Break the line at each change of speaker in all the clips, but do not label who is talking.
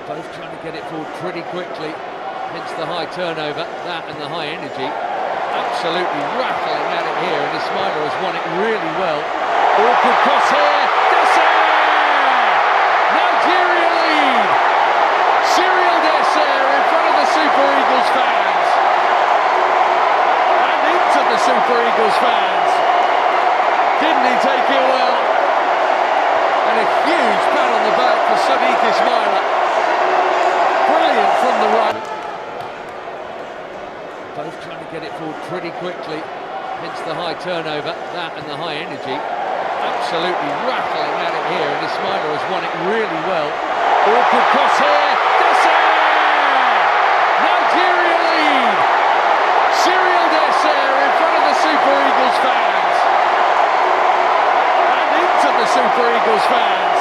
Both trying to get it forward pretty quickly, hence the high turnover, that and the high energy. Absolutely rattling at it here, and Ismaila has won it really well. Awkward cross here, Desser! Nigeria lead! Cyril Desser in front of the Super Eagles fans. And into the Super Eagles fans. Didn't he take it well? And a huge pat on the back for Sadiq Ismaila. Brilliant from the right. Both trying to get it forward pretty quickly, hence the high turnover, that and the high energy. Absolutely rattling at it here, and Ismaila has won it really well. Awkward cross here, Desser! Nigeria lead! Cyril Desser in front of the Super Eagles fans. And into the Super Eagles fans.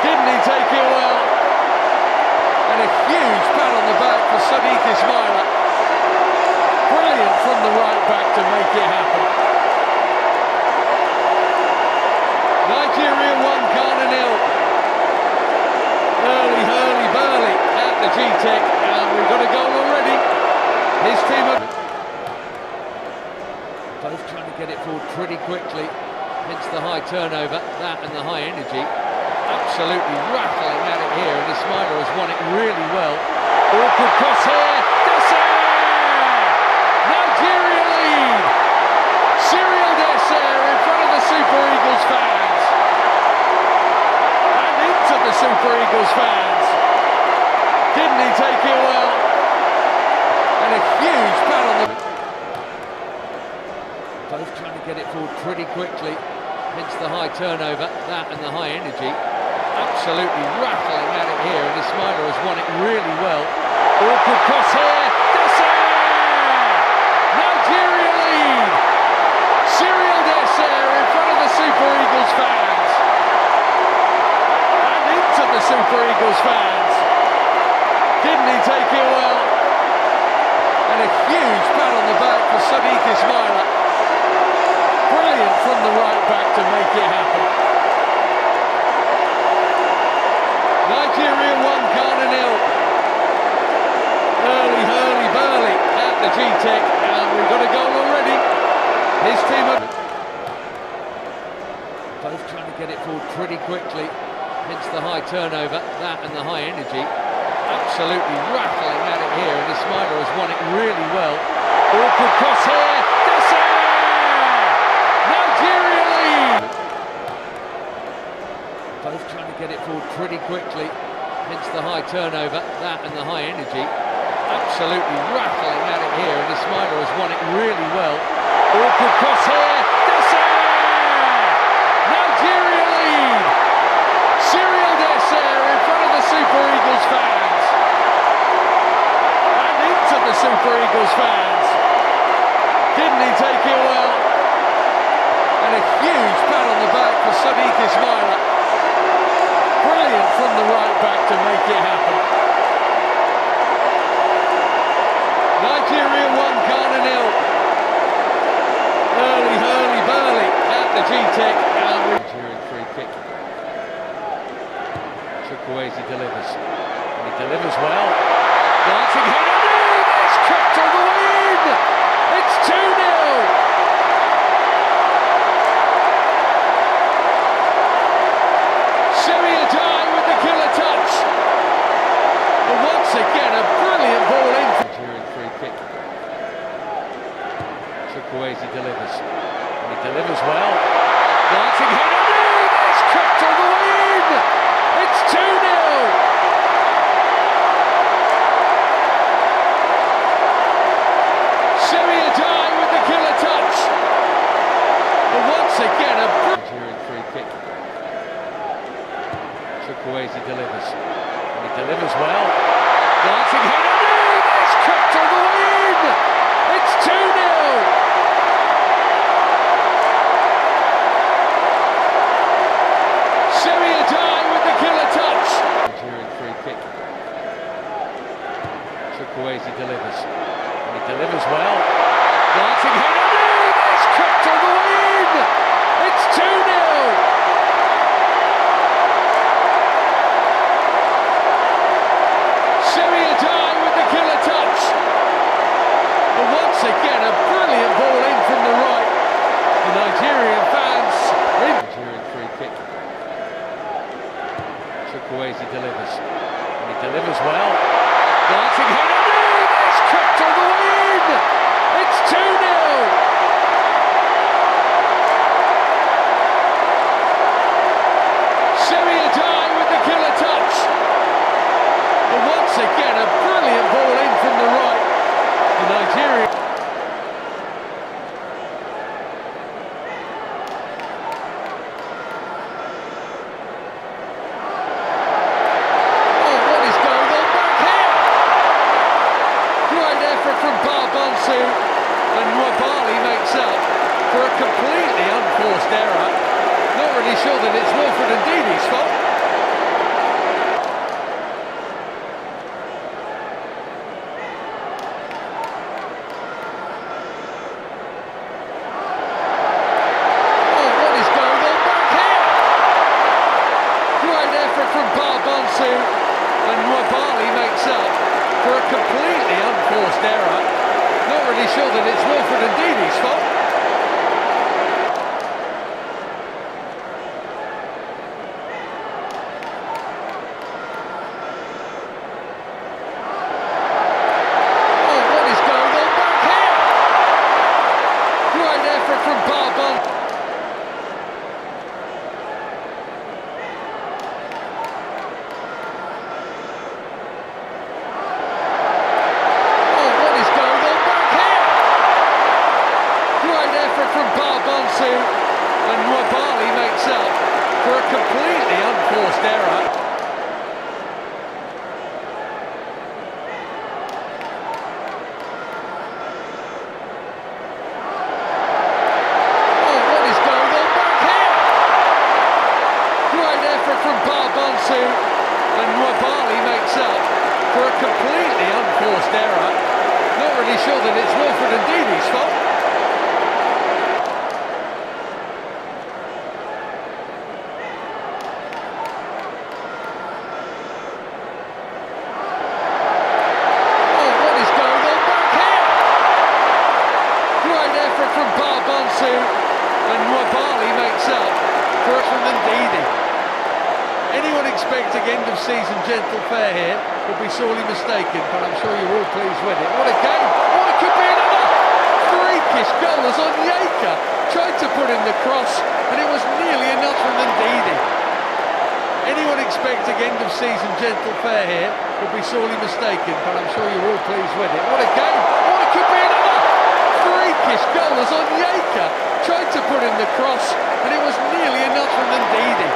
Didn't he take it well? And a huge pat on the back for Sadiq Ismaila. Brilliant from the right back to make it happen. Nigeria 1, Ghana 0. Early Burley at the G-Tech, and we've got a goal already. His team are both trying to get it forward pretty quickly, hence the high turnover, that and the high energy. Absolutely rattling at it here, and Ismaila has won it really well. Awkward cross here, Desser! Nigeria lead! Cyril Desser in front of the Super Eagles fans. And into the Super Eagles fans. Didn't he take it well? And a huge pat on the... Both trying to get it forward pretty quickly, hence the high turnover, that and the high energy. Absolutely rattling at it here, and Ismaila has won it really well. Awkward cross here, Desser! Nigeria lead! Cyril Desser in front of the Super Eagles fans. And into the Super Eagles fans. Didn't he take it well? And a huge pat on the back for Sadiq Ismaila. Brilliant from the right back to make it happen. Nigeria 1, Ghana 0. Early Burley at the G-Tech, and we've got a goal already. His team are both trying to get it forward pretty quickly, hence the high turnover, that and the high energy. Absolutely rattling at it here, and Ismaila has won it really well. Awkward cross here, Desser! Nigeria lead! Both trying to get it forward pretty quickly, hence the high turnover, that and the high energy. Absolutely rattling at it here, and Ismaila has won it really well. Awkward cross here, Desser! Nigeria lead! Cyril Desser in front of the Super Eagles fans. And into the Super Eagles fans. Didn't he take it well? And a huge pat on the back for Sadiq Ismaila. Brilliant from the right back to make it happen. Nigeria 1, Ghana 0. Early Burley at the G-Tech, and Nigerian free kick. Chukwueze delivers, and he delivers well. Dancing header, it's kept on the lead. It's 2-0. With the killer touch. And once again, a brilliant ball in. Nigerian free kick. Chukwueze delivers, and he delivers well. Dancing header, it's kept on the lead. It's 2-0. With the killer touch. And once again, a Nigerian free kick. Chukwueze delivers, and he delivers well. Dancing header, it's kept on the lead. It's 2-0. With the killer touch. Nigerian free kick. Chukwueze delivers, and he delivers well. Dancing header, it's kept on the lead. It's 2-0. Chukwueze delivers. And he delivers well. Glancing header, it's crept all the way in! It's 2-0! Semi-Adai with the killer touch. And once again, a brilliant ball in from the right. The Nigerian. And Wabali makes up for a completely unforced error. Not really sure that it's Wilfred and Ndidi's fault. Oh, what is going on back here? Great effort from Barbansu, and Wabali makes up for a completely unforced error. Not really sure that it's Wilfred and Ndidi's fault. Oh, what is going on back here? Great effort from Barban. And Wabali makes up for a completely unforced error. Oh, what is going on back here? Great effort from Barbansu, and Wabali makes up for a completely unforced error. Not really sure that it's Wilfred and Ndidi's fault. And Wabali makes up for Ndidi. Anyone expecting end of season gentle fare here would be sorely mistaken, but I'm sure you're all pleased with it. What a game! Oh, it could be another freakish goal as Onyeka tried to put in the cross, and it was nearly enough from Ndidi. Anyone expecting end of season gentle fare here would be sorely mistaken, but I'm sure you're all pleased with it. What a game! Oh, it could be another freakish goal as Onyeka tried to put in the cross, and it was nearly enough from Ndidi.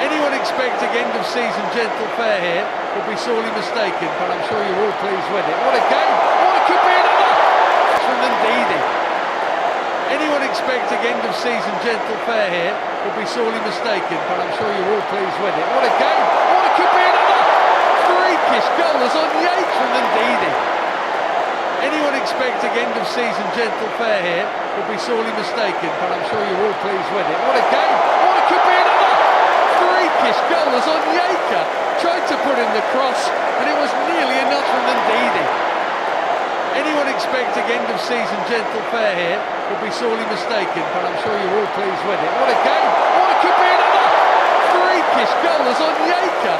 Anyone expecting end of season gentle fare here would be sorely mistaken, but I'm sure you're all pleased with it. What a game! Oh, it could be another from Ndidi. Anyone expecting end of season gentle fare here would be sorely mistaken, but I'm sure you're all pleased with it. What a game! Oh, it could be another freakish goal as Onyeka from Ndidi. Anyone expecting end of season gentle fare here would be sorely mistaken, but I'm sure you're all pleased with it. What a game! Oh, it could be another freakish goal as Onyeka tried to put in the cross, and it was nearly enough from Ndidi. Anyone expecting end of season gentle fare here would be sorely mistaken, but I'm sure you're all pleased with it. What a game! Oh, it could be another freakish goal as Onyeka.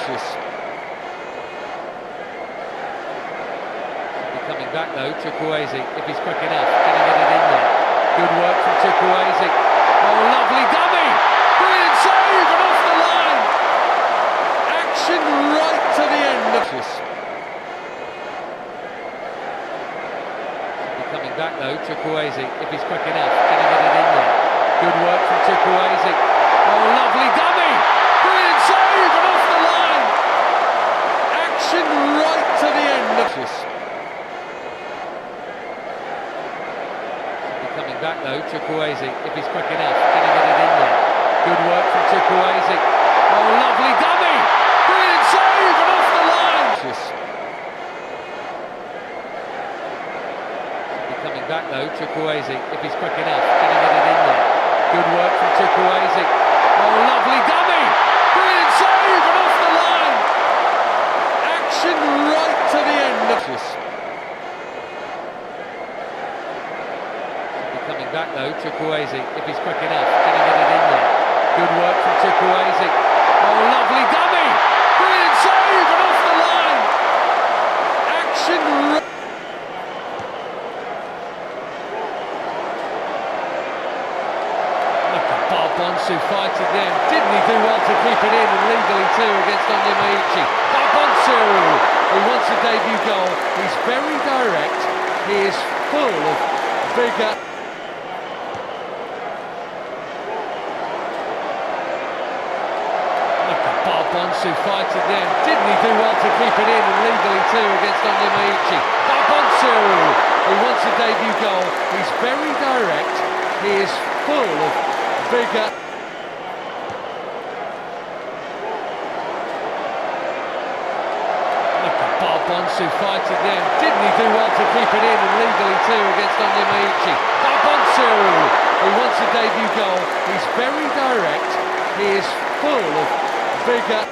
Coming back though, Chukwueze, if he's quick enough, can he get it in there? Good work from Chukwueze. Oh, lovely dummy! Brilliant save and off the line! Action right to the end of this. Coming back though, Chukwueze, if he's quick enough, can he get it in there? Good work from Chukwueze. Oh, lovely dummy! Brilliant save and off the line! Action right to the end of this. Coming back though, Chukwueze, if he's quick enough, can he get it in there? Good work from Chukwueze. Oh, lovely dummy! Brilliant save and off the line! Coming back though, Chukwueze, if he's quick enough, can he get it in there? Good work from Chukwueze. Oh, lovely dummy! Brilliant save and off the line! Action right to the end of this. Coming back though, Chukwueze, if he's quick enough, can he get it in there? Good work from Chukwueze. Oh, lovely dummy! Bonsu fighting there. Didn't he do well to keep it in, and legally too, against Onyemaichi. Bonsu, who wants a debut goal. He's very direct. He is full of vigour. Look at Bonsu fighting there. Didn't he do well to keep it in, and legally too, against Onyemaichi. Bonsu, who wants a debut goal. He's very direct. He is full of vigour. Look at Bonsu fighting there. Didn't he do well to keep it in, and legally too, against Onyemaichi. Bonsu, who wants a debut goal. He's very direct. He is full of vigour.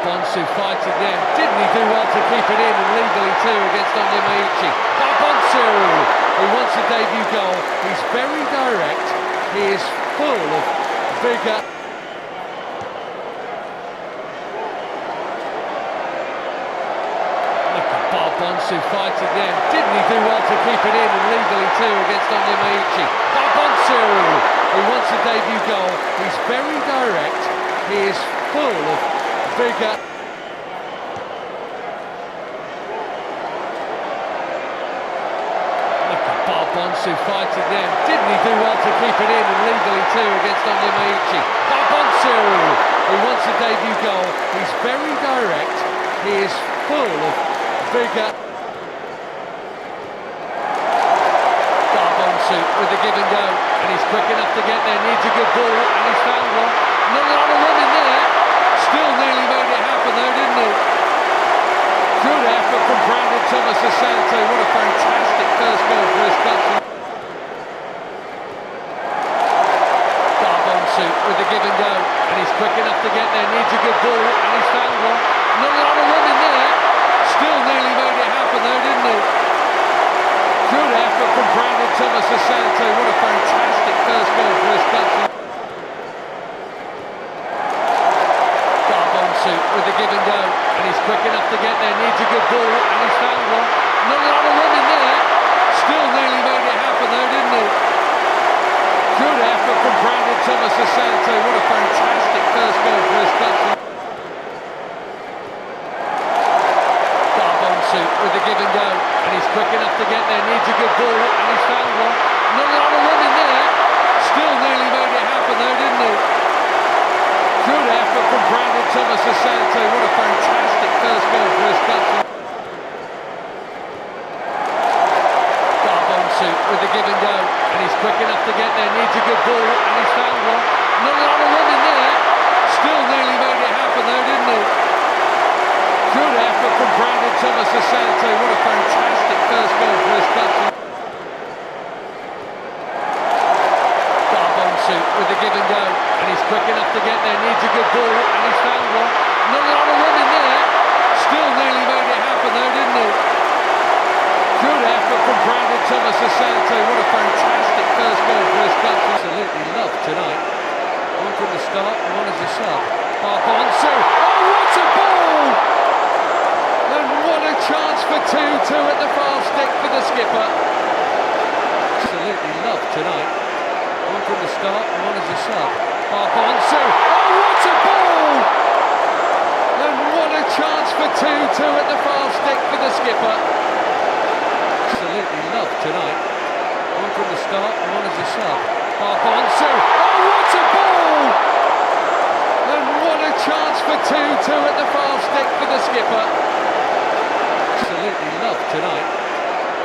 Bonsu fighting there. Didn't he do well to keep it in, and legally too, against Onyemaichi. Bonsu, who wants a debut goal. He's very direct. He is full of vigour. Look at Bonsu fighting there. Didn't he do well to keep it in, and legally too, against Onyemaichi. Bonsu, who wants a debut goal. He's very direct. He is full of vigour. Look at Bonsu fighting there. Didn't he do well to keep it in, and legally too, against Onyemaichi. Bonsu, who wants a debut goal. He's very direct. He is full of vigour. Bonsu with a give and go, and he's quick enough to get there. Needs a good ball, and he's found one. Not a lot of room in there. Still nearly made it happen though, didn't he? Good effort from Brandon Thomas Asante. What a fantastic first goal for his country. Bonsu with a give and go, and he's quick enough to get there. Needs a good ball, and he's found one. Not a lot of room in there. Still nearly made it happen though, didn't he? Good effort from Brandon Thomas Asante. What a fantastic first goal for his country. With a give and go, and he's quick enough to get there. Needs a good ball, and he's found one. Not a lot of room in there. Still nearly made it happen though, didn't he? Good effort from Brandon Thomas Asante. What a fantastic first goal for his country. Bonsu with a give and go, and he's quick enough to get there. Needs a good ball, and he's found one. Not a lot of room in there. Still nearly made it happen though, didn't he? Good effort from Brandon Thomas Asante. What a fantastic first goal for his country. Bonsu with a give and go, and he's quick enough to get there. Needs a good ball, and he's found one. Not a lot of room in there. Still nearly made it happen though, didn't he? Good effort from Brandon Thomas Asante. What a fantastic first goal for his country. With a give and go, and he's quick enough to get there. Needs a good ball, and he's found one. Not a lot of room in there. Still nearly made it happen though, didn't he? Good effort from Brandon Thomas Asante. What a fantastic first goal for his country. Absolutely loved tonight. One from the start, and one as a sub. Bonsu. Oh, what a ball! And what a chance for 2-2 at the far stick for the skipper. Absolutely loved tonight. One from the start, and one as a sub. Bonsu. Oh, what a ball! And what a chance for 2-2 at the far stick for the skipper. Absolutely loved tonight. One from the start, and one as a sub. Bonsu. Oh, what a ball! And what a chance for 2-2 at the far stick for the skipper. Absolutely loved tonight.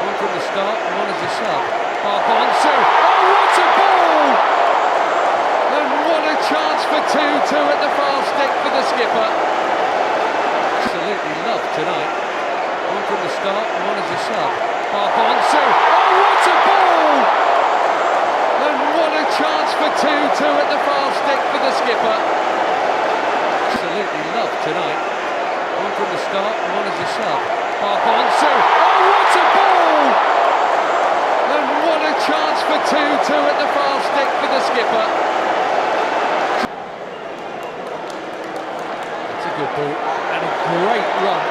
One from the start, and one as a sub. Bonsu. Oh, what a ball! And what a chance for 2-2 at the far stick for the skipper. Absolutely loved tonight. One from the start, and one as a sub. Bonsu. Oh, what a ball! And what a chance for 2-2 at the far stick for the skipper. Absolutely loved tonight. One from the start, and one as a sub. Bonsu. Oh, what a ball! And what a chance for 2-2 at the far stick for the skipper. It's a good ball and a great run.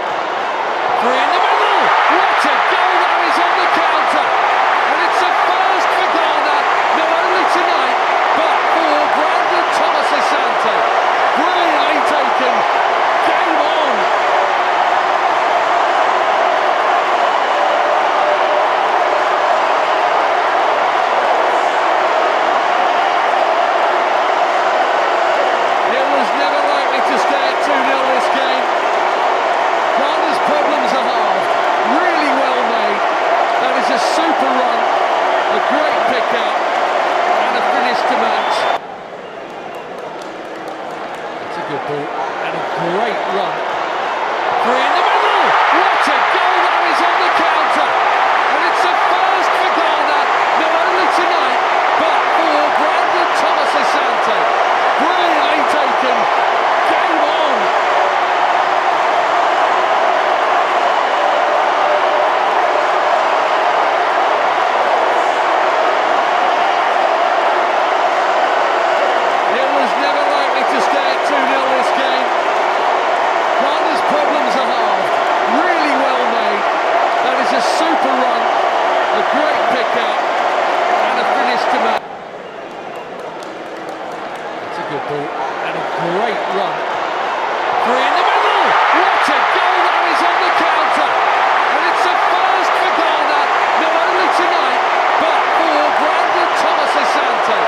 Three in the middle! What a goal that is! a super run, a great pick out, and a finish to match. That's a good ball, and a great run. Three in the middle! What a goal that is on the counter! And it's a first for Ghana, not only tonight, but for Brandon Thomas Asante.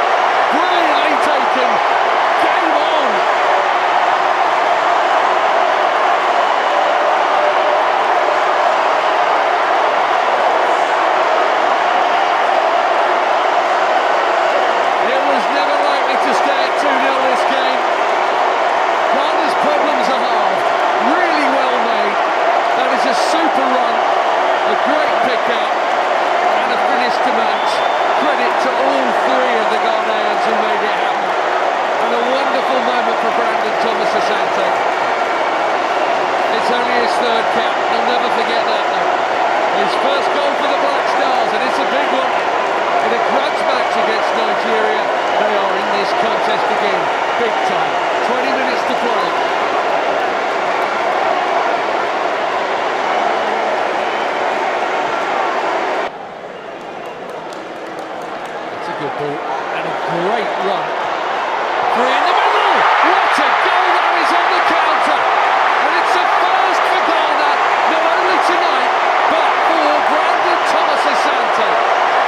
Brilliantly taken. Game on! It was never likely to stay at 2-0 this game. Ghana's problems are halved. Really well made. That is a super run. A great pick out. And a finish to match. Credit to all three of the Ghanaians who made it happen. And a wonderful moment for Brandon Thomas Asante. It's only his third cap. He'll never forget that though. His first goal for the Black Stars, and it's a big one. In a grudge match against Nigeria, they are in this contest again. Big time. 20 minutes to play. That's a good ball and a great run. Three in the middle! What a goal that is on the counter! And it's a first for Ghana, not only tonight, but for Brandon Thomas Asante.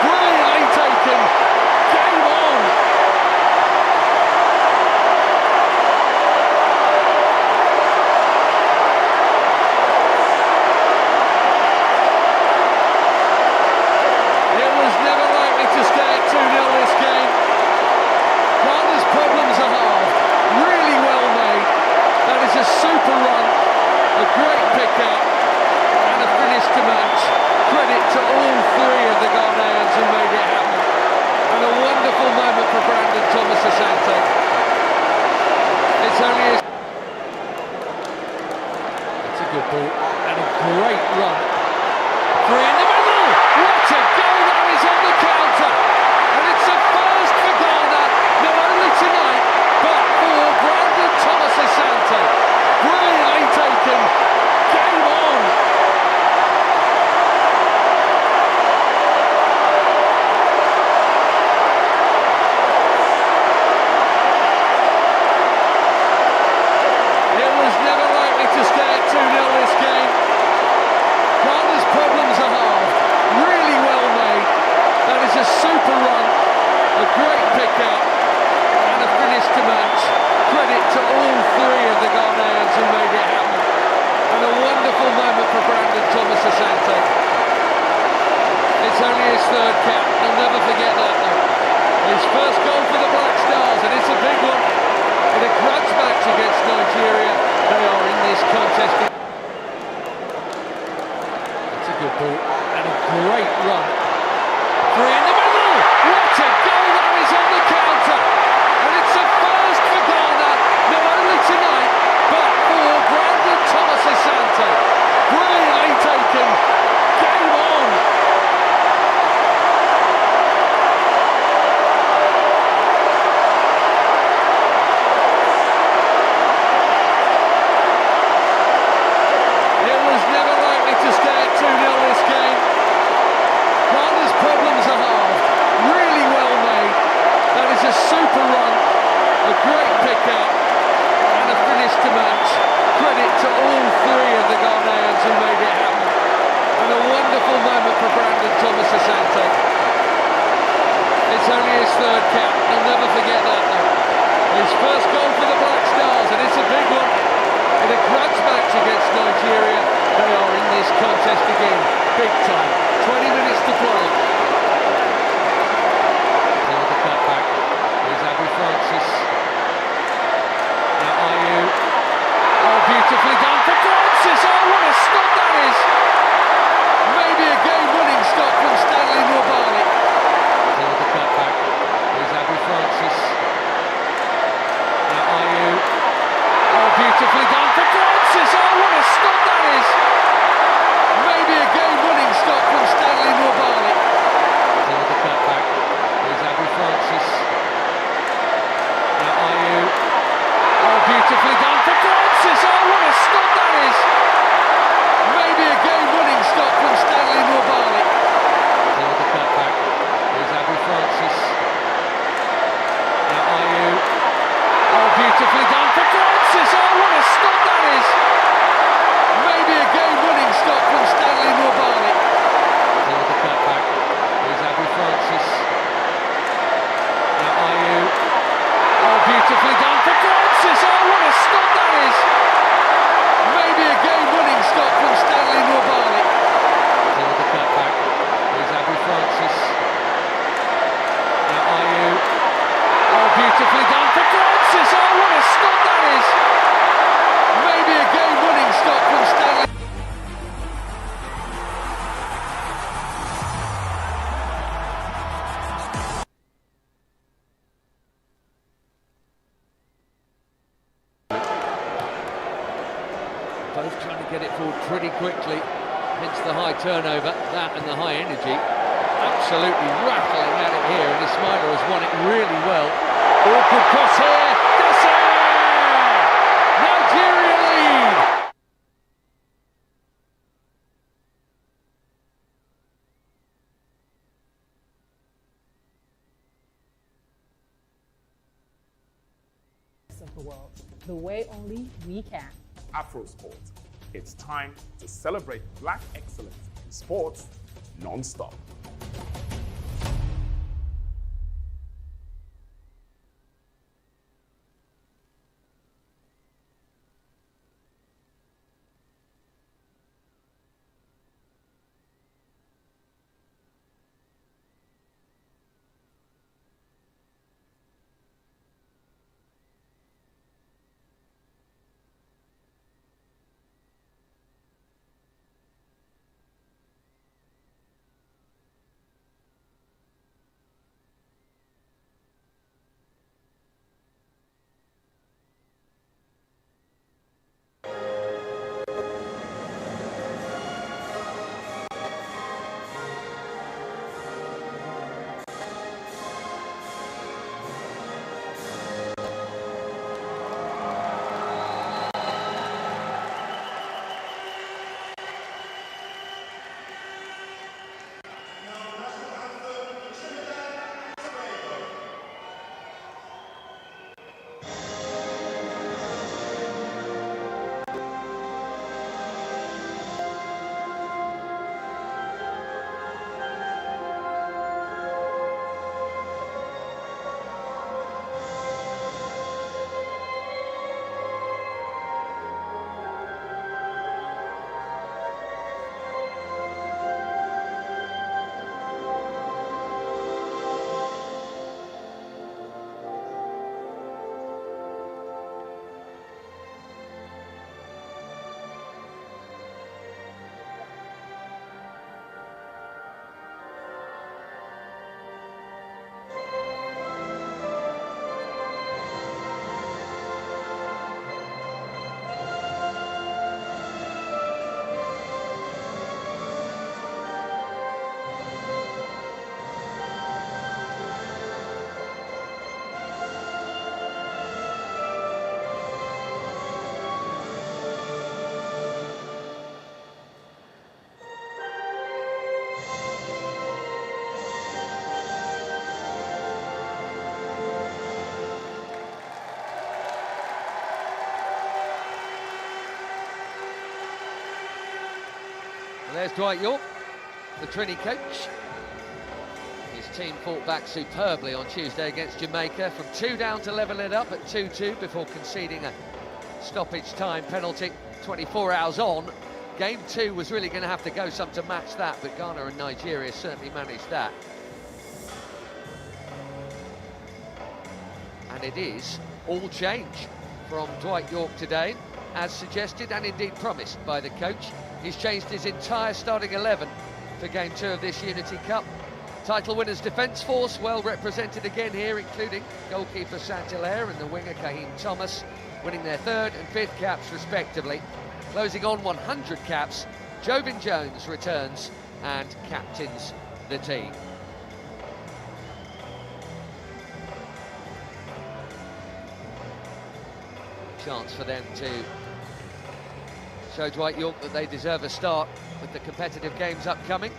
Brilliantly taken. Game on! It was never likely to stay at 2-0 this game. Ghana's problems are halved. Really well made. That is a super run. A great pick out. And a finish to match. Credit to all three of the Ghanaians who made it happen. And a wonderful moment for Brandon Thomas Asante. It's only his... That's a good ball. And a great run. Three in the middle! What a goal that is on the counter! And it's a first for Ghana, not only tonight, but for Brandon Thomas Asante. Brilliantly taken. Game on! It was never likely to stay at 2-0 this game. Ghana's problems are halved. Really well made. That is a super run. A great pick out. And a finish to match. Credit to all three of the Ghanaians who made it happen. And a wonderful moment for Brandon Thomas Asante. It's only his third cap. He'll never forget that though. His first goal for the Black Stars, and it's a big one. In a grudge match against Nigeria, they are in this contest. That's a good ball and a great run. Three in the middle! What a goal that is on the counter! And it's a first for Ghana, not only tonight, but for Brandon Thomas Asante. Brilliantly taken. Game on! It was never likely to stay at 2-0 this game. Ghana's problems are halved. Really well made. That is a super run. A great pick out. And a finish to match. Credit to all three of the Ghanaians who made it happen. And a wonderful moment for Brandon Thomas Asante. It's only his third cap. He'll never forget that though. His first goal for the Black Stars, and it's a big one. In a grudge match against Nigeria, they are in this contest again. Big time. 20 minutes to play. With the cutback. Here's Francis. Now Ayew. Oh, beautifully done for Francis. Oh, what a stop that is. Maybe a game-winning stop from Stanley Nwabali. With the cutback. Here's Francis. Now Ayew. Oh, beautifully done for Francis. Oh, what a stop that is. Maybe a game-winning stop from settled pretty quickly, hence the high turnover, that and the high energy. Absolutely rattling at it here, and Ismaila has won it really well. Awkward cross here, Dasser! Nigeria lead!
Of the world, the way only we can.
Afrosport. It's time to celebrate Black excellence in sports non-stop.
There's Dwight Yorke, the Trini coach. His team fought back superbly on Tuesday against Jamaica, from 2 down to level it up at 2-2 before conceding a stoppage time penalty 24 hours on. Game 2 was really going to have to go some to match that, but Ghana and Nigeria certainly managed that. And it is all change from Dwight Yorke today, as suggested and indeed promised by the coach. He's changed his entire starting 11 for Game 2 of this Unity Cup. Title winners' defence force well represented again here, including goalkeeper Saint-Hilaire and the winger Kaheem Thomas, winning their 3rd and 5th caps respectively. Closing on 100 caps, Jovin Jones returns and captains the team. Chance for them to show Dwight Yorke that they deserve a start with the competitive games upcoming.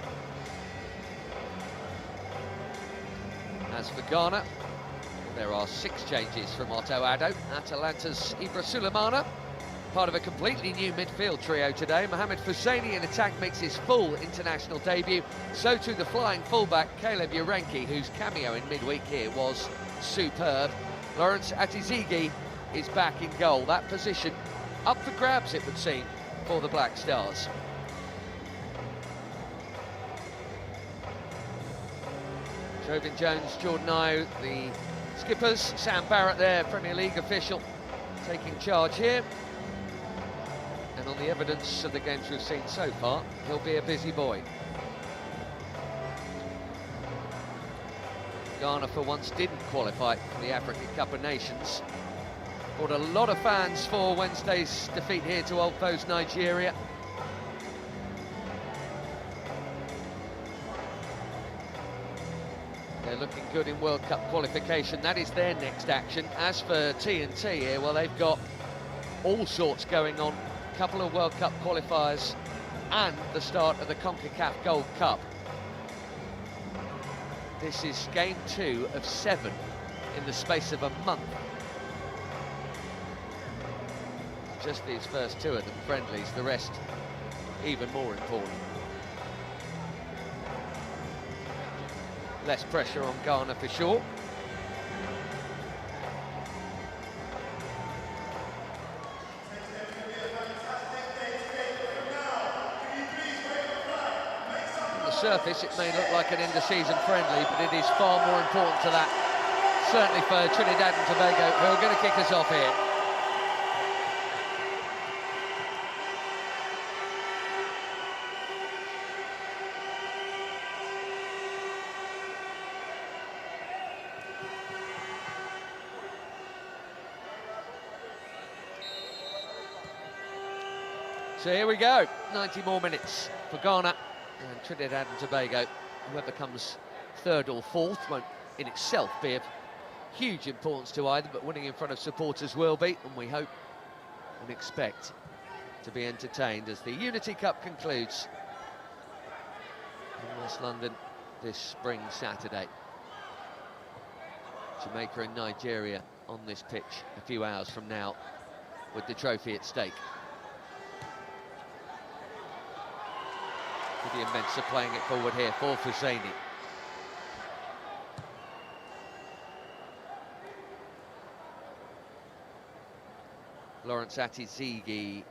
As for Ghana, there are 6 changes from Otto Addo. Atalanta's Ibra Sulemana, part of a completely new midfield trio today. Mohamed Husseini in attack makes his full international debut. So too the flying fullback Caleb Urenki, whose cameo in midweek here was superb. Lawrence Atizigi is back in goal. That position up for grabs, it would seem, for the Black Stars. Jovin Jones, Jordan Ayew, the skippers. Sam Barrett there, Premier League official, taking charge here. And on the evidence of the games we've seen so far, he'll be a busy boy. Ghana for once didn't qualify for the African Cup of Nations. Brought a lot of fans for Wednesday's defeat here to old foes Nigeria. They're looking good in World Cup qualification. That is their next action. As for TNT here, well, they've got all sorts going on. A couple of World Cup qualifiers and the start of the CONCACAF Gold Cup. This is game 2 of 7 in the space of a month. Just these first 2 of them friendlies, the rest even more important. Less pressure on Ghana for sure. On the surface, it may look like an end-of-season friendly, but it is far more important to that. Certainly for Trinidad and Tobago, who are going to kick us off here. So here we go, 90 more minutes for Ghana and Trinidad and Tobago. Whoever comes 3rd or 4th won't in itself be of huge importance to either, but winning in front of supporters will be, and we hope and expect to be entertained as the Unity Cup concludes in West London this spring Saturday. Jamaica and Nigeria on this pitch a few hours from now with the trophy at stake. Gideon Mensah playing it forward here for Fuseni. Lawrence Atizigi,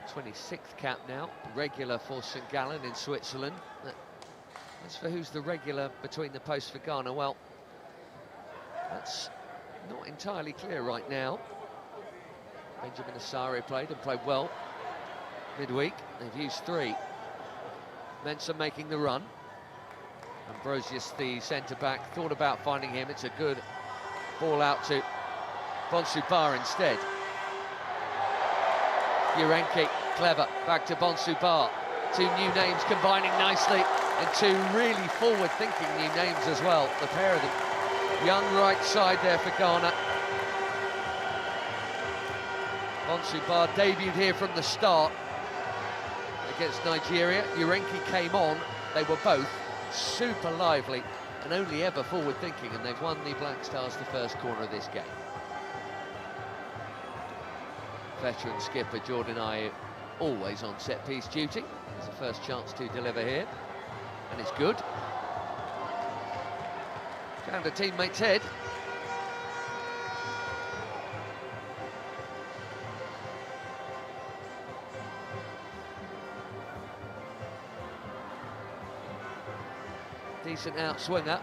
26th cap now, regular for St Gallen in Switzerland. As for who's the regular between the posts for Ghana, well, that's not entirely clear right now. Benjamin Asare played and played well midweek. They've used 3. Mensah making the run. Ambrosius, the centre-back, thought about finding him. It's a good ball out to Bonsoubar instead. Urenki, clever, back to Bonsoubar. 2 new names combining nicely, and 2 really forward-thinking new names as well, the pair of them. Young right side there for Ghana. Bonsoubar debuted here from the start against Nigeria. Urenki came on. They were both super lively and only ever forward-thinking, and they've won the Black Stars the first corner of this game. Veteran skipper Jordan Ayew always on set-piece duty. It's the first chance to deliver here, and it's good. Found a teammate's head. Decent out-swinger.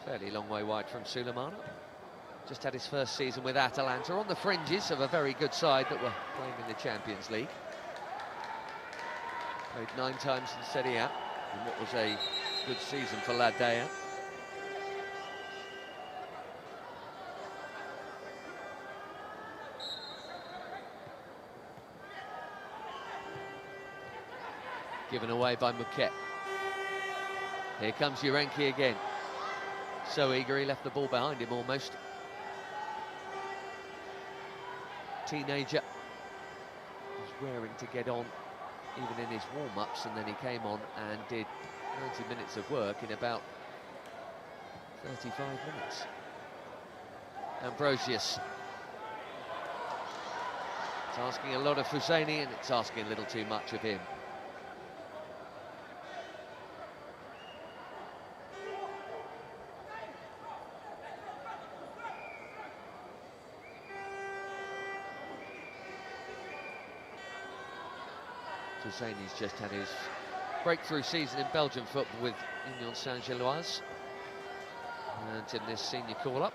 Fairly long way wide from Sulemana. Just had his first season with Atalanta, on the fringes of a very good side that were playing in the Champions League. Played 9 times in Serie A, in what was a good season for Ladea. Given away by Muket. Here comes Urenki again. So eager, he left the ball behind him almost. Teenager was raring to get on even in his warm-ups, and then he came on and did 90 minutes of work in about 35 minutes. Ambrosius. It's asking a lot of Fuseni, and it's asking a little too much of him. Fuseni's just had his breakthrough season in Belgian football with Union Saint-Gilloise, and in this senior call-up.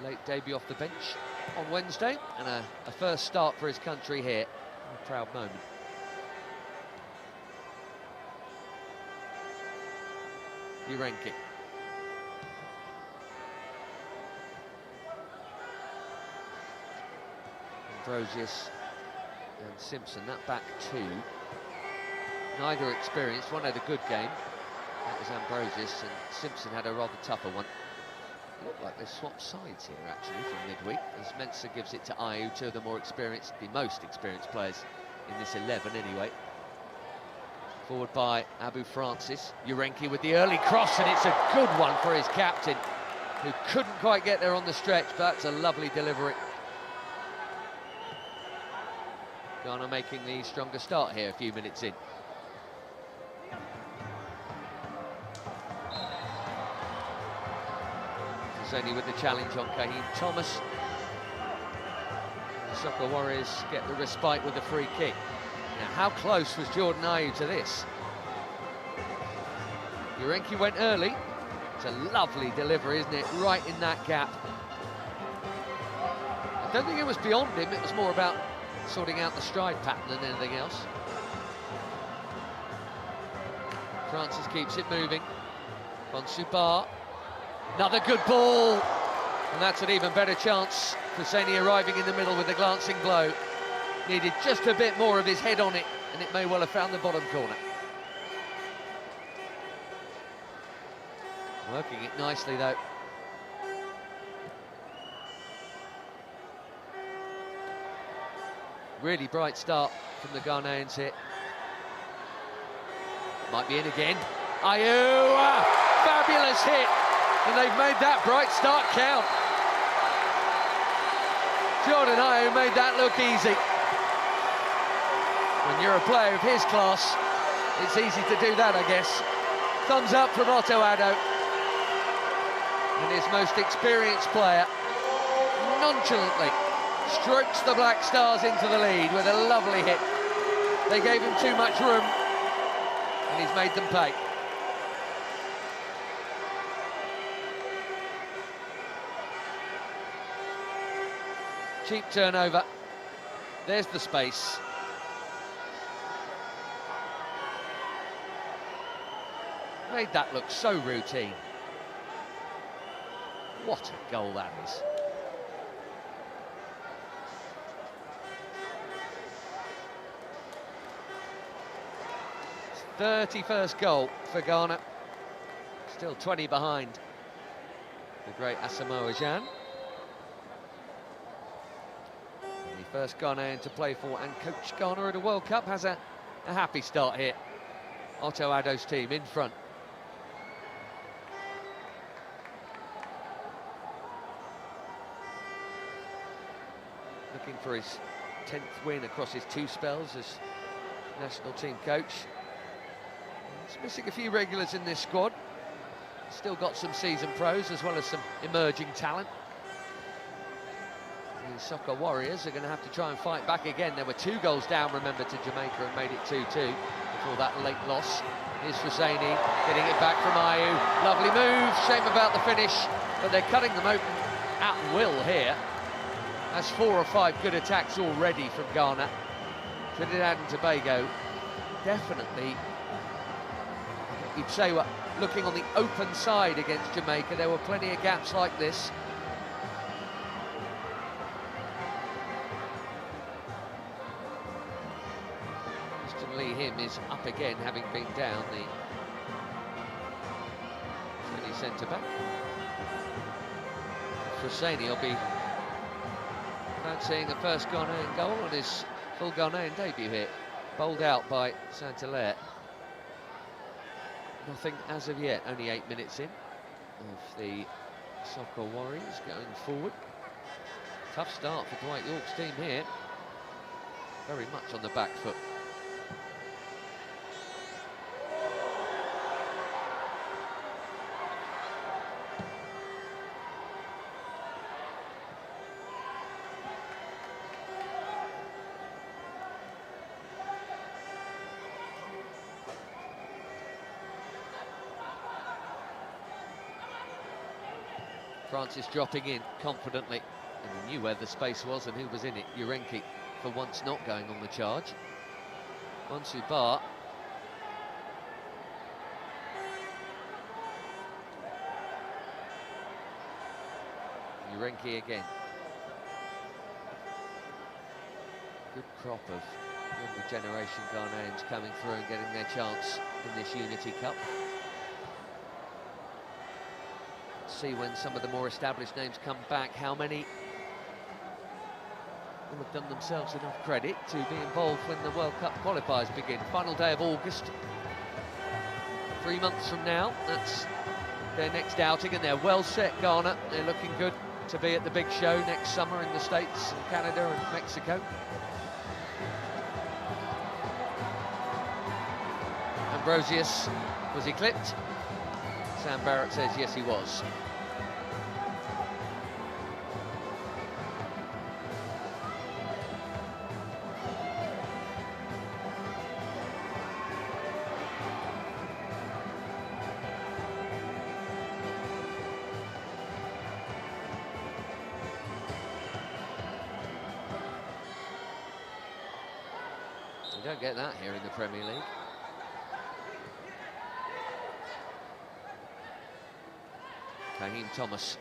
Late debut off the bench on Wednesday, and a first start for his country here. A proud moment. Urenki. Ambrosius and Simpson, that back two. Neither experienced, one had a good game. That was Ambrosius, and Simpson had a rather tougher one. Look like they've swapped sides here, actually, from midweek, as Mensah gives it to Ayew, two of the more experienced, the most experienced players in this 11 anyway. Forward by Abu Francis. Urenki with the early cross, and it's a good one for his captain, who couldn't quite get there on the stretch, but that's a lovely delivery. Ghana making the stronger start here a few minutes in. Only with the challenge on Kaheem Thomas. The Soccer Warriors get the respite with a free kick. Now, how close was Jordan Ayew to this? Urenki went early. It's a lovely delivery, isn't it? Right in that gap. I don't think it was beyond him, it was more about sorting out the stride pattern than anything else. Francis keeps it moving. Bonsubar. Another good ball, and that's an even better chance. Husseini arriving in the middle with a glancing blow. Needed just a bit more of his head on it, and it may well have found the bottom corner. Working it nicely, though. Really bright start from the Ghanaians here. Might be in again. Ayew, fabulous hit. And they've made that bright start count. Jordan Ayew made that look easy. When you're a player of his class, it's easy to do that, I guess. Thumbs up from Otto Addo. And his most experienced player nonchalantly strokes the Black Stars into the lead with a lovely hit. They gave him too much room, and he's made them pay. Cheap turnover. There's the space. Made that look so routine. What a goal that is. It's 31st goal for Ghana. Still 20 behind the great Asamoah Gyan. First Ghanaian to play for and coach Ghana at a World Cup, has a happy start here. Otto Addo's team in front. Looking for his 10th win across his 2 spells as national team coach. He's missing a few regulars in this squad. Still got some seasoned pros as well as some emerging talent. The Soccer Warriors are going to have to try and fight back again. There were 2 goals down, remember, to Jamaica and made it 2-2 before that late loss. Here's Husseini getting it back from Ayew. Lovely move, shame about the finish, but they're cutting them open at will here. That's 4 or 5 good attacks already from Ghana. Trinidad and Tobago definitely, you'd say, were looking on the open side against Jamaica. There were plenty of gaps like this. Him is up again, having been down the centre-back. Husseini will be fancying a first Ghanaian goal on his full Ghanaian debut here. Bowled out by Saint-Hilaire. Nothing as of yet, only 8 minutes in of the Soccer Warriors going forward. Tough start for Dwight York's team here. Very much on the back foot. Francis dropping in confidently, and he knew where the space was and who was in it. Urenki, for once, not going on the charge. Bonsubar. Urenki again. Good crop of younger generation Ghanaians coming through and getting their chance in this Unity Cup. See when some of the more established names come back, how many will have done themselves enough credit to be involved when the World Cup qualifiers begin. Final day of August. 3 months from now, that's their next outing, and they're well set, Ghana. They're looking good to be at the big show next summer in the States, and Canada and Mexico. Ambrosius, was he clipped? Sam Barrett says yes, he was. You don't get that here in the Premier League. Kaheem Thomas,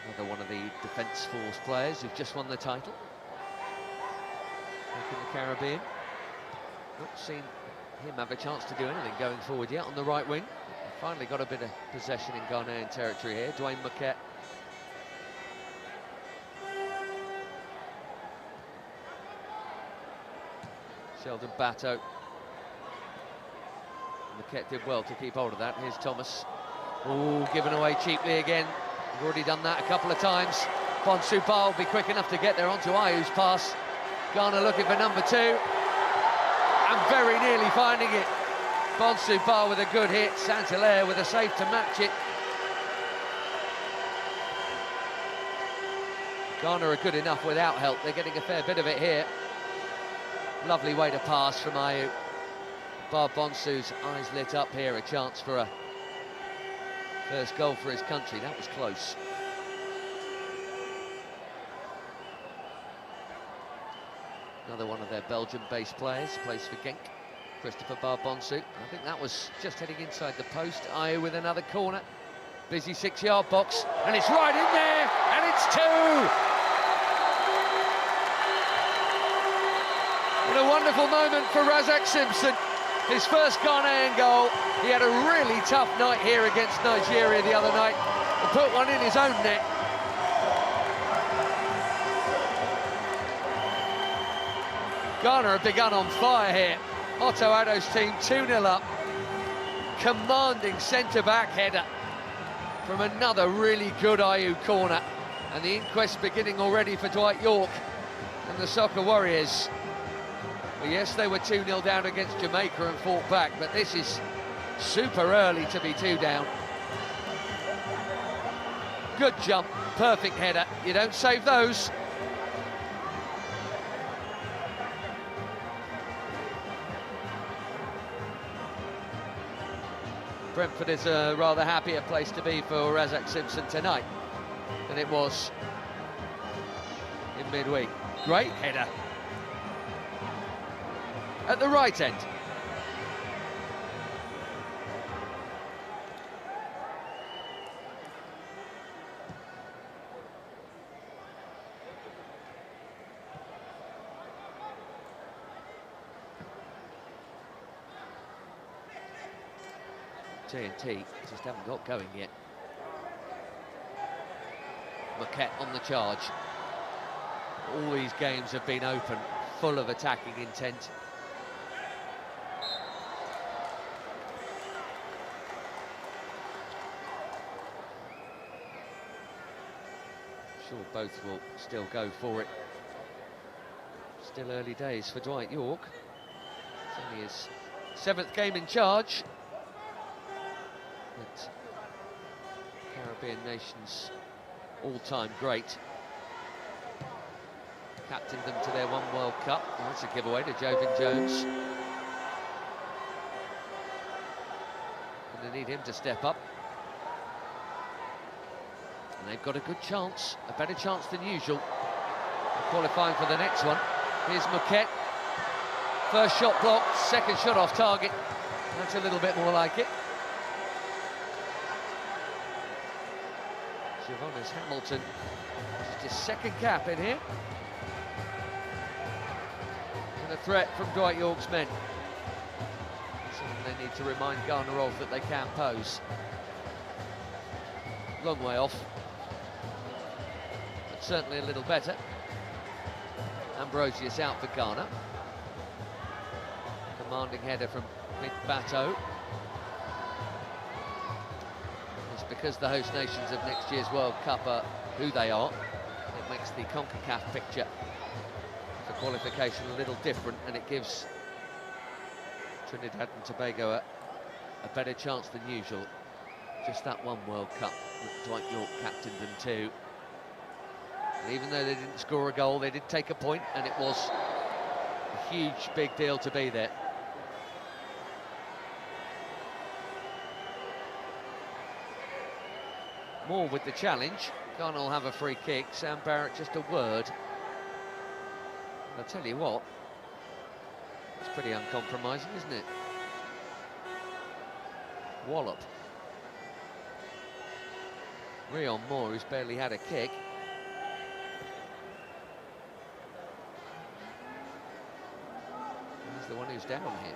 another one of the Defence Force players who've just won the title. Back in the Caribbean. Not seen him have a chance to do anything going forward yet on the right wing. Finally got a bit of possession in Ghanaian territory here. Dwayne Marquette. Sheldon Batto. Marquette did well to keep hold of that. Here's Thomas. Oh, given away cheaply again. We've already done that a couple of times. Bonsu Ba will be quick enough to get there onto Ayu's pass. Ghana looking for number 2. And very nearly finding it. Bonsu Ba with a good hit. Saint-Hilaire with a save to match it. Ghana are good enough without help. They're getting a fair bit of it here. Lovely way to pass from Ayu. Bar Bonsu's eyes lit up here. A chance for a first goal for his country. That was close. Another one of their Belgian-based players, plays for Genk, Christopher Barbonsu. I think that was just heading inside the post. Ayu with another corner. Busy 6-yard box, and it's right in there, and it's 2! And a wonderful moment for Razak Simpson. His first Ghanaian goal. He had a really tough night here against Nigeria the other night and put one in his own net. Ghana have begun on fire here. Otto Addo's team 2-0 up. Commanding centre-back header from another really good Ayu corner. And the inquest beginning already for Dwight York and the Soccer Warriors. Well, yes, they were 2-0 down against Jamaica and fought back, but this is super early to be 2 down. Good jump, perfect header. You don't save those. Brentford is a rather happier place to be for Razak Simpson tonight than it was in midweek. Great header. At the right end. TNT just haven't got going yet. Marquette on the charge. All these games have been open, full of attacking intent. Sure, both will still go for it. Still early days for Dwight York. It's only his 7th game in charge. But Caribbean nations all-time great. Captained them to their 1 World Cup. Well, that's a giveaway to Jovin Jones. And they need him to step up. And they've got a good chance, a better chance than usual, of qualifying for the next one. Here's Marquette. First shot blocked, second shot off target. That's a little bit more like it. Giovannis Hamilton, just his 2nd cap in here. And a threat from Dwight York's men. Something they need to remind Ghana of, that they can pose. Long way off, but certainly a little better. Ambrosius out for Ghana. Commanding header from Bateau. It's because the host nations of next year's World Cup are who they are. It makes the CONCACAF picture for qualification a little different, and it gives Trinidad and Tobago a better chance than usual. Just that one World Cup that Dwight York captained them to. And even though they didn't score a goal, they did take a point, and it was a huge, big deal to be there. More with the challenge. Ghana will have a free kick. Sam Barrett, just a word. I'll tell you what, it's pretty uncompromising, isn't it? Wallop. Rion Moore, who's barely had a kick. He's the one who's down here.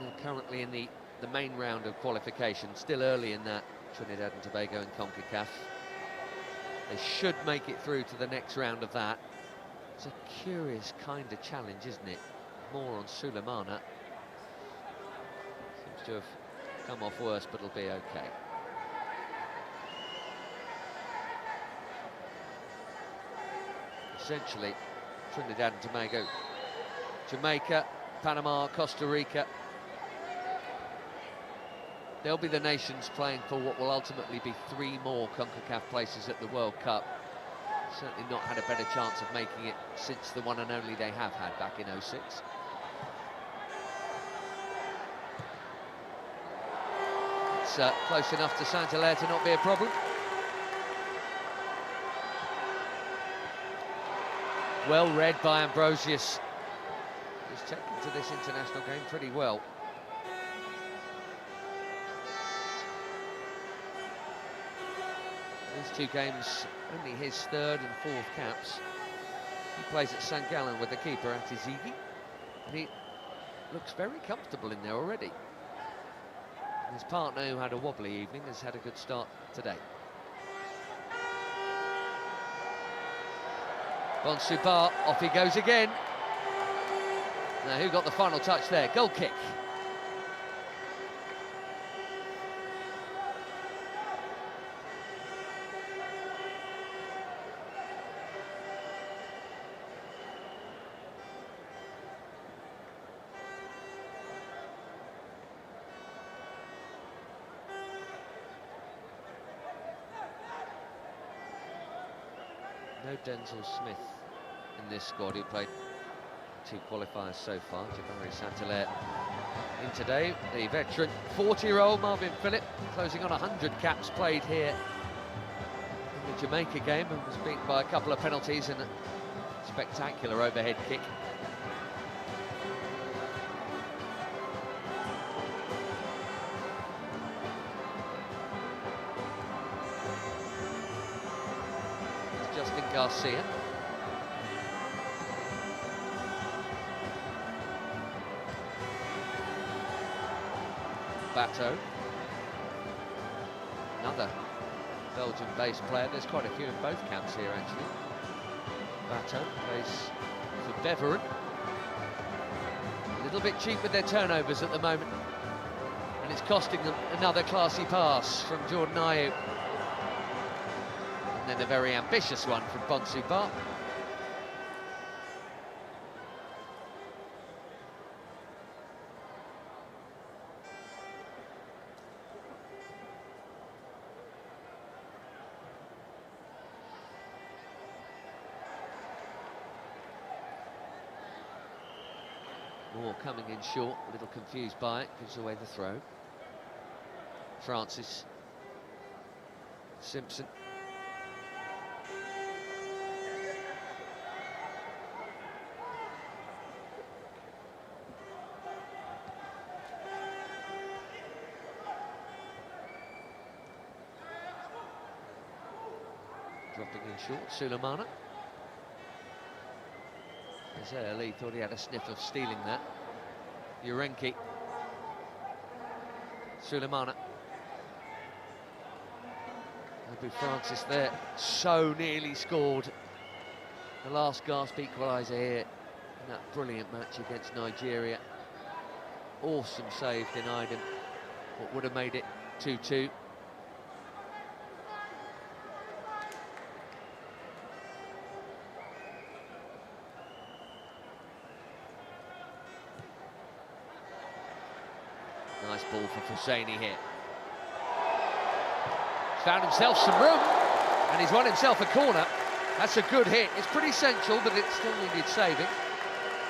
They're currently in the main round of qualification, still early in that, Trinidad and Tobago and CONCACAF. They should make it through to the next round of that. It's a curious kind of challenge, isn't it? More on Sulemana. Seems to have come off worse, but it'll be okay. Essentially, Trinidad and Tobago, Jamaica, Panama, Costa Rica. They'll be the nations playing for what will ultimately be 3 more CONCACAF places at the World Cup. Certainly not had a better chance of making it since the one and only they have had back in '06. It's close enough to Saint-Hilaire to not be a problem. Well read by Ambrosius. He's checked into this international game pretty well. These 2 games, only his 3rd and 4th caps. He plays at St Gallen with the keeper, Atizigi, and he looks very comfortable in there already. And his partner, who had a wobbly evening, has had a good start today. Bonsubar, off he goes again. Now, who got the final touch there? Goal kick. No Denzel Smith in this squad, who played 2 qualifiers so far. Jabari Saint-Hilaire in today. The veteran 40-year-old Marvin Phillip, closing on 100 caps played here in the Jamaica game, and was beaten by a couple of penalties and a spectacular overhead kick. Garcia. Bateau. Another Belgian-based player. There's quite a few in both camps here, actually. Bateau plays for Beveren. A little bit cheap with their turnovers at the moment, and it's costing them another classy pass from Jordan Ayew. And then a very ambitious one from Bonsubar. Moore coming in short, a little confused by it, gives away the throw. Francis. Simpson. In short, Sulemana. As Lee thought he had a sniff of stealing that. Urenki. Sulemana. Abu Francis there, so nearly scored. The last gasp equaliser here in that brilliant match against Nigeria. Awesome save, denied him what would have made it 2-2. Nice ball for Husseini here. Found himself some room, and he's won himself a corner. That's a good hit. It's pretty central, but it still needed saving.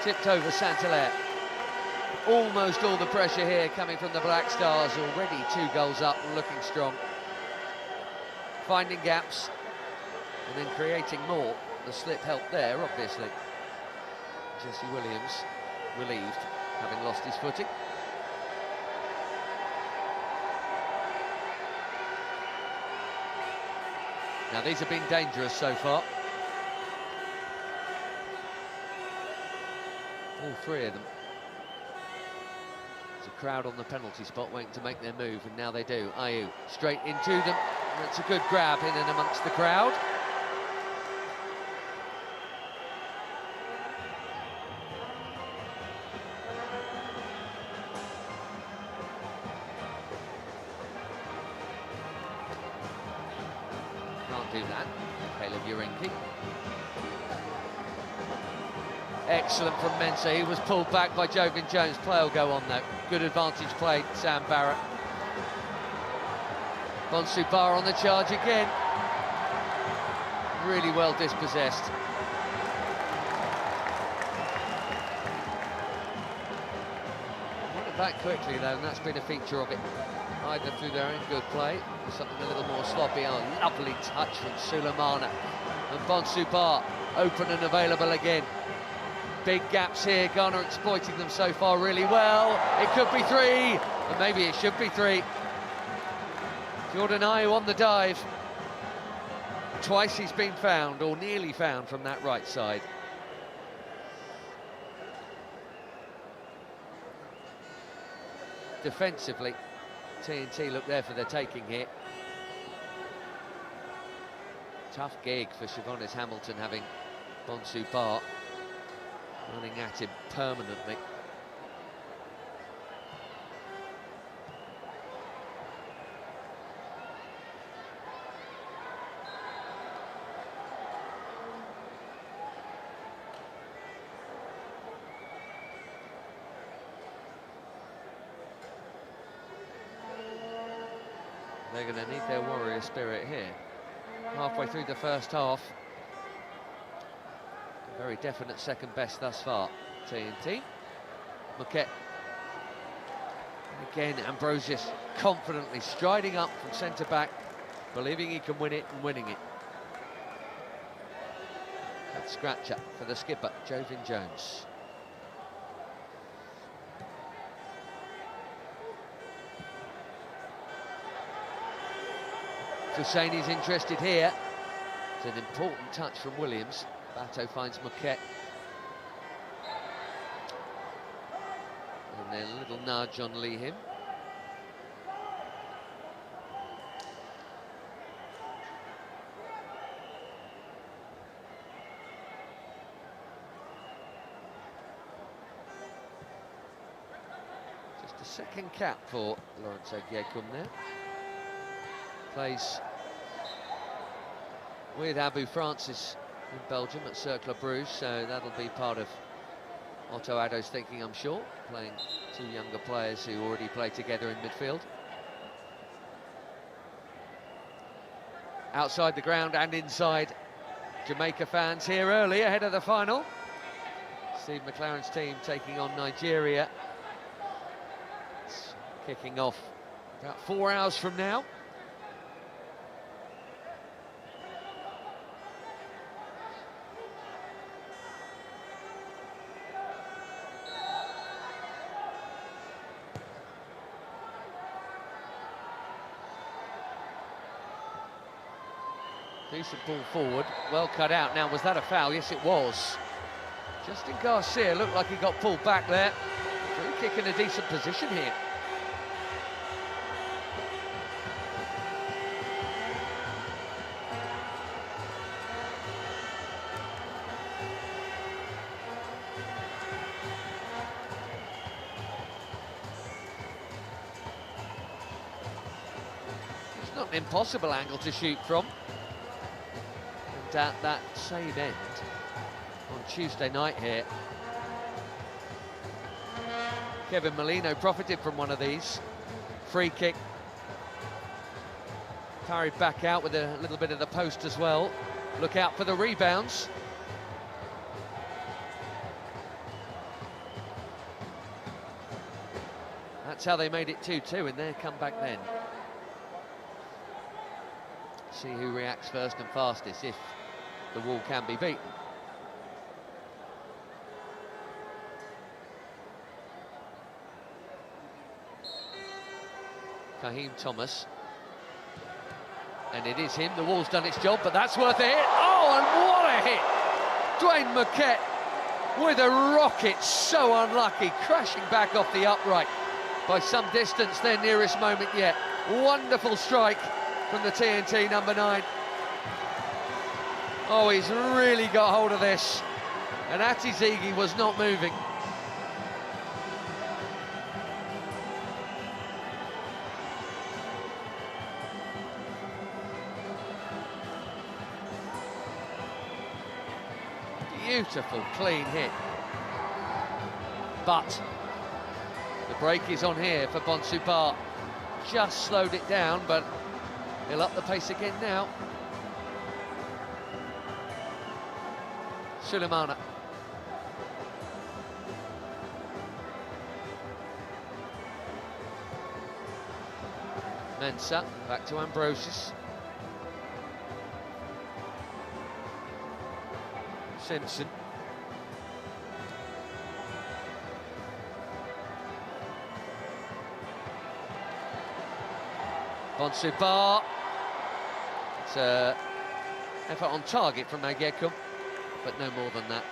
Tipped over Saint-Hilaire. Almost all the pressure here coming from the Black Stars. Already 2 goals up and looking strong. Finding gaps and then creating more. The slip helped there, obviously. Jesse Williams relieved, having lost his footing. Now these have been dangerous so far. All 3 of them. There's a crowd on the penalty spot waiting to make their move, and now they do. Ayew straight into them. That's a good grab in and amongst the crowd. Do that, Caleb Urenki. Excellent from Mensah. He was pulled back by Jogan Jones. Play will go on though. Good advantage played, Sam Barrett. Bonsubar on the charge again. Really well dispossessed. Won it back quickly though, and that's been a feature of it. Either through their own good play or something a little more sloppy. Oh, lovely touch from Sulemana. And Bonsubar open and available again. Big gaps here, Ghana exploiting them so far really well. It could be 3, and maybe it should be 3. Jordan Ayew on the dive. Twice he's been found, or nearly found, from that right side. Defensively, TNT look there for the taking here. Tough gig for Sivonis Hamilton, having Bonsubar running at him permanently. They're going to need their warrior spirit here. Halfway through the first half. A very definite second best thus far, TNT. Moquette. And again, Ambrosius confidently striding up from centre-back, believing he can win it and winning it. That scratcher for the skipper, Jogan Jones. Husseini's interested here. It's an important touch from Williams. Bato finds Moquette. And then a little nudge on Lihim. Just a second cap for Lawrence Ogyekun there. Plays with Abu Francis in Belgium at Cercle Bruges, so that'll be part of Otto Addo's thinking, I'm sure, playing 2 younger players who already play together in midfield. Outside the ground and inside, Jamaica fans here early ahead of the final. Steve McLaren's team taking on Nigeria. It's kicking off about 4 hours from now. Decent ball forward, well cut out. Now, was that a foul? Yes, it was. Justin Garcia looked like he got pulled back there. Free kick in a decent position here. It's not an impossible angle to shoot from. And at that same end, on Tuesday night here, Kevin Molino profited from one of these. Free kick. Parried back out with a little bit of the post as well. Look out for the rebounds. That's how they made it 2-2 in their comeback then. See who reacts first and fastest if the wall can be beaten. Kaheem Thomas. And it is him, the wall's done its job, but that's worth a hit. Oh, and what a hit! Dwayne Marquette with a rocket, so unlucky, crashing back off the upright by some distance, their nearest moment yet. Wonderful strike from the TNT number 9. Oh, he's really got hold of this. And Atizigi was not moving. Beautiful, clean hit. But the break is on here for Bonsubar. Just slowed it down, but he'll up the pace again now. Sulemana. Mensah, back to Ambrosius. Simpson. Bonsubar. It's an effort on target from Nagekum, but no more than that.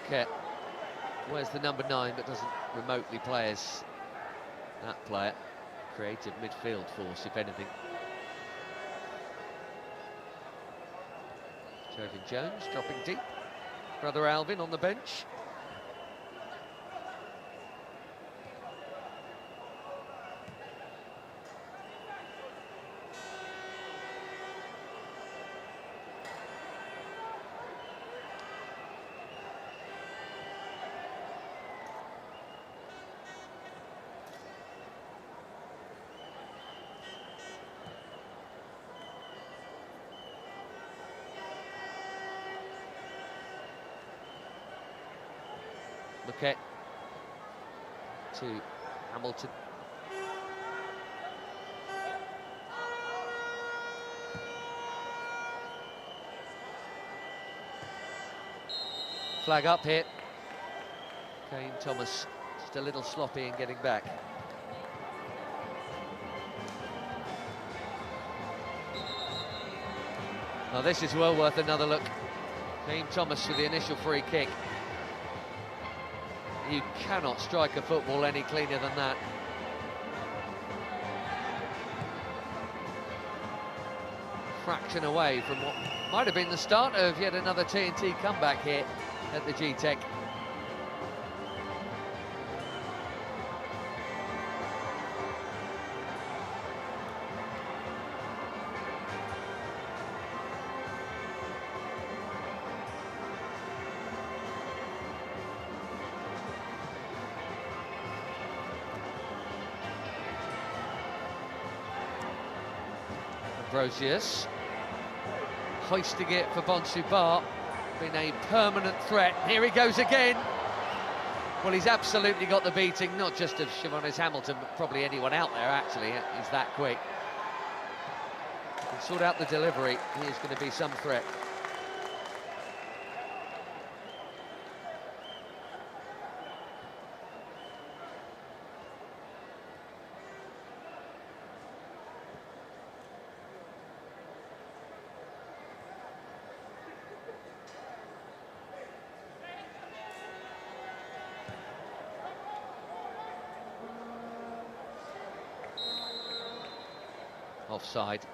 Okay. Where's the number 9 that doesn't remotely play as that player? Creative midfield force, if anything. Jovan Jones dropping deep. Brother Alvin on the bench. Marquette to Hamilton. Flag up here. Kane Thomas just a little sloppy in getting back. Now this is well worth another look. Kane Thomas with the initial free kick. You cannot strike a football any cleaner than that. Fraction away from what might have been the start of yet another TNT comeback here at the G-Tech. Ambrosius hoisting it for Bonsubar, been a permanent threat. Here he goes again. Well, he's absolutely got the beating, not just of Sivonis Hamilton, but probably anyone out there, actually. He's that quick. Can sort out the delivery, he is going to be some threat. offside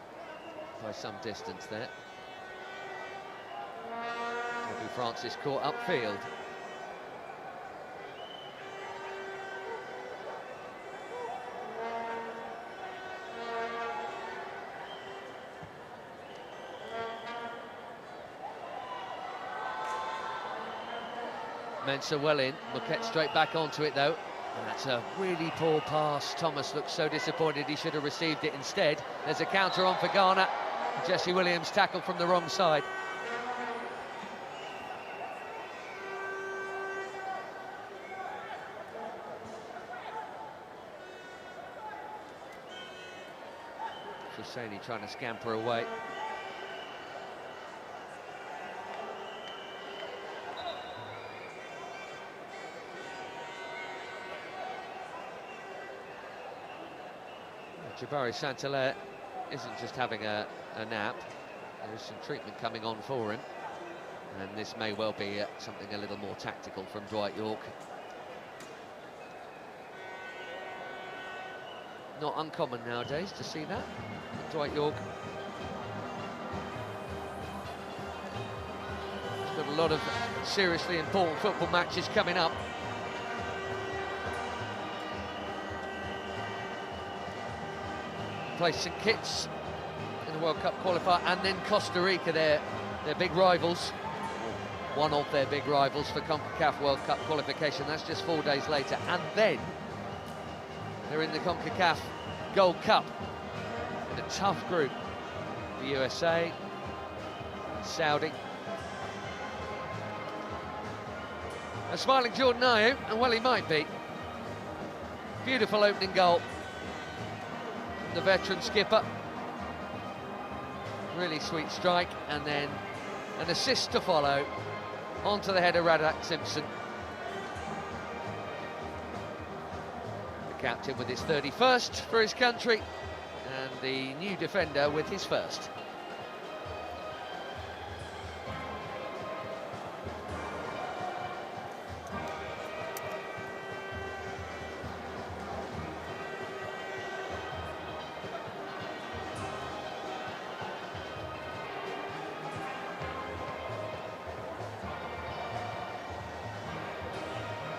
by some distance there. Bobby Francis caught upfield. Mensah well in, Marquette straight back onto it though. And that's a really poor pass. Thomas looks so disappointed, he should have received it instead. There's a counter on for Ghana. Jesse Williams tackled from the wrong side. Husseini trying to scamper away. Jabari Saint-Hilaire isn't just having a nap. There's some treatment coming on for him. And this may well be something a little more tactical from Dwight York. Not uncommon nowadays to see that. Dwight York. He's got a lot of seriously important football matches coming up. Played St Kitts in the World Cup qualifier, and then Costa Rica, their big rivals. One of their big rivals for CONCACAF World Cup qualification. That's just 4 days later. And then they're in the CONCACAF Gold Cup in a tough group. The USA, Saudi. A smiling Jordan Ayew, and well he might be. Beautiful opening goal. The veteran skipper. Really sweet strike, and then an assist to follow. Onto the header, Radak Simpson. The captain with his 31st for his country, and the new defender with his first.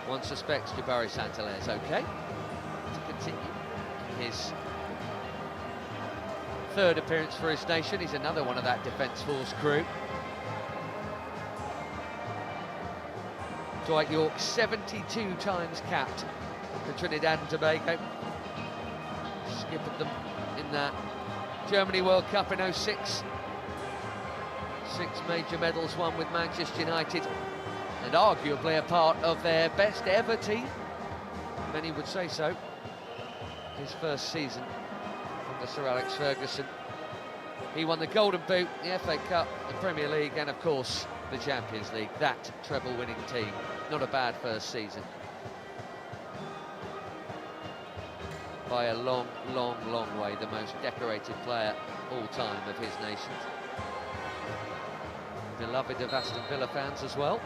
One suspects Jabari Saint-Hilaire is okay to continue his third appearance for his nation. He's another one of that Defence Force crew. Dwight York, 72 times capped for Trinidad and Tobago. Skippered them in that Germany World Cup in '06. 6 major medals won with Manchester United, and arguably a part of their best ever team. Many would say so. His first season under Sir Alex Ferguson. He won the Golden Boot, the FA Cup, the Premier League, and of course the Champions League. That treble-winning team. Not a bad first season. By a long, long, long way, the most decorated player all time of his nation. Beloved of Aston Villa fans as well.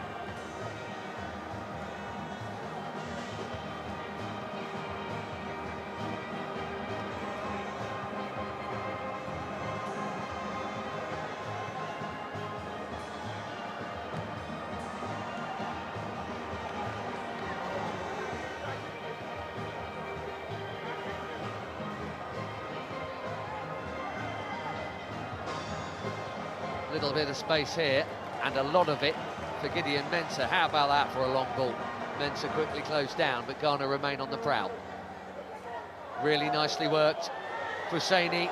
Little bit of space here, and a lot of it for Gideon Mensah. How about that for a long ball? Mensah quickly closed down, but Ghana remain on the prowl. Really nicely worked. Husseini.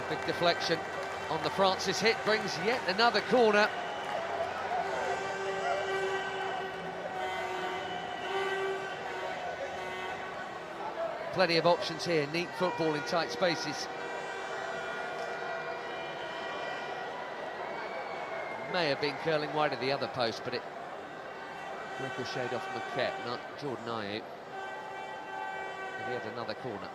Big deflection on the Francis hit, brings yet another corner. Plenty of options here, neat football in tight spaces. May have been curling wide of the other post, but it ricocheted off Marquette, not Jordan Ayew. And he had another corner.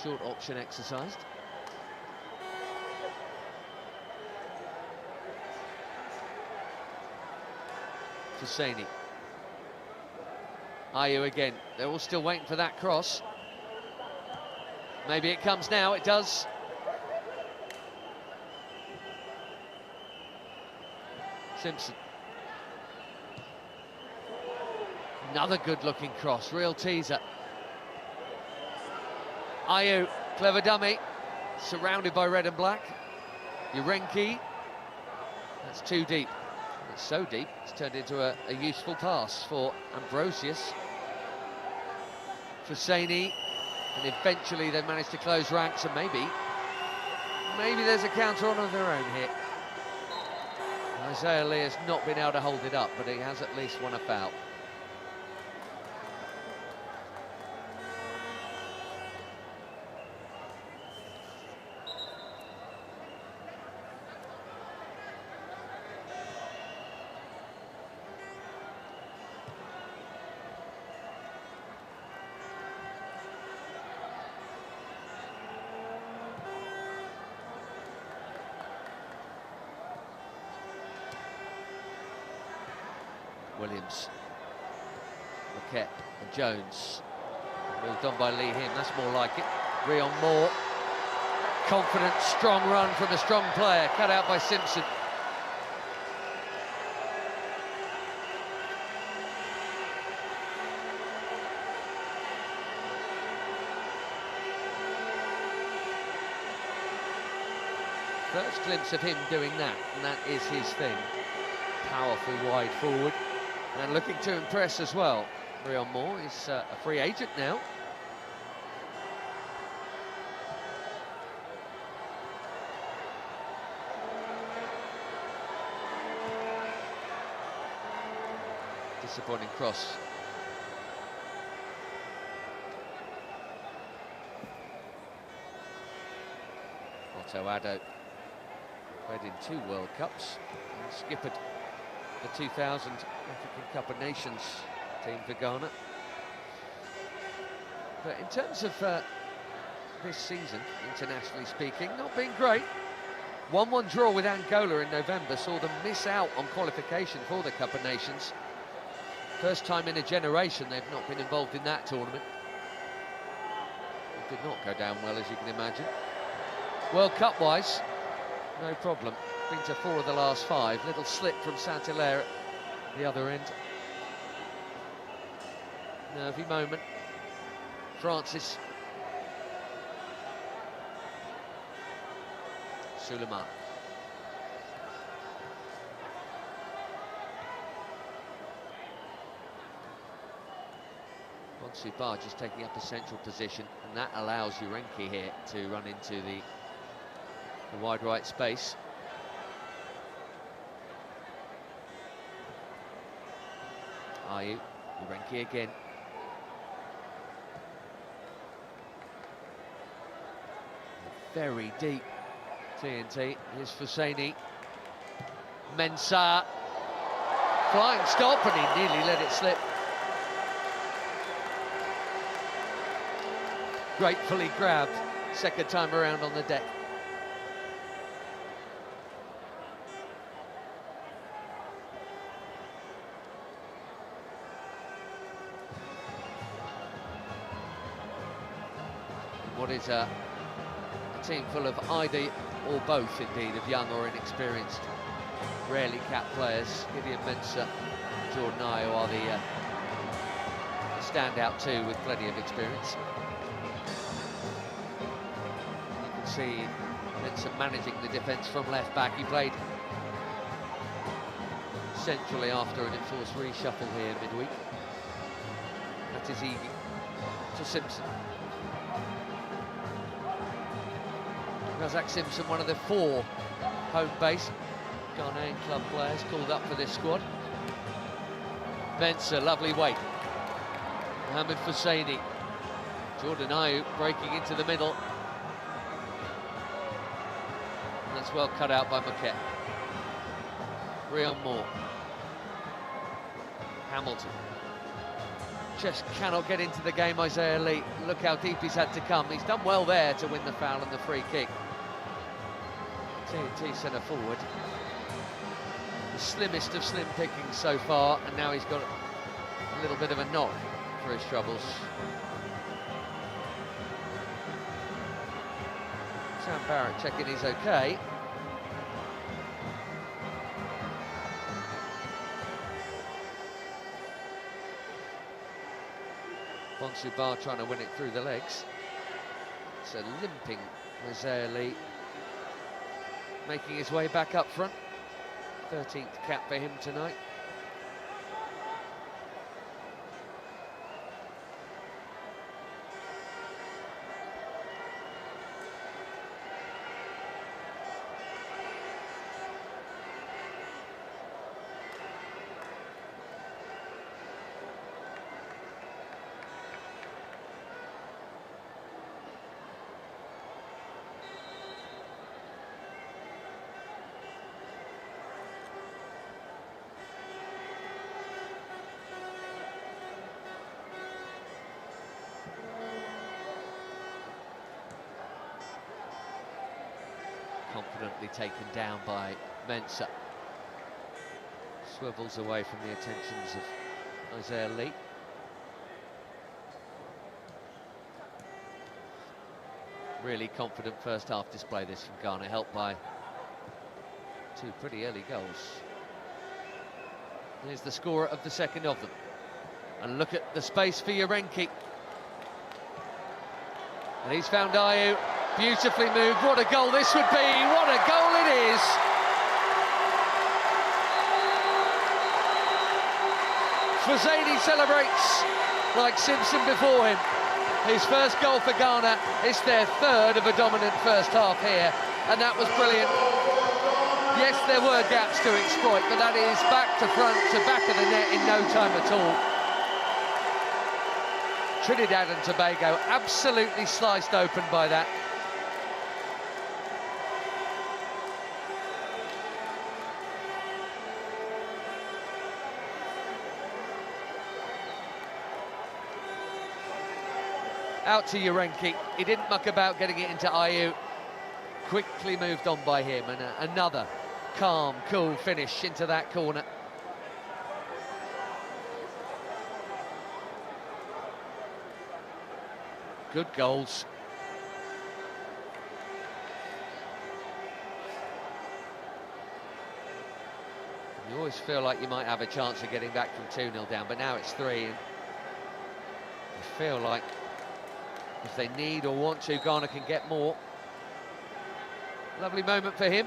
Short option exercised. Husseini. Ayew again. They're all still waiting for that cross. Maybe it comes now. It does. Simpson. Another good-looking cross. Real teaser. Ayew, clever dummy. Surrounded by red and black. Urenki. That's too deep. It's so deep, it's turned into a useful pass for Ambrosius. Husseini, and eventually they managed to close ranks, and maybe there's a counter on of their own here. Isaiah Lee has not been able to hold it up, but he has at least won a foul. Williams, Marquette and Jones. Moved on by Lee Him, that's more like it. Rion Moore. Confident, strong run from a strong player, cut out by Simpson. First glimpse of him doing that, and that is his thing. Powerful wide forward. And looking to impress as well. Rion Moore is a free agent now. Disappointing cross. Otto Addo played in 2 World Cups and skippered the 2000 African Cup of Nations team for Ghana. But in terms of this season, internationally speaking, not been great. 1-1 draw with Angola in November saw them miss out on qualification for the Cup of Nations. First time in a generation they've not been involved in that tournament. It did not go down well, as you can imagine. World Cup-wise, no problem. Been to 4 of the last 5. Little slip from Saint-Hilaire at the other end. Nervy moment. Francis. Suleiman. Bonsu just taking up a central position, and that allows Urenki here to run into the wide right space. Ayew, Urenki again. Very deep TNT. Here's Husseini. Mensah. Flying stop, and he nearly let it slip. Gratefully grabbed, second time around on the deck. What is a team full of either or both, indeed, of young or inexperienced, rarely capped players. Gideon Mensah, Jordan Ayew are the standout two with plenty of experience. You can see Mensah managing the defence from left back. He played centrally after an enforced reshuffle here midweek. That is Iggy to Simpson. Razak Simpson, one of the 4 home base Ghanaian club players called up for this squad. Mensah, lovely weight. Mohamed Husseini. Jordan Ayew breaking into the middle. And that's well cut out by Marquette. Rion Moore. Hamilton. Just cannot get into the game, Isaiah Lee. Look how deep he's had to come. He's done well there to win the foul and the free kick. TNT centre forward. slimmest of slim pickings so far, and now he's got a little bit of a knock for his troubles. Sam Barrett checking he's okay. Bonsubar trying to win it through the legs. It's a limping Isaiah Lee, making his way back up front. 13th cap for him tonight. Confidently taken down by Mensah. Swivels away from the attentions of Isaiah Lee. Really confident first half display this from Ghana, helped by two pretty early goals. Here's the scorer of the second of them. And look at the space for Yarenki. And he's found Ayew. Beautifully moved. What a goal this would be. What a goal it is. Fazani celebrates like Simpson before him. His first goal for Ghana. It's their third of a dominant first half here, and that was brilliant. Yes, there were gaps to exploit, but that is back to front to back of the net in no time at all. Trinidad and Tobago absolutely sliced open by that. Out to Yarenki. He didn't muck about getting it into Ayew. Quickly moved on by him, and another calm, cool finish into that corner. Good goals. You always feel like you might have a chance of getting back from 2-0 down, but now it's 3. And you feel like if they need or want to, Ghana can get more. Lovely moment for him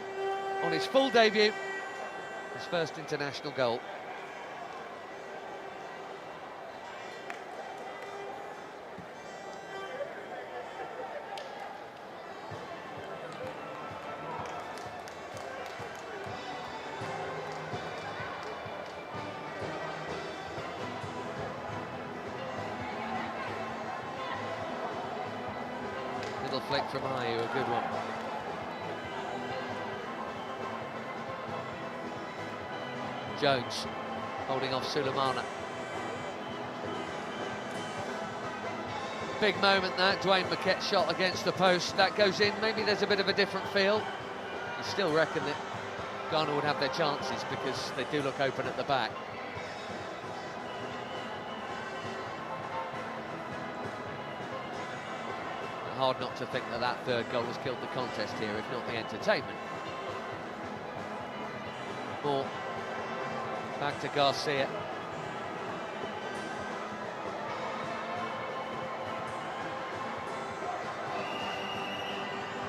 on his full debut, his first international goal. Little flick from Ayew, a good one. Jones holding off Sulemana. Big moment that, Dwayne Marquette's shot against the post. That goes in, maybe there's a bit of a different feel. You still reckon that Ghana would have their chances because they do look open at the back. Hard not to think that that third goal has killed the contest here, if not the entertainment. More. Back to Garcia.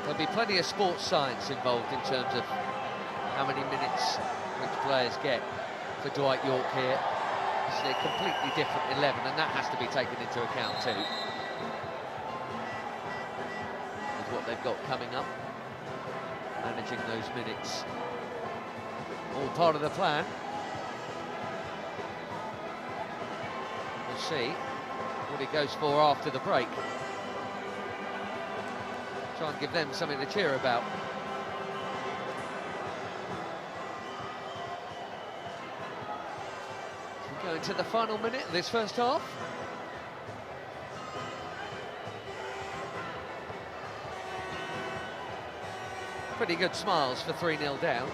There'll be plenty of sports science involved in terms of how many minutes which players get for Dwight York here. It's a completely different 11, and that has to be taken into account too. With what they've got coming up, managing those minutes, all part of the plan. We'll see what he goes for after the break. Try and give them something to cheer about. We go into the final minute of this first half. Pretty good smiles for 3-0 down.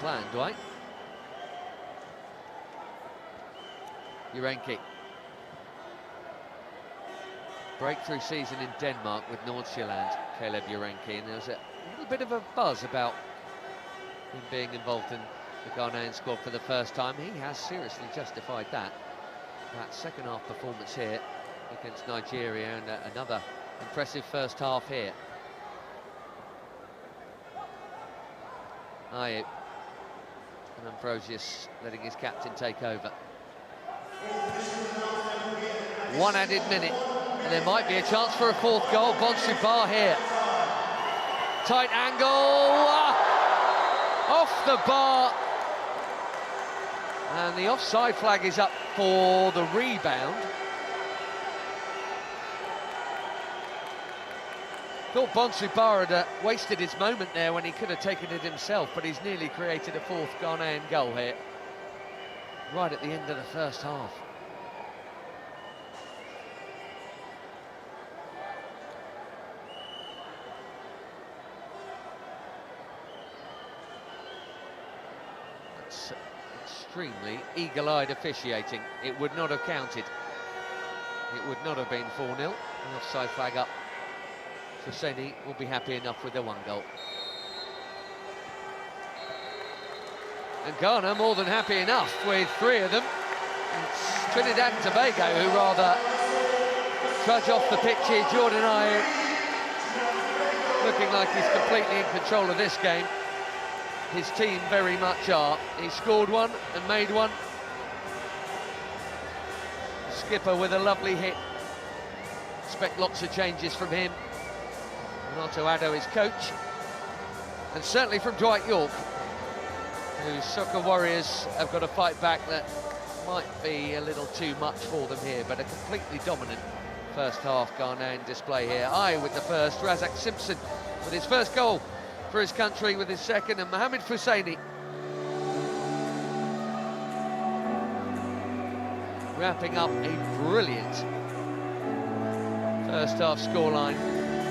plan, Dwight. Urenki. Breakthrough season in Denmark with Nordsjælland, Caleb Urenki, and there was a little bit of a buzz about him being involved in the Ghanaian squad for the first time. He has seriously justified that. That second half performance here against Nigeria, and another impressive first half here. Ayew and Ambrosius letting his captain take over. One added minute, and there might be a chance for a fourth goal. Bonsubar here. Tight angle, off the bar. And the offside flag is up for the rebound. Thought Bonsubar had wasted his moment there when he could have taken it himself, but he's nearly created a fourth Ghanaian goal here, right at the end of the first half. That's extremely eagle-eyed officiating. It would not have counted. It would not have been 4-0. The offside flag up. Seni will be happy enough with the one goal. And Ghana more than happy enough with 3 of them. It's Trinidad and Tobago who rather trudge off the pitch here. Jordan Ayew looking like he's completely in control of this game. His team very much are. He scored one and made one. Skipper with a lovely hit. Expect lots of changes from him. Renato Addo is coach, and certainly from Dwight York, whose soccer warriors have got a fight back that might be a little too much for them here, but a completely dominant first half Ghanaian display here. Ayew with the first, Razak Simpson with his first goal for his country with his second, and Mohamed Fousseyni wrapping up a brilliant first half scoreline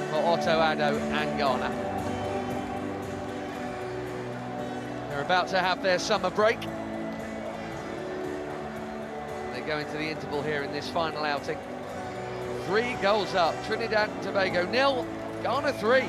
for Otto Addo and Ghana. They're about to have their summer break. They go into the interval here in this final outing. 3 goals up, Trinidad and Tobago 0, Ghana 3.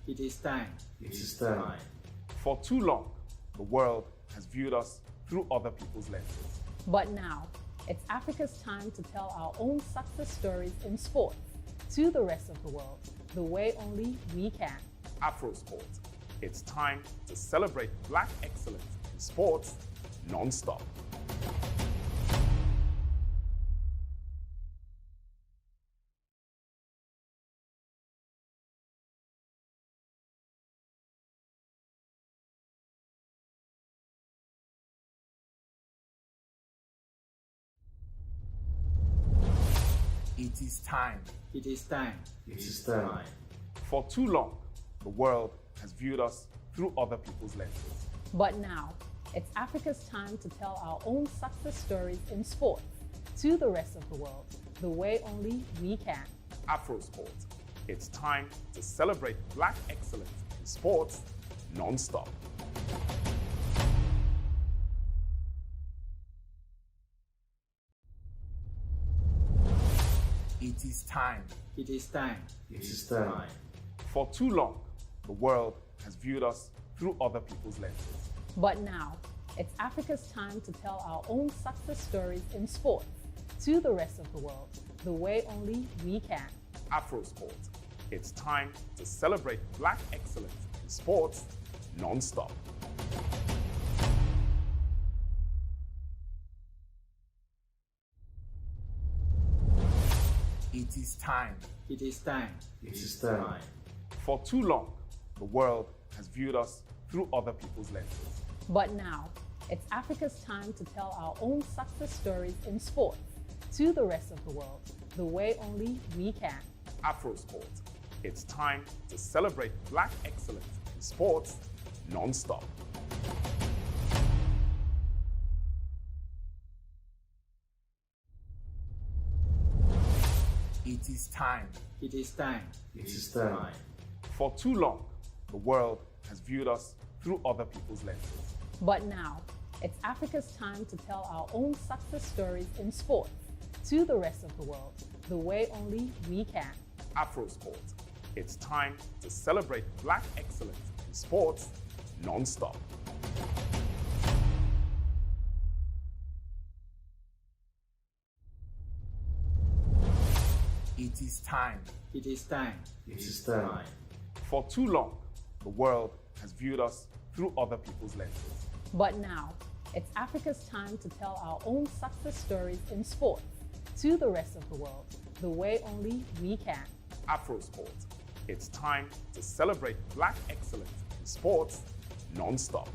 It is time.
It is time.
For too long, the world has viewed us through other people's lenses.
But now, it's Africa's time to tell our own success stories in sports to the rest of the world, the way only we can.
Afrosport. It's time to celebrate Black excellence in sports non-stop.
It is time. It is time.
It is time.
For too long, the world has viewed us through other people's lenses.
But now, it's Africa's time to tell our own success stories in sports to the rest of the world, the way only we can.
Afrosport. It's time to celebrate Black excellence in sports non-stop.
It is time. It is time.
It is time.
For too long, the world has viewed us through other people's lenses.
But now, it's Africa's time to tell our own success stories in sports to the rest of the world, the way only we can.
Afrosport. It's time to celebrate Black excellence in sports non-stop.
It is time. It is time.
It is time.
For too long, the world has viewed us through other people's lenses.
But now, it's Africa's time to tell our own success stories in sports to the rest of the world the way only we can.
Afrosport. It's time to celebrate Black excellence in sports non-stop.
It is time.
It is time. It is time.
For too long, the world has viewed us through other people's lenses.
But now, it's Africa's time to tell our own success stories in sports to the rest of the world the way only we can.
Afrosport. It's time to celebrate Black excellence in sports non-stop.
It is time.
It is time. It is time.
For too long, the world has viewed us through other people's lenses.
But now, it's Africa's time to tell our own success stories in sports to the rest of the world the way only we can.
Afrosport. It's time to celebrate Black excellence in sports non-stop.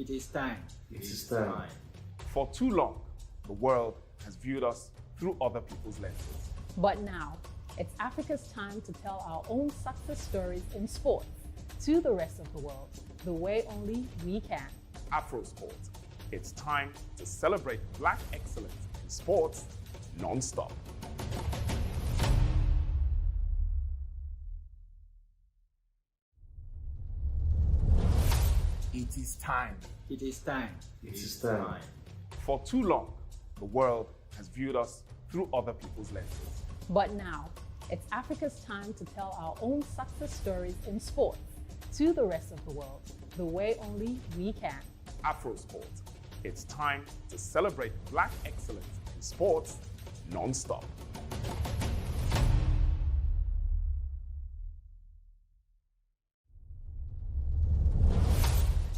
It is time. It is time.
For too long, the world has viewed us through other people's lenses.
But now, it's Africa's time to tell our own success stories in sports to the rest of the world, the way only we can.
Afrosport. It's time to celebrate Black excellence in sports non-stop.
It is time.
It is time. It is time.
For too long, the world has viewed us through other people's lenses.
But now, it's Africa's time to tell our own success stories in sports to the rest of the world, the way only we can.
Afrosport. It's time to celebrate Black excellence in sports non-stop.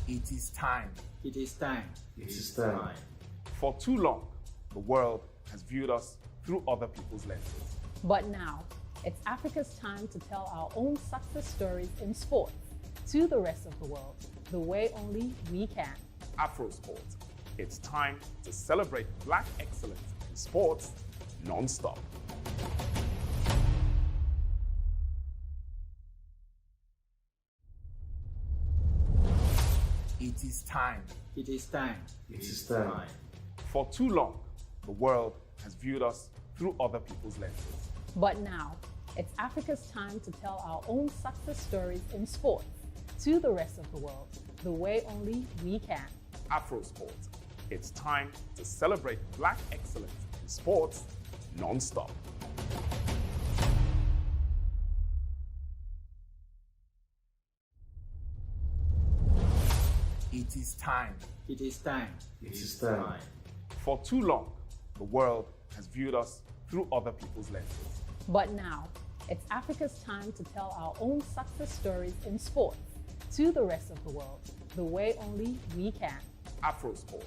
It is time.
It is time. It is time.
For too long, the world has viewed us through other people's lenses.
But now, it's Africa's time to tell our own success stories in sports to the rest of the world, the way only we can.
Afrosport. It's time to celebrate Black excellence in sports non-stop.
It is time.
It is time. It is time.
For too long, the world has viewed us through other people's lenses.
But now, it's Africa's time to tell our own success stories in sports to the rest of the world, the way only we can.
Afrosport. It's time to celebrate Black excellence in sports non-stop.
It is time.
It is time.
It is time.
For too long, the world has viewed us through other people's lenses.
But now, it's Africa's time to tell our own success stories in sports to the rest of the world, the way only we can.
Afrosport.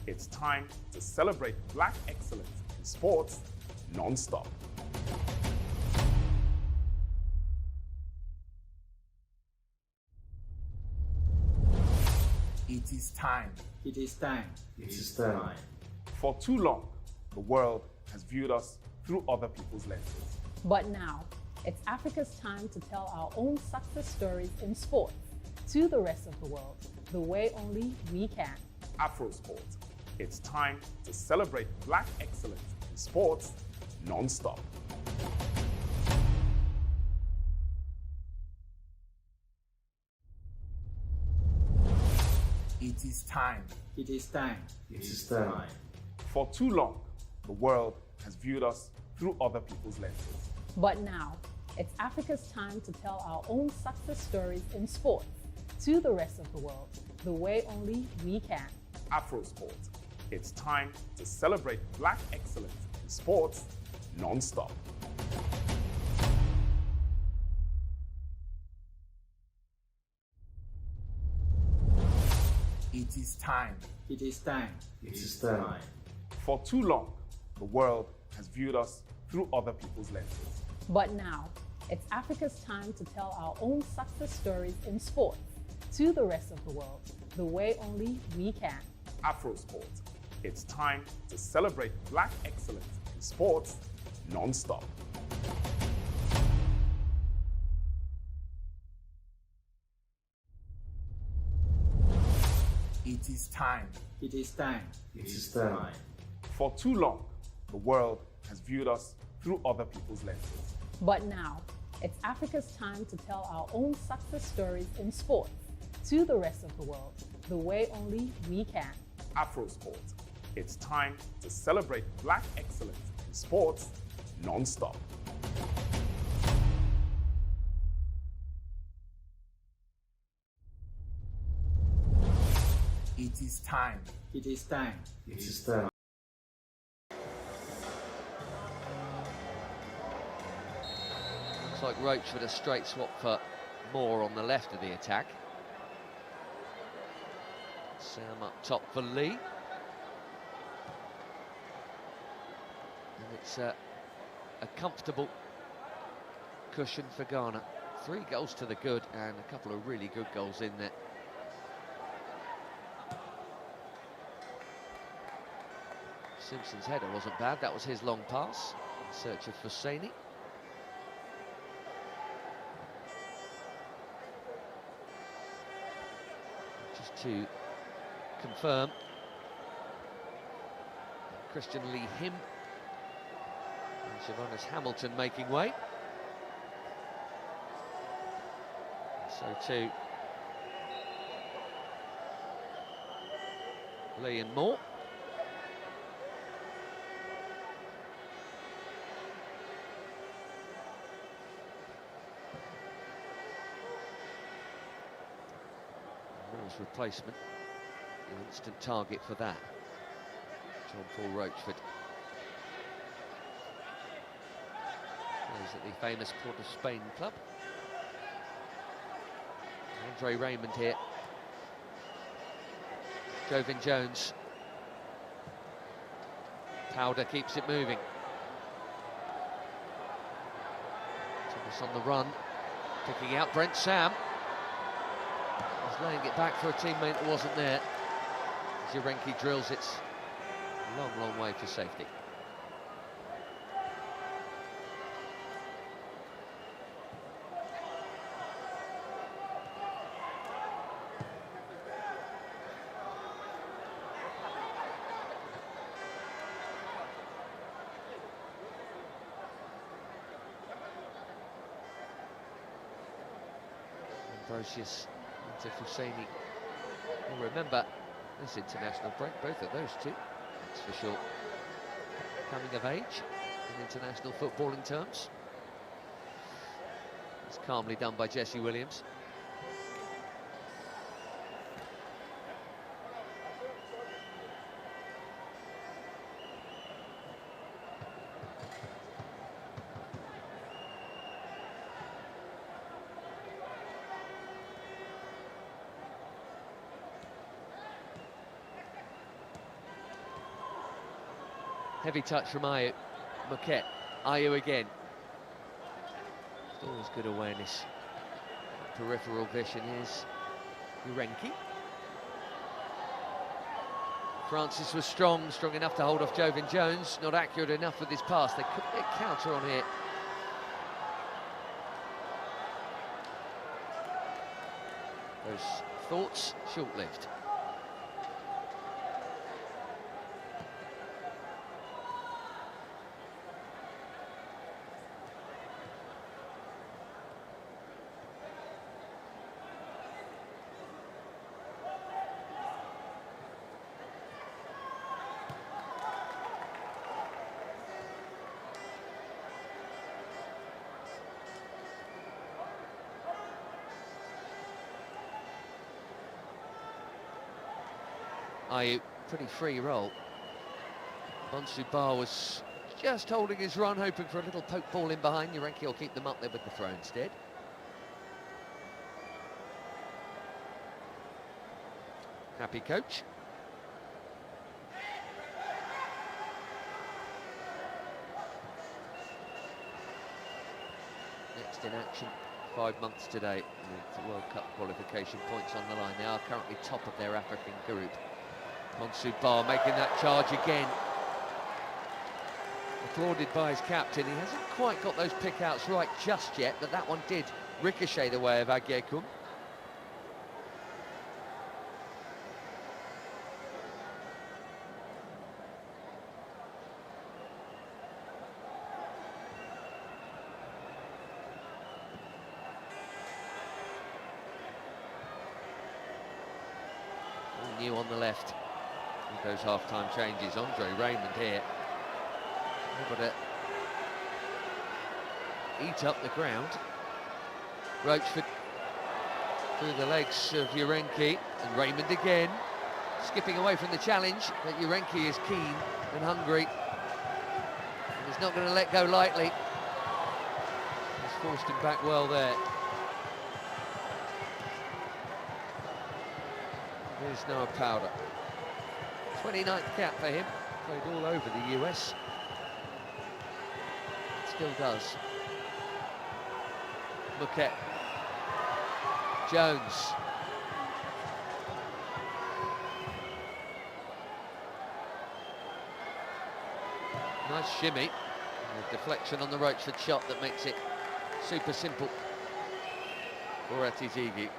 It's time to celebrate Black excellence in sports non-stop.
It is time.
It is time.
It is time.
For too long, the world has viewed us through other people's lenses.
But now, it's Africa's time to tell our own success stories in sports to the rest of the world, the way only we can.
Afrosport. It's time to celebrate Black excellence in sports non-stop.
It is time.
It is time.
It is time.
For too long, the world has viewed us through other people's lenses.
But now, it's Africa's time to tell our own success stories in sports to the rest of the world, the way only we can.
Afrosport. It's time to celebrate Black excellence in sports non-stop.
It is time.
It is time.
It is time.
For too long, the world has viewed us through other people's lenses.
But now, it's Africa's time to tell our own success stories in sports to the rest of the world, the way only we can.
Afrosport. It's time to celebrate Black excellence in sports non-stop.
It is time.
It is time.
It is time.
For too long, the world has viewed us through other people's lenses.
But now, it's Africa's time to tell our own success stories in sports to the rest of the world, the way only we can.
Afrosport. It's time to celebrate Black excellence in sports non-stop.
It is time.
It is time.
It is time.
Looks like Roach with a straight swap for Moore on the left of the attack. Sam up top for Lee. And it's a comfortable cushion for Ghana. 3 goals to the good and a couple of really good goals in there. Simpson's header wasn't bad, that was his long pass in search of Husseini. Just to confirm, Christian Lee Him and Siobhannes Hamilton making way. So too Lee and Moore. Moore's replacement, an instant target for that. John Paul Roachford. Plays at the famous Port of Spain club. Andre Raymond here. Jovin Jones. Powder keeps it moving. Thomas on the run, picking out Brent Sam. He's laying it back for a teammate that wasn't there. Zirenki drills it. Long, long way to safety. Ambrosius into Husseini. You'll remember this international break, both of those two, that's for sure. Coming of age in international footballing terms. It's calmly done by Jesse Williams. Heavy touch from Ayew. Moquette. Ayew again. Always good awareness. Peripheral vision is Urenki. Francis was strong enough to hold off Jovin Jones. Not accurate enough with his pass. They couldn't get counter on here. Those thoughts short-lived. Ayew, pretty free roll. Bonsubar was just holding his run, hoping for a little poke ball in behind. Urenki will keep them up there with the throw instead. Happy coach. Next in action, 5 months today, with the World Cup qualification points on the line. They are currently top of their African group. Bonsubar making that charge again. Applauded by his captain. He hasn't quite got those pick-outs right just yet, but that one did ricochet the way of Agyekum. All new on the left. With those half-time changes, Andre Raymond here. Able to eat up the ground. Roachford through the legs of Urenki, and Raymond again, skipping away from the challenge, but Urenki is keen and hungry, and he's not going to let go lightly. He's forced him back well there. There's Noah Powder. 29th cap for him, played all over the US. Still does. Moquette. Jones. Nice shimmy. And a deflection on the Roachford shot that makes it super simple for Atizigi.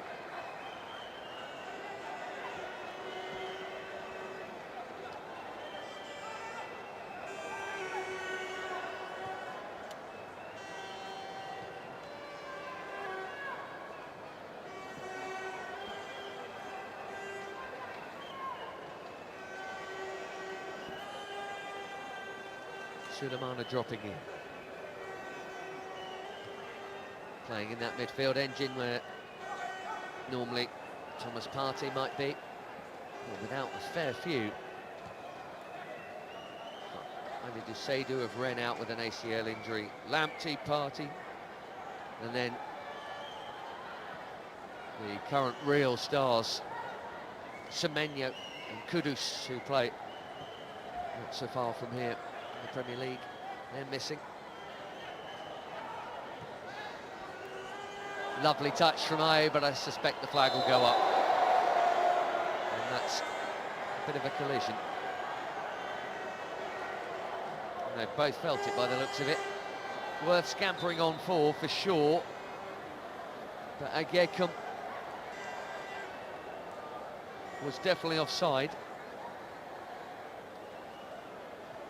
Sulemana dropping in. Playing in that midfield engine where normally Thomas Partey might be, well, without a fair few. Maybe Seydu of Rennes out with an ACL injury. Lamptey, Partey, and then the current real stars, Semenyo and Kudus, who play not so far from here. The Premier League, they're missing. Lovely touch from Ayew, but I suspect the flag will go up. And that's a bit of a collision. And they've both felt it by the looks of it. Worth scampering on for sure. But Agyekum was definitely offside.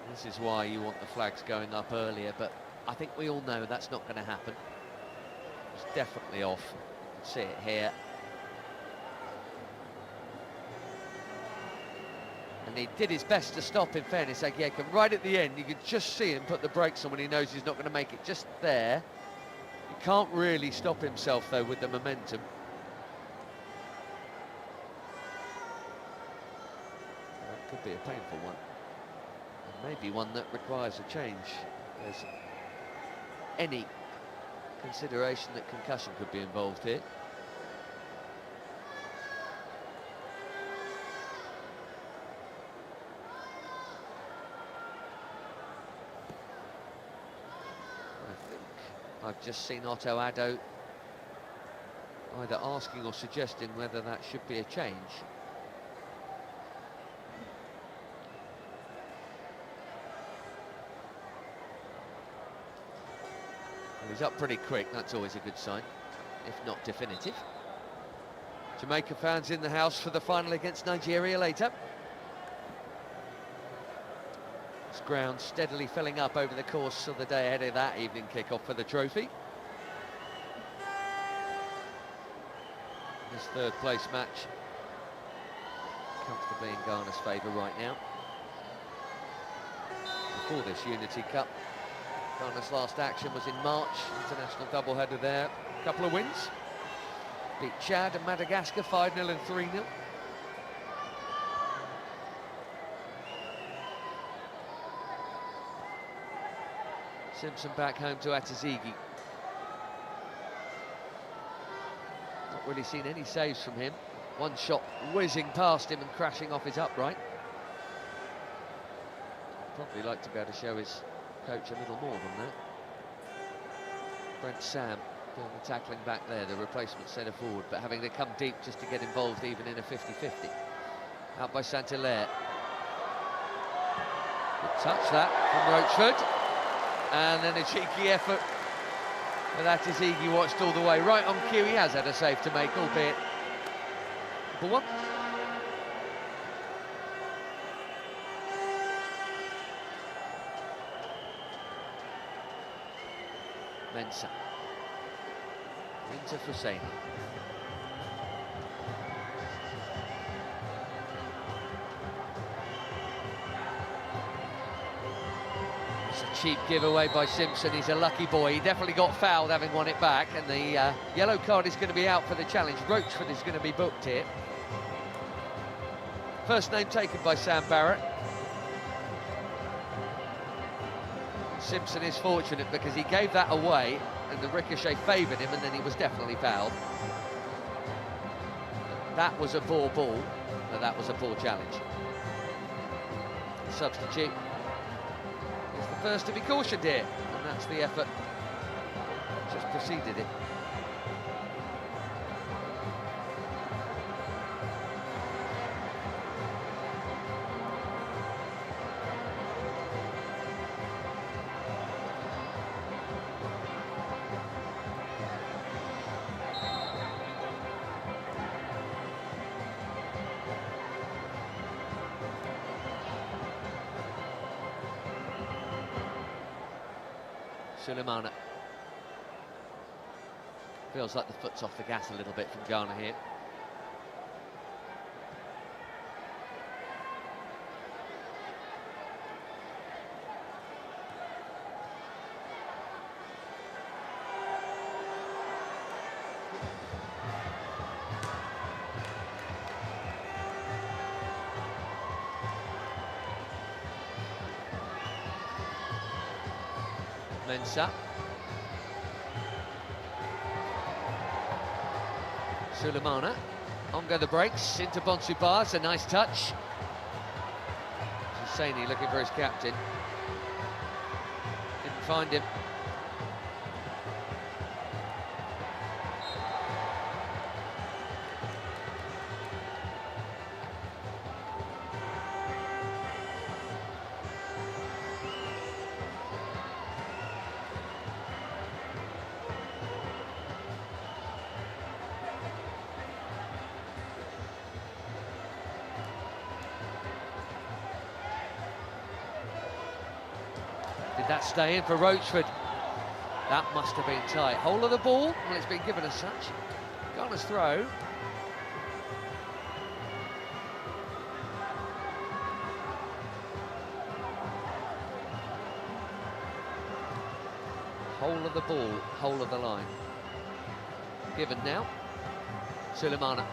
This is why you want the flags going up earlier, but I think we all know that's not going to happen. It's definitely off. You can see it here. And he did his best to stop, in fairness, Agieka. Right at the end, you could just see him put the brakes on when he knows he's not going to make it. Just there. He can't really stop himself, though, with the momentum. That could be a painful one. And maybe one that requires a change. There's any consideration that concussion could be involved here. I've just seen Otto Addo either asking or suggesting whether that should be a change. Well, he's up pretty quick, that's always a good sign, if not definitive. Jamaica fans in the house for the final against Nigeria later. This ground steadily filling up over the course of the day ahead of that evening kick-off for the trophy. This third place match comfortably in Ghana's favour right now. Before this Unity Cup, Ghana's last action was in March, international doubleheader there. A couple of wins. Beat Chad and Madagascar 5-0 and 3-0. Simpson back home to Atazigi. Not really seen any saves from him. One shot whizzing past him and crashing off his upright. Probably like to be able to show his coach a little more than that. Brent Sam doing the tackling back there, the replacement centre forward, but having to come deep just to get involved even in a 50-50. Out by Saint-Hilaire. Good touch that from Roachford. And then a cheeky effort with Atazigi, watched all the way. Right on cue, he has had a save to make, albeit for one. Mensah. Into Husseini. Cheap giveaway by Simpson. He's a lucky boy. He definitely got fouled having won it back, and the yellow card is going to be out for the challenge. Roachford is going to be booked here. First name taken by Sam Barrett. Simpson is fortunate because he gave that away and the ricochet favoured him, and then he was definitely fouled. That was a poor ball, but that was a poor challenge. Substitute. The first to be cautioned here, and that's the effort just preceded it. Sulemana. Feels like the foot's off the gas a little bit from Ghana here. Mensah. Sulemana. On go the brakes into Bonsubar. It's a nice touch. Husseini looking for his captain. Didn't find him. Did that stay in for Roachford? That must have been tight. Whole of the ball? Well, it's been given as such. Ghana's throw. Whole of the ball, whole of the line. Given now. Sulemana.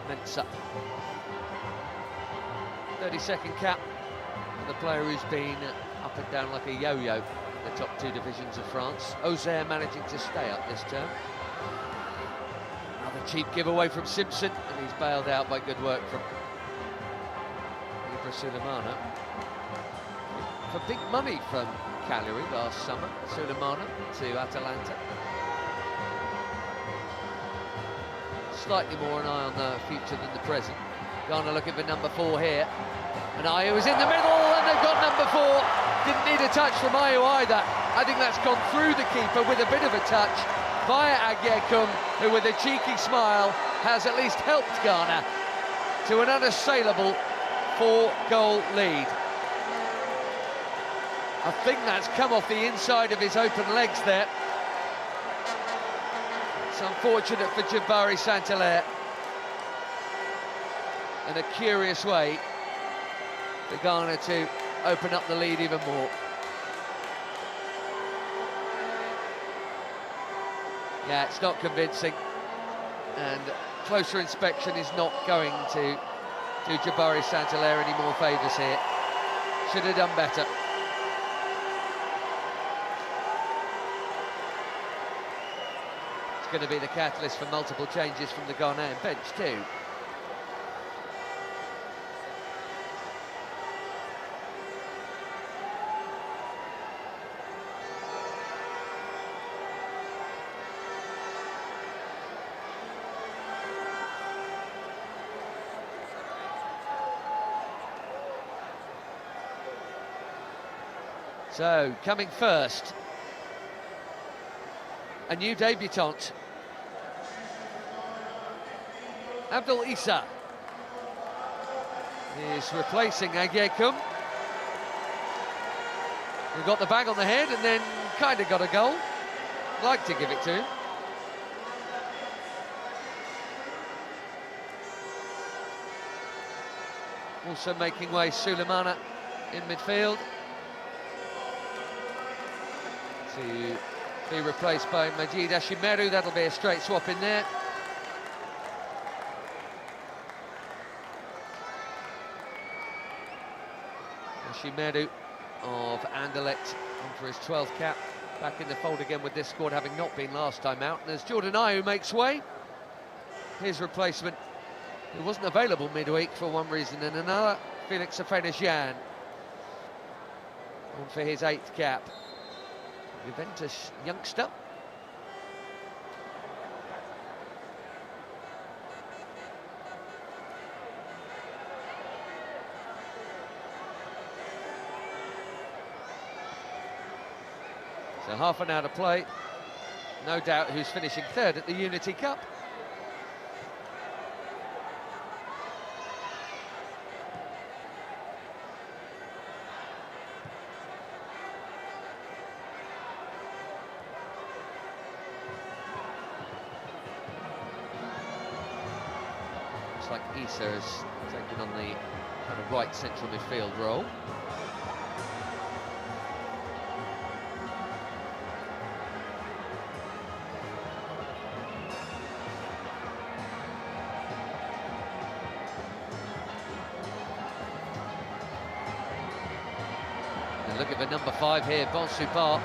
Mensah. 30-second cap. The player who's been up and down like a yo-yo in the top two divisions of France. Auxerre managing to stay up this term. Another cheap giveaway from Simpson, and he's bailed out by good work from Sulemana. For big money from Cagliari last summer, Sulemana to Atalanta. Slightly more an eye on the future than the present. Ghana looking for number 4 here. And Ayew was in the middle, and they've got number 4. Didn't need a touch from Ayew either. I think that's gone through the keeper with a bit of a touch via Agyekum, who with a cheeky smile has at least helped Ghana to an unassailable 4-goal lead. I think that's come off the inside of his open legs there. It's unfortunate for Jabari Saint-Hilaire. In a curious way for Ghana to open up the lead even more. Yeah, it's not convincing, and closer inspection is not going to do Jabari Saint-Hilaire any more favours here. Should have done better. It's going to be the catalyst for multiple changes from the Ghanaian bench too. So, coming first, a new debutant, Abdul Issa is replacing Agyekum, who got the bag on the head and then kind of got a goal. Like to give it to him. Also making way Sulemana in midfield, to be replaced by Majid Ashimeru. That'll be a straight swap in there. Ashimeru of Anderlecht on for his 12th cap, back in the fold again with this squad, having not been last time out. And as Jordan Ayew makes way, his replacement, who wasn't available midweek for one reason and another, Felix Afena-Gyan, on for his 8th cap. Juventus youngster. So half an hour to play. No doubt who's finishing 3rd at the Unity Cup. Like Issa has taken on the kind of right central midfield role. And look at the number 5 here, Bonsubar.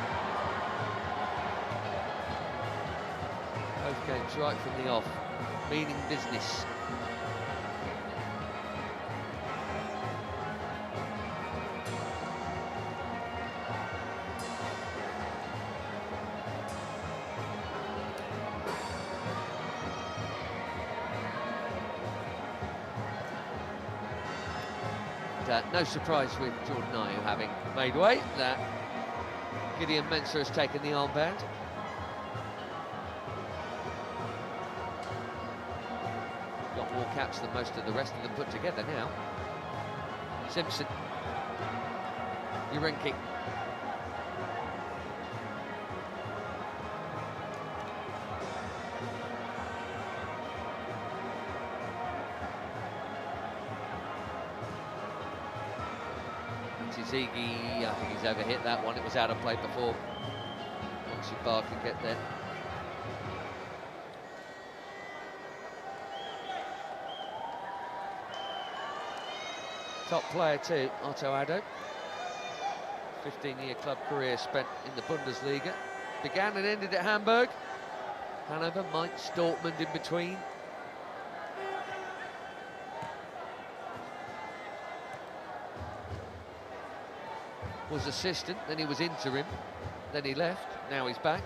Both games right from the off, meaning business. No surprise with Jordan Ayew having made way, that Gideon Mensah has taken the armband. Got more caps than most of the rest of them put together now. Simpson. Urenki. Ziggy, I think he's overhit that one. It was out of play before. Bar can get there. Top player too, Otto Addo. 15-year club career spent in the Bundesliga. Began and ended at Hamburg. Hanover, Mainz, Dortmund in between. Was assistant, then he was interim, then he left, now he's back.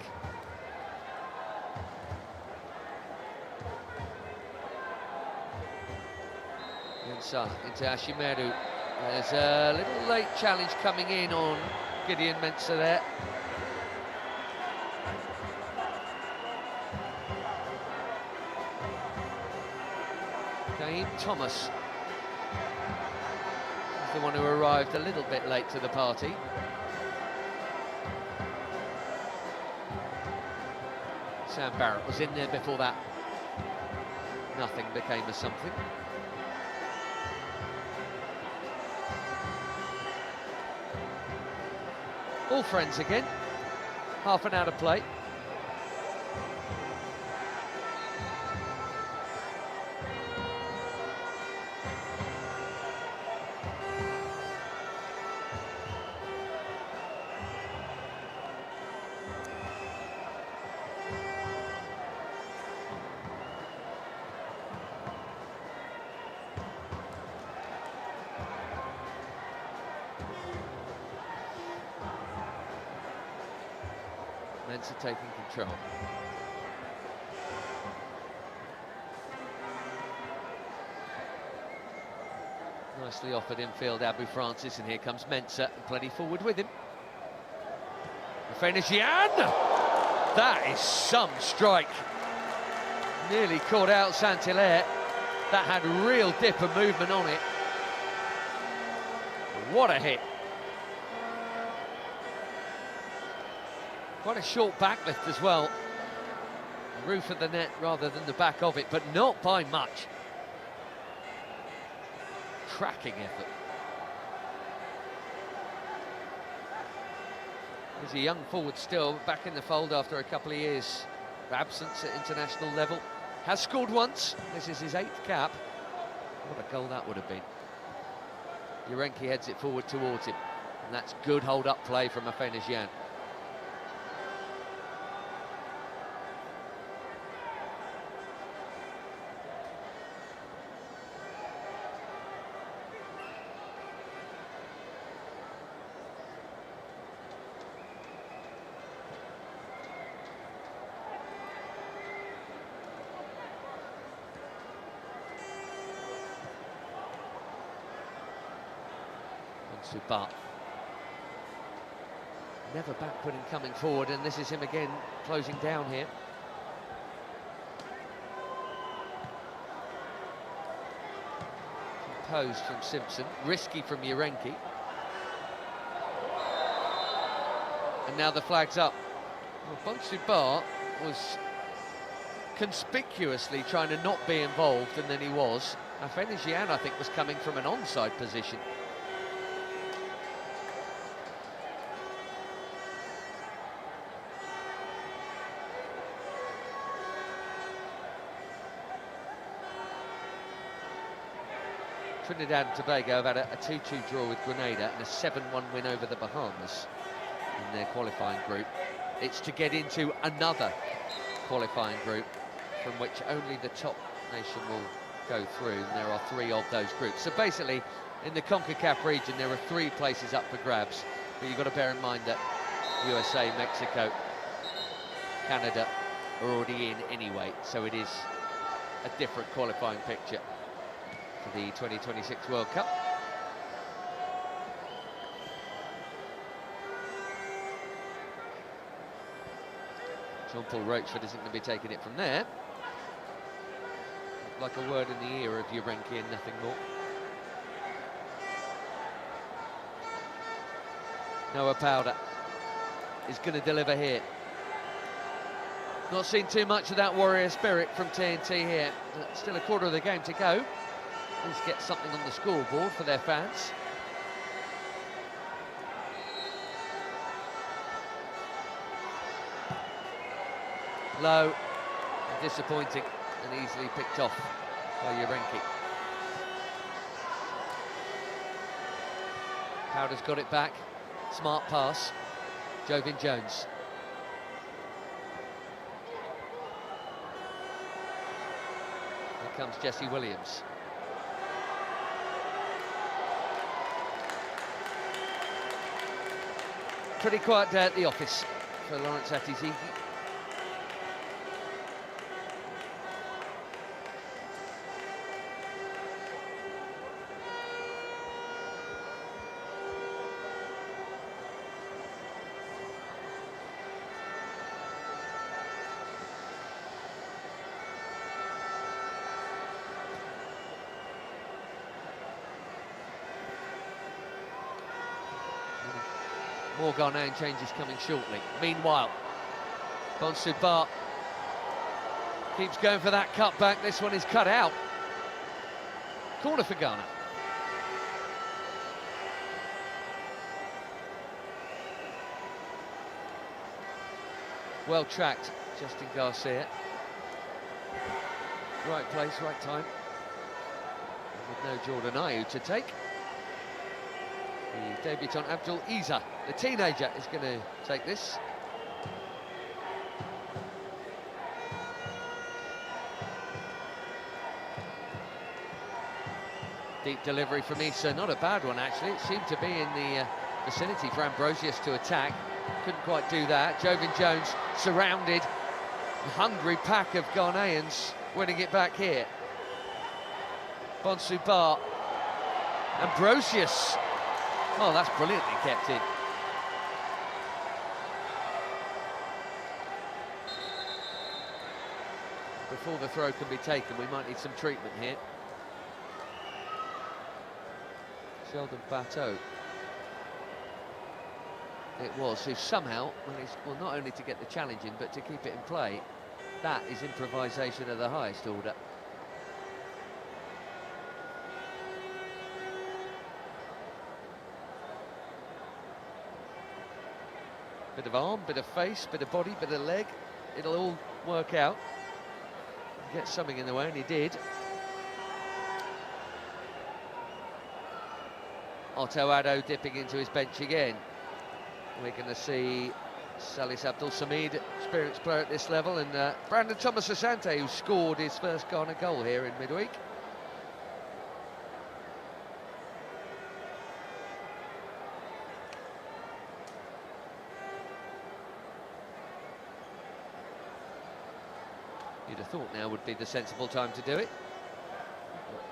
Into Ashimeru. There's a little late challenge coming in on Gideon Mensah there. Kaim Thomas is the one who arrived a little bit late to the party. Sam Barrett was in there before that. Nothing became a something. All friends again. Half an hour to play. Mensah taking control. Nicely offered infield, Abu Francis, and here comes Mensah, and plenty forward with him. Afenagian! That is some strike. Nearly caught out Saint-Hilaire. That had real dip and movement on it. What a hit. Quite a short backlift as well. Roof of the net rather than the back of it, but not by much. Cracking effort. He's a young forward still, back in the fold after a couple of years of absence at international level. Has scored once. This is his 8th cap. What a goal that would have been. Jurenki heads it forward towards him, and that's good hold-up play from Afenagian. But never backward and coming forward, and this is him again closing down here. Composed from Simpson, risky from Jurenki, and now the flag's up. Well, Bonsubar was conspicuously trying to not be involved, and then he was. Afenagian, I think, was coming from an onside position. Trinidad and Tobago have had a 2-2 draw with Grenada and a 7-1 win over the Bahamas in their qualifying group. It's to get into another qualifying group from which only the top nation will go through, and there are 3 of those groups. So basically, in the CONCACAF region, there are 3 places up for grabs, but you've got to bear in mind that USA, Mexico, Canada are already in anyway, so it is a different qualifying picture for the 2026 World Cup. Jean-Paul Rochefort isn't going to be taking it from there. Like a word in the ear of Jurenki and nothing more. Noah Powder is going to deliver here. Not seen too much of that warrior spirit from TNT here. Still a quarter of the game to go. Let's get something on the scoreboard for their fans. low, and disappointing, and easily picked off by Urenki. Powder's got it back, smart pass, Jovin Jones. Here comes Jesse Williams. Pretty quiet day at the office for Lawrence Atizigi. More Ghanaian changes coming shortly. Meanwhile, Bonsuba keeps going for that cutback. This one is cut out. Corner for Ghana. Well tracked, Justin Garcia. Right place, right time. And with no Jordan Ayew to take. The debutant Abdul Isa, the teenager, is going to take this. Deep delivery from Isa, not a bad one actually. It seemed to be in the vicinity for Ambrosius to attack. Couldn't quite do that. Jovin Jones surrounded. A hungry pack of Ghanaians winning it back here. Bonsuba. Ambrosius. Oh, that's brilliantly kept in. Before the throw can be taken, we might need some treatment here. Sheldon Bateau. It was, who somehow managed, well, not only to get the challenge in, but to keep it in play. That is improvisation of the highest order. Bit of arm, bit of face, bit of body, bit of leg. It'll all work out. Get something in the way, and he did. Otto Addo dipping into his bench again. We're going to see Salis Abdul Samid, experienced player at this level, and Brandon Thomas Asante, who scored his first Ghana goal here in midweek. You'd have thought now would be the sensible time to do it.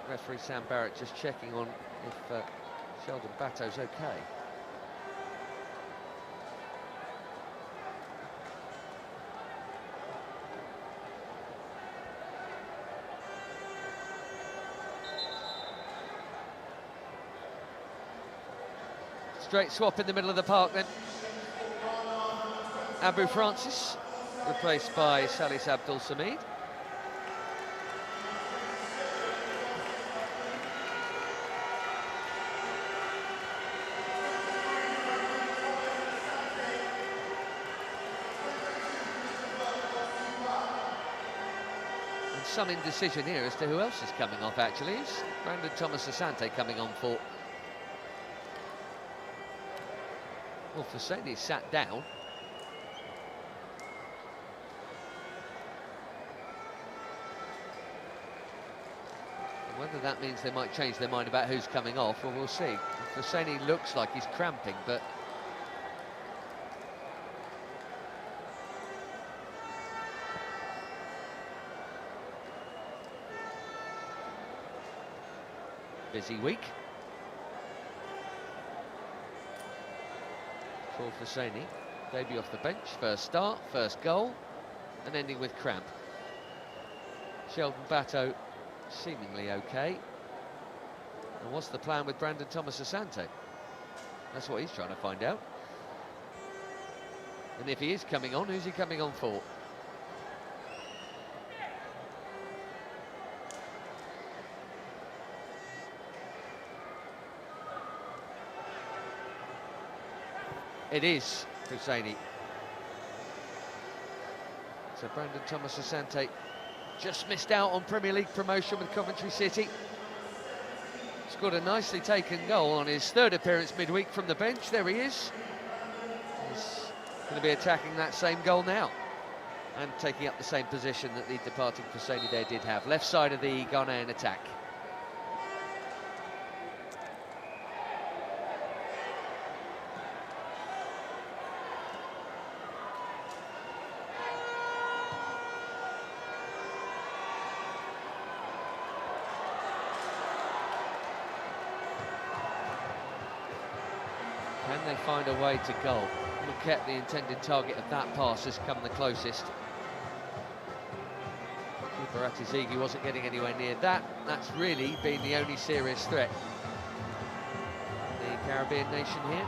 But referee Sam Barrett just checking on if Sheldon Bateau's okay. Straight swap in the middle of the park then. Abu Francis replaced by Salis Abdul Samid. And some indecision here as to who else is coming off actually. Is Brandon Thomas Asante coming on for? Well, Fousseyni sat down. And whether that means they might change their mind about who's coming off, well, we'll see. Fousseyni looks like he's cramping, but busy week for Fousseyni. Debut off the bench, first start, first goal, and ending with cramp. Sheldon Bateau seemingly okay. And what's the plan with Brandon Thomas Asante? That's what he's trying to find out. And if he is coming on, who's he coming on for? It is Fousseyni. So Brandon Thomas Asante just missed out on Premier League promotion with Coventry City. Scored a nicely taken goal on his third appearance midweek from the bench. There he is. He's going to be attacking that same goal now and taking up the same position that the departing Trinidad did have. Left side of the Ghanaian attack. Can they find a way to goal? Muket, the intended target of that pass, has come the closest. Keeper Atizigi wasn't getting anywhere near that. That's really been the only serious threat. The Caribbean nation here.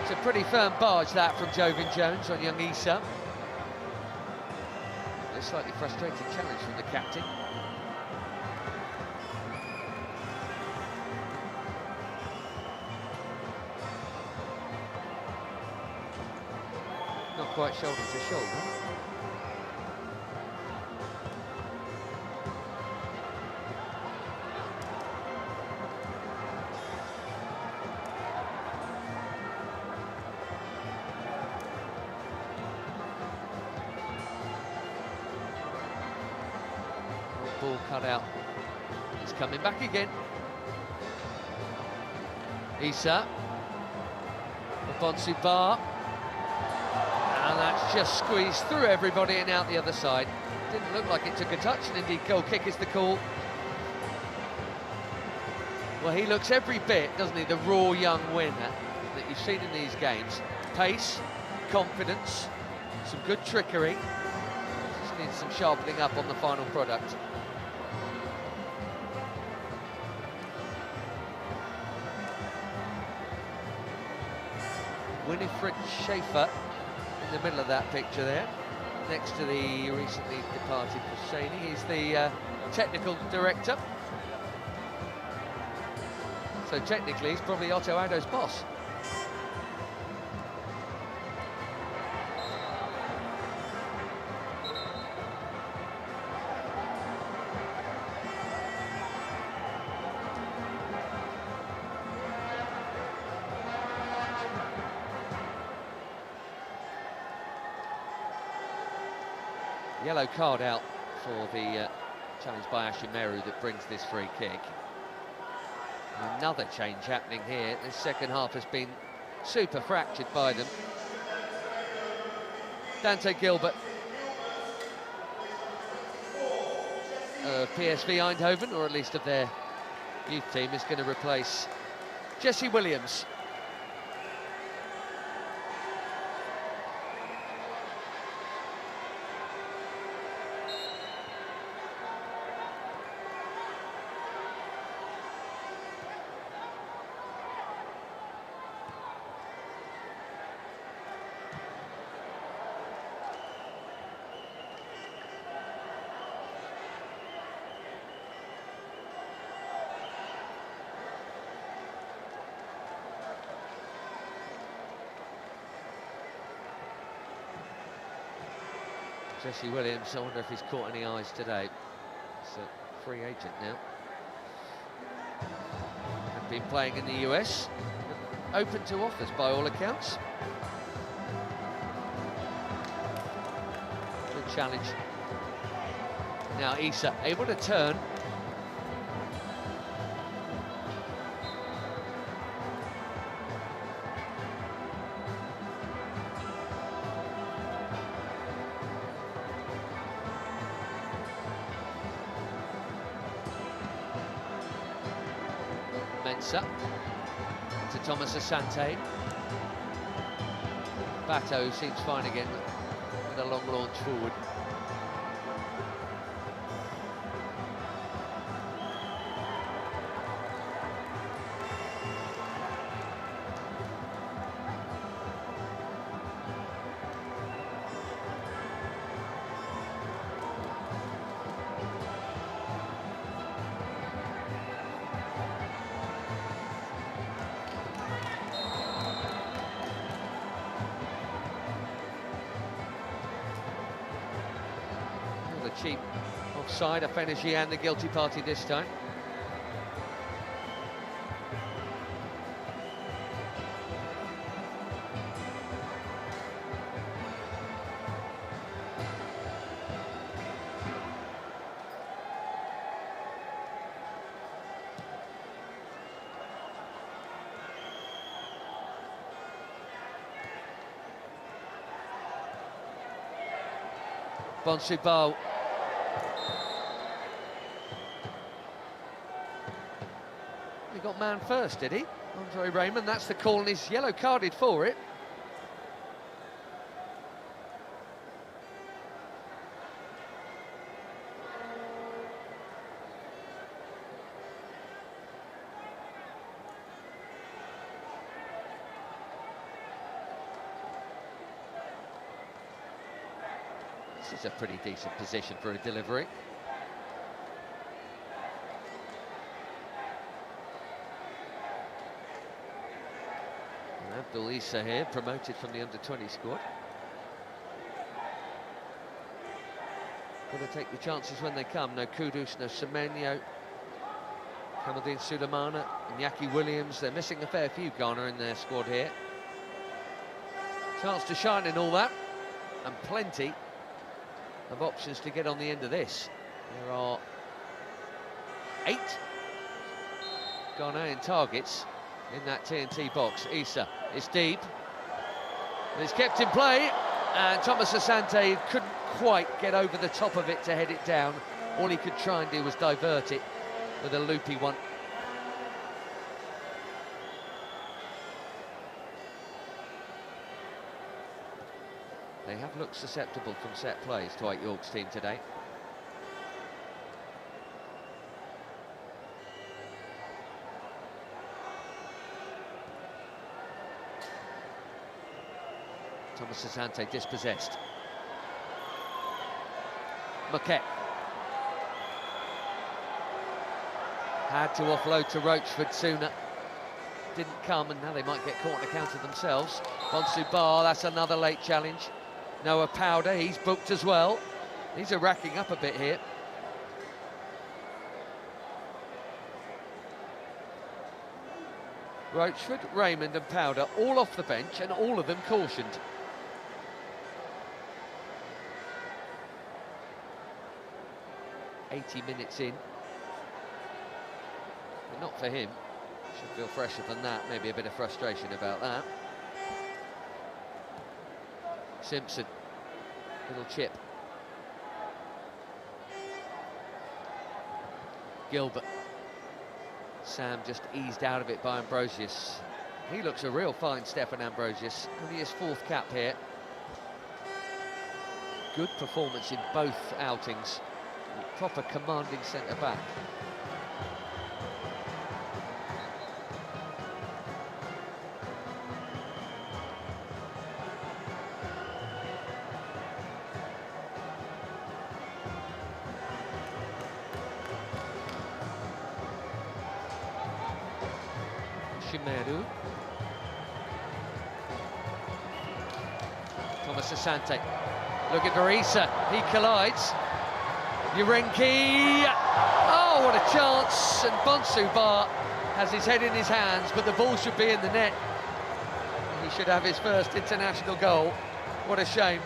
It's a pretty firm barge that from Jovan Jones on young Issa. A slightly frustrating challenge from the captain. Not quite shoulder to shoulder. Ball cut out. It's coming back again. Issa. Bonsu Bar. And that's just squeezed through everybody and out the other side. Didn't look like it took a touch, and indeed goal kick is the call. Well, he looks every bit, doesn't he, the raw young winner that you've seen in these games. Pace, confidence, some good trickery. Just needs some sharpening up on the final product. Winifred Schaefer in the middle of that picture there, next to the recently departed Husseini. He's the technical director. So technically he's probably Otto Addo's boss. Yellow card out for the challenge by Ashimeru that brings this free kick. Another change happening here. This second half has been super fractured by them. Dante Gilbert of PSV Eindhoven, or at least of their youth team, is going to replace Jesse Williams. Jesse Williams, I wonder if he's caught any eyes today. He's a free agent now. Had been playing in the US, open to offers by all accounts. Good challenge. Now Issa able to turn. Mensah to Thomas Asante. Bato seems fine again with a long launch forward. cheap offside. Afeniji and the guilty party this time. Bonsubal. He got man first, did he? Andre Raymond, that's the call, and he's yellow carded for it. This is a pretty decent position for a delivery. And Abdul Issa here, promoted from the under-20 squad. Got to take the chances when they come. No Kudus, no Semenyo, Kamaldeen Sulemana, Iñaki Williams. They're missing a fair few, Ghana, in their squad here. Chance to shine in all that, and plenty of options to get on the end of this. There are 8 Ghanaian targets in that TNT box. Issa, it's deep, and it's kept in play, and Thomas Asante couldn't quite get over the top of it to head it down. All he could try and do was divert it with a loopy one. They have looked susceptible from set plays, Dwight York's team today. Thomas Asante dispossessed. Maquette. Had to offload to Roachford sooner. Didn't come, and now they might get caught on account of themselves. Bonsubal, that's another late challenge. Noah Powder, he's booked as well. These are racking up a bit here. Roachford, Raymond and Powder all off the bench, and all of them cautioned. "80 minutes in. But not for him. Should feel fresher than that. Maybe a bit of frustration about that. Simpson, little chip. Gilbert. Sam just eased out of it by Ambrosius. He looks a real fine, Stefan Ambrosius. Only his 4th cap here. Good performance in both outings. Proper commanding centre-back. Shimeru. Thomas Asante looking for Issa. He collides. Urenki. Oh, what a chance! And Bonsubal has his head in his hands, but the ball should be in the net. He should have his first international goal. What a shame.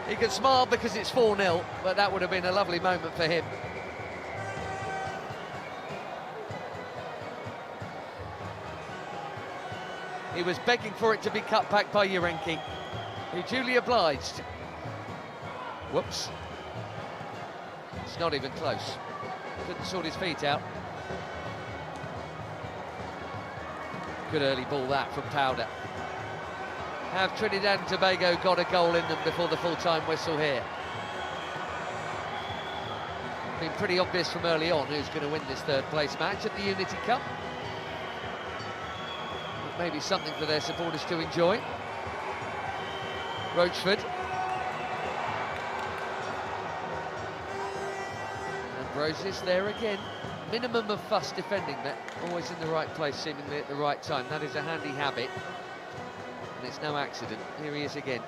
He can smile because it's 4-0, but that would have been a lovely moment for him. He was begging for it to be cut back by Urenki, who duly obliged. Whoops. It's not even close. Couldn't sort his feet out. Good early ball that from Powder. Have Trinidad and Tobago got a goal in them before the full-time whistle here? Been pretty obvious from early on who's going to win this 3rd place match at the Unity Cup. Maybe something for their supporters to enjoy. Roachford. Ambrosius there again. Minimum of fuss defending, but always in the right place, seemingly at the right time. That is a handy habit, and it's no accident. Here he is again.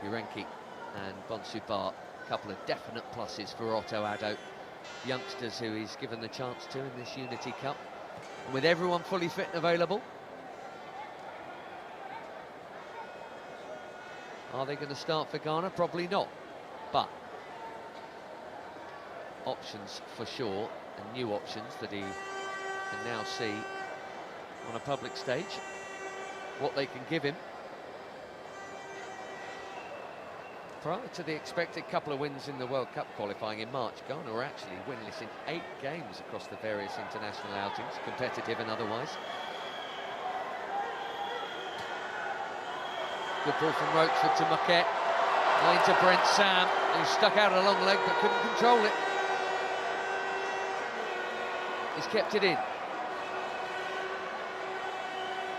Urenki and Bonsubar, a couple of definite pluses for Otto Addo, youngsters who he's given the chance to in this Unity Cup. And with everyone fully fit and available, are they going to start for Ghana? Probably not, but options for sure, and new options that he can now see on a public stage, what they can give him. Prior to the expected couple of wins in the World Cup qualifying in March, Ghana were actually winless in 8 games across the various international outings, competitive and otherwise. Good ball from Roachford to Marquette, line to Brent Sam, who stuck out a long leg but couldn't control it. He's kept it in.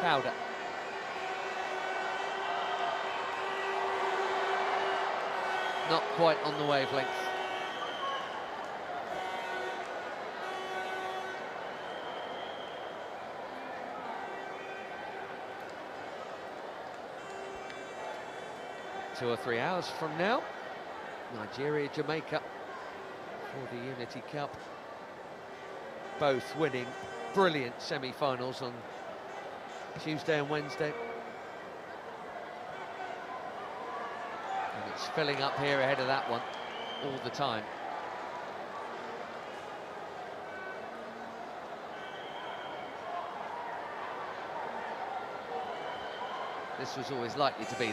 Powder. Not quite on the wavelength. Two or 3 hours from now, Nigeria, Jamaica for the Unity Cup. Both winning brilliant semi-finals on Tuesday and Wednesday. And it's filling up here ahead of that one all the time. This was always likely to be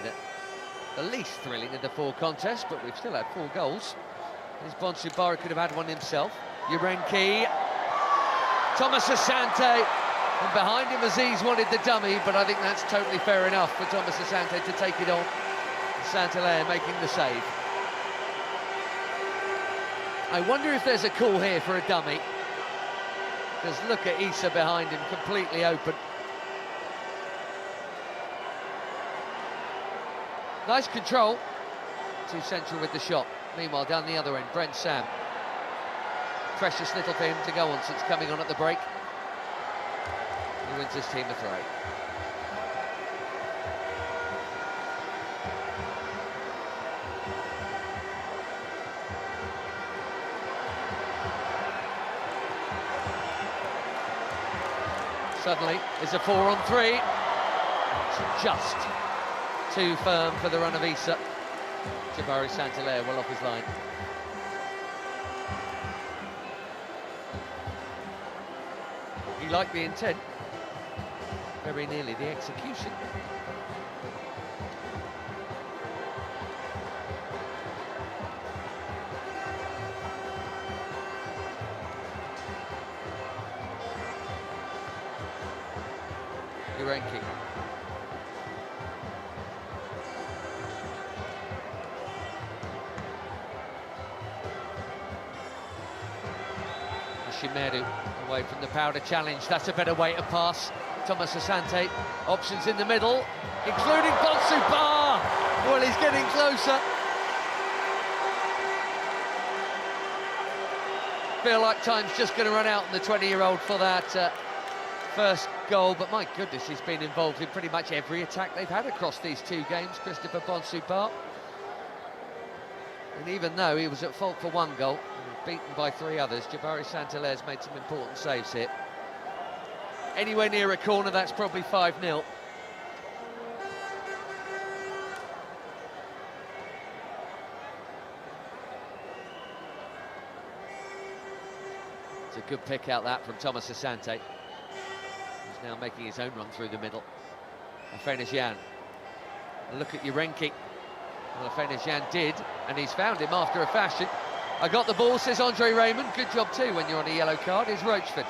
the least thrilling of the 4 contests, but we've still had 4 goals. As Bonsubar could have had one himself. Urenki, Thomas Asante, and behind him Aziz wanted the dummy, but I think that's totally fair enough for Thomas Asante to take it on. Saint-Hilaire making the save. I wonder if there's a call here for a dummy, because look at Issa behind him, completely open. Nice control, too central with the shot. Meanwhile, down the other end, Brent Sam. Precious little for him to go on since coming on at the break. He wins his team a throw. Suddenly, it's a 4-on-3. It's just too firm for the run of Issa. Jabari Saint-Hilaire well off his line. He liked the intent, very nearly the execution. Urenki. Shimeru away from the Powder challenge. That's a better way to pass. Thomas Asante, options in the middle, including Bonsubar. Well, he's getting closer. Feel like time's just going to run out on the 20-year-old for that first goal, but my goodness, he's been involved in pretty much every attack they've had across these 2 games, Christopher Bonsubar. And even though he was at fault for 1 goal, beaten by 3 others, Jabari Saint-Hilaire's made some important saves here. Anywhere near a corner, that's probably 5-0. It's a good pick out that from Thomas Asante. He's now making his own run through the middle. Afenesian. Look at Urenki. Well, Afenesian did, and he's found him after a fashion. I got the ball, says Andre Raymond. Good job too when you're on a yellow card. Is Roachford.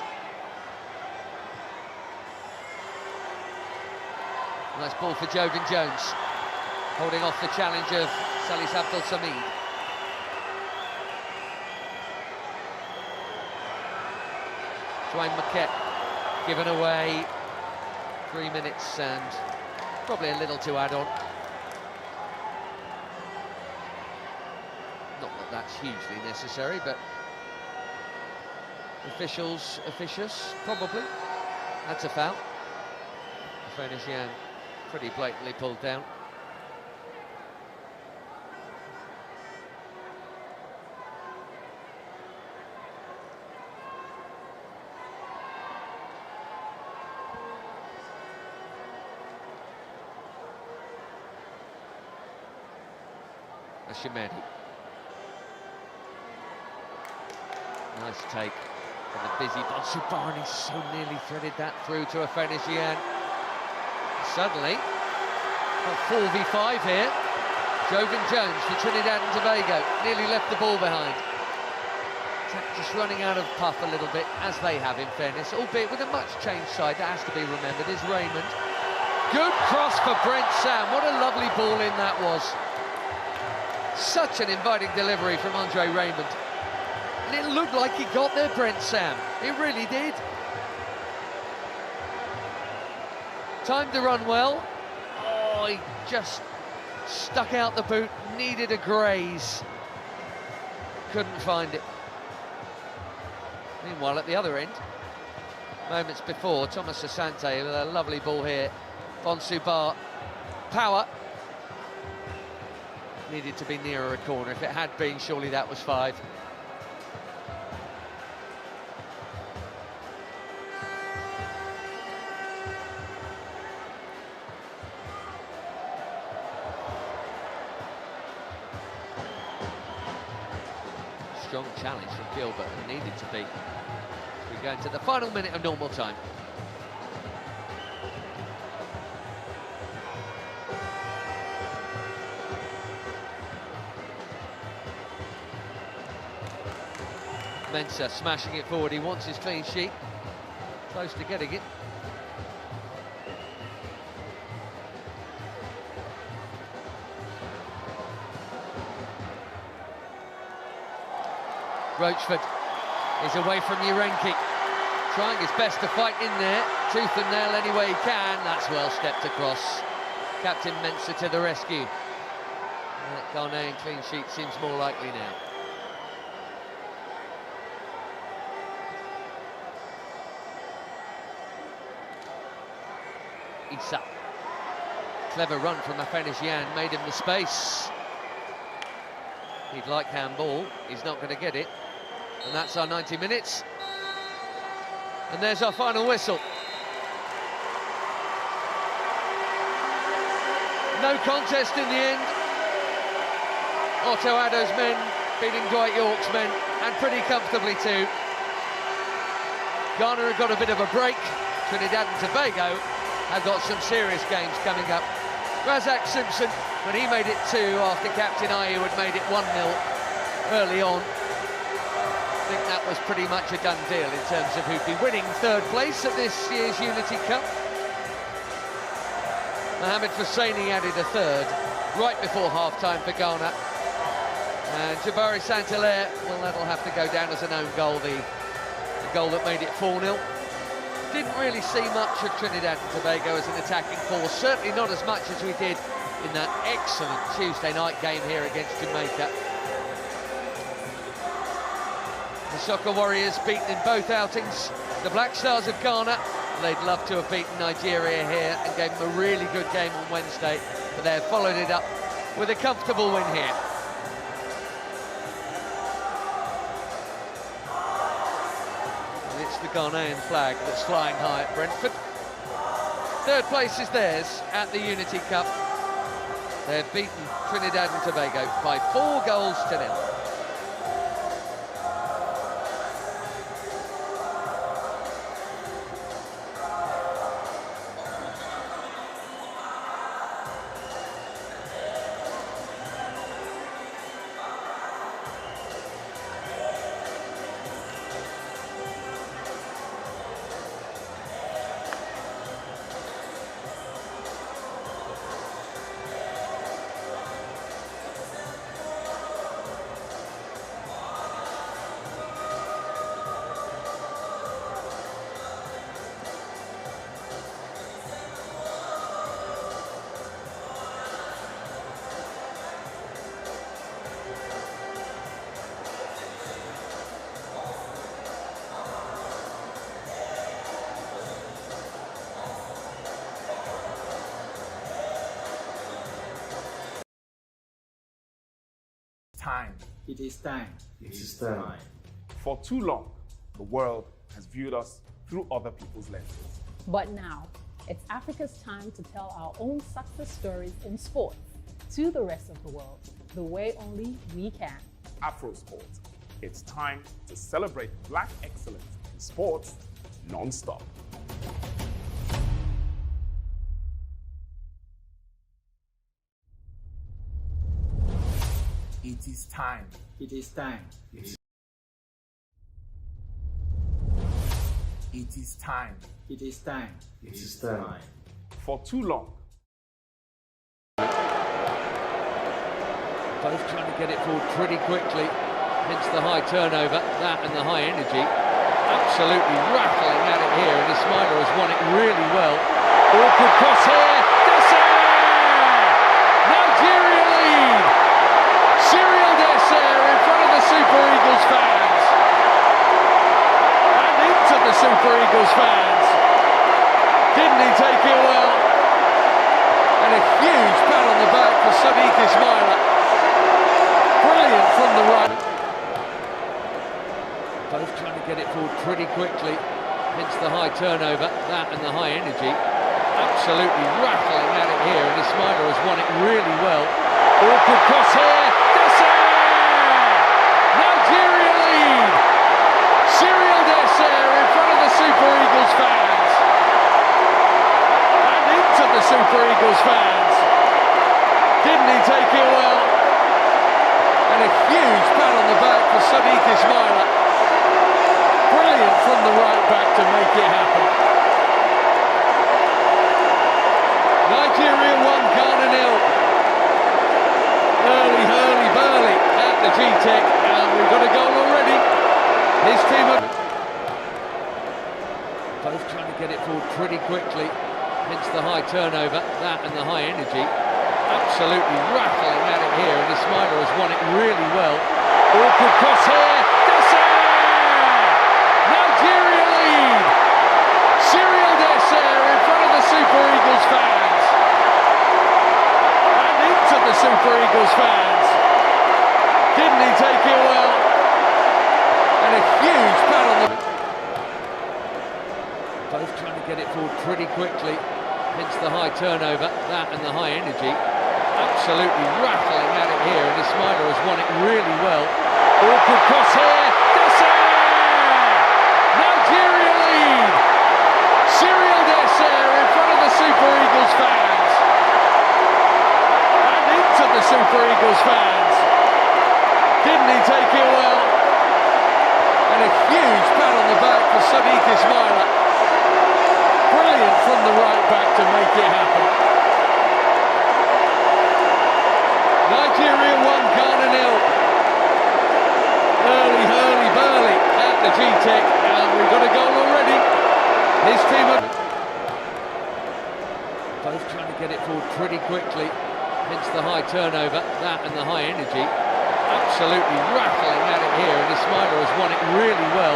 Nice ball for Jovan Jones, holding off the challenge of Salis Abdul Samid. Dwayne Marquette given away. 3 minutes and probably a little to add on. Not that that's hugely necessary, but officials officious, probably. That's a foul. Afenesian pretty blatantly pulled down. Shimedi. Nice take from the busy Bonsubarni, so nearly threaded that through to a Afenisian. Suddenly, got 4v5 here. Jovan Jones for Trinidad and Tobago, nearly left the ball behind. Just running out of puff a little bit, as they have in fairness, albeit with a much changed side that has to be remembered, is Raymond. Good cross for Brent Sam, what a lovely ball in that was. Such an inviting delivery from Andre Raymond. And it looked like he got there, Brent Sam, it really did. Time to run well. Oh, he just stuck out the boot, needed a graze. Couldn't find it. Meanwhile, at the other end, moments before, Thomas Asante with a lovely ball here. Bonsubar, power. Needed to be nearer a corner. If it had been, surely that was 5. Strong challenge from Gilbert and needed to be. We go into the final minute of normal time. Mensah smashing it forward, he wants his clean sheet. Close to getting it. Roachford is away from Urenki, trying his best to fight in there, tooth and nail any way he can. That's well stepped across. Captain Mensah to the rescue. That Ghanaian clean sheet seems more likely now. Issa. Clever run from Afenisian, made him the space. He'd like handball, he's not going to get it. And that's our 90 minutes. And there's our final whistle. No contest in the end. Otto Addo's men beating Dwight York's men, and pretty comfortably too. Ghana have got a bit of a break. Trinidad and Tobago have got some serious games coming up. Razak Simpson, when he made it 2 after Captain Ayew had made it 1-0 early on. I think that was pretty much a done deal in terms of who'd be winning 3rd place at this year's Unity Cup. Mohamed Hosseini added a 3rd right before half-time for Ghana. And Jabari Saint-Hilaire, well, that'll have to go down as an own goal, the goal that made it 4-0. Didn't really see much of Trinidad and Tobago as an attacking force, certainly not as much as we did in that excellent Tuesday night game here against Jamaica. The Soccer Warriors beaten in both outings. The Black Stars of Ghana, they'd love to have beaten Nigeria here and gave them a really good game on Wednesday, but they have followed it up with a comfortable win here. And it's the Ghanaian flag that's flying high at Brentford. 3rd place is theirs at the Unity Cup. They've beaten Trinidad and Tobago by 4-0.
Time.
It is time.
It is time.
For too long, the world has viewed us through other people's lenses.
But now, it's Africa's time to tell our own success stories in sports to the rest of the world, the way only we can.
Afrosport. It's time to celebrate black excellence in sports non-stop.
It is time.
It is time.
It is time.
It is time.
It is time.
For too long,
Both trying to get it forward pretty quickly, hence the high turnover, that and the high energy. Absolutely rattling at it here, and Ismaila has won it really well. Awkward cross here, Desser! Nigeria lead! Cyril Desser in front of the Super Eagles fans. And into the Super Eagles fans. Didn't he take it well? And a huge pat on the back for Sadiq Ismaila. Brilliant from the right. Both trying to get it forward pretty quickly, hence the high turnover, that and the high energy. Absolutely rattling at it here, and Ismaila has won it really well. Awkward cross here, Desser! Nigeria lead! Cyril Desser in front of the Super Eagles fans. And into the Super Eagles fans. Didn't he take it well? And a huge pat on the back for Sadiq Ismaila. Brilliant from the right back to make it happen. Nigeria 1, Ghana 0. Early hurly-burly at the G-Tech, and we've got a goal already. His team are both trying to get it forward pretty quickly, hence the high turnover, that and the high energy. Absolutely rattling at it here, and Ismaila has won it really well. Awkward cross here, Desser! Nigeria lead! Cyril Desser in front of the Super Eagles fans. And into the Super Eagles fans. Didn't he take it well? And a huge pat on the... Both trying to get it forward pretty quickly, hence the high turnover, that and the high energy. Absolutely rattling at it here, and Ismaila has won it really well. Awkward cross here, Desser! Nigeria lead! Cyril Desser in front of the Super Eagles fans. And into the Super Eagles fans. Didn't he take it well? And a huge pat on the back for Sadiq Ismaila. Brilliant from the right back to make it happen. Nigeria 1, Ghana 0. Early hurly-burly at the G-Tech, and we've got a goal already. His team are both trying to get it forward pretty quickly, hence the high turnover, that and the high energy. Absolutely rattling at it here, and Ismaila has won it really well.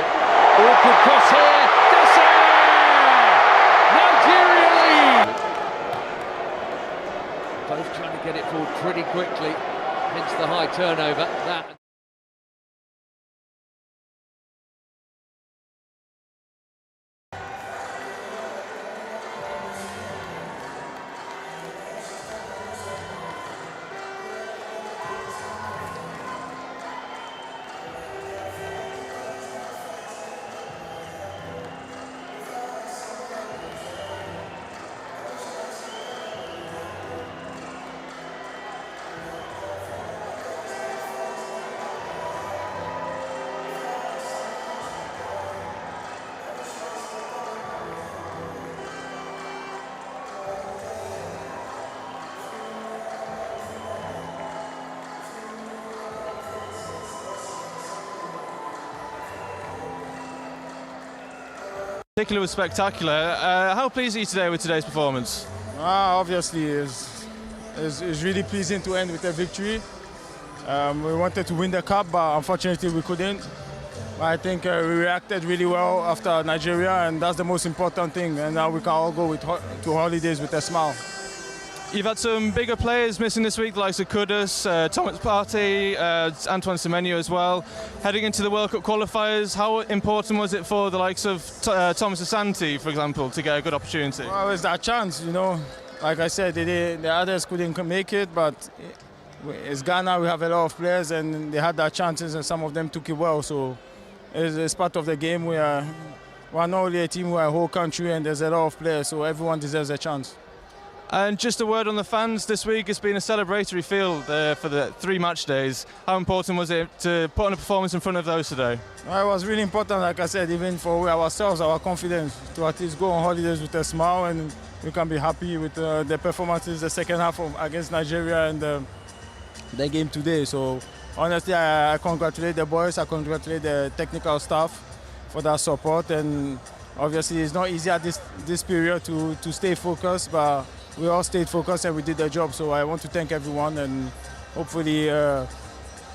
Awkward cross here, Desser! Nigeria lead! Both trying to get it forward pretty quickly, hence the high turnover, that...
Particularly was spectacular. How pleased are you today with today's performance?
Obviously, it's really pleasing to end with a victory. We wanted to win the cup, but unfortunately we couldn't. I think we reacted really well after Nigeria, and that's the most important thing. And now we can all go to holidays with a smile.
You've had some bigger players missing this week, the likes of Kudus, Thomas Partey, Antoine Semenyo as well. Heading into the World Cup qualifiers, how important was it for the likes of Thomas Asante, for example, to get a good opportunity?
Well, it's that chance, you know. Like I said, the others couldn't make it, but It's Ghana, we have a lot of players and they had their chances and some of them took it well. So it's part of the game. We're not only a team, we're a whole country and there's a lot of players, so everyone deserves a chance.
And just a word on the fans this week. It's been a celebratory field for the 3 match days. How important was it to put on a performance in front of those today?
It was really important, like I said, even for ourselves, our confidence, to at least go on holidays with a smile, and we can be happy with the performances the second half against Nigeria and the game today. So honestly, I congratulate the boys, I congratulate the technical staff for that support, and obviously it's not easy at this period to stay focused, but we all stayed focused and we did the job. So I want to thank everyone, and hopefully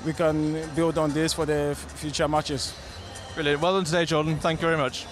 we can build on this for the future matches.
Brilliant. Well done today, Jordan. Thank you very much.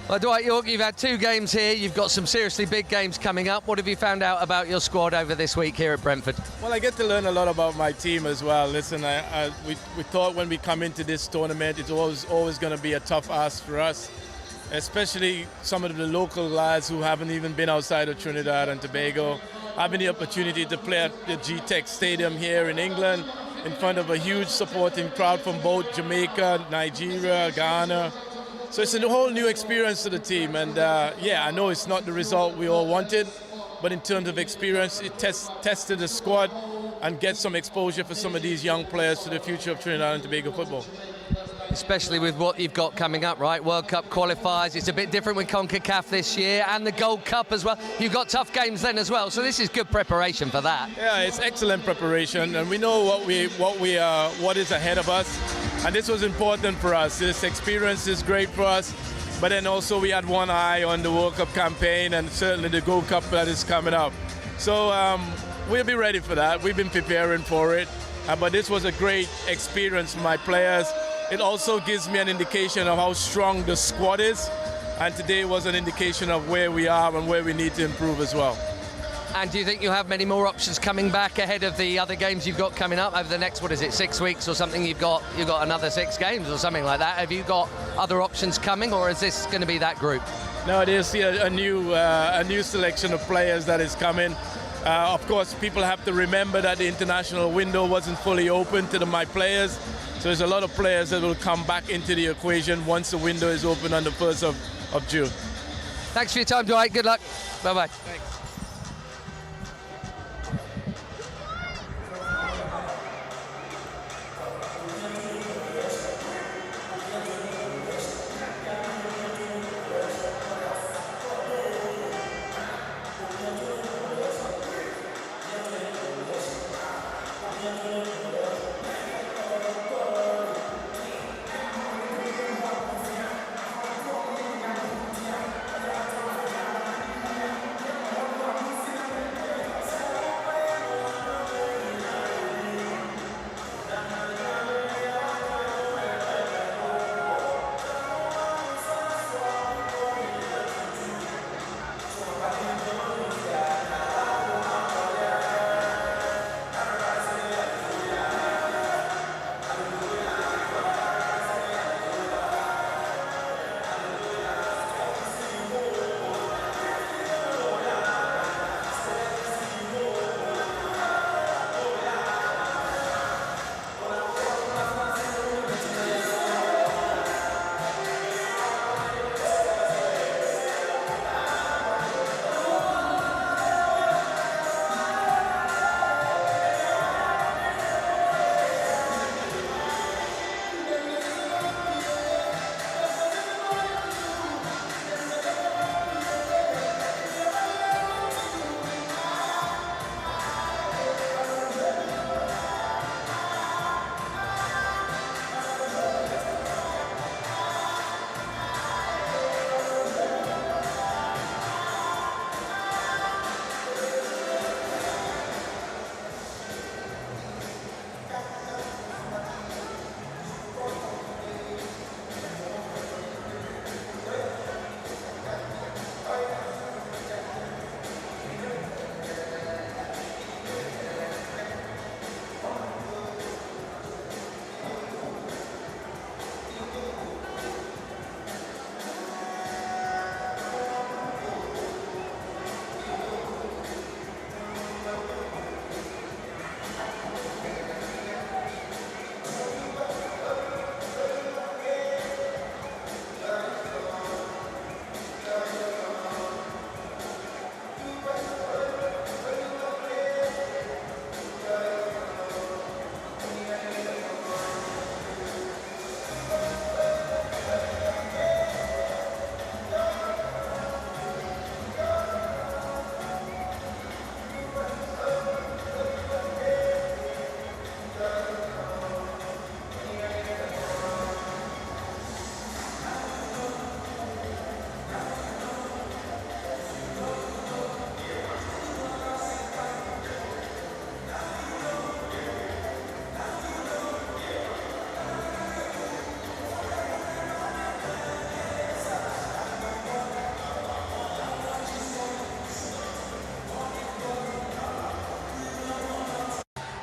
Well, Dwight York, you've had 2 games here. You've got some seriously big games coming up. What have you found out about your squad over this week here at Brentford?
Well, I get to learn a lot about my team as well. Listen, we thought when we come into this tournament, it's always going to be a tough ask for us, especially some of the local lads who haven't even been outside of Trinidad and Tobago. Having the opportunity to play at the G-Tech Stadium here in England in front of a huge supporting crowd from both Jamaica, Nigeria, Ghana. So it's a whole new experience to the team, and yeah, I know it's not the result we all wanted, but in terms of experience, it tested the squad and get some exposure for some of these young players to the future of Trinidad and Tobago football.
Especially with what you've got coming up, right? World Cup qualifiers, it's a bit different with CONCACAF this year, and the Gold Cup as well. You've got tough games then as well, so this is good preparation for that.
Yeah, it's excellent preparation, and we know what is ahead of us, and this was important for us. This experience is great for us, but then also we had one eye on the World Cup campaign and certainly the Gold Cup that is coming up. So we'll be ready for that. We've been preparing for it, but this was a great experience for my players. It also gives me an indication of how strong the squad is, and today was an indication of where we are and where we need to improve as well.
And do you think you'll have many more options coming back ahead of the other games you've got coming up over the next, 6 weeks or something? You've got another 6 games or something like that. Have you got other options coming, or is this going to be that group?
No, there's a new selection of players that is coming. Of course, people have to remember that the international window wasn't fully open to my players. So there's a lot of players that will come back into the equation once the window is open on the 1st of June.
Thanks for your time, Dwight. Good luck. Bye-bye.
Thanks.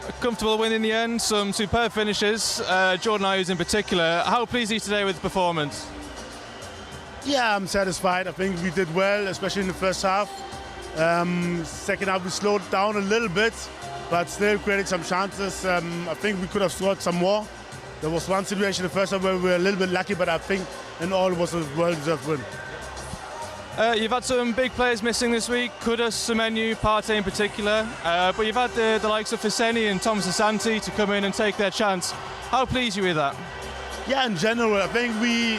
A comfortable win in the end, some superb finishes. Jordan Ayew's in particular. How pleased are you today with the performance?
Yeah, I'm satisfied. I think we did well, especially in the first half. Second half we slowed down a little bit, but still created some chances. I think we could have scored some more. There was one situation in the first half where we were a little bit lucky, but I think in all it was a well-deserved win.
You've had some big players missing this week, Kudus, Semenyo, Partey in particular, but you've had the likes of Fisseni and Thomas Asante to come in and take their chance. How pleased are you with that?
Yeah, in general, I think we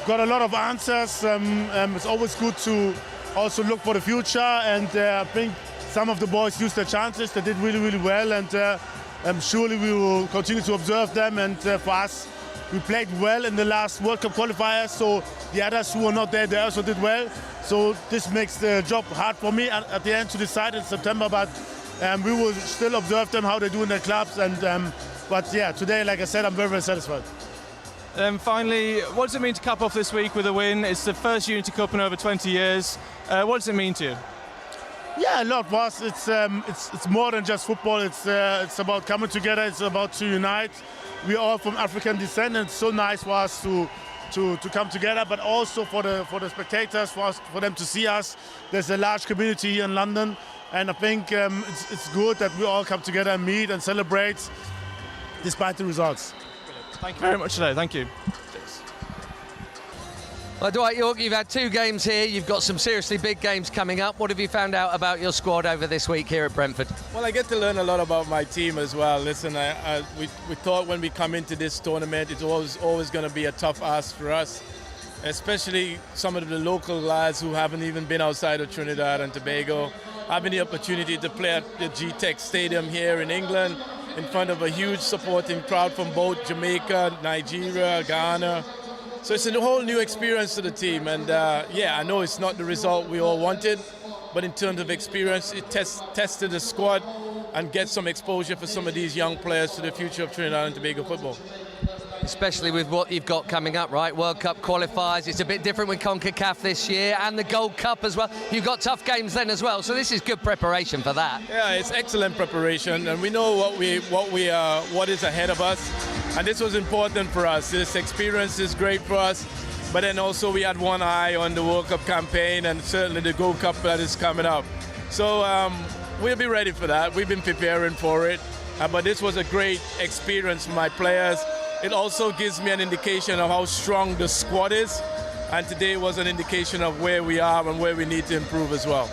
got a lot of answers. It's always good to also look for the future, and I think some of the boys used their chances. They did really, really well, and surely we will continue to observe them. And for us, we played well in the last World Cup qualifiers, so the others who were not there, they also did well. So this makes the job hard for me at the end to decide in September, but we will still observe them, how they do in their clubs. But yeah, today, like I said, I'm very, very satisfied.
Finally, what does it mean to cap off this week with a win? It's the first Unity Cup in over 20 years. What does it mean to you?
Yeah, a lot for us. It's more than just football. It's about coming together. It's about to unite. We're all from African descent, and it's so nice for us to come together, but also for the spectators, for them to see us. There's a large community here in London, and I think it's good that we all come together and meet and celebrate despite the results.
Thank you very much today. Thank you.
Well, Dwight York, you've had 2 games here. You've got some seriously big games coming up. What have you found out about your squad over this week here at Brentford?
Well, I get to learn a lot about my team as well. Listen, we thought when we come into this tournament, it's always going to be a tough ask for us, especially some of the local lads who haven't even been outside of Trinidad and Tobago. Having the opportunity to play at the G-Tech Stadium here in England in front of a huge supporting crowd from both Jamaica, Nigeria, Ghana. So it's a whole new experience to the team, and yeah, I know it's not the result we all wanted, but in terms of experience, it tested the squad and get some exposure for some of these young players to the future of Trinidad and Tobago football.
Especially with what you've got coming up, right? World Cup qualifiers, it's a bit different with CONCACAF this year, and the Gold Cup as well. You've got tough games then as well, so this is good preparation for that.
Yeah, it's excellent preparation, and we know what is ahead of us. And this was important for us. This experience is great for us, but then also we had one eye on the World Cup campaign and certainly the Gold Cup that is coming up. So we'll be ready for that. We've been preparing for it, but this was a great experience for my players. It also gives me an indication of how strong the squad is, and today was an indication of where we are and where we need to improve as well.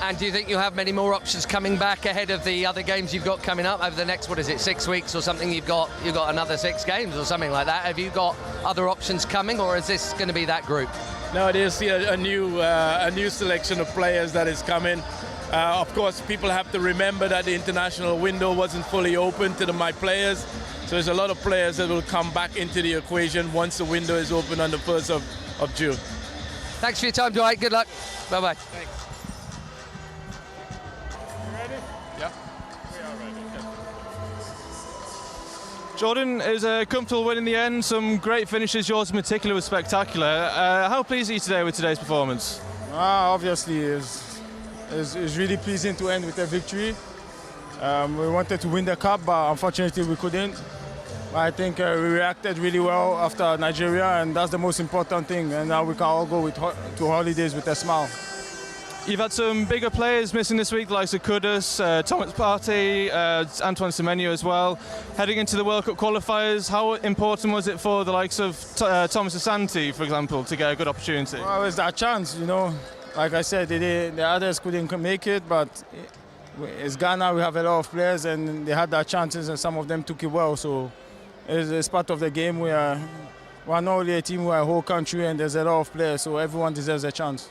And do you think you'll have many more options coming back ahead of the other games you've got coming up over the next, 6 weeks or something? You've got another 6 games or something like that. Have you got other options coming, or is this going to be that group?
No, there's a new selection of players that is coming. Of course, people have to remember that the international window wasn't fully open to my players. So there's a lot of players that will come back into the equation once the window is open on the 1st of June.
Thanks for your time, Dwight. Good luck. Bye-bye.
Thanks.
Jordan, it was a comfortable win in the end, some great finishes, yours in particular was spectacular. How pleased are you today with today's performance?
Obviously, it's really pleasing to end with a victory. We wanted to win the cup, but unfortunately we couldn't. I think we reacted really well after Nigeria, and that's the most important thing, and now we can all go to holidays with a smile.
You've had some bigger players missing this week, like Kudus, Thomas Partey, Antoine Semenyo as well. Heading into the World Cup qualifiers, how important was it for the likes of Thomas Asante, for example, to get a good opportunity?
Well, it's that chance, you know. Like I said, the others couldn't make it, but it's Ghana, we have a lot of players, and they had their chances, and some of them took it well. So it's part of the game. We're not only a team, we're a whole country, and there's a lot of players, so everyone deserves a chance.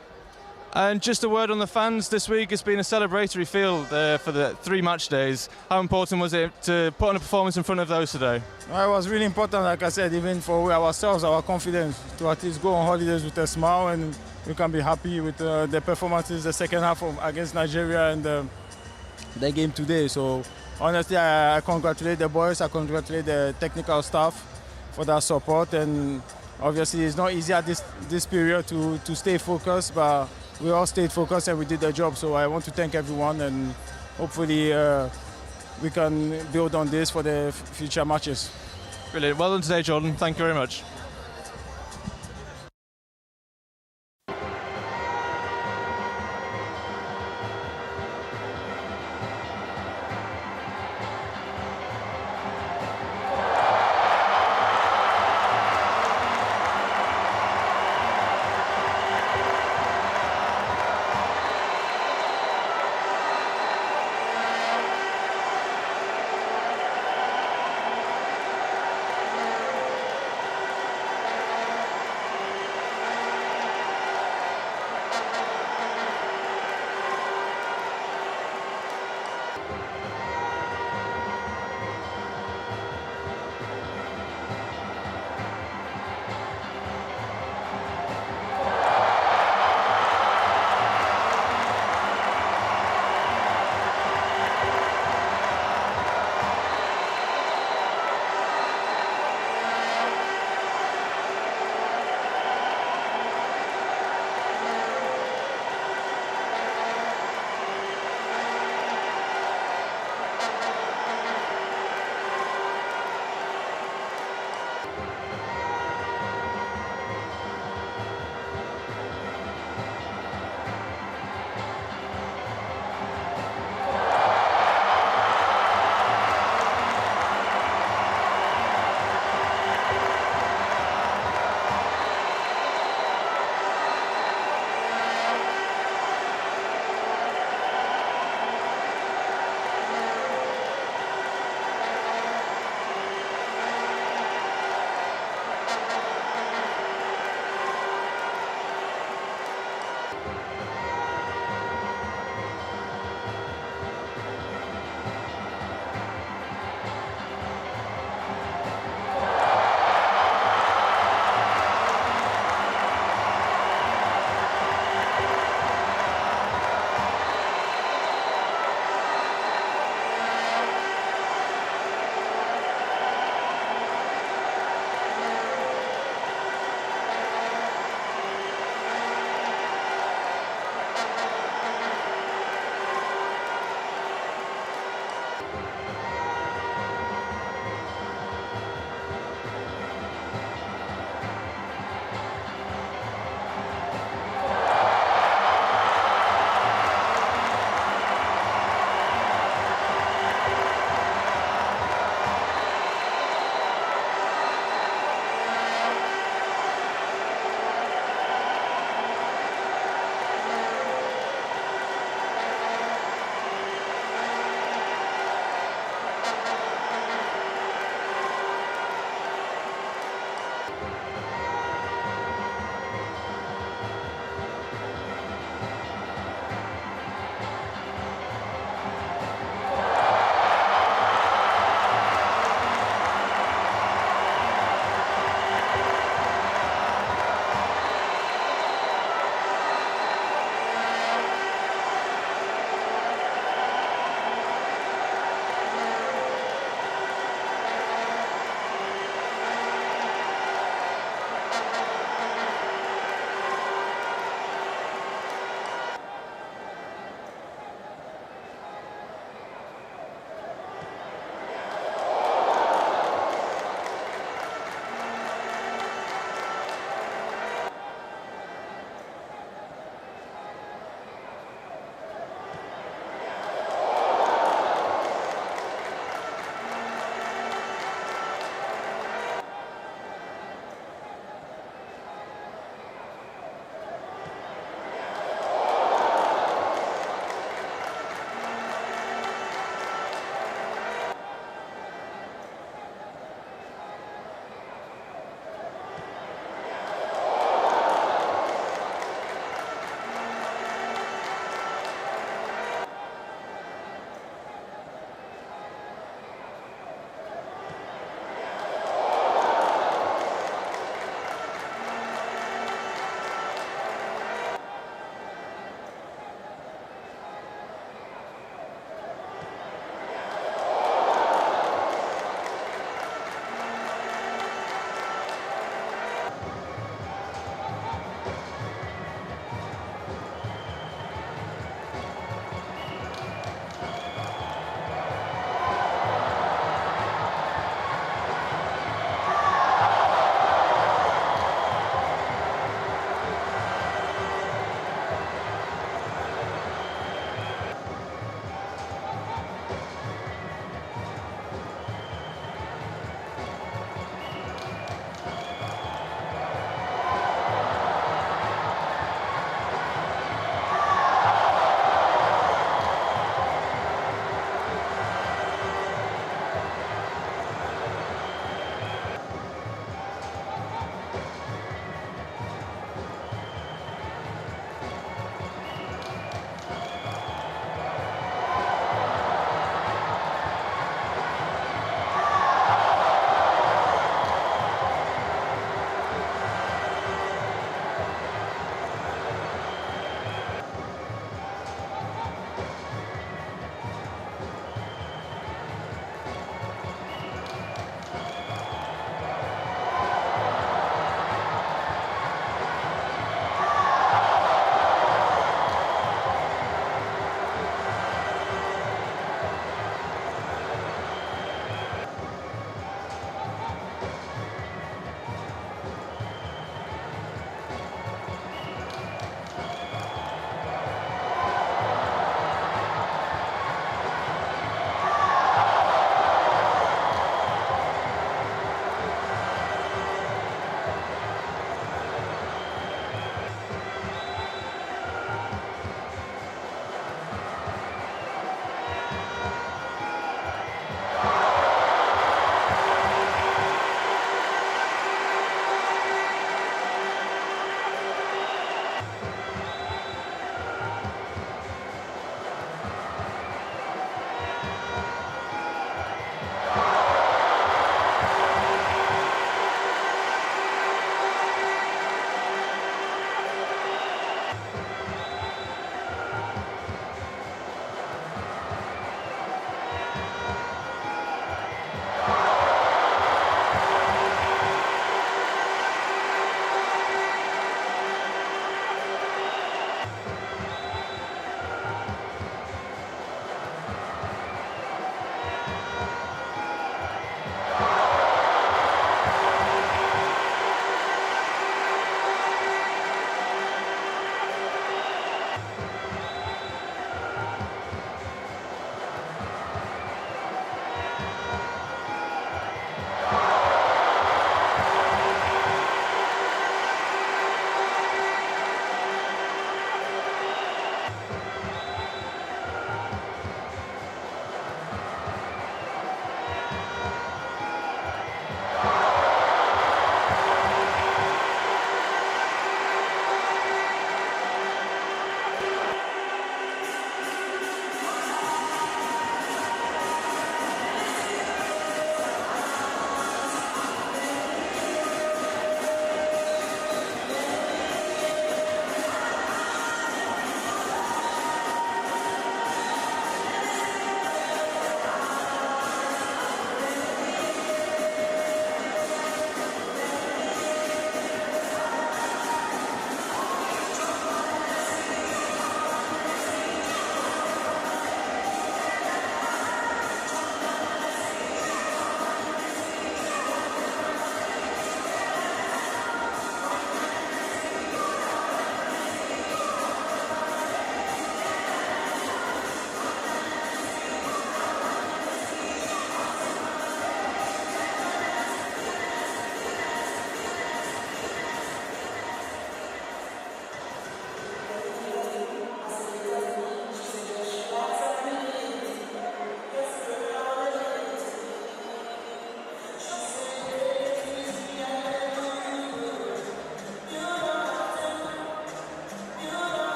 And just a word on the fans this week. It's been a celebratory field for the 3 match days. How important was it to put on a performance in front of those today?
Well, it was really important, like I said, even for ourselves, our confidence, to at least go on holidays with a smile, and we can be happy with the performances the second half against Nigeria and the game today. So honestly, I congratulate the boys, I congratulate the technical staff for their support, and obviously it's not easy at this period to stay focused, but we all stayed focused and we did the job. So I want to thank everyone, and hopefully we can build on this for the future matches.
Brilliant. Well done today, Jordan. Thank you very much.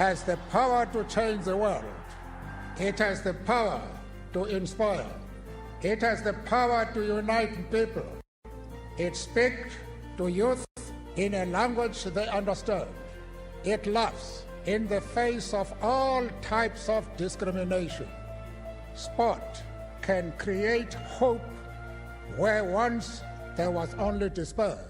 has the power to change the world. It has the power to inspire. It has the power to unite people. It speaks to youth in a language they understand. It laughs in the face of all types of discrimination. Sport can create hope where once there was only despair.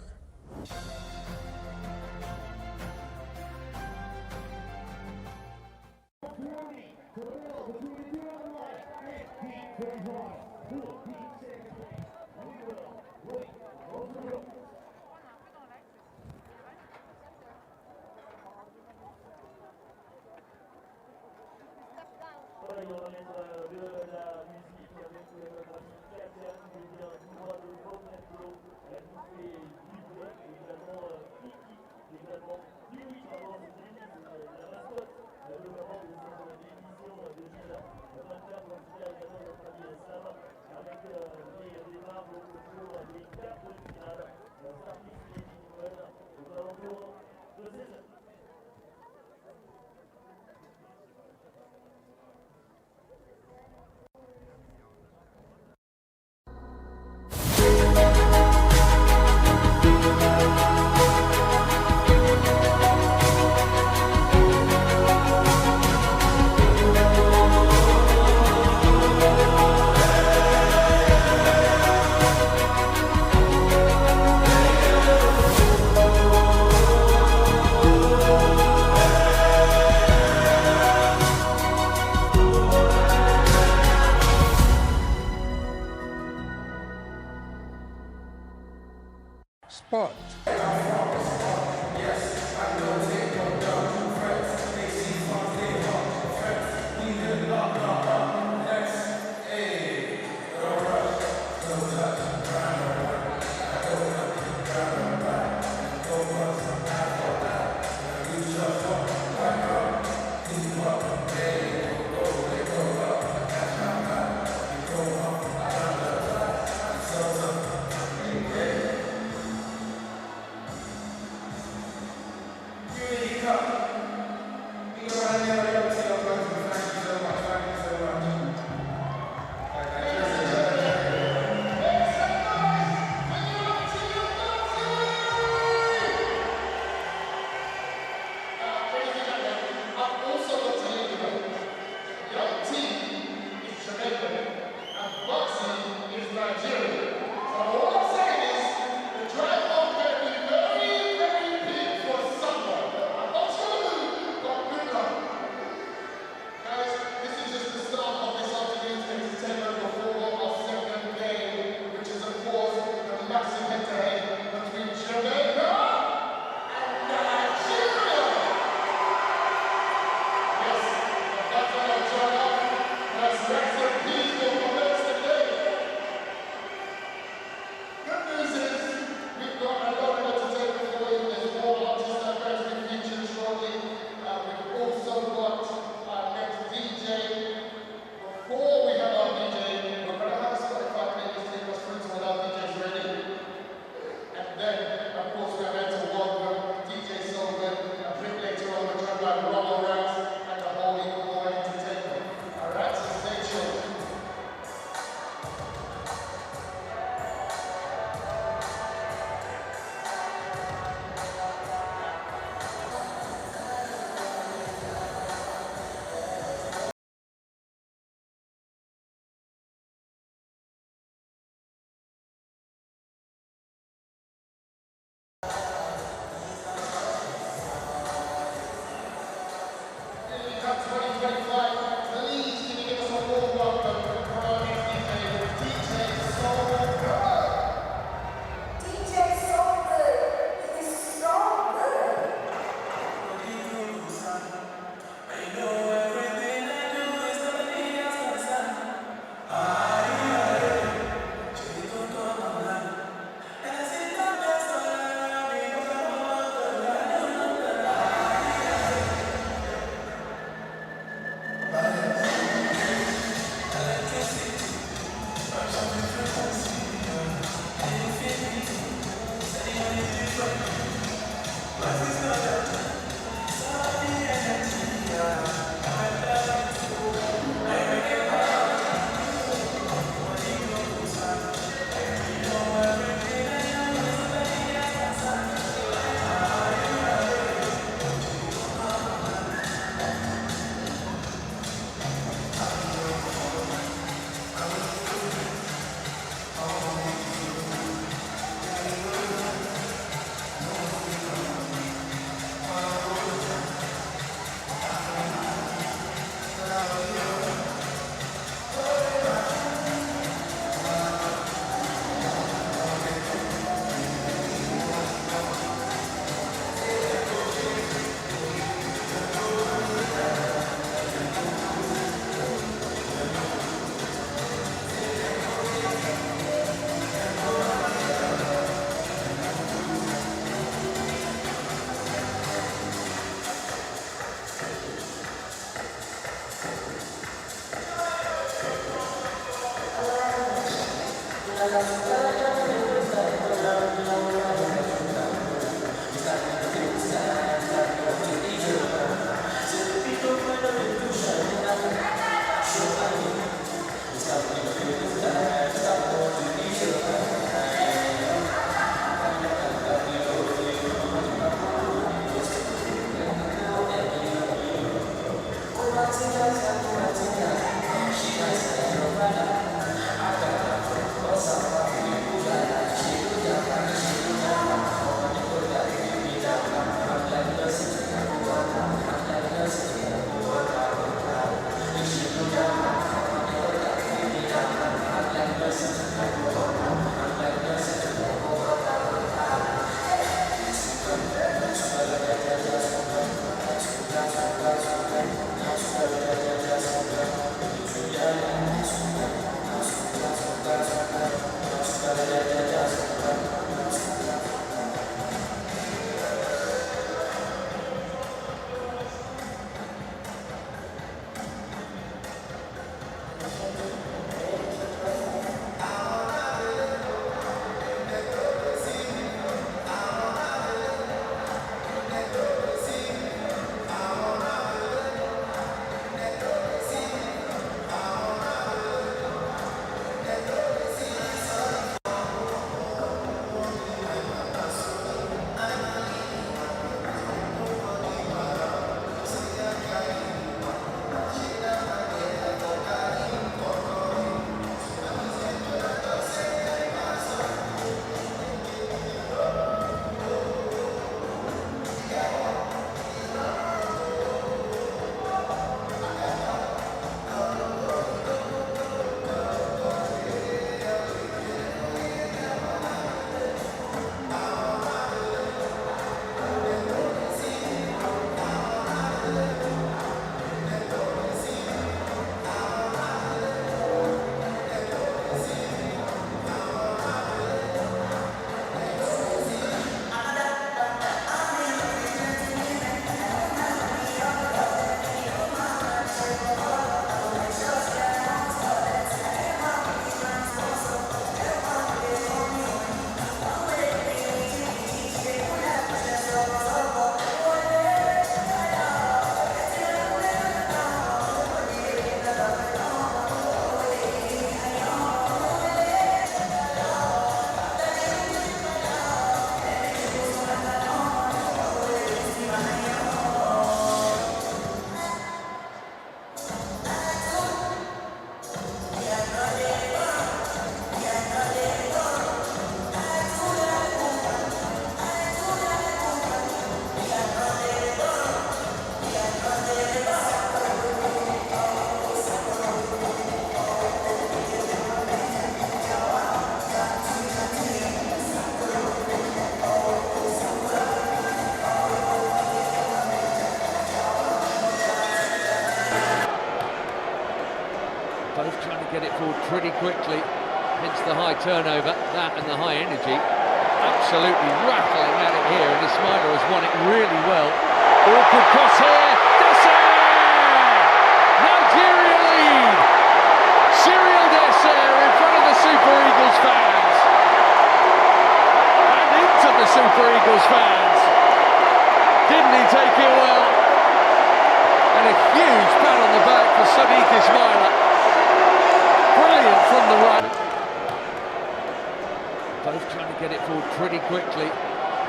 Sport.
Both trying to get it forward pretty quickly, hence the high turnover, that and the high energy. Absolutely rattling at it here, and Ismaila has won it really well. Awkward cross here, Nigeria lead! Cyril Desser in front of the Super Eagles fans. And into the Super Eagles fans. Didn't he take it well? And a huge pat on the back for Sadiq Ismaila. Brilliant from the right. Both trying to get it forward pretty quickly,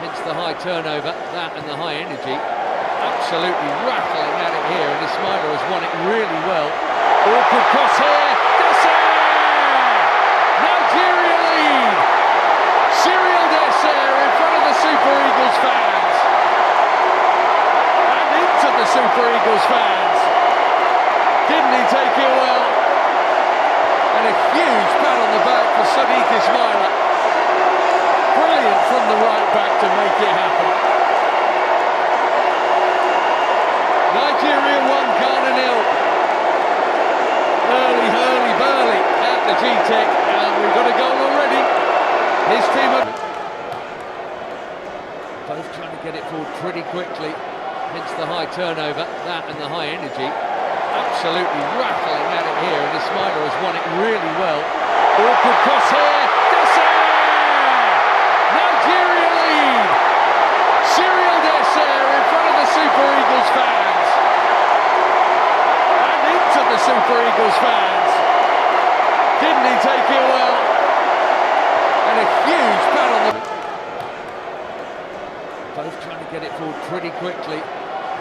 hence the high turnover, that and the high energy. Absolutely rattling at it here, and Ismaila has won it really well. Awkward cross here, Nigeria lead! Cyril Desser in front of the Super Eagles fans. And into the Super Eagles fans. Didn't he take it well? And a huge pat on the back for Sadiq Ismaila. Brilliant from the right back to make it happen. Nigeria 1, Ghana 0. Early hurly-burly at the G-Tech, and we've got a goal already. His team are both trying to get it forward pretty quickly, hence the high turnover, that and the high energy. Absolutely rattling at it here, and Ismaila has won it really well. Awkward cross here, take it well. And a huge pat on the... Both trying to get it forward pretty quickly.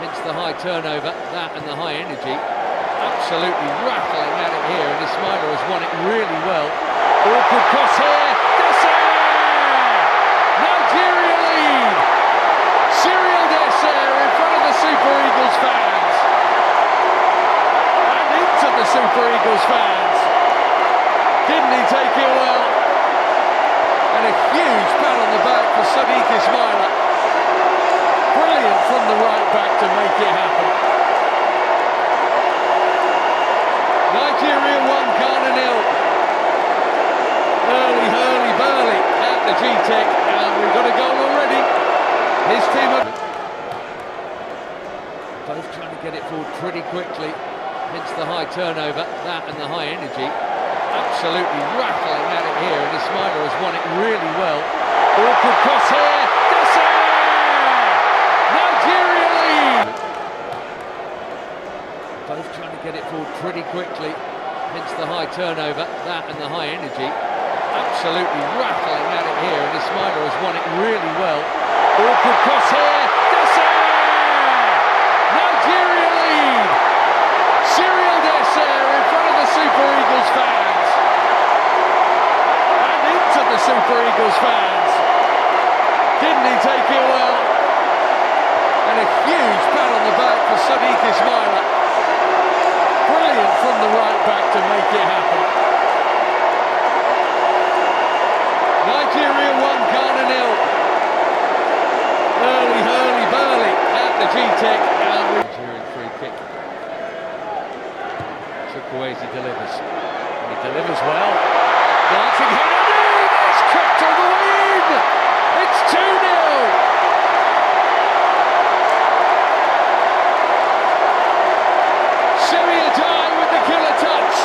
Hence the high turnover, that and the high energy. Absolutely rattling at it here, and Ismaila has won it really well. Awkward cross here. Nigeria lead! Cyril Desser in front of the Super Eagles fans. And into the Super Eagles fans. Didn't he take it well? And a huge pat on the back for Sadiq Ismaila. Brilliant from the right back to make it happen. Nigeria 1, Ghana 0. Early hurly-burly at the G-Tech, and we've got a goal already. His team are both trying to get it forward pretty quickly. Hence the high turnover, that and the high energy. Absolutely rattling at it here, and Ismaila has won it really well. Awkward cross here. Nigeria lead! Both trying to get it forward pretty quickly. Hence the high turnover, that and the high energy. Absolutely rattling at it here, and Ismaila has won it really well. Awkward cross here. Nigeria lead! Cyril Desser in front of the Super Eagles fans. And into the Super Eagles fans. Didn't he take it well? And a huge pat on the back for Sadiq Ismaila. Brilliant from the right back to make it happen. Nigeria 1, Ghana 0. Early hurly-burly at the G-Tech. Nigerian free kick. Chukwueze delivers. And he delivers well. Dancing header. It's tripped on the wing. It's 2-0. With the killer touch.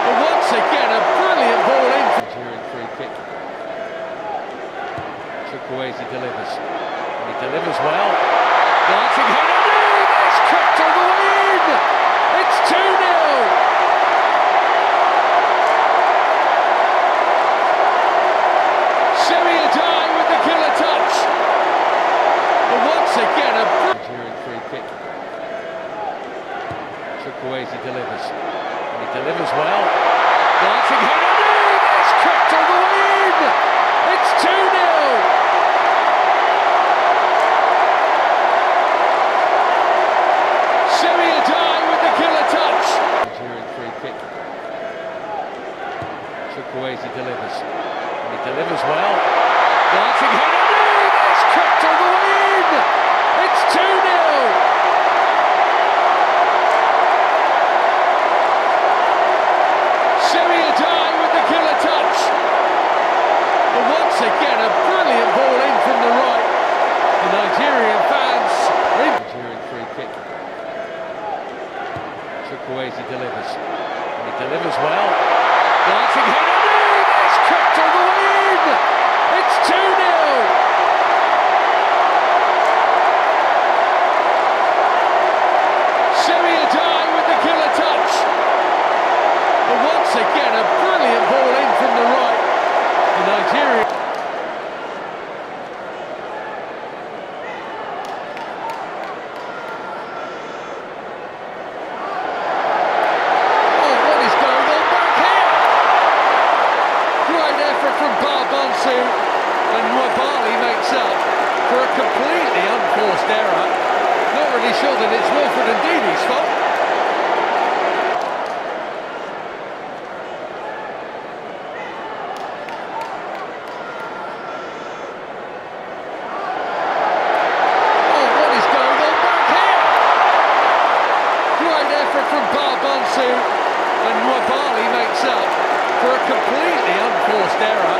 And once again, a brilliant ball in. Nigerian free kick. Chukwueze delivers. And he delivers well. Dancing header. It's tripped on the wing. It's 2-0. with the killer touch. And once again, a Nigerian free kick. Chukwueze delivers. And he delivers well. Dancing header. It's tripped on the wing. It's 2-0. With the killer touch. Nigerian free kick. Chukwueze delivers. And he delivers well. Dancing header. It's tripped on the wing. It's 2-0. With the killer touch. And once again, a brilliant ball in from the right. The Nigerian fans. Nigerian free kick. Chukwueze delivers. And he delivers well. Dancing header. It's tripped on the wing. It's 2-0. With the killer touch. And once again, a brilliant ball in from the right. The Nigerian. And Nwabali makes up for a completely unforced error. Not really sure that it's Wilfred and Ndini's fault. Oh, what is going on back here? Great effort from Barbansu, and Nwabali makes up for a completely unforced error.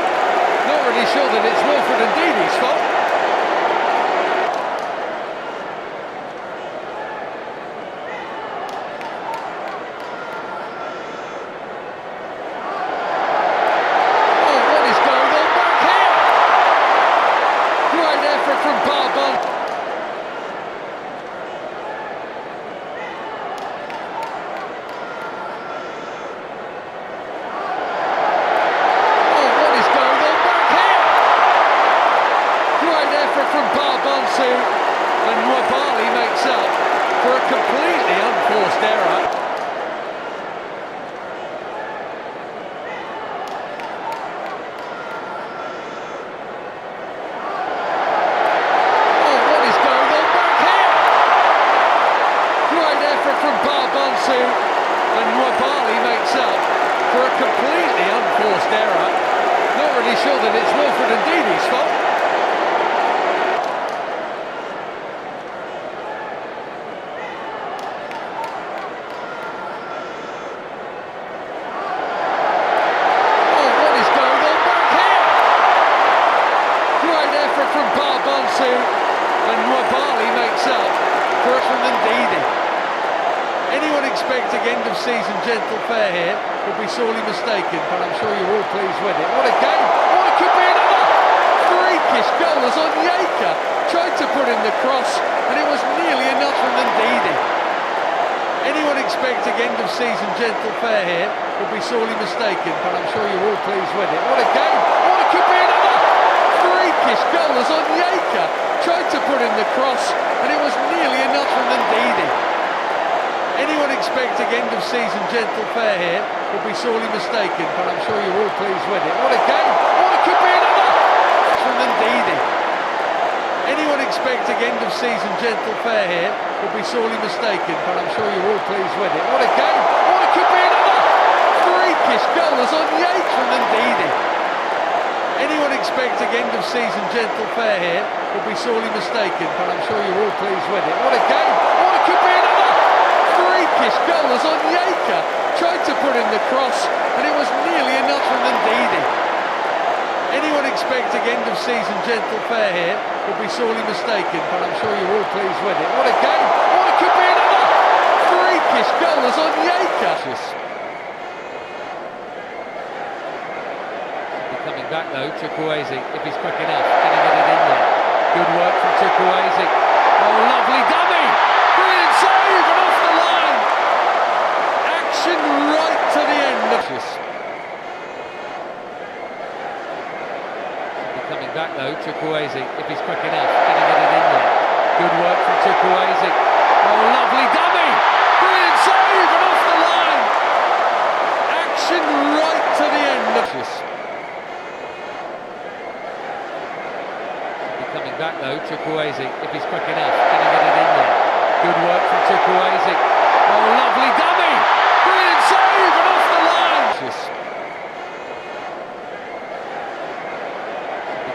Not really sure that it's Wilfred and Ndini's fault. Oh, what is going on back here? Great effort from Barbon. a completely unforced error. Not really sure that it's Wilfred Ndidi's fault. Oh, what is going on back here? Great effort from Barbonsu, and Wabali makes up for it from Ndidi. Anyone expecting end-of-season gentle fare here would be sorely mistaken, but I'm sure you're all pleased with it. What a game! Oh, it could be another freakish goal as Onyeka tried to put in the cross, and it was nearly enough from Ndidi. Anyone expecting end-of-season gentle fare here would be sorely mistaken, but I'm sure you're all pleased with it. What a game! Oh, it could be another freakish goal as Onyeka tried to put in the cross, and it was nearly enough from Ndidi. Anyone expecting end-of-season gentle fare here would be sorely mistaken, but I'm sure you're all pleased with it. What a game! Oh, it could be another from Ndidi. Anyone expecting end-of-season gentle fare here would be sorely mistaken, but I'm sure you're all pleased with it. What a game! Oh, it could be another freakish goal as Onyeka from Ndidi. Anyone expecting end-of-season gentle fare here would be sorely mistaken, but I'm sure you're all pleased with it. What a game! Oh, it could be another freakish goal as Onyeka tried to put in the cross, and it was nearly enough from Ndidi. Anyone expecting end-of-season gentle fare here would be sorely mistaken, but I'm sure you're all pleased with it. What a game! Oh, it could be another freakish goal as Onyeka. Coming back though, Chukwueze, if he's quick enough, can he get it in there? Good work from Chukwueze. Oh, lovely dummy! Brilliant save and off the line! Action right to the end of this. Coming back though, Chukwueze, if he's quick enough, can he get it in there? Good work from Chukwueze. Oh, lovely dummy! Brilliant save and off the line! Action right to the end of this. Coming back though, Chukwueze, if he's quick enough, can he get it in there? Good work from Chukwueze. Oh, lovely dummy! Brilliant save and off the line!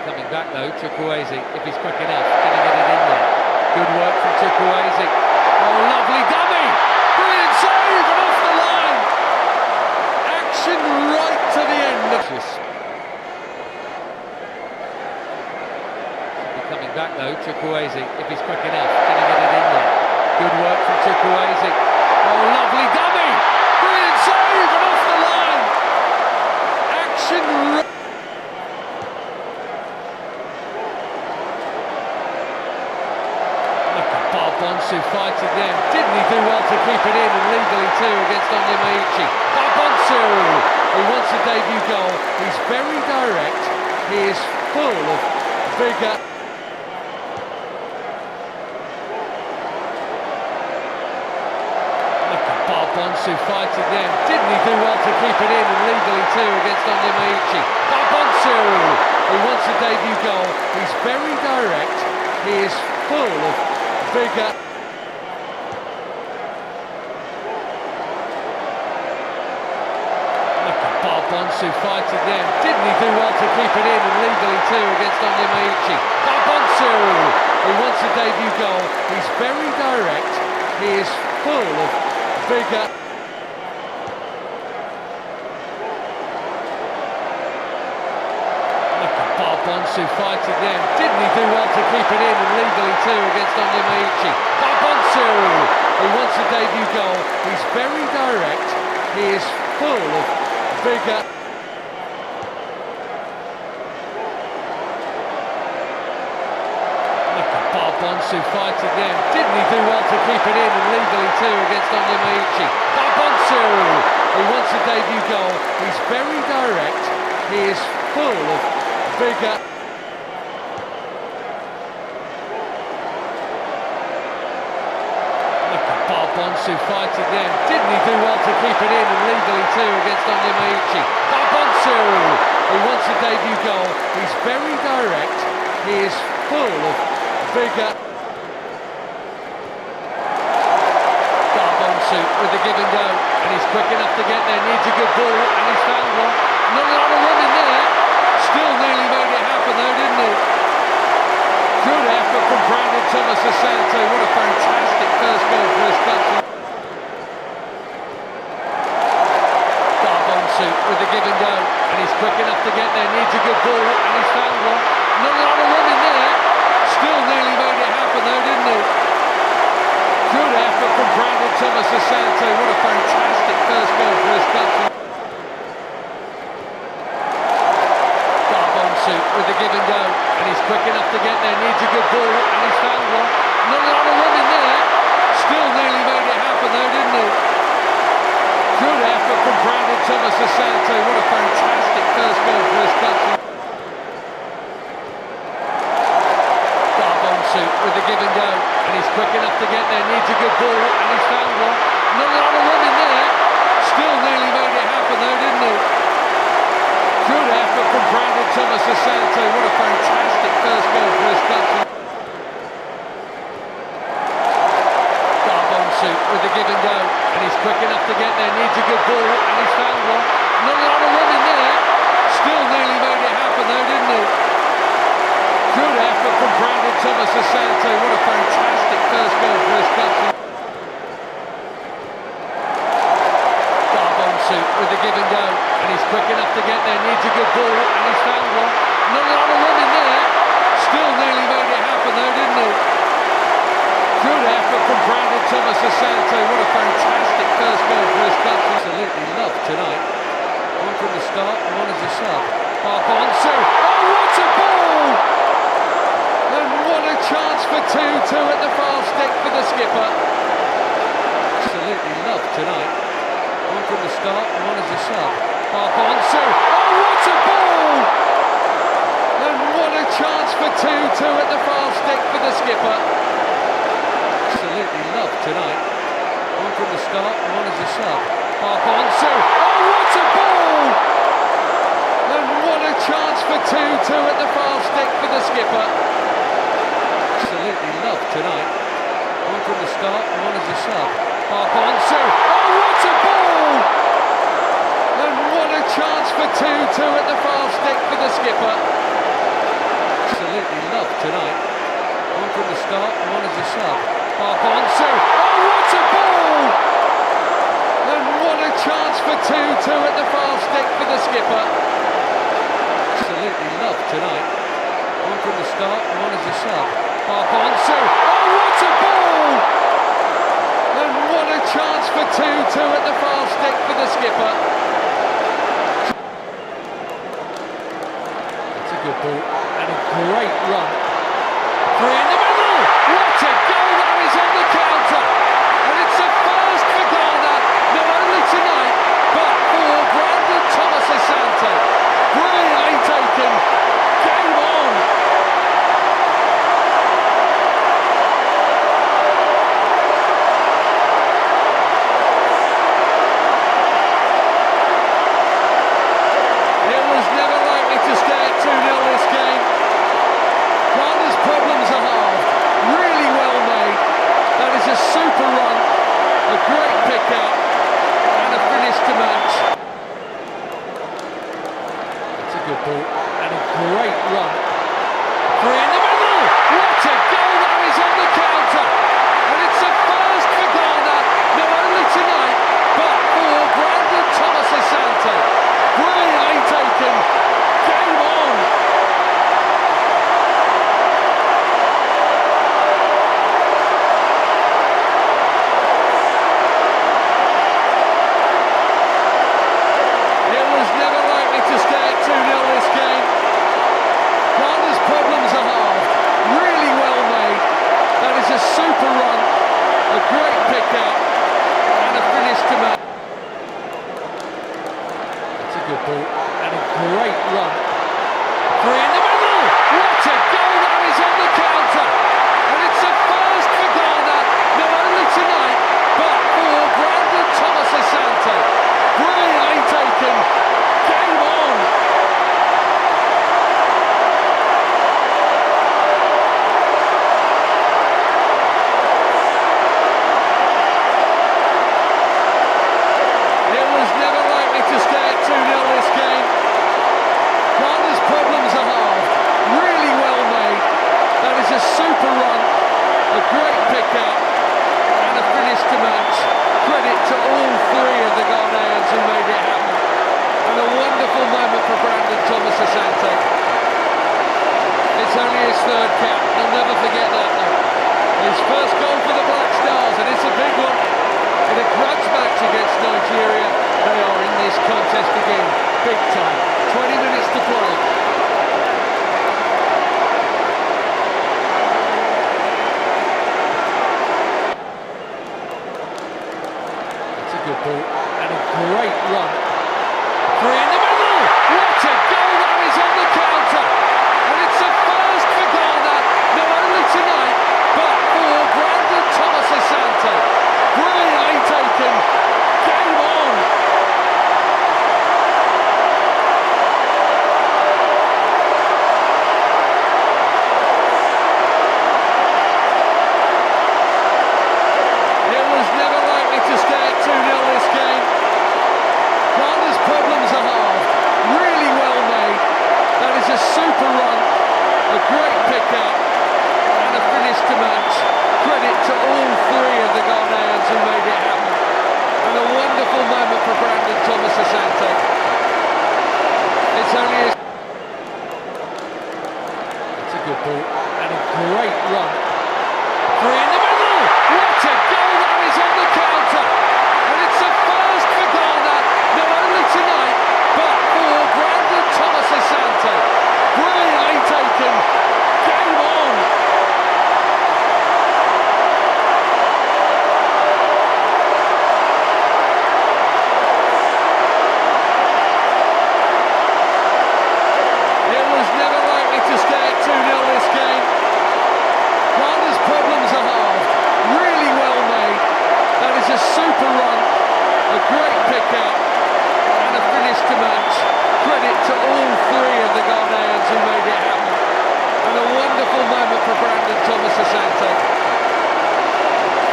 Coming back though, Chukwueze, if he's quick enough, can he get it in there? Good work from Chukwueze. Oh, lovely dummy! Brilliant save and off the line! Action right to the end of this. Coming back though, Chukwueze, if he's quick enough, can he get it in there? Good work from Chukwueze. Oh, lovely dummy! Brilliant save and off the line! Action Look at Barbonsu fighting there. Didn't he do well to keep it in, and legally too against Onyeka? Barbonsu, who wants a debut goal. He's very direct. He is full of vigour. Barbonsu fighting there. Didn't he do well to keep it in, and legally too against Onyeka? Barbonsu, who wants a debut goal. He's very direct. He is full of vigour. Look at Barbonsu fighting there. Didn't he do well to keep it in, and legally too against Onyeka? Barbonsu, who wants a debut goal. He's very direct. He is full of vigour. Look at Barbonsu fighting there. Didn't he do well to keep it in, and legally too against Onyeka? Barbonsu, who wants a debut goal. He's very direct. He is full of vigour. Barbonsu fighting there. Didn't he do well to keep it in, and legally too against Onyeka? Barbonsu, who wants a debut goal. He's very direct. He is full of vigour. Look at Barbonsu fighting there. Didn't he do well to keep it in, and legally too against Onyeka? Barbonsu, who wants a debut goal. He's very direct. He is full of vigour. Barbonsu with the give and go, and he's quick enough to get there, needs a good ball, and he's found one. Not a lot of room in there. Still nearly made it happen though, didn't he? Good effort from Brandon Thomas Asante. What a fantastic first goal for his country. With the give and go, and he's quick enough to get there, needs a good ball, and he's found one. Not a lot of room in there. Still nearly made it happen though, didn't he? Good effort from Brandon Thomas Asante. What a fantastic first goal for his country. With the give and go, and he's quick enough to get there, needs a good ball, and he's found one. Not a lot of room in there. Still nearly made it happen though, didn't he? Good effort from Brandon Thomas Asante. What a fantastic first goal for his country. With the give and go, and he's quick enough to get there, needs a good ball, and he's found one. Not a lot of room in there. Still nearly made it happen though, didn't he? Good effort from Brandon Thomas Asante. What a fantastic first goal for his country. With the give and go, and he's quick enough to get there, needs a good ball, and he's found one. Not a lot of room in there. Still nearly made it happen though, didn't he? Good effort from Brandon Thomas Asante. What a fantastic first goal for his country. With the give and go, and he's quick enough to get there, needs a good ball, and he's found one. Not a lot of room in there. Still nearly made it happen though, didn't he? Good effort from Brandon Thomas Asante. What a fantastic first goal for his country. Absolutely loved tonight. One from the start and one as a sub. Park on to. Oh, what a ball! And what a chance for 2-2 at the far stick for the skipper. Absolutely loved tonight. One from the start and one as a sub. Park on to. Oh, what a ball! And what a chance for 2-2 at the far stick for the skipper. Absolutely loved tonight. One from the start and one as a sub. Park on to. Oh, what a ball! And what a chance for 2-2 at the far stick for the skipper. Absolutely loved tonight. One from the start and one as a sub. Park on to. Oh, what a ball! And what a chance for 2-2 at the far stick for the skipper. Absolutely loved tonight. One from the start and one as a sub. Park on to. Oh, what a ball! And what a chance for 2-2 at the far stick for the skipper. Absolutely loved tonight. One from the start and one as a sub. Park on to. Oh, what a ball! And what a chance for 2-2 at the far stick for the skipper. That's a good ball and a great run. Three in the middle! What a goal that is on the counter! And it's a first for Ghana, not only tonight, but for Brandon Thomas Asante. Brilliantly taken. Game on! It was never likely to stay at 2-0 this game. Ghana's problems are halved. Really well made. That is a super run, a great pick out, and a finish to match. That's a good ball, and a great run. Three in the middle! What a goal that is on the counter! And it's a first for Ghana, not only tonight, but for Brandon Thomas Asante. Brilliantly taken. Game on! It was never likely to stay at 2-0 this game. Ghana's problems are halved. Really well made. That is a super run, a great pick out, and a finish to match. That's a good ball, and a great run. Three in the middle! What a goal that is on the counter! And it's a first for Ghana, not only tonight, but for Brandon Thomas Asante. Brilliantly taken. Game on! third cap. They'll never forget that though. His first goal for the Black Stars, and it's a big one. In a grudge match against Nigeria, they are in this contest again, big time. 20 minutes to play. That's a good ball, and a great run. Free in the middle! What a goal that is on the counter! And it's a first for Ghana, not only tonight, but for Brandon Thomas Asante. Brilliantly taken. Game on. It was never likely to stay at 2-0 this game. Ghana's problems are halved. Really well made. That is a super run. A great pick out. And a finish to match. Credit to all three of the Ghanaians who made it happen. And a wonderful moment for Brandon Thomas Asante. It's only his... It's a good ball. And a great run. Free in the middle! What a goal that is on the counter! And it's a first for Ghana, not only tonight, but for Brandon Thomas Asante. Brilliantly taken. Game on. It was never likely to stay at 2-0 this game. Ghana's problems are halved. Really well made. That is a super run. A great pick out. And a finish to match. Credit to all three of the Ghanaians who made it happen. And a wonderful moment for Brandon Thomas Asante.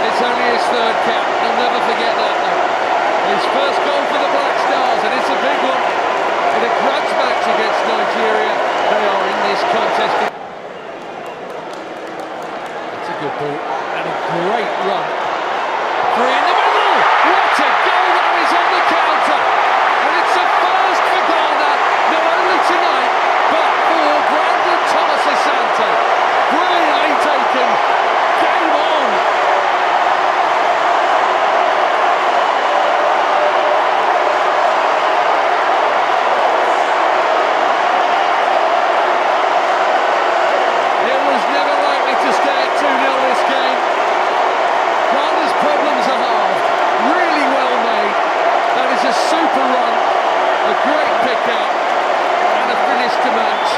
It's only his third cap. They'll never forget that though. His first goal for the Black Stars, and it's a big one. In a grudge match against Nigeria, they are in this contest. That's a good ball, and a great run. Free in the middle! What a goal that is on the counter! And it's a first for Ghana, not only tonight, but for Brandon Thomas Asante. Brilliantly taken. Game on. It was never likely to stay at 2-0 this game. Ghana's problems are halved. Really well made. That is a super run. A great pick out. And a finish to match.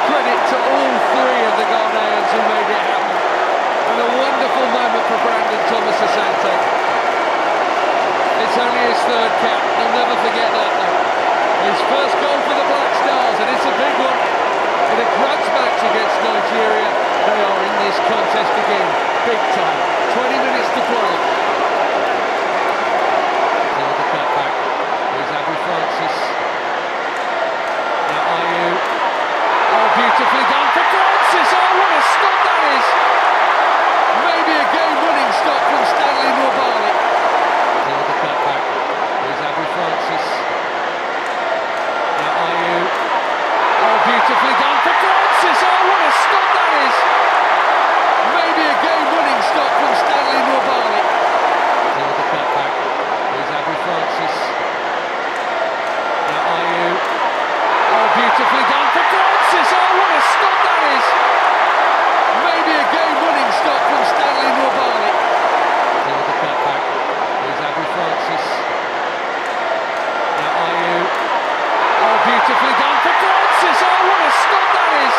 Credit to all three of the Ghanaians who made it happen. And a wonderful moment for Brandon Thomas Asante. It's only his third cap. They'll never forget that though. His first goal for the Black Stars, and it's a big one. In a grudge match against Nigeria, they are in this contest again, big time. 20 minutes to play. Now the cutback. Here's Francis. Now Ayew. Oh, beautifully done for Francis. Oh, what a stop that is. Maybe a game-winning stop from Stanley Nwabali. Now the cutback. Here's Francis. Now Ayew. Oh, beautifully done for Francis. Oh, what a stop that is. Maybe a game-winning stop from Stanley Nwabali. Now the cutback. Here's Francis. Now Ayew. Oh, beautifully done for Francis. Oh, what a stop that is. Maybe a game-winning stop from Stanley Nwabali. Now the cutback. Here's Francis. Now Ayew. Oh, beautifully done for Francis. Oh, what a stop that is.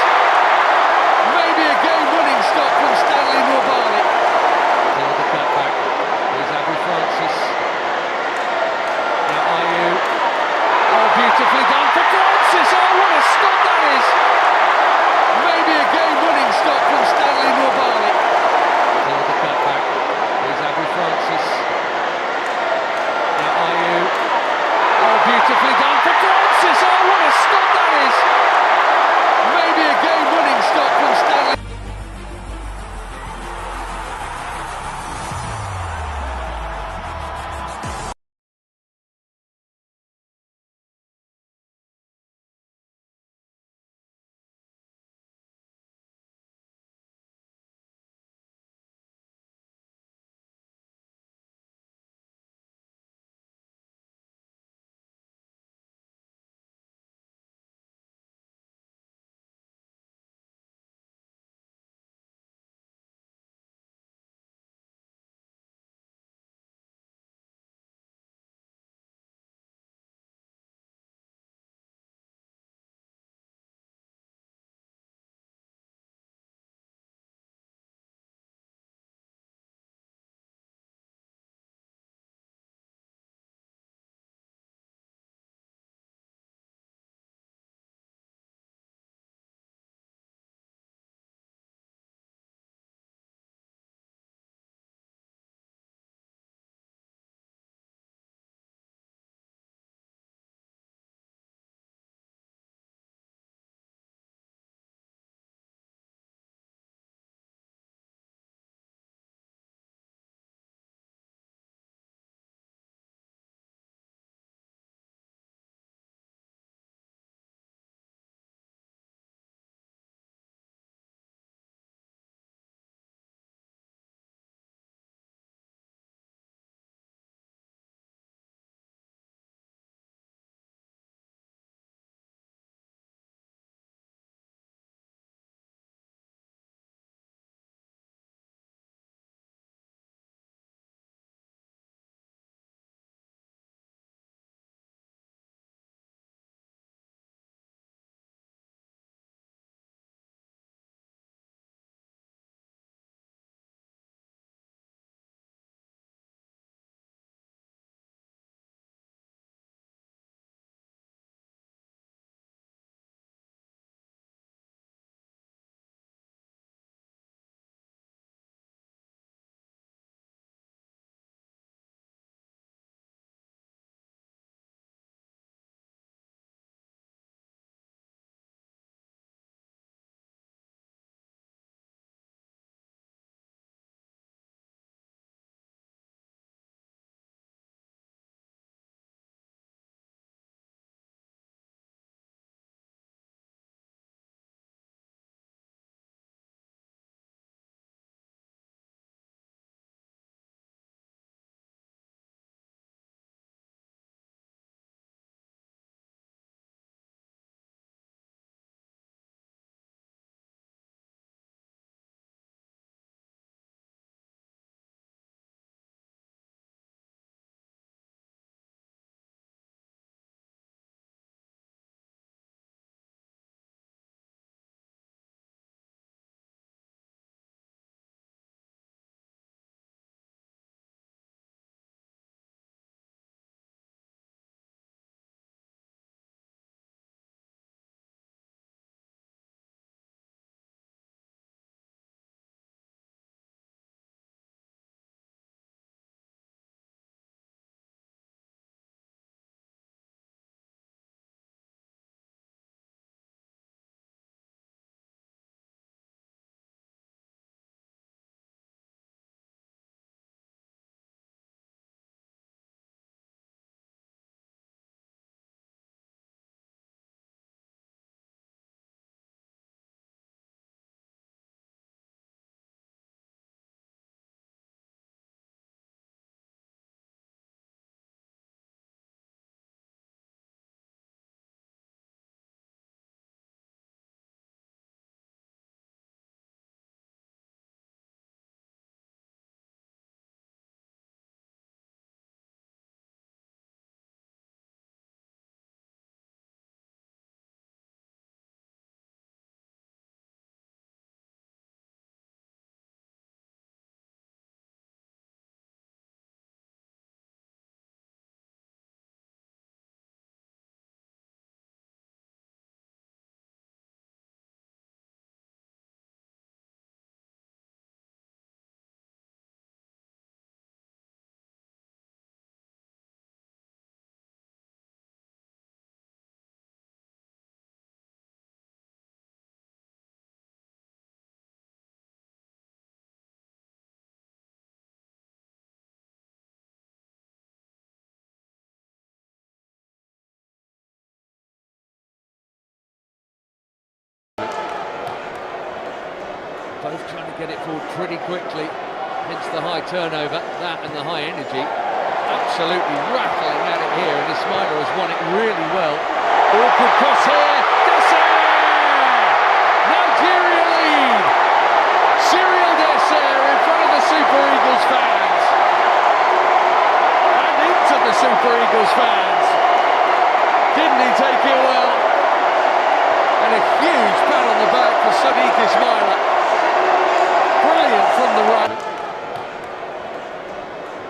Maybe a game-winning stop from Stanley Nwabali. Now the cutback. Here's Francis. Now Ayew. Oh, beautifully done for Francis. Oh, what a stop that is. Maybe a game-winning stop from Stanley Nwabali. Now the cutback. Here's Francis. Now Ayew. Oh, beautifully done for Francis. Oh, what a stop that is. Maybe a game-winning stop from Stanley. Both trying to get it forward pretty quickly. Hence the high turnover, that and the high energy. Absolutely rattling at it here, and Ismaila has won it really well. Awkward cross here. Nigeria lead. Cyril Desser in front of the Super Eagles fans. And into the Super Eagles fans. Didn't he take it well? And a huge pat on the back for Sadiq Ismaila. Brilliant from the right.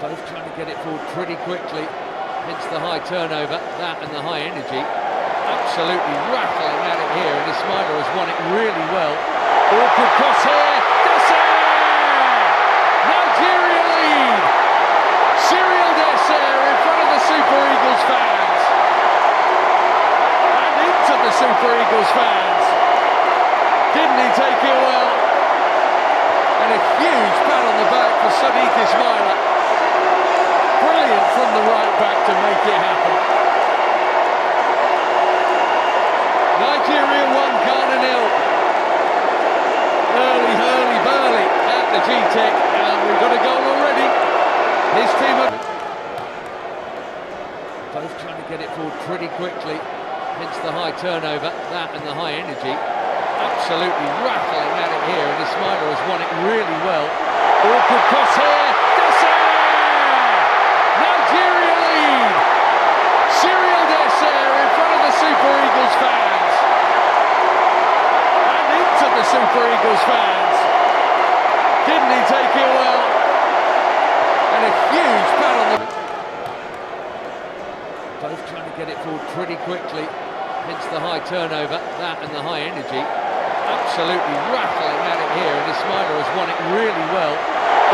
Both trying to get it forward pretty quickly. Hence the high turnover, that and the high energy. Absolutely rattling at it here, and Ismaila has won it really well. Awkward cross here. Desser! Nigeria lead. Cyril Desser in front of the Super Eagles fans. And into the Super Eagles fans. Didn't he take it well? And a huge pat on the back for Sadiq Ismaila. Brilliant from the right back to make it happen. Nigeria 1, Ghana 0. Early hurly-burly at the G-Tech, and we've got a goal already. His team are both trying to get it forward pretty quickly. Hence the high turnover, that and the high energy. Absolutely rattling at it here, and Ismaila has won it really well. Awkward cross here. Desser! Nigeria lead. Cyril Desser in front of the Super Eagles fans. And into the Super Eagles fans. Didn't he take it well? And a huge pat on the... Both trying to get it forward pretty quickly. Hence the high turnover, that and the high energy. Absolutely rattling at it here, and Ismaila has won it really well.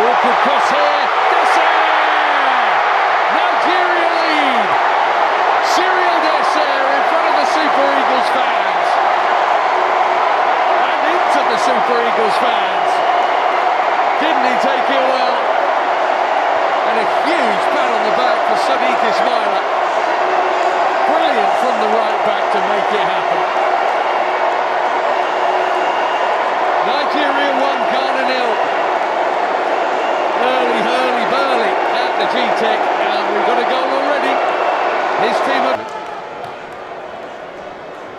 Awkward cross here. Desser! Nigeria lead. Cyril Desser in front of the Super Eagles fans. And into the Super Eagles fans. Didn't he take it well? And a huge pat on the back for Sadiq Ismaila. Brilliant from the right back to make it happen. Nigeria 1, Ghana 0. Early hurly-burly at the G-Tech, and we've got a goal already. His team are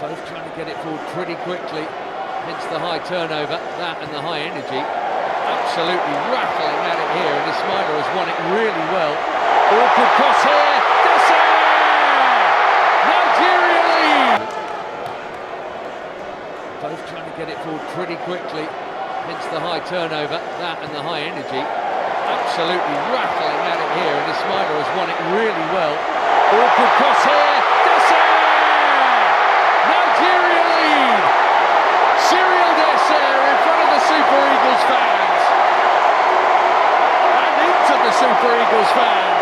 both trying to get it forward pretty quickly. Hence the high turnover, that and the high energy. Absolutely rattling at it here, and Ismaila has won it really well. Awkward cross here. Desser! Nigeria lead. Both trying to get it forward pretty quickly. Hence the high turnover, that and the high energy. Absolutely rattling at it here, and Ismaila has won it really well. Awkward cross here. Desser! Nigeria lead. Cyril Desser in front of the Super Eagles fans. And into the Super Eagles fans.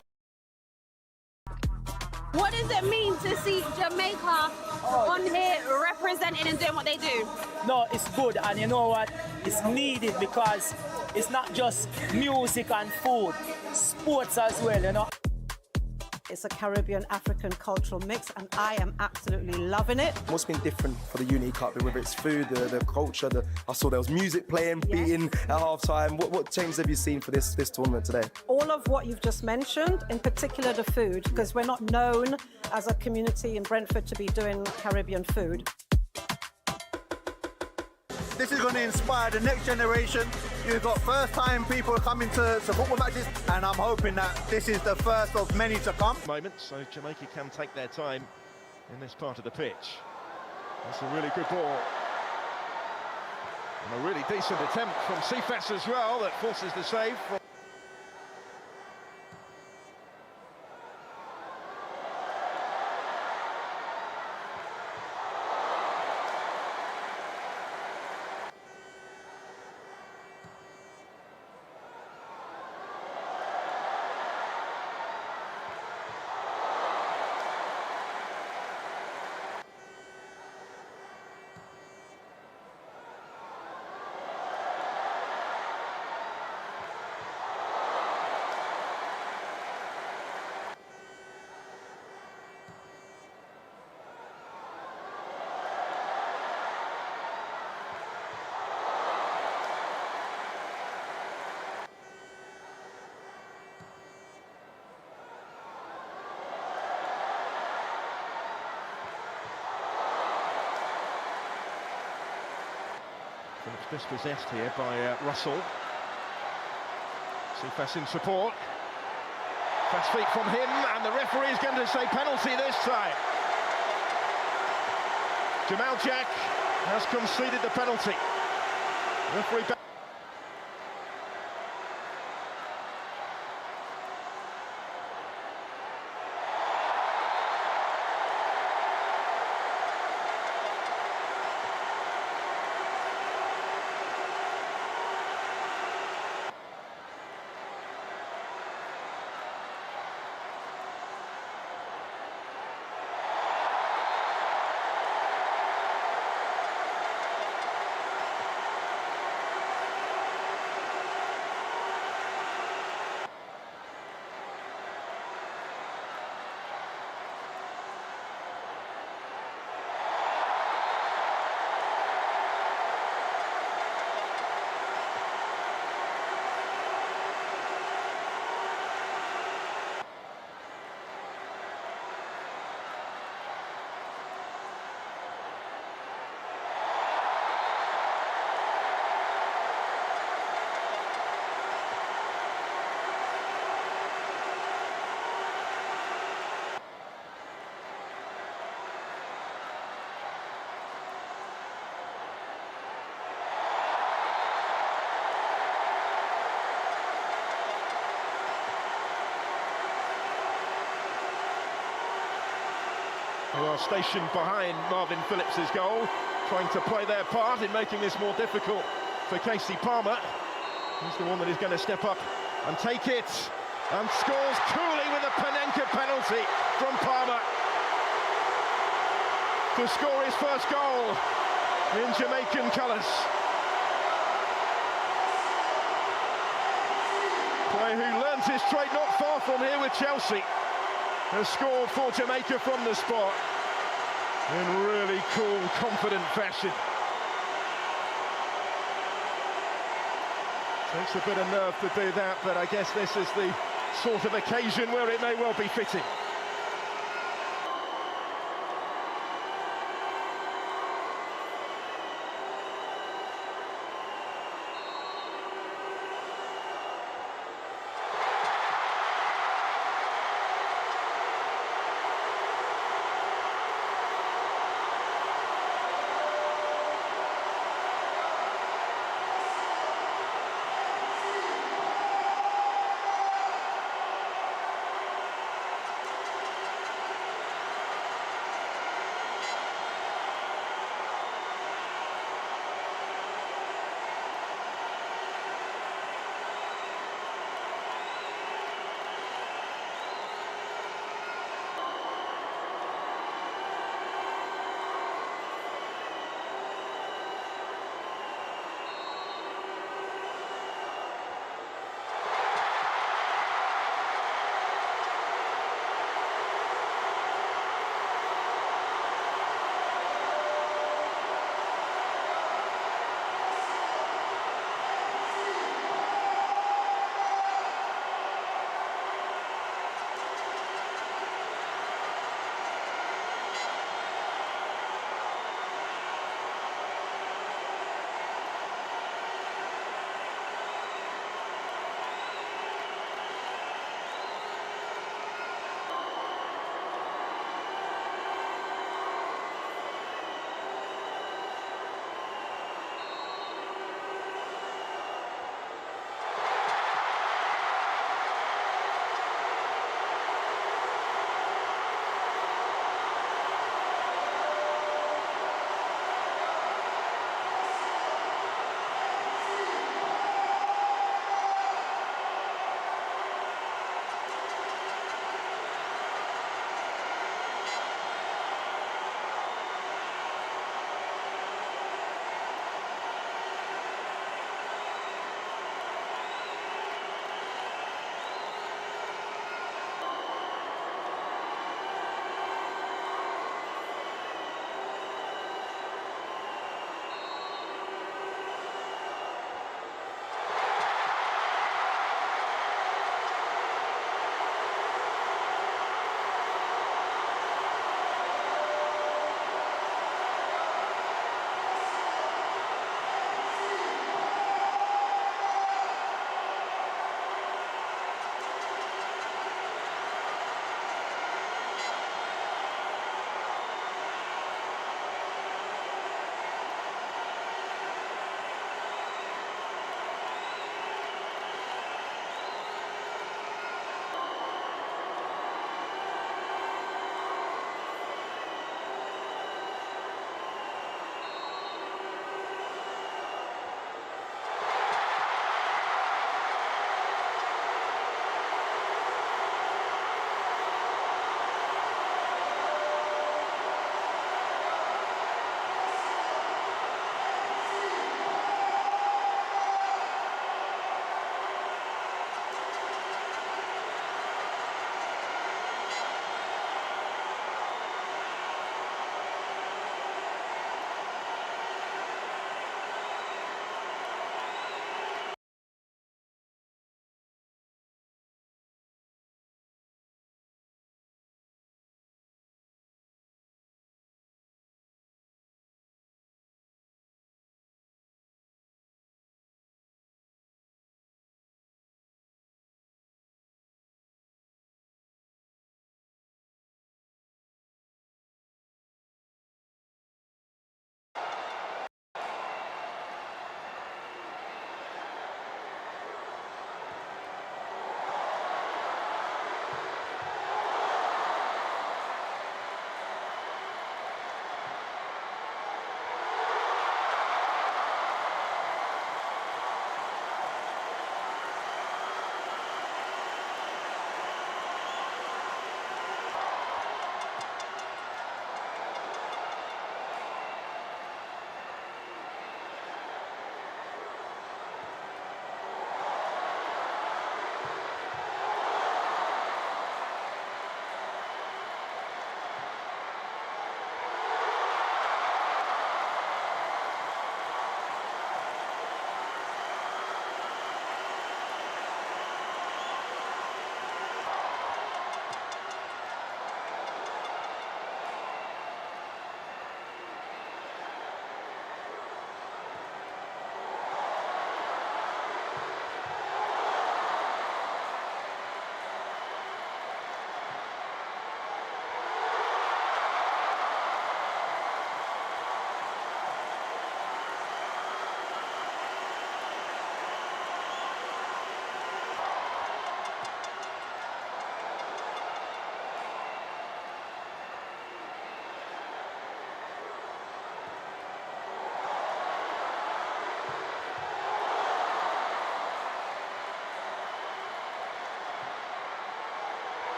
What does it mean to see Jamaica on here representing and doing what they do?
No, it's good, and you know what? It's needed because it's not just music and food, sports as well, you know.
It's a Caribbean African cultural mix, and I am absolutely loving it.
What's been different for the Uni Cup, whether it's food, the culture, I saw there was music playing, beating at half-time. What changes have you seen for this tournament today?
All of what you've just mentioned, in particular the food, because we're not known as a community in Brentford to be doing Caribbean food.
This is going to inspire the next generation. You've got first-time people coming to football matches, and I'm hoping that this is the first of many to come.
Moment, so Jamaica can take their time in this part of the pitch. That's a really good ball. And a really decent attempt from Cephas as well that forces the save. So it's dispossessed here by Russell. Sifas in support. Fast feet from him, and the referee is going to say penalty this time. Jamal Jack has conceded the penalty. Referee back. Who are stationed behind Marvin Phillips' goal, trying to play their part in making this more difficult for Casey Palmer. He's the one that is going to step up and take it, and scores coolly with a Panenka penalty from Palmer to score his first goal in Jamaican colours. Player who learns his trade not far from here with Chelsea has scored for Jamaica from the spot in really cool, confident fashion. Takes a bit of nerve to do that, but I guess this is the sort of occasion where it may well be fitting.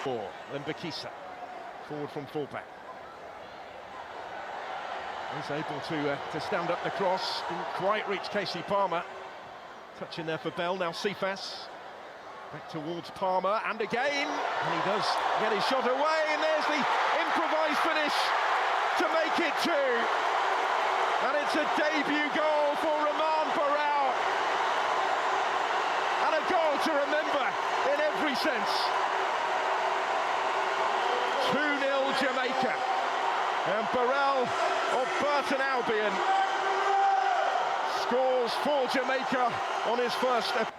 Then Bakisa, forward from fullback. He's able to stand up the cross, didn't quite reach Casey Palmer. Touch in there for Bell, now Cephas. Back towards Palmer, and again, and he does get his shot away, and there's the improvised finish to make it 2. And it's a debut goal for Roman Barral. And a goal to remember in every sense. 2-0 Jamaica. And Barral of Burton Albion scores for Jamaica on his first step.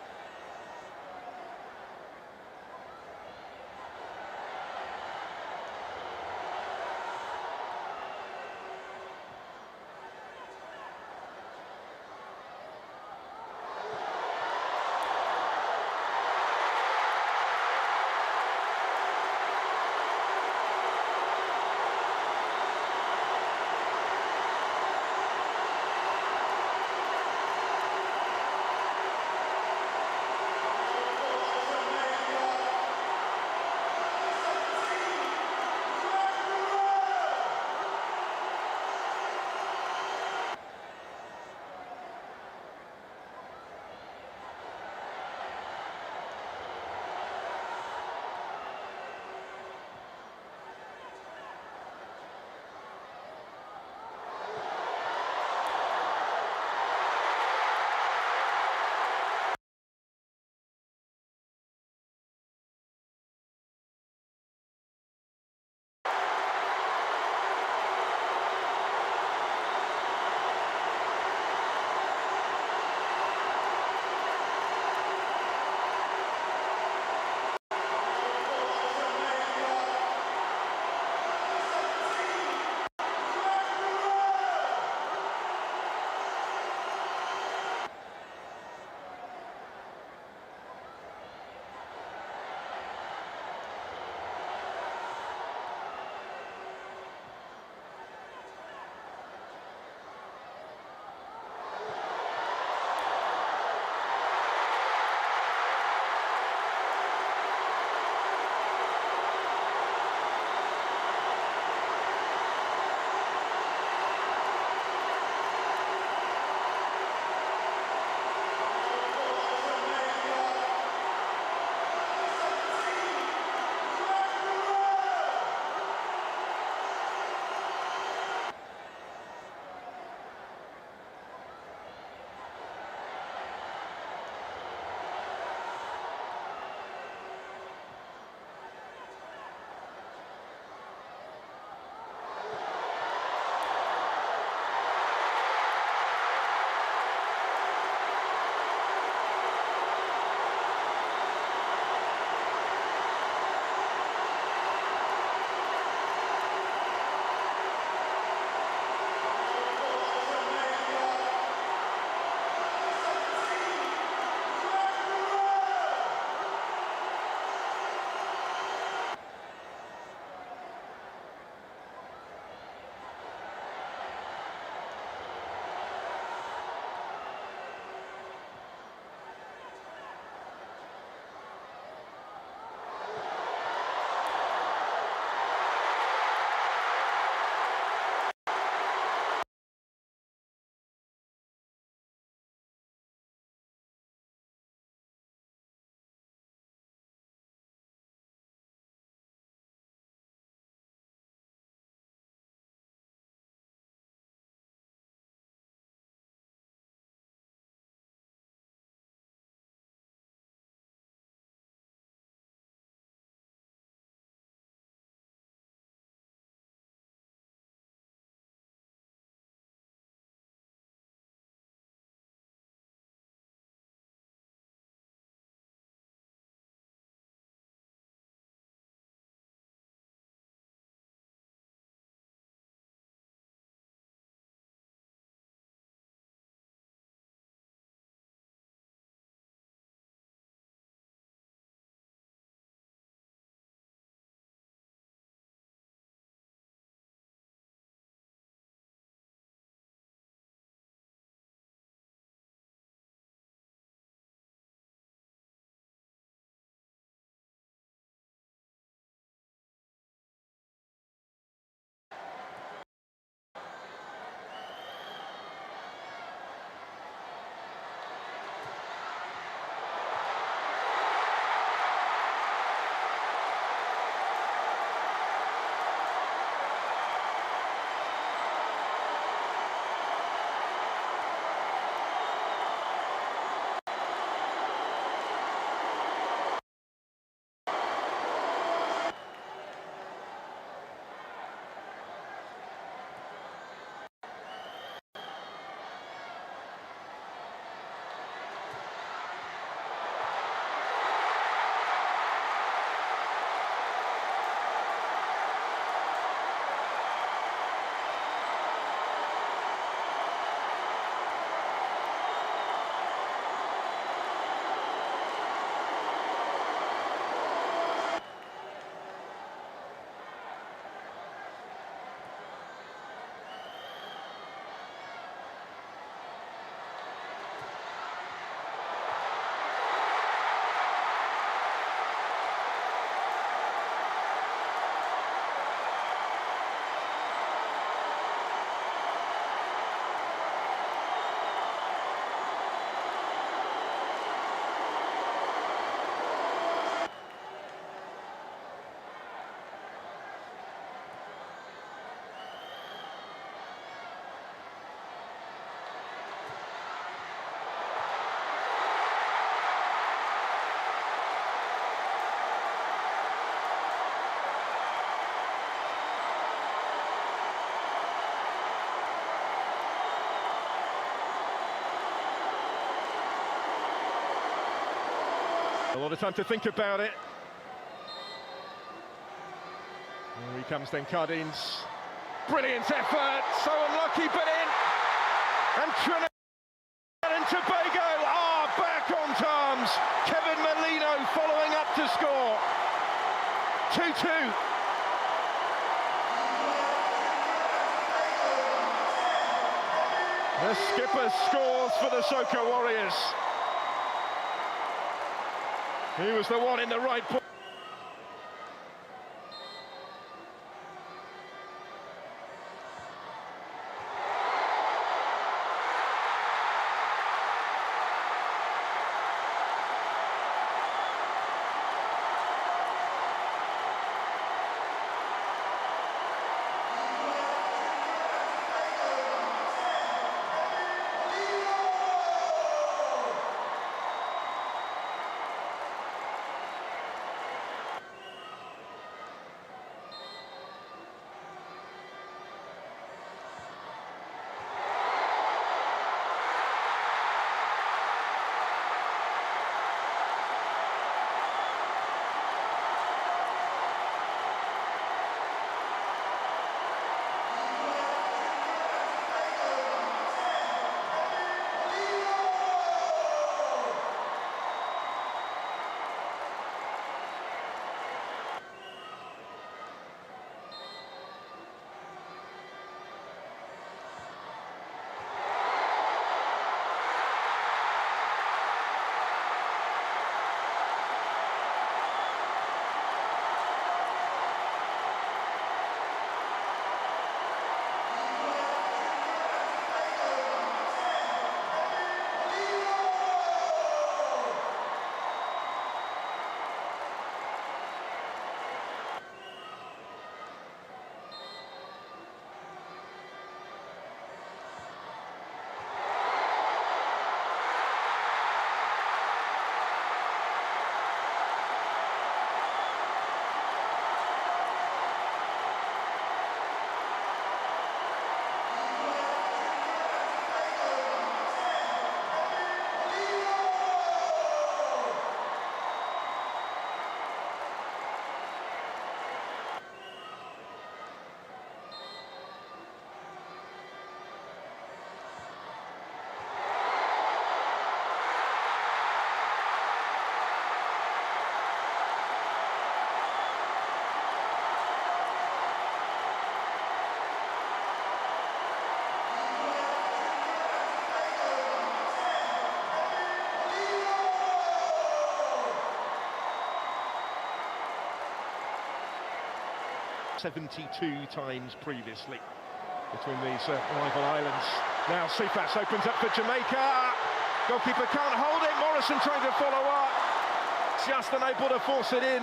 A lot of time to think about it. Here he comes then, Cardines. Brilliant effort, so unlucky, but in. And Trinidad and Tobago are back on terms. Kevin Molino following up to score. 2-2. The skipper scores for the Soca Warriors. He was the one in the right place. .72 times previously between these rival islands. Now Sifas opens up for Jamaica. Goalkeeper can't hold it. Morrison trying to follow up. Just unable to force it in.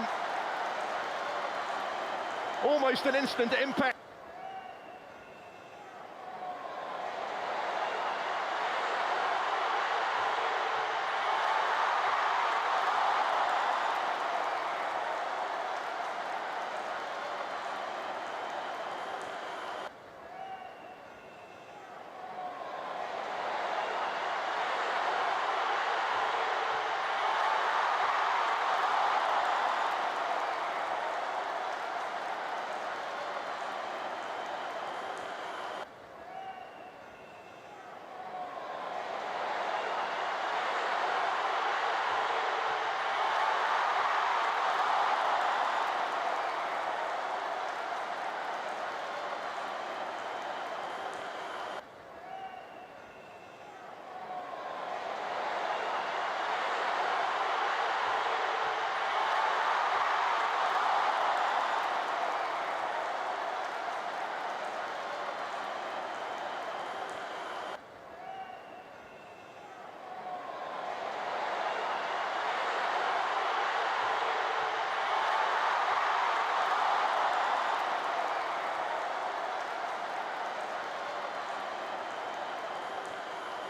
Almost an instant impact.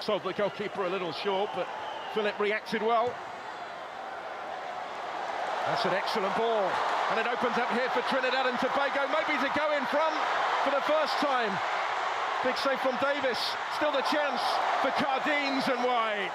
Sold the goalkeeper a little short, but Philip reacted well. That's an excellent ball, and it opens up here for Trinidad and Tobago, maybe to go in front for the first time. Big save from Davis, still the chance for Cardines and wide.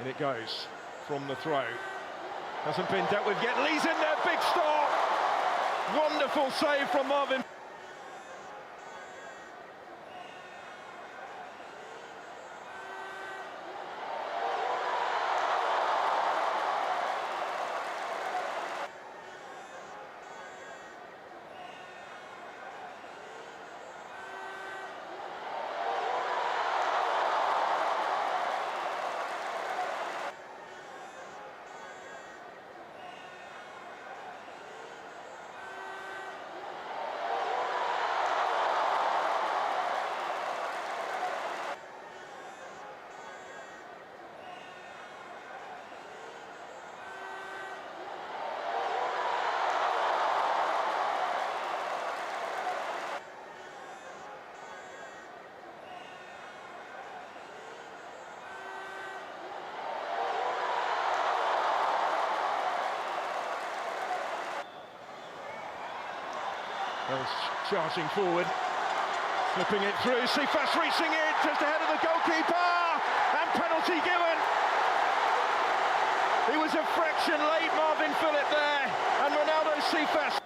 In it goes from the throw. Hasn't been dealt with yet. Lee's in there, big stop. Wonderful save from Marvin. Charging forward, slipping it through, Cephas reaching it just ahead of the goalkeeper, and penalty given. He was a fraction late, Marvin Phillip there, and Ronaldo Cephas.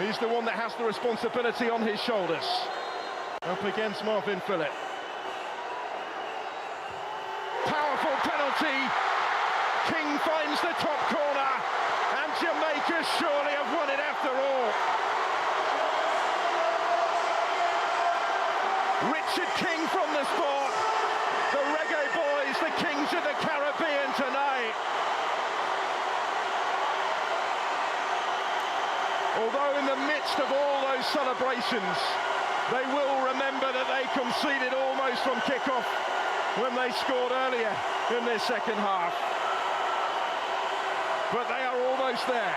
He's the one that has the responsibility on his shoulders. Up against Marvin Phillip. Powerful penalty. King finds the top corner, and Jamaica surely have won it after all. Richard King from the spot. The Reggae Boys, the Kings of the Caribbean tonight. Although in the midst of all those celebrations, they will remember that they conceded almost from kick-off when they scored earlier in their second half. But they are almost there.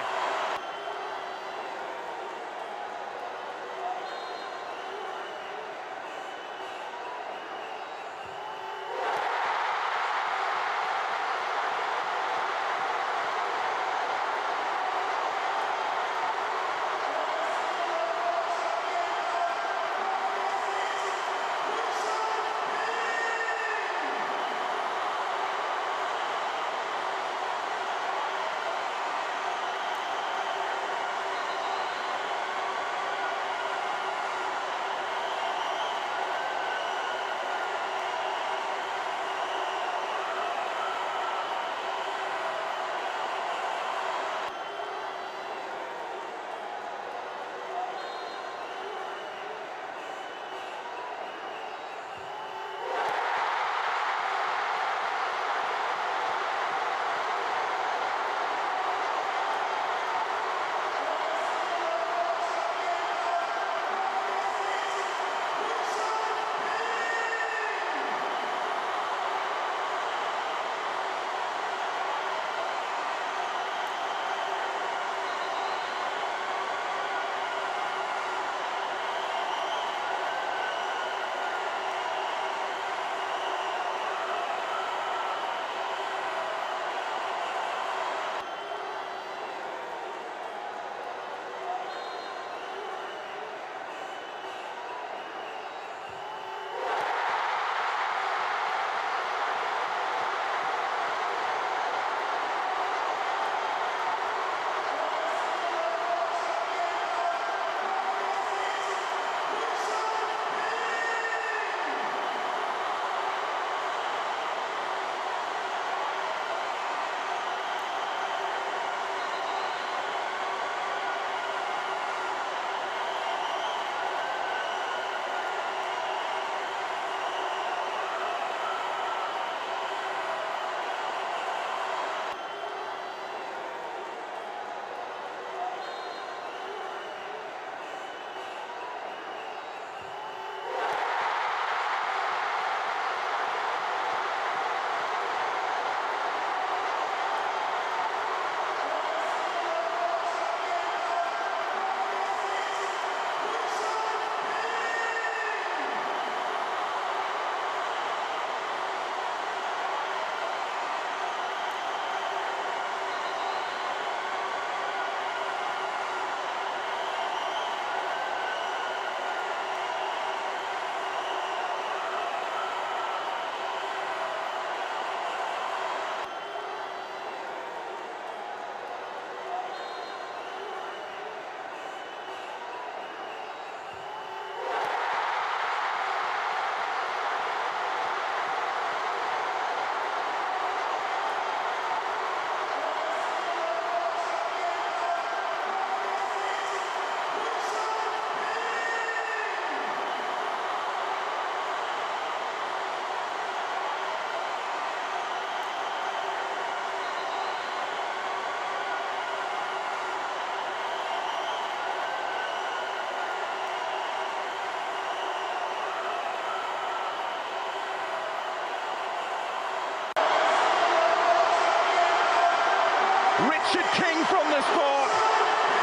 the sport.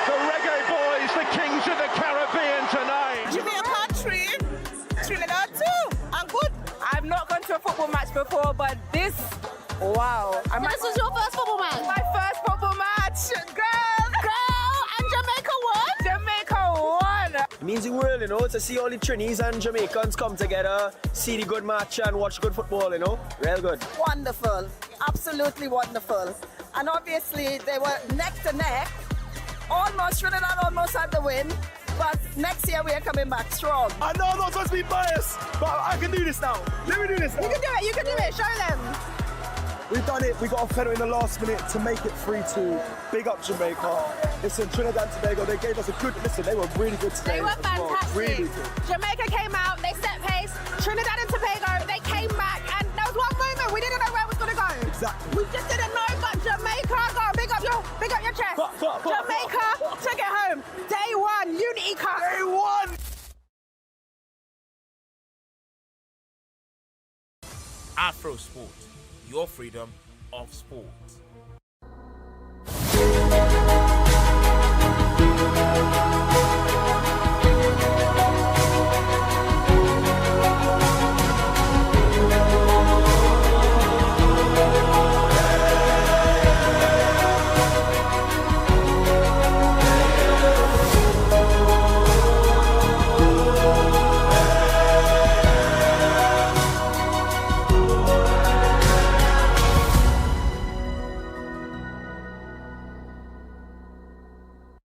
The Reggae Boys, the kings of the Caribbean tonight.
Jamaica 3, Trinidad 2. I'm good. I've not gone to a football match before, but this, wow.
This was your first football match?
My first football match. Girl,
and Jamaica won?
Jamaica won.
It means the world, you know, to see all the Trinis and Jamaicans come together, see the good match and watch good football, you know. Real good.
Wonderful. Absolutely wonderful. And obviously, they were neck to neck. Almost, Trinidad almost had the win. But next year, we are coming back strong.
I know I'm not supposed to be biased, but I can do this now. Let me do this now.
You can do it. Show them.
We've done it. We got a penalty in the last minute to make it 3-2. Big up Jamaica. Listen, Trinidad and Tobago, they gave us a good, listen, they were really good today.
They were fantastic.
Really good.
Jamaica came out, they set pace. Trinidad and Tobago, they came back, and there was one moment we didn't know where it was going to go.
Exactly.
We just didn't know, but Jamaica, go big up your chest. Jamaica took it home. Day one, Unity Cup.
Day one.
Afrosport, your freedom of sport.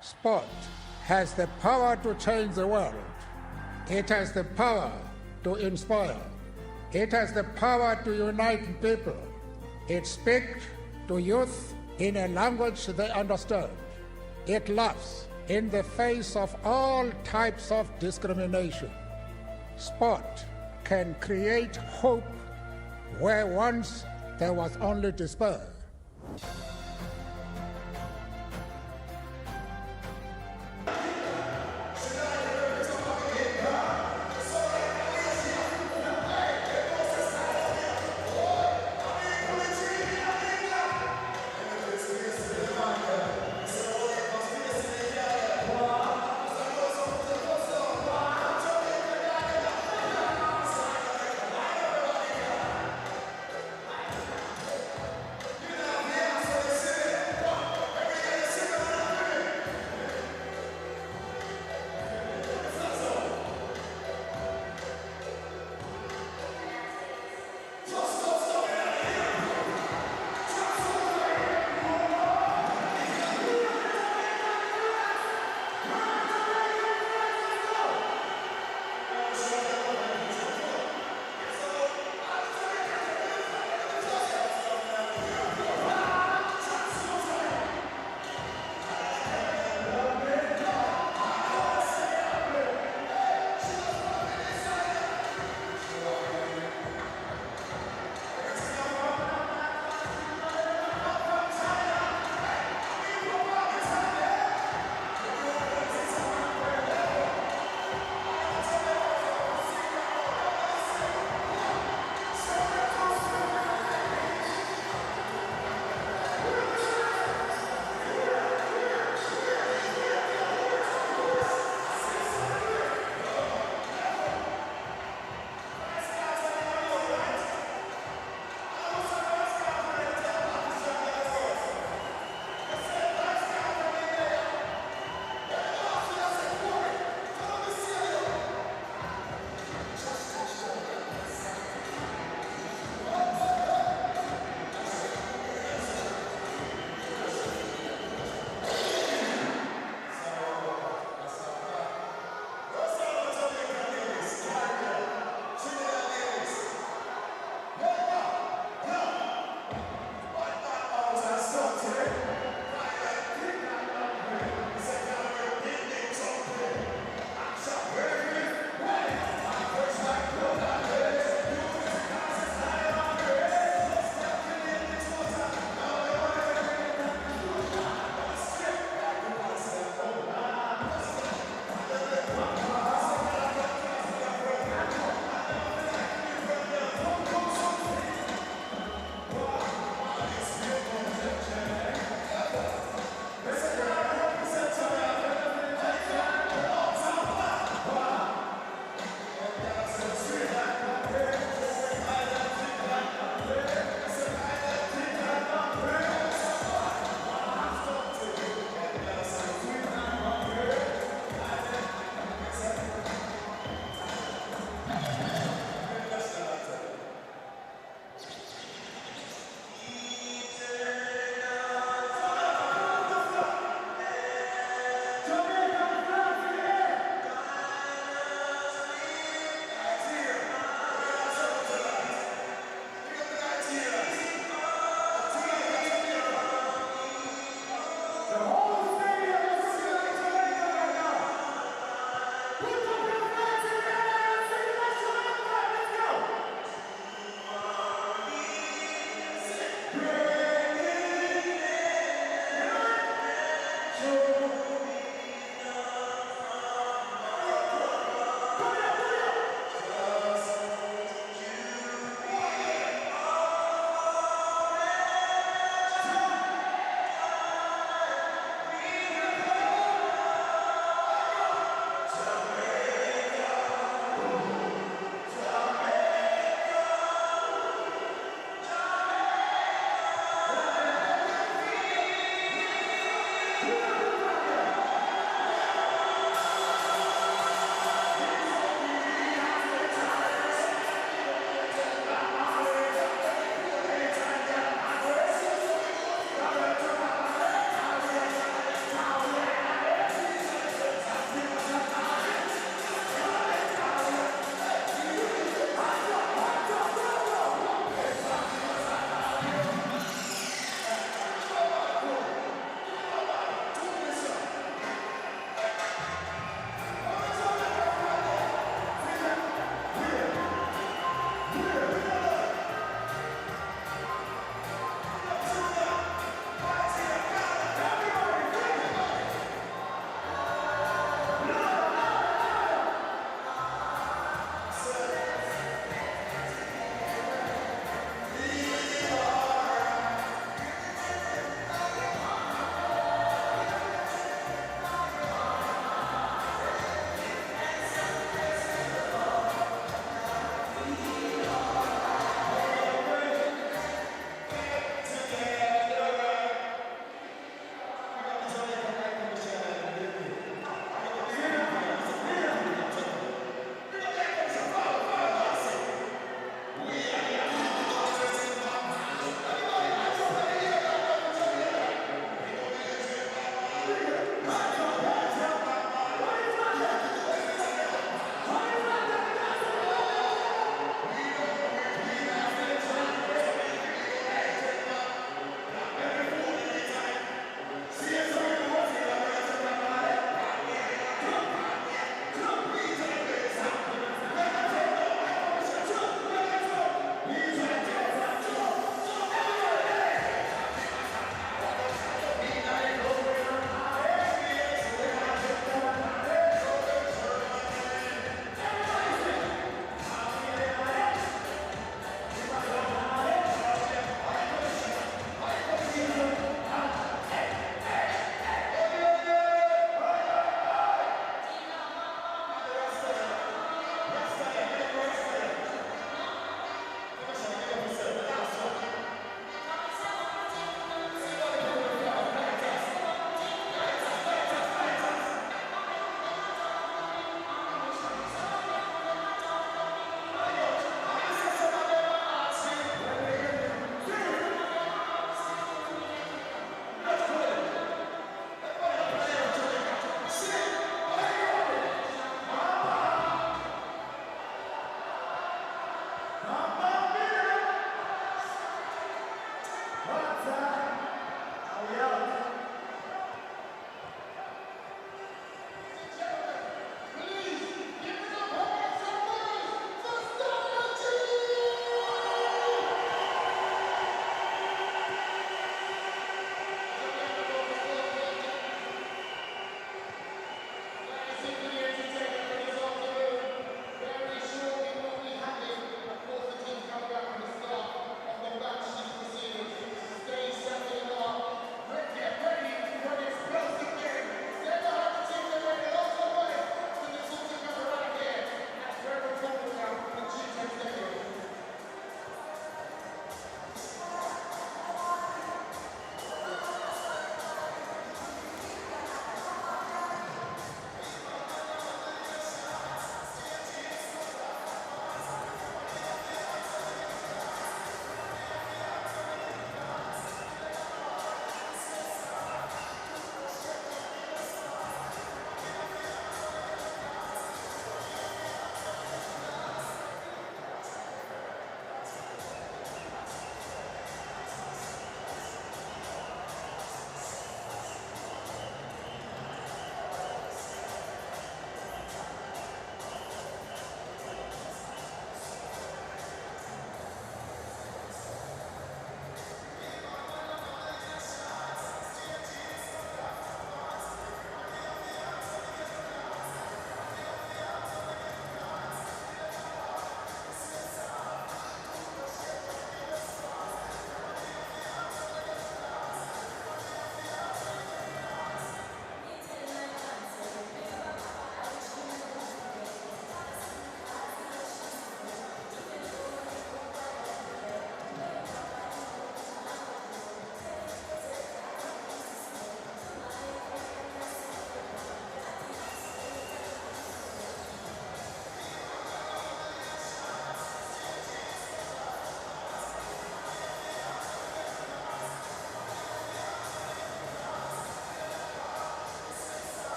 Sport has the power to change the world. It has the power to inspire. It has the power to unite people. It speaks to youth in a language they understand. It laughs in the face of all types of discrimination. Sport can create hope where once there was only despair.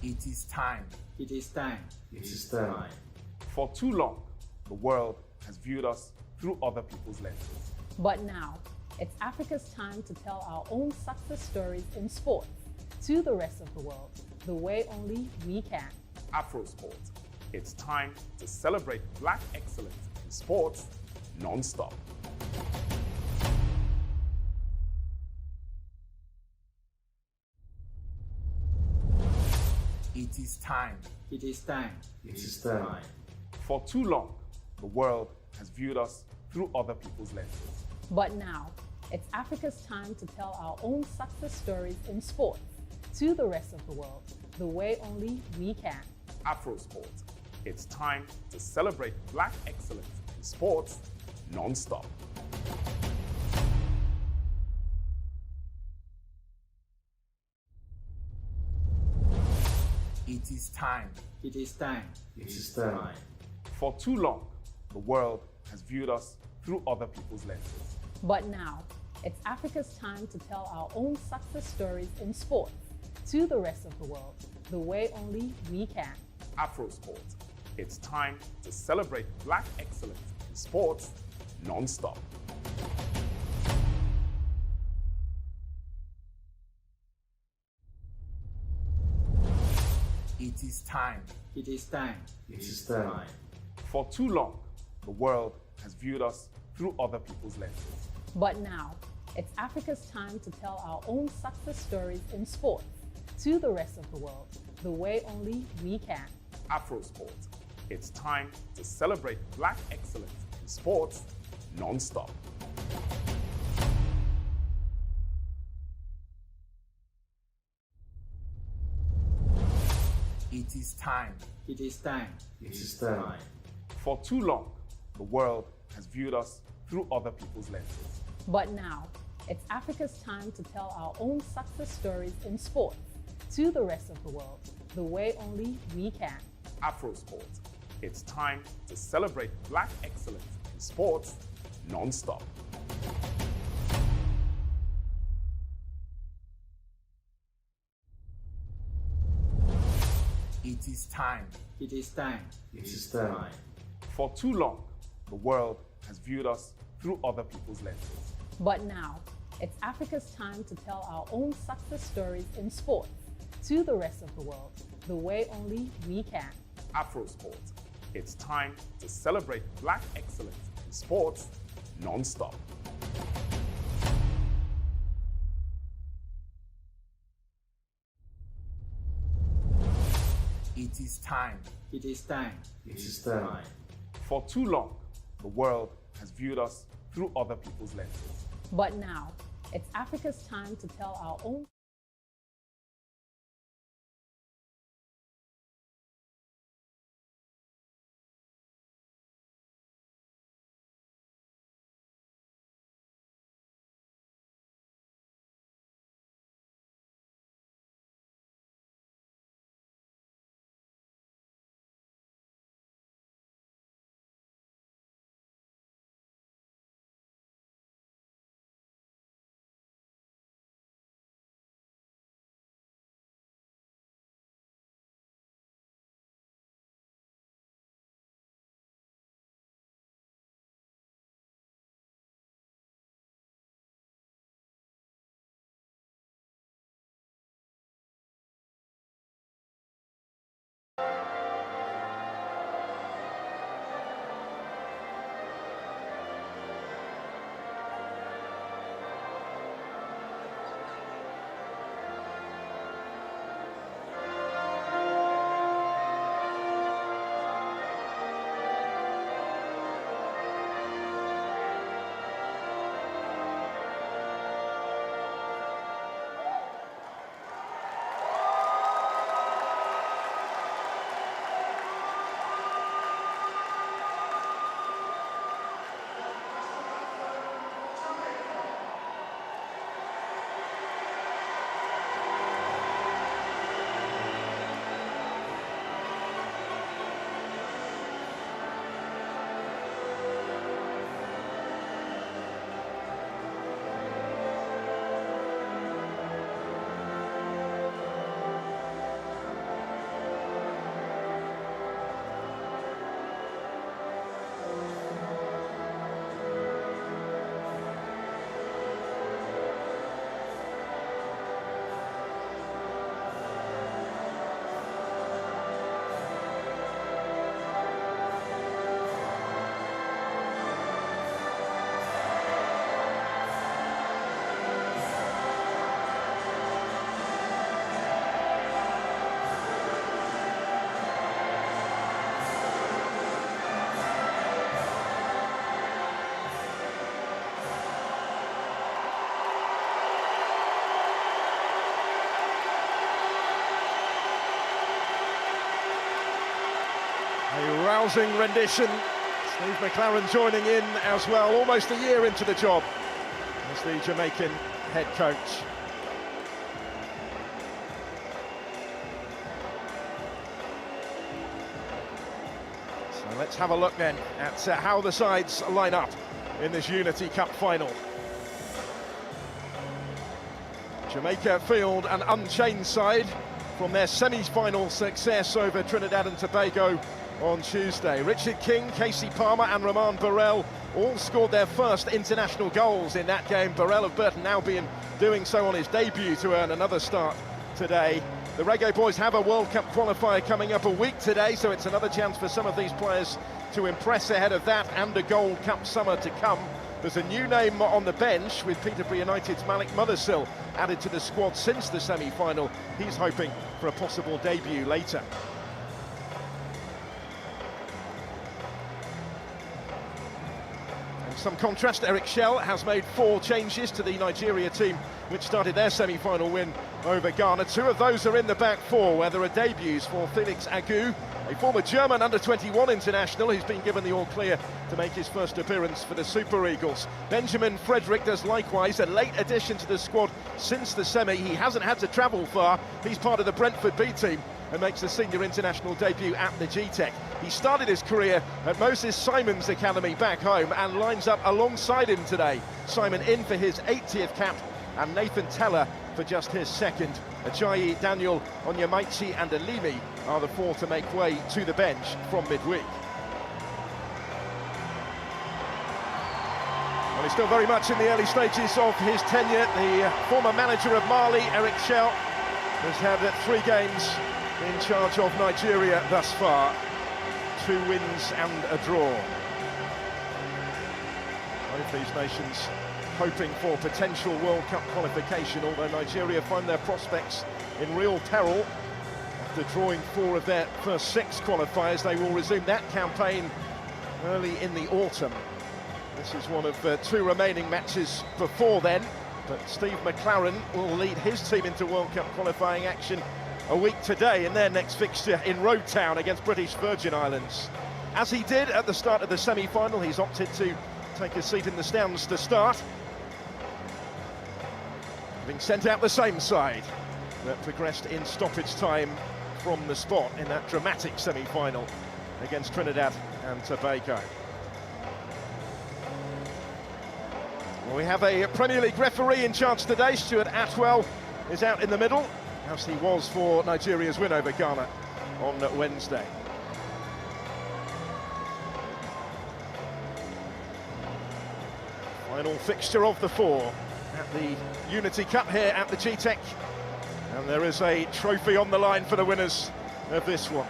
It is time.
It is time.
It is time.
For too long, the world has viewed us through other people's lenses.
But now, it's Africa's time to tell our own success stories in sports to the rest of the world, the way only we can.
Afrosport. It's time to celebrate Black excellence in sports non-stop.
It is time.
It is time.
It is time.
For too long, the world has viewed us through other people's lenses.
But now, it's Africa's time to tell our own success stories in sports to the rest of the world, the way only we can.
Afrosport. It's time to celebrate Black excellence in sports non-stop.
It is time.
It is time.
It is time.
For too long, the world has viewed us through other people's lenses.
But now, it's Africa's time to tell our own success stories in sports to the rest of the world, the way only we can.
Afrosport. It's time to celebrate Black excellence in sports non-stop.
It is time.
It is time.
It is time.
For too long, the world has viewed us through other people's lenses.
But now, it's Africa's time to tell our own success stories in sports to the rest of the world, the way only we can.
Afrosport. It's time to celebrate Black excellence in sports non-stop.
It is time.
It is time.
It is time.
For too long, the world has viewed us through other people's lenses.
But now, it's Africa's time to tell our own success stories in sports to the rest of the world, the way only we can.
Afrosport. It's time to celebrate Black excellence in sports non-stop.
It is time.
It is time.
It is time.
For too long, the world has viewed us through other people's lenses.
But now, it's Africa's time to tell our own success stories in sports to the rest of the world, the way only we can.
Afrosport. It's time to celebrate Black excellence in sports non-stop.
It is time.
It is time.
It is time.
For too long, the world has viewed us through other people's lenses.
But now, it's Africa's time to tell our own
A rousing rendition. Steve McClaren joining in as well, almost a year into the job as the Jamaican head coach. So let's have a look then at how the sides line up in this Unity Cup final. Jamaica field an unchanged side from their semi-final success over Trinidad and Tobago on Tuesday. Richard King, Casey Palmer and Roman Burrell all scored their first international goals in that game. Burrell of Burton Albion doing so on his debut to earn another start today. The Reggae Boys have a World Cup qualifier coming up a week today, so it's another chance for some of these players to impress ahead of that and a Gold Cup summer to come. There's a new name on the bench with Peterborough United's Malik Mothersill added to the squad since the semi-final. He's hoping for a possible debut later. And some contrast, Eric Shell has made 4 changes to the Nigeria team, which started their semi-final win over Ghana. 2 of those are in the back 4, where there are debuts for Felix Agu, a former German under-21 international who's been given the all-clear to make his first appearance for the Super Eagles. Benjamin Frederick does likewise, a late addition to the squad since the semi. He hasn't had to travel far. He's part of the Brentford B team and makes the senior international debut at the G-Tech. He started his career at Moses Simon's academy back home and lines up alongside him today. Simon in for his 80th cap and Nathan Teller for just his second. Ajayi, Daniel, Onyemaichi and Alimi are the 4 to make way to the bench from midweek. Well, he's still very much in the early stages of his tenure. The former manager of Mali, Eric Shell, has had 3 games in charge of Nigeria thus far. 2 wins and a draw. Both these nations hoping for potential World Cup qualification, although Nigeria find their prospects in real peril. After drawing 4 of their first 6 qualifiers, they will resume that campaign early in the autumn. This is one of 2 remaining matches before then, but Steve McClaren will lead his team into World Cup qualifying action a week today in their next fixture in Road Town against British Virgin Islands. As he did at the start of the semi-final, he's opted to take a seat in the stands to start, having sent out the same side that progressed in stoppage time from the spot in that dramatic semi-final against Trinidad and Tobago. Well, we have a Premier League referee in charge today. Stuart Atwell is out in the middle, as he was for Nigeria's win over Ghana on Wednesday. Final fixture of the 4 at the Unity Cup here at the G-Tech, and there is a trophy on the line for the winners of this one.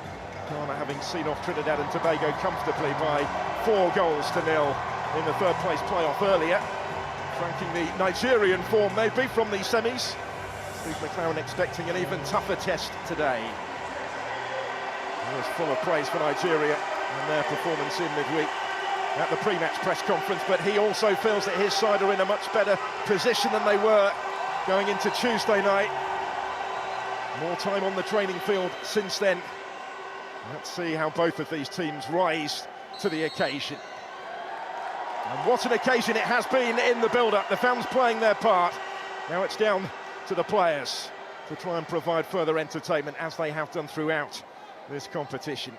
Ghana having seen off Trinidad and Tobago comfortably by 4 goals to 0 in the 3rd place playoff earlier, flanking the Nigerian form maybe from the semis. Steve McClaren expecting an even tougher test today. He was full of praise for Nigeria and their performance in midweek at the pre-match press conference, but he also feels that his side are in a much better position than they were going into Tuesday night. More time on the training field since then. Let's see how both of these teams rise to the occasion. And what an occasion it has been in the build-up. The fans playing their part. Now it's down to the players to try and provide further entertainment, as they have done throughout this competition.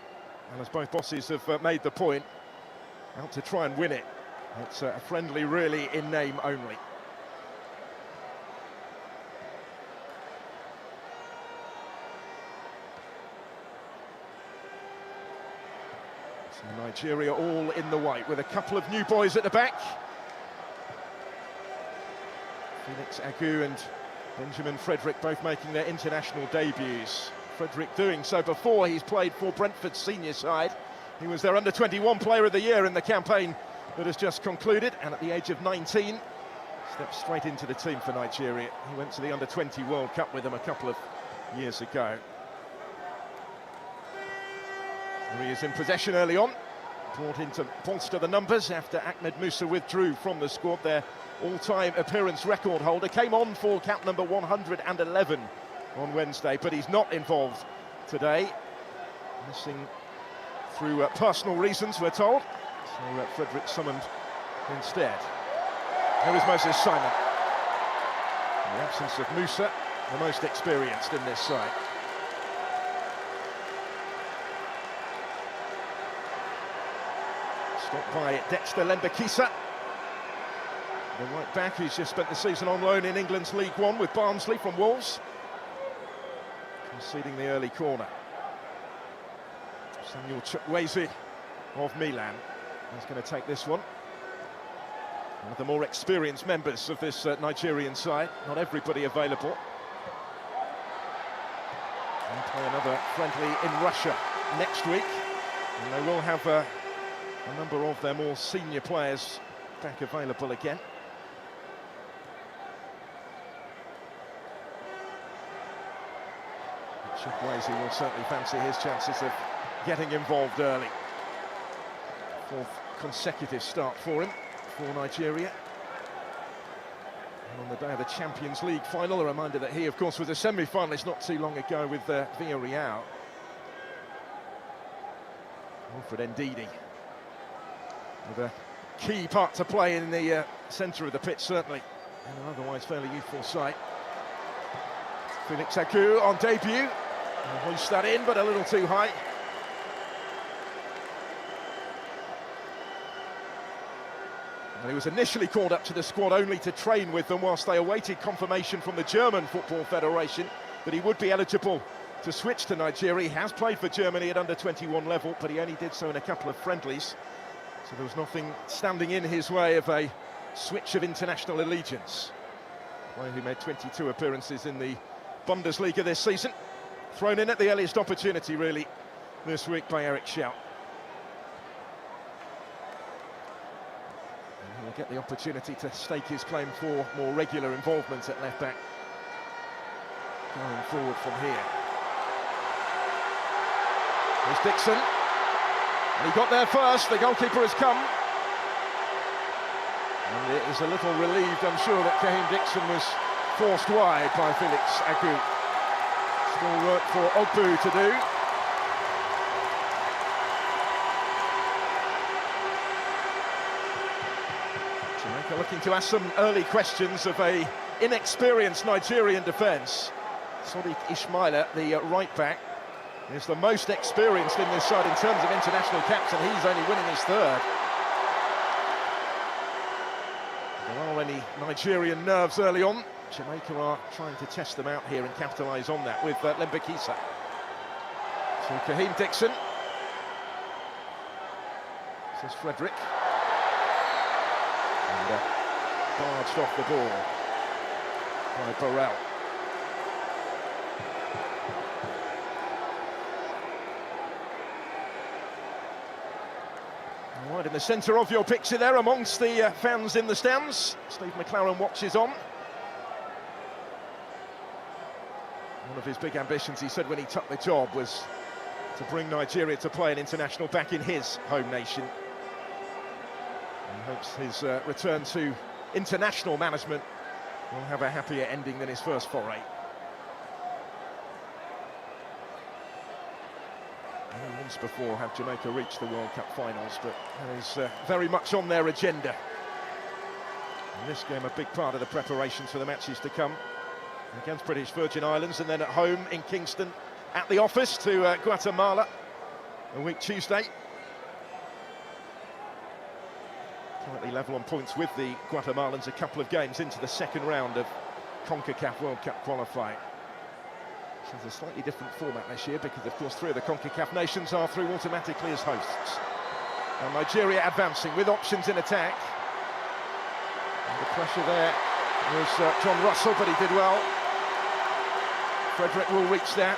And as both bosses have made the point, out to try and win it. It's a friendly really in name only. So Nigeria all in the white with a couple of new boys at the back. Felix Agu and Benjamin Frederick both making their international debuts. Frederick doing so before he's played for Brentford's senior side. He was their under-21 player of the year in the campaign that has just concluded, and at the age of 19 stepped straight into the team for Nigeria. He went to the under-20 World Cup with them a couple of years ago. He is in possession early on, brought in to bolster the numbers after Ahmed Musa withdrew from the squad. Their all-time appearance record holder came on for cap number 111 on Wednesday, but he's not involved today, missing through personal reasons, we're told. So Frederick summoned instead. Here is Moses Simon. In the absence of Musa, the most experienced in this side. Stopped by Dexter Lembekisa, the right back who's just spent the season on loan in England's League One with Barnsley from Wolves, conceding the early corner. Samuel Chukwueze of Milan is going to take this one. One of the more experienced members of this Nigerian side, not everybody available. And play another friendly in Russia next week, and they will have a number of their more senior players back available again. Chukwueze will certainly fancy his chances of getting involved early. Fourth consecutive start for him, for Nigeria. And on the day of the Champions League final, a reminder that he, of course, was a semi-finalist not too long ago with Villarreal. Alfred Ndidi with a key part to play in the centre of the pitch, certainly, and an otherwise fairly youthful side. Felix Agu on debut, hoists that in, but a little too high. And he was initially called up to the squad only to train with them whilst they awaited confirmation from the German Football Federation that he would be eligible to switch to Nigeria. He has played for Germany at under-21 level, but he only did so in a couple of friendlies. So there was nothing standing in his way of a switch of international allegiance. A player who made 22 appearances in the Bundesliga this season. Thrown in at the earliest opportunity, really, this week by Eric Schaut. And he'll get the opportunity to stake his claim for more regular involvement at left-back going forward from here. Here's Dixon. And he got there first, the goalkeeper has come. And it is a little relieved, I'm sure, that Kaheem Dixon was forced wide by Felix Agu. Still work for Ogbu to do. Jamaica looking to ask some early questions of a inexperienced Nigerian defence. Sadiq Ismaila, the right back, is the most experienced in this side in terms of international caps, and he's only winning his third. There are any Nigerian nerves early on. Jamaica are trying to test them out here and capitalise on that with Lembekisa. So Kaheem Dixon. This is Frederick. And barged off the ball by Burrell. Right in the centre of your picture there, amongst the fans in the stands, Steve McLaren watches on. One of his big ambitions, he said when he took the job, was to bring Nigeria to play an international back in his home nation. He hopes his return to international management will have a happier ending than his first foray. Once before have Jamaica reached the World Cup finals, but that is very much on their agenda. And this game a big part of the preparations for the matches to come against British Virgin Islands, and then at home in Kingston at the office to Guatemala a week Tuesday. Currently level on points with the Guatemalans a couple of games into the second round of CONCACAF World Cup qualifying. This is a slightly different format this year because, of course, 3 of the CONCACAF nations are through automatically as hosts. And Nigeria advancing with options in attack. And the pressure there was John Russell, but he did well. Frederick will reach that.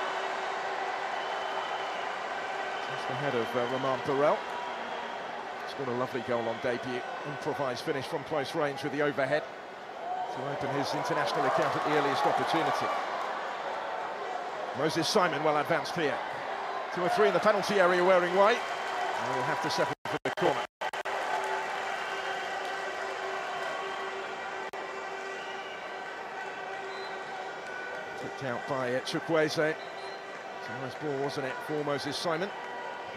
Just ahead of Romain Burrell. Scored a lovely goal on debut. Improvised finish from close range with the overhead to open his international account at the earliest opportunity. Moses Simon well advanced here. 2 or 3 in the penalty area wearing white. And we'll have to settle for the corner. Kicked out by Chukwueze. It's a nice ball, wasn't it, for Moses Simon.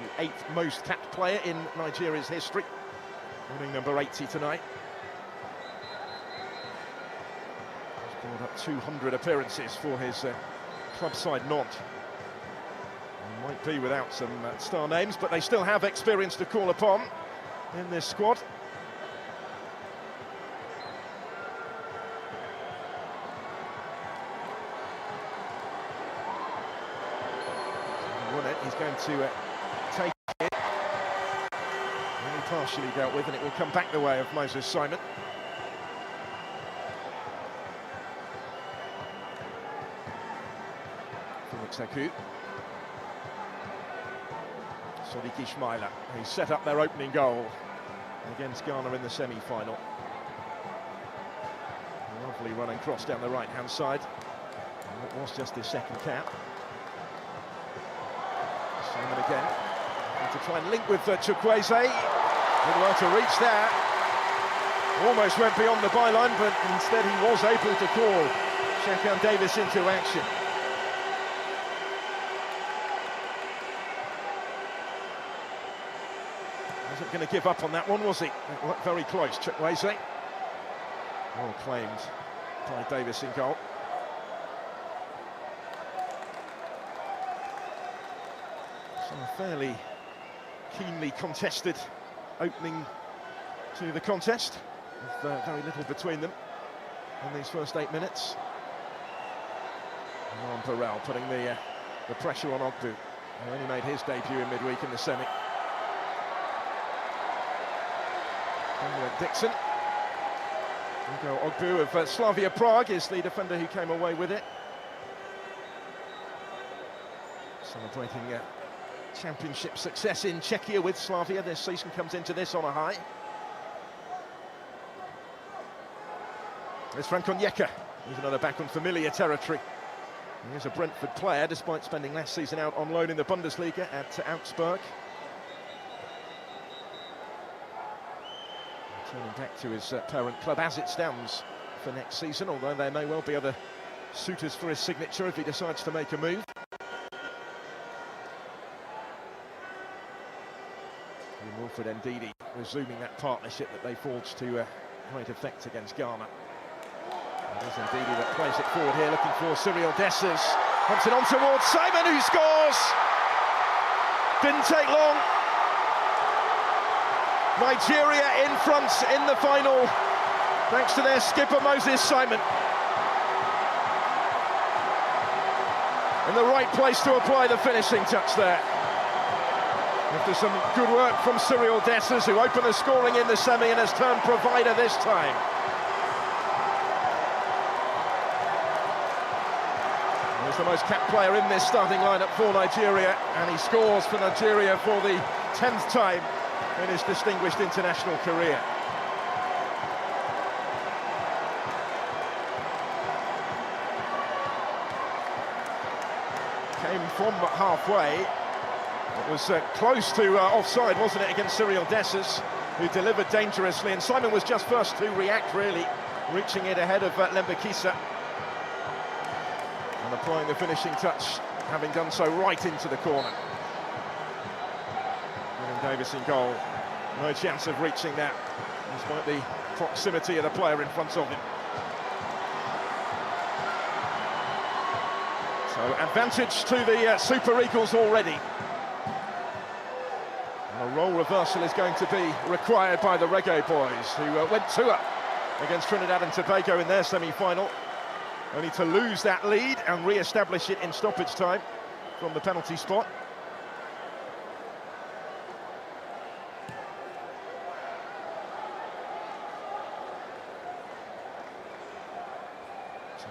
the 8th most capped player in Nigeria's history, winning number 80 tonight. He's brought up 200 appearances for his club side Nantes. He might be without some star names, but they still have experience to call upon in this squad. He's going to take it. Only partially dealt with, and it will come back the way of Moses Simon. Felix Akou. Sadiq Ismaila, who set up their opening goal against Ghana in the semi-final. Lovely running cross down the right-hand side. And it was just his second cap. Simon again, to try and link with Chukwueze. Did well to reach there. Almost went beyond the byline, but instead he was able to call Shekan Davis into action. Wasn't going to give up on that one, was he? It looked very close, Chukwueze. Well claimed by Davis in goal. So a fairly keenly contested opening to the contest, with very little between them in these first 8 minutes. And Burrell putting the pressure on Ogbu, who only made his debut in midweek in the semi. Dixon. Hugo Ogbu of Slavia Prague is the defender who came away with it. Celebrating championship success in Czechia with Slavia this season, comes into this on a high. There's Frank Onyeka. He's another back on familiar territory. He's a Brentford player, despite spending last season out on loan in the Bundesliga at Augsburg. Turning back to his parent club as it stands for next season, although there may well be other suitors for his signature if he decides to make a move. Wilfred Ndidi resuming that partnership that they forged to great effect against Ghana. It is Ndidi that plays it forward here, looking for Cyril Dessers. Pumps it on towards Simon, who scores! Didn't take long. Nigeria in front in the final, thanks to their skipper Moses Simon. In the right place to apply the finishing touch there. After some good work from Cyril Dessers, who opened the scoring in the semi and has turned provider this time. He's the most capped player in this starting lineup for Nigeria, and he scores for Nigeria for the 10th time in his distinguished international career. Came from halfway. It was close to offside, wasn't it, against Cyril Dessers, who delivered dangerously, and Simon was just first to react, really, reaching it ahead of Lembekisa. And applying the finishing touch, having done so right into the corner. Davis in goal, no chance of reaching that, despite the proximity of the player in front of him. So advantage to the Super Eagles already. And a role reversal is going to be required by the Reggae boys, who went 2-up against Trinidad and Tobago in their semi-final, only to lose that lead and re-establish it in stoppage time from the penalty spot.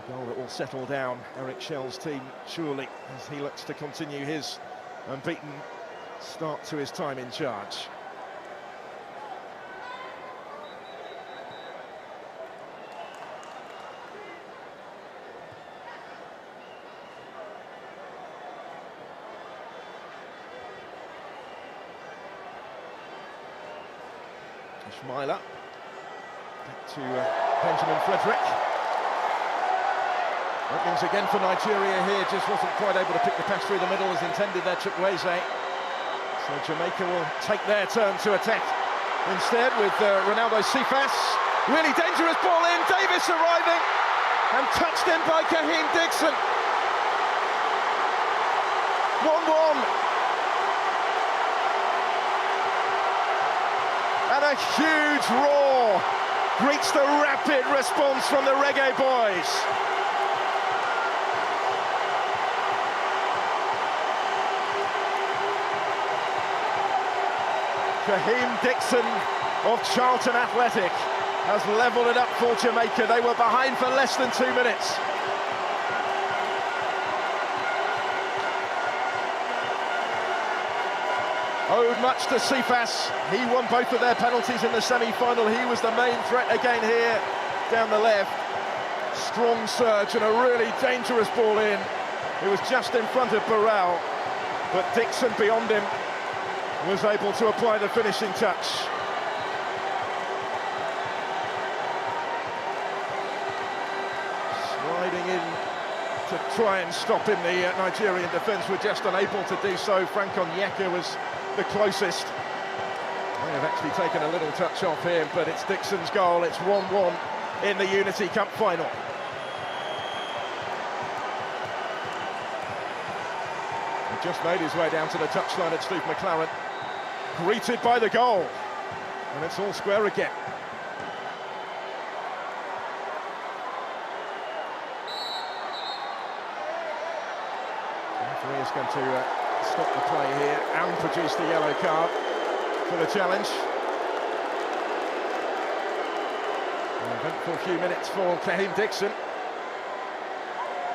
Goal that will settle down Eric Shell's team, surely, as he looks to continue his unbeaten start to his time in charge. Ismaila, back to Benjamin Frederick. Openings again for Nigeria here, just wasn't quite able to pick the pass through the middle as intended there, Chukwueze. So Jamaica will take their turn to attack instead with Ronaldo Cephas. Really dangerous ball in, Davis arriving and touched in by Kaheem Dixon. 1-1. And a huge roar greets the rapid response from the Reggae boys. Kaheem Dixon of Charlton Athletic has levelled it up for Jamaica. They were behind for less than 2 minutes. Owed much to Cephas. He won both of their penalties in the semi-final. He was the main threat again here down the left. Strong surge and a really dangerous ball in. It was just in front of Burrell, but Dixon beyond him was able to apply the finishing touch. Sliding in to try and stop in the Nigerian defence, were just unable to do so. Frank Onyeka was the closest. May have actually taken a little touch off him, but it's Dixon's goal. It's 1-1 in the Unity Cup final. He just made his way down to the touchline at Steve McLaren, greeted by the goal, and it's all square again. The referee is going to stop the play here and produce the yellow card for the challenge. An eventful few minutes for Kaheem Dixon.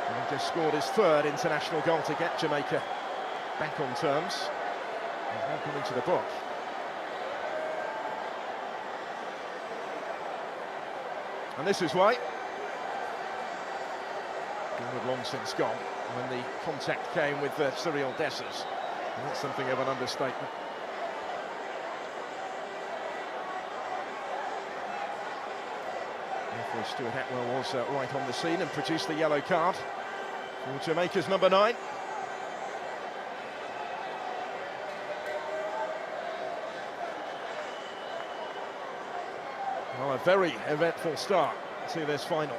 And he just scored his third international goal to get Jamaica back on terms. He's now come into the box. And this is why. Goal had long since gone when the contact came with Cyril Dessers. And that's something of an understatement. Referee Stuart Atwell was right on the scene and produced the yellow card for Jamaica's number 9. Well, a very eventful start to this final.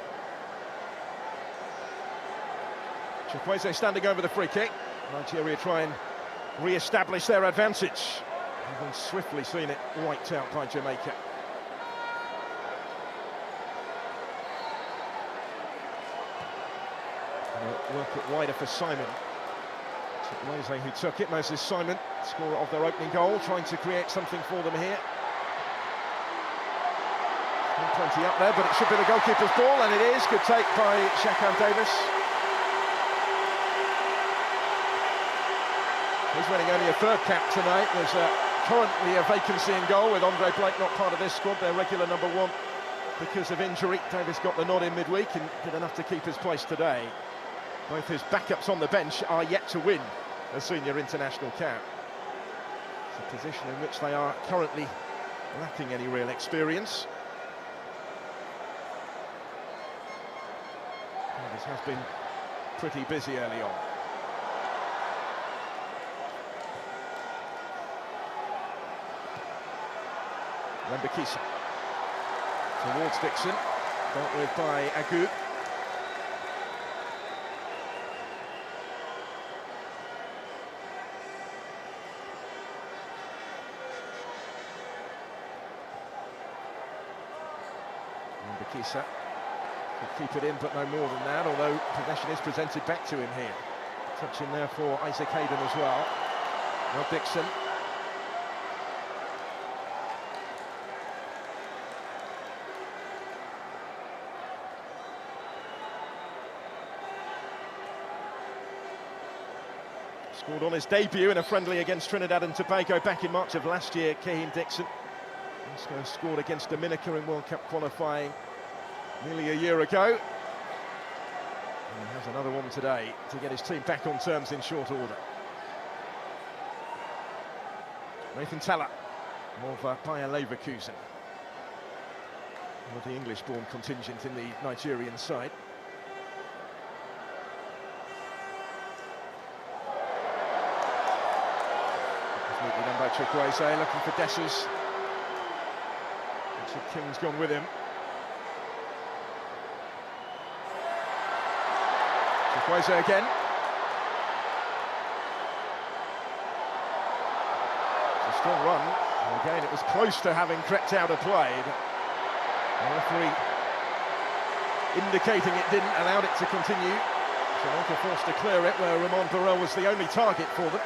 Chukwueze standing over the free kick. Nigeria try and re-establish their advantage. Having swiftly seen it wiped out by Jamaica. Work it wider for Simon. Chukwueze who took it. Moses Simon, scorer of their opening goal, trying to create something for them here. Plenty up there, but it should be the goalkeeper's ball, and it is. Good take by Shakan Davis. He's winning only a third cap tonight. There's currently a vacancy in goal with Andre Blake not part of this squad, their regular number 1 because of injury. Davis got the nod in midweek and did enough to keep his place today. Both his backups on the bench are yet to win a senior international cap. It's a position in which they are currently lacking any real experience. This has been pretty busy early on. Lembekisa towards Dixon, dealt with by Agu. Lembekisa could keep it in, but no more than that, although possession is presented back to him here. Touch in there for Isaac Hayden as well. Now Dixon. Scored on his debut in a friendly against Trinidad and Tobago back in March of last year, Kaheem Dixon. Also scored against Dominica in World Cup qualifying nearly a year ago. And he has another one today to get his team back on terms in short order. Nathan Tella of Bayer Leverkusen, one of the English-born contingent in the Nigerian side. done by Chukwueze, looking for Dessers. Richard King's gone with him. Chukwueze again. It's a strong run. And again, it was close to having crept out of play. The referee indicating it didn't, allowed it to continue. Jamaica forced to clear it, where Ramon Burrell was the only target for them.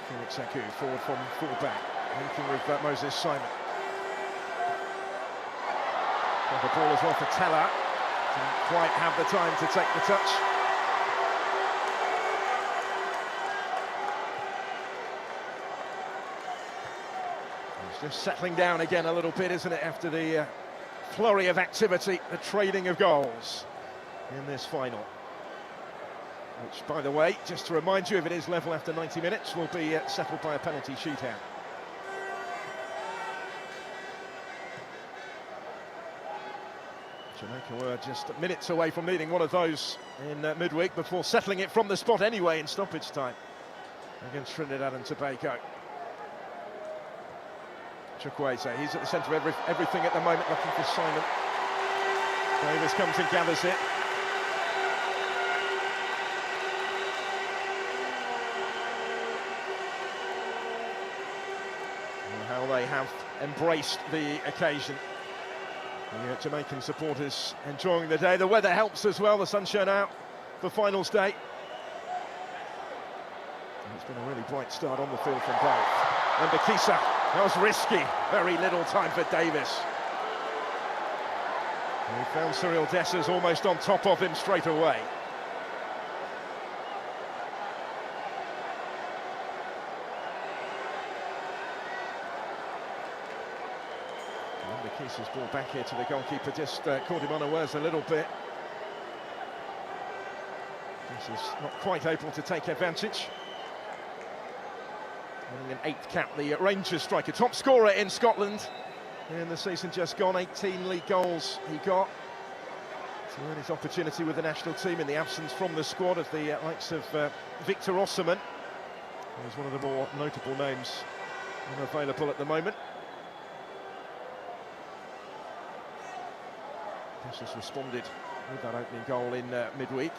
Felix Akou forward from full-back, linking with Moses Simon. The ball as well for Teller. Didn't quite have the time to take the touch. It's just settling down again a little bit, isn't it, after the flurry of activity, the trading of goals in this final. Which, by the way, just to remind you, if it is level after 90 minutes, will be settled by a penalty shootout. Jamaica were just minutes away from needing one of those in midweek before settling it from the spot anyway in stoppage time against Trinidad and Tobago. Chukwueze, he's at the centre of everything at the moment, looking for Simon. Davis comes and gathers it. And how they have embraced the occasion. The Jamaican supporters enjoying the day. The weather helps as well, the sunshine out for finals day. And it's been a really bright start on the field from both. And Mbakisa, that was risky. Very little time for Davis. And he found Cyril Dessers almost on top of him straight away. Kisa's ball back here to the goalkeeper, just caught him unawares a little bit. This is not quite able to take advantage. Winning an 8th cap, the Rangers striker, top scorer in Scotland in the season just gone. 18 league goals he got to earn his opportunity with the national team in the absence from the squad of the likes of Victor Osimhen, who's one of the more notable names available at the moment. Has responded with that opening goal in midweek.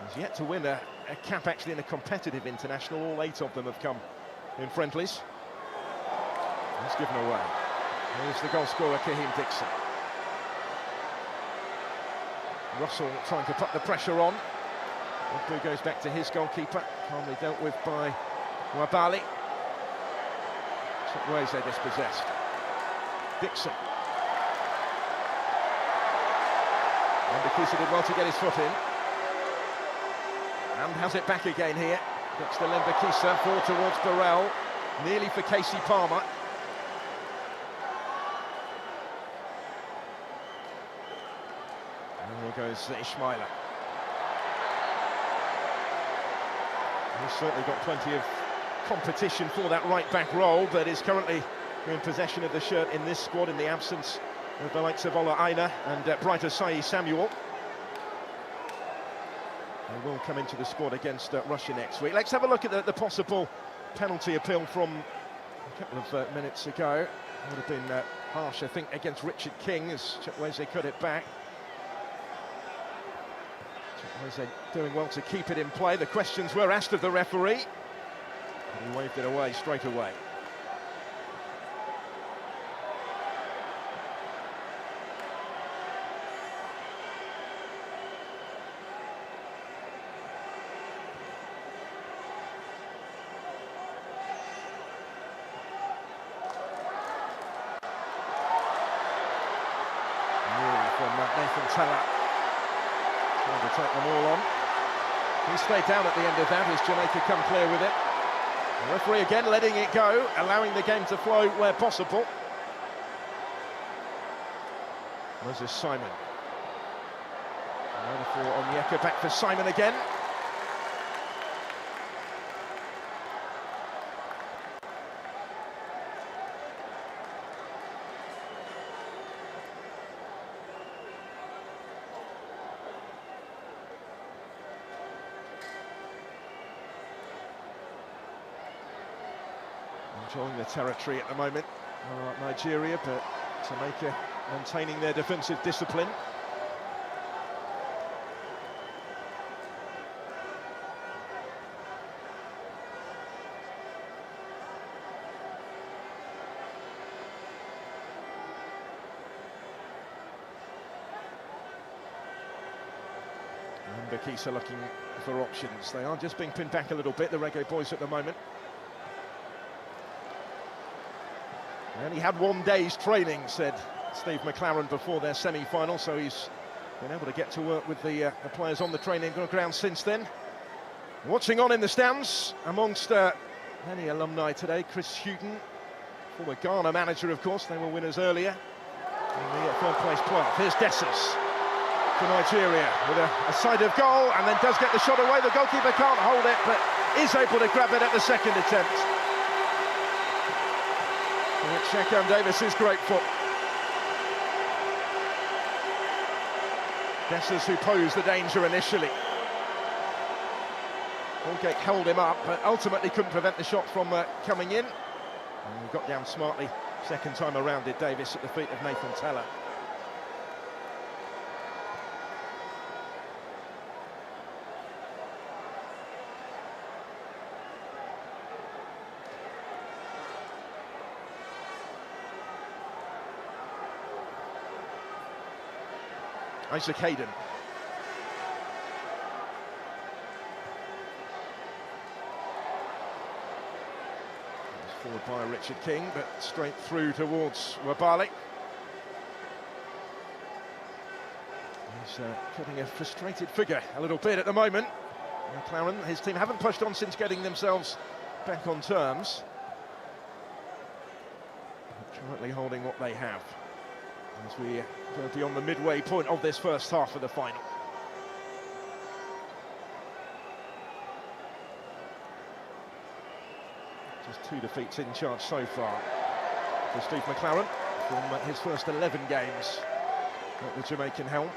He's yet to win a cap actually in a competitive international. All 8 of them have come in friendlies. He's given away. Here's the goal scorer, Kaheem Dixon. Russell trying to put the pressure on. Ball goes back to his goalkeeper, calmly dealt with by Wabali. Chukwueze dispossessed. Dixon. And Mbakisa did well to get his foot in. And has it back again here. Gets to Mbakisa, forward towards Burrell. Nearly for Casey Palmer. And there goes Ismaila. He's certainly got plenty of competition for that right-back role, but is currently in possession of the shirt in this squad in the absence of the likes of Ola Aina and Bright Osai Samuel. They will come into the squad against Russia next week. Let's have a look at the possible penalty appeal from a couple of minutes ago. It would have been harsh, I think, against Richard King as Chukwueze cut it back. Chukwueze doing well to keep it in play. The questions were asked of the referee, and he waved it away straight away. Teller trying to take them all on. He stayed down at the end of that as Jamaica come clear with it. The referee again letting it go, allowing the game to flow where possible. Moses Simon. Over for Onyeka, back for Simon again. Enjoying the territory at the moment, Nigeria, but Jamaica maintaining their defensive discipline. And Bakisa looking for options. They are just being pinned back a little bit, the Reggae boys at the moment. They only had 1 day's training, said Steve McLaren before their semi-final, so he's been able to get to work with the players on the training ground since then. Watching on in the stands, amongst many alumni today, Chris Hughton, former Ghana manager, of course. They were winners earlier in the third-place playoff. Here's Dessers for Nigeria with a side of goal, and then does get the shot away. The goalkeeper can't hold it, but is able to grab it at the second attempt. Shekham Davis is grateful. Dessers, who posed the danger initially. Holgate held him up, but ultimately couldn't prevent the shot from coming in. And he got down smartly second time around, did Davis, at the feet of Nathan Teller. Isaac Hayden. Forward by Richard King, but straight through towards Wabali. He's cutting a frustrated figure a little bit at the moment. McLaren, his team haven't pushed on since getting themselves back on terms. Currently holding what they have as we go beyond the midway point of this first half of the final. Just 2 defeats in charge so far for Steve McLaren from his first 11 games at the Jamaican helm.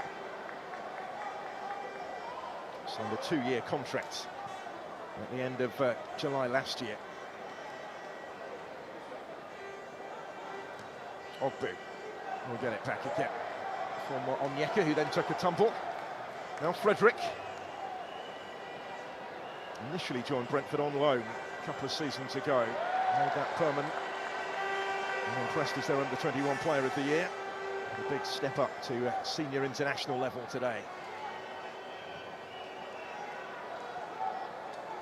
Signed a 2-year contract at the end of July last year. Ogbu will get it back again from Onyeka, who then took a tumble. Now Frederick. Initially joined Brentford on loan a couple of seasons ago. Made that permanent. And impressed as their under-21 player of the year. A big step up to senior international level today.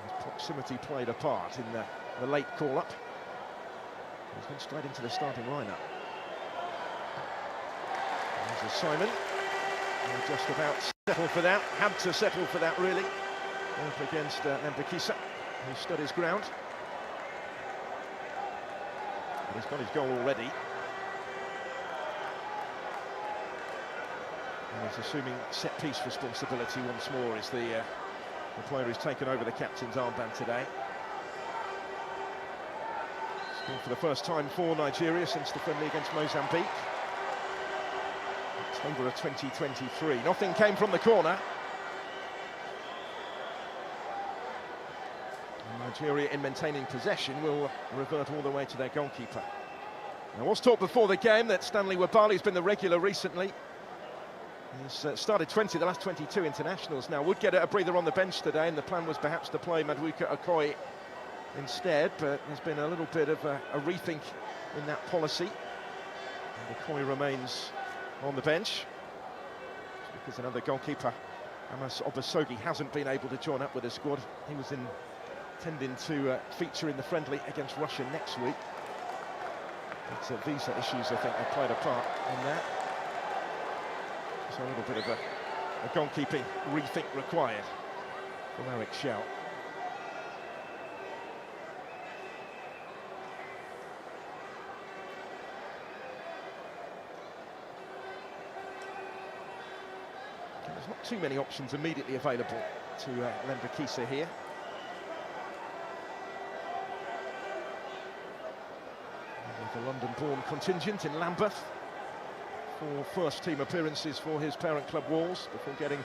His proximity played a part in the late call-up. He's gone straight into the starting lineup. There's Simon. Just about settled for that. Had to settle for that, really. Up against Mbakisa, who stood his ground. And he's got his goal already. And he's assuming set-piece responsibility once more as the player who's taken over the captain's armband today. Scored for the first time for Nigeria since the friendly against Mozambique. October of 2023. Nothing came from the corner. Nigeria, in maintaining possession, will revert all the way to their goalkeeper. There was talk before the game that Stanley Wabali's been the regular recently. He's started 20 the last 22 internationals. Now would get a breather on the bench today, and the plan was perhaps to play Maduka Okoye instead, but there's been a little bit of a rethink in that policy. And Okoye remains on the bench because another goalkeeper, Amos Obasogi, hasn't been able to join up with the squad. He was intending to feature in the friendly against Russia next week. But visa issues, I think, have played a part in that. So a little bit of a goalkeeping rethink required from Eric Schell. There's not too many options immediately available to Lembakisa here. The London-born contingent in Lambeth. 4 first-team appearances for his parent club Wolves before getting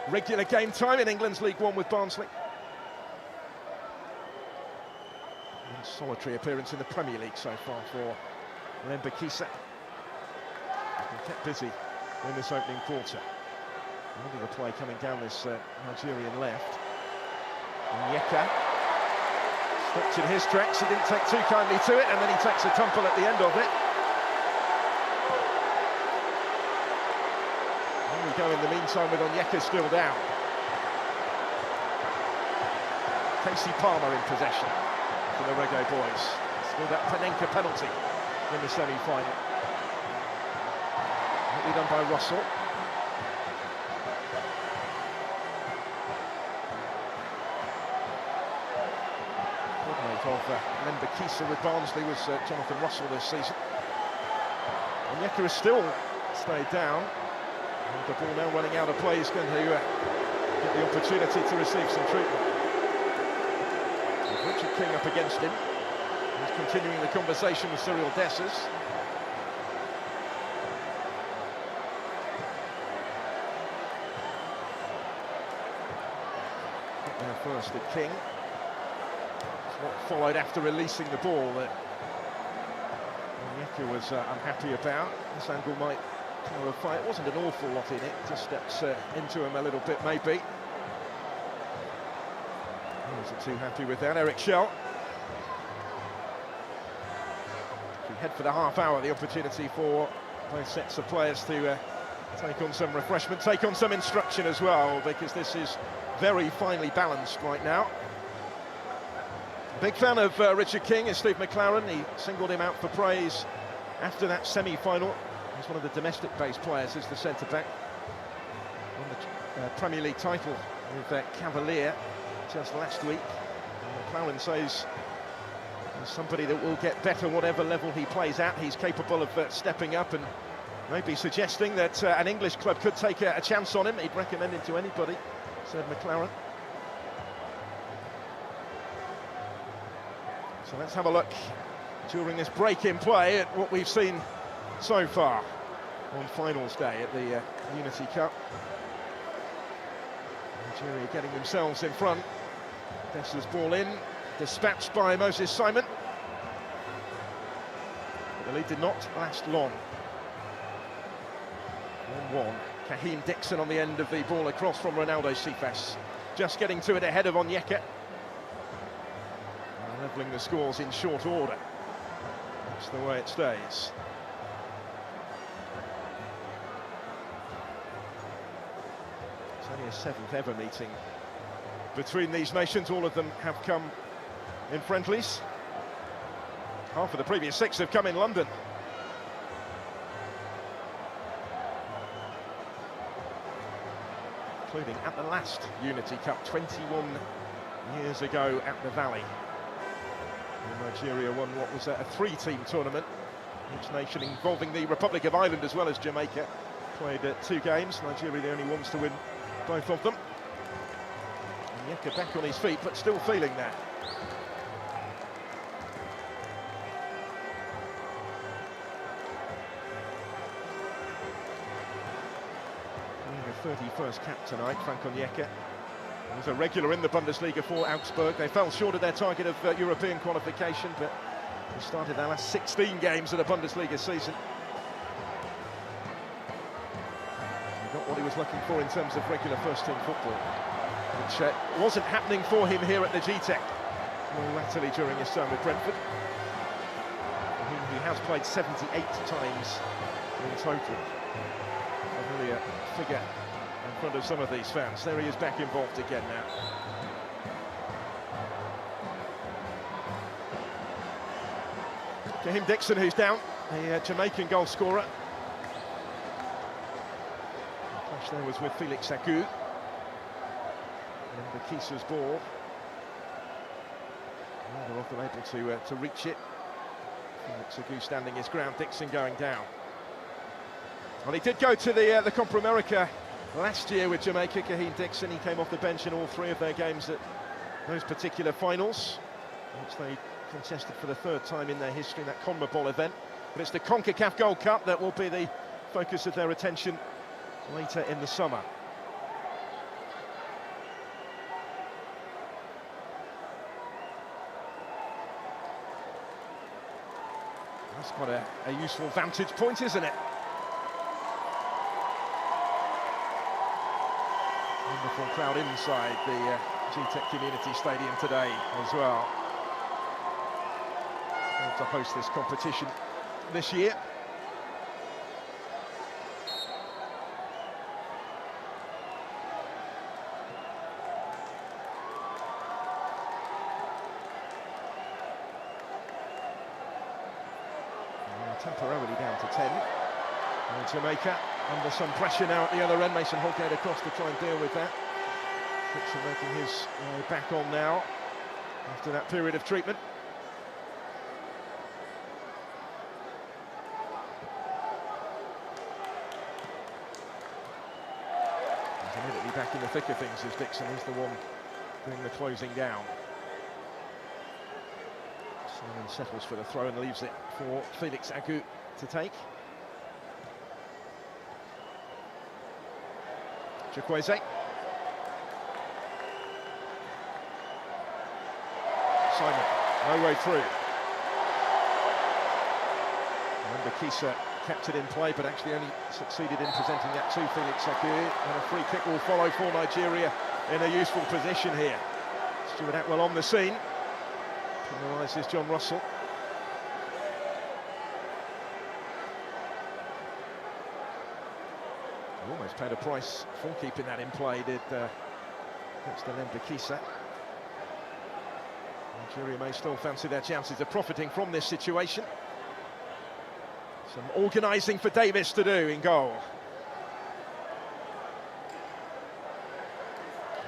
regular game time in England's League One with Barnsley. And solitary appearance in the Premier League so far for Lembakisa. He's been kept busy in this opening quarter. Look at the play coming down this Nigerian left. Onyeka stopped in his tracks. He didn't take too kindly to it, and then he takes a tumble at the end of it. There we go in the meantime with Onyeka still down. Casey Palmer in possession for the Reggae boys. Still that Panenka penalty in the semi-final. Neatly done by Russell. Of Lembakisa with Barnsley was Jonathan Russell this season. Onyeka has still stayed down. And the ball now running out of play is going to get the opportunity to receive some treatment. With Richard King up against him. He's continuing the conversation with Cyril Dessers. There first at King. What followed after releasing the ball that Onyeka was unhappy about. This angle might clarify. It wasn't an awful lot in it, just steps into him a little bit maybe. He wasn't too happy with that. Eric Schell. We head for the half hour, the opportunity for both sets of players to take on some refreshment, take on some instruction as well, because this is very finely balanced right now. Big fan of Richard King is Steve McLaren. He singled him out for praise after that semi-final. He's one of the domestic-based players as the centre-back. Won the Premier League title with Cavalier just last week. And McLaren says he's somebody that will get better whatever level he plays at. He's capable of stepping up and maybe suggesting that an English club could take a chance on him. He'd recommend him to anybody, said McLaren. So let's have a look during this break in play at what we've seen so far on finals day at the Unity Cup. Nigeria getting themselves in front. Dessers ball in, dispatched by Moses Simon. But the lead did not last long. 1-1. Kaheem Dixon on the end of the ball across from Ronaldo Cephas. Just getting to it ahead of Onyeka. Levelling the scores in short order. That's the way it stays. It's only a 7th ever meeting between these nations. All of them have come in friendlies. Half of the previous 6 have come in London. Including at the last Unity Cup 21 years ago at the Valley. Nigeria won what was a 3-team tournament. Each nation involving the Republic of Ireland as well as Jamaica played 2 games. Nigeria the only ones to win both of them. Onyeka back on his feet, but still feeling that. Winning a 31st cap tonight, Frank Onyeka. He was a regular in the Bundesliga for Augsburg. They fell short of their target of European qualification, but they started their last 16 games of the Bundesliga season. He got what he was looking for in terms of regular first-team football, which wasn't happening for him here at the GTEC more latterly during his time with Brentford. He has played 78 times in total. A really figure in front of some of these fans. There he is back involved again now. Kaheem Dixon, who's down, the Jamaican goal scorer. The clash there was with Felix Agu. And Bakisa's ball. Neither of them able to reach it. Felix Agu standing his ground, Dixon going down. Well, he did go to the Copa America last year with Jamaica, Kaheen Dixon. He came off the bench in all 3 of their games at those particular finals, which they contested for the 3rd time in their history in that CONMEBOL event. But it's the CONCACAF Gold Cup that will be the focus of their attention later in the summer. That's quite a useful vantage point, isn't it? Wonderful crowd inside the GTEC Community Stadium today as well. To host this competition this year. Temporarily down to 10. And Jamaica under some pressure now at the other end. Mason Holgate across to try and deal with that. Dixon making his way back on now after that period of treatment. He's immediately back in the thick of things as Dixon is the one doing the closing down. Simon settles for the throw and leaves it for Felix Agut to take. Chukwueze. Simon, no way through. Remember, Kisa kept it in play, but actually only succeeded in presenting that to Felix Agut. And a free kick will follow for Nigeria in a useful position here. Stuart Atwell on the scene. Penalises John Russell. He almost paid a price for keeping that in play, did Lemba Kisa. Nigeria may still fancy their chances of profiting from this situation. Some organising for Davis to do in goal.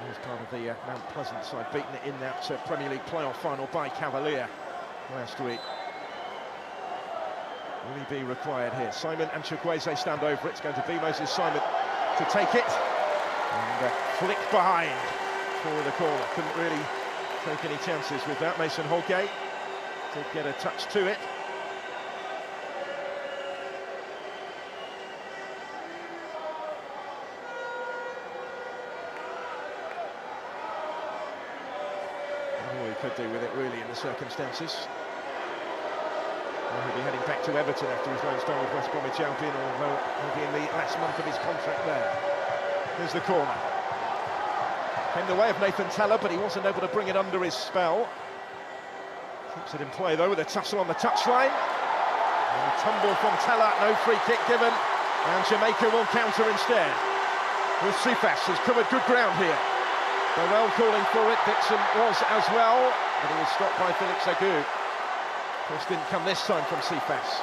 He's part of the Mount Pleasant side, beaten it in that Premier League playoff final by Cavalier last week. Will he be required here? Simon and Chukwueze stand over it. It's going to be Moses Simon to take it. And flick behind for the corner. Couldn't really take any chances with that. Mason Holgate did get a touch to it. Could do with it really in the circumstances. Well, he'll be heading back to Everton after his loan spell with West Bromwich Albion, although he'll be in the last month of his contract there. Here's the corner. Came the way of Nathan Teller, but he wasn't able to bring it under his spell. Keeps it in play though with a tussle on the touchline. And a tumble from Teller, no free kick given, and Jamaica will counter instead. With Sifas, has covered good ground here. Burrell calling for it, Dixon was as well, but he was stopped by Felix Agut. Cross didn't come this time from Sifas.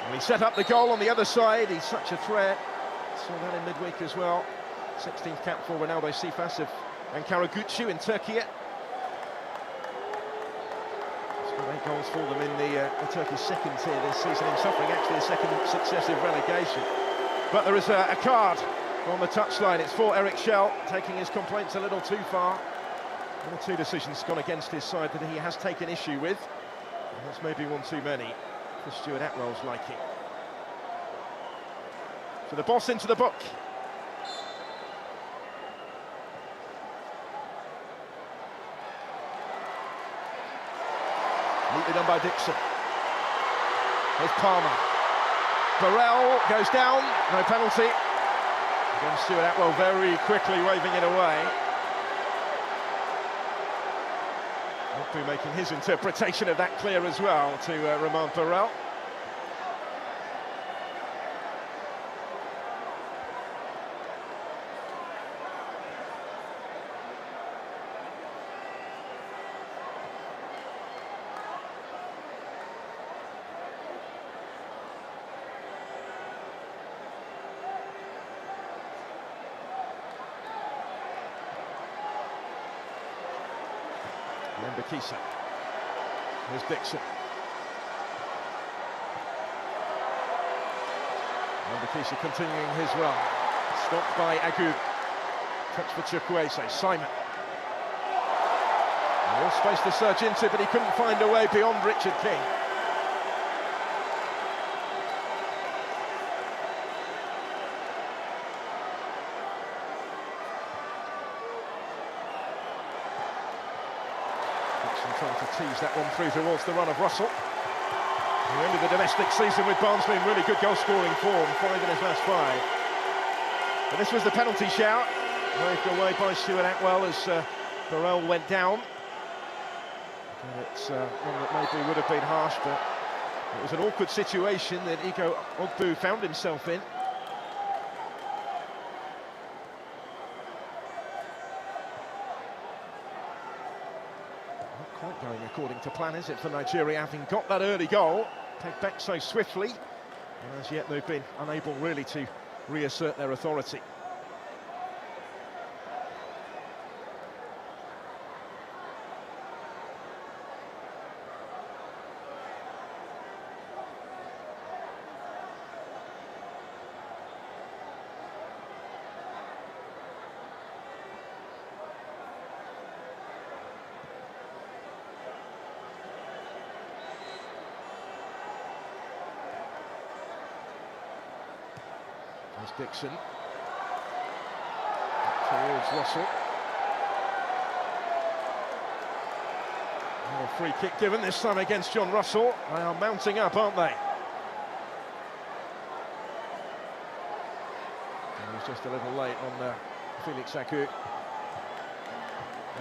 And he set up the goal on the other side, he's such a threat. Saw that in midweek as well. 16th cap for Ronaldo Sifas of Ankara Gücü in Turkey. Scored 8 goals for them in the Turkish second tier this season, in suffering actually a second successive relegation. But there is a card on the touchline. It's for Eric Schell, taking his complaints a little too far. 1 or 2 decisions gone against his side that he has taken issue with. And that's maybe one too many for Stuart Atwell's liking. So the boss into the book. Neatly done by Dixon. Here's Palmer. Burrell goes down, no penalty. Again, Stuart Atwell very quickly waving it away. Hopefully making his interpretation of that clear as well to Romain Burrell. Kisa. Here's Dixon. And Bakisha continuing his run. Stopped by Agu. Touch for Chukwueze. Simon. More space to surge into, but he couldn't find a way beyond Richard King. Dixon trying to tease that one through towards the run of Russell. He ended the domestic season with Barnsley in really good goal-scoring form, 5 in his last 5. But this was the penalty shout, waved away by Stuart Atwell as Burrell went down. And it's one that maybe would have been harsh, but it was an awkward situation that Ego Ogbu found himself in. Not quite going according to plan, is it, for Nigeria, having got that early goal, pegged back so swiftly, and as yet they've been unable really to reassert their authority. Dixon towards Russell. And a free kick given, this time against John Russell. They are mounting up, aren't they? And he's just a little late on Felix Agu.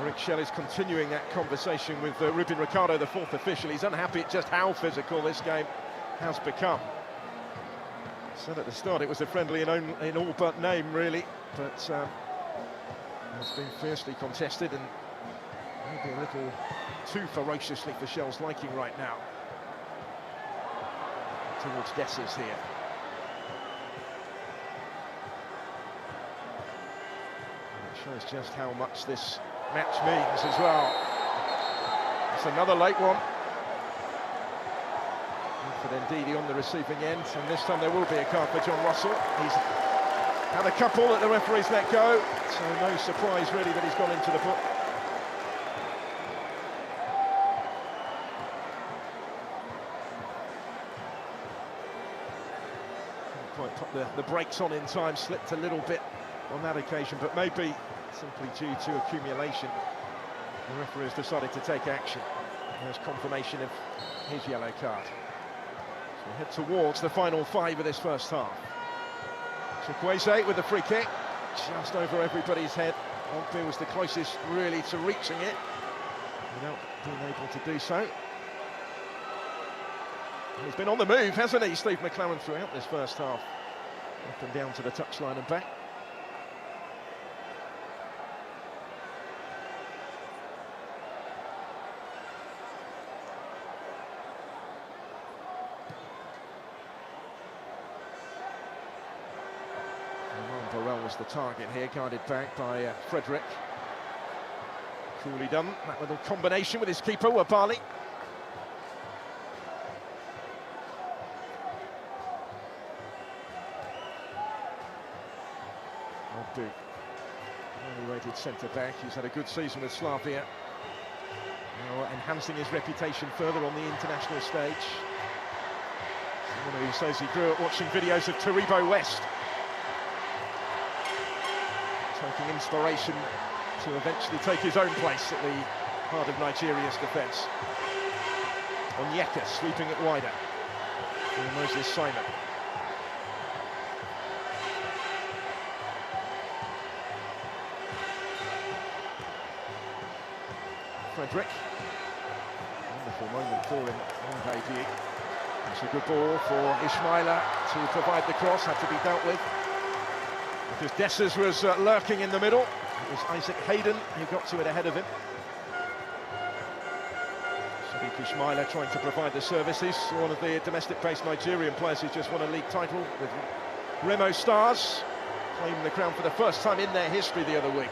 Eric Shell is continuing that conversation with Ruben Ricardo, the 4th official. He's unhappy at just how physical this game has become. Said at the start it was a friendly in all but name, really, but it's been fiercely contested and maybe a little too ferociously for Shell's liking right now. Towards Dessers here. And it shows just how much this match means as well. It's another late one. Ndidi on the receiving end, and this time there will be a card for John Russell. He's had a couple that the referees let go, so no surprise really that he's gone into the book. Couldn't quite put the brakes on in time, slipped a little bit on that occasion, but maybe simply due to accumulation, the referee has decided to take action. There's confirmation of his yellow card. We head towards the final 5 of this first half. Chukwueze with the free kick, just over everybody's head. Ogbu was the closest really to reaching it, without being able to do so. And he's been on the move, hasn't he, Steve McLaren, throughout this first half. Up and down to the touchline and back. Burrell was the target here, guarded back by Frederick. Coolly done, that little combination with his keeper, Wabali. Ogbu, rated centre-back, he's had a good season with Slavia. Now enhancing his reputation further on the international stage. Someone who says he grew up watching videos of Taribo West. Taking inspiration to eventually take his own place at the heart of Nigeria's defence. Onyeka sweeping it wider. And Moses Simon. Frederick. Wonderful moment for him on debut. It's a good ball for Ismaila to provide the cross, had to be dealt with. Because Dessers was lurking in the middle. It was Isaac Hayden who got to it ahead of him. Sadiq Ismaila trying to provide the services. One of the domestic-based Nigerian players who's just won a league title with Remo Stars, claiming the crown for the first time in their history the other week.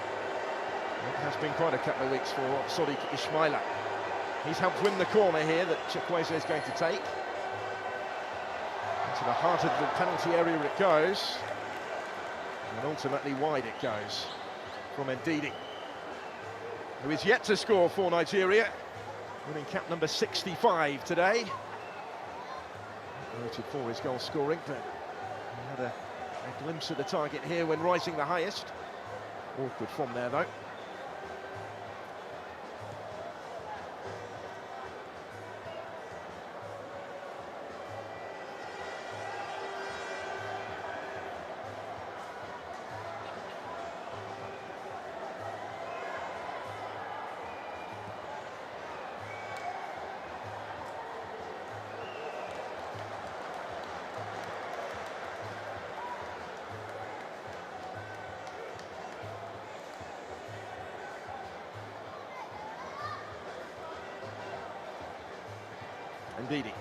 It has been quite a couple of weeks for Sadiq Ismaila. He's helped win the corner here that Chukwueze is going to take. To the heart of the penalty area it goes, and ultimately wide it goes from Ndidi, who is yet to score for Nigeria, winning cap number 65 today. Noted for his goal scoring, but he had a glimpse of the target here when rising the highest. Awkward from there though. Ndidi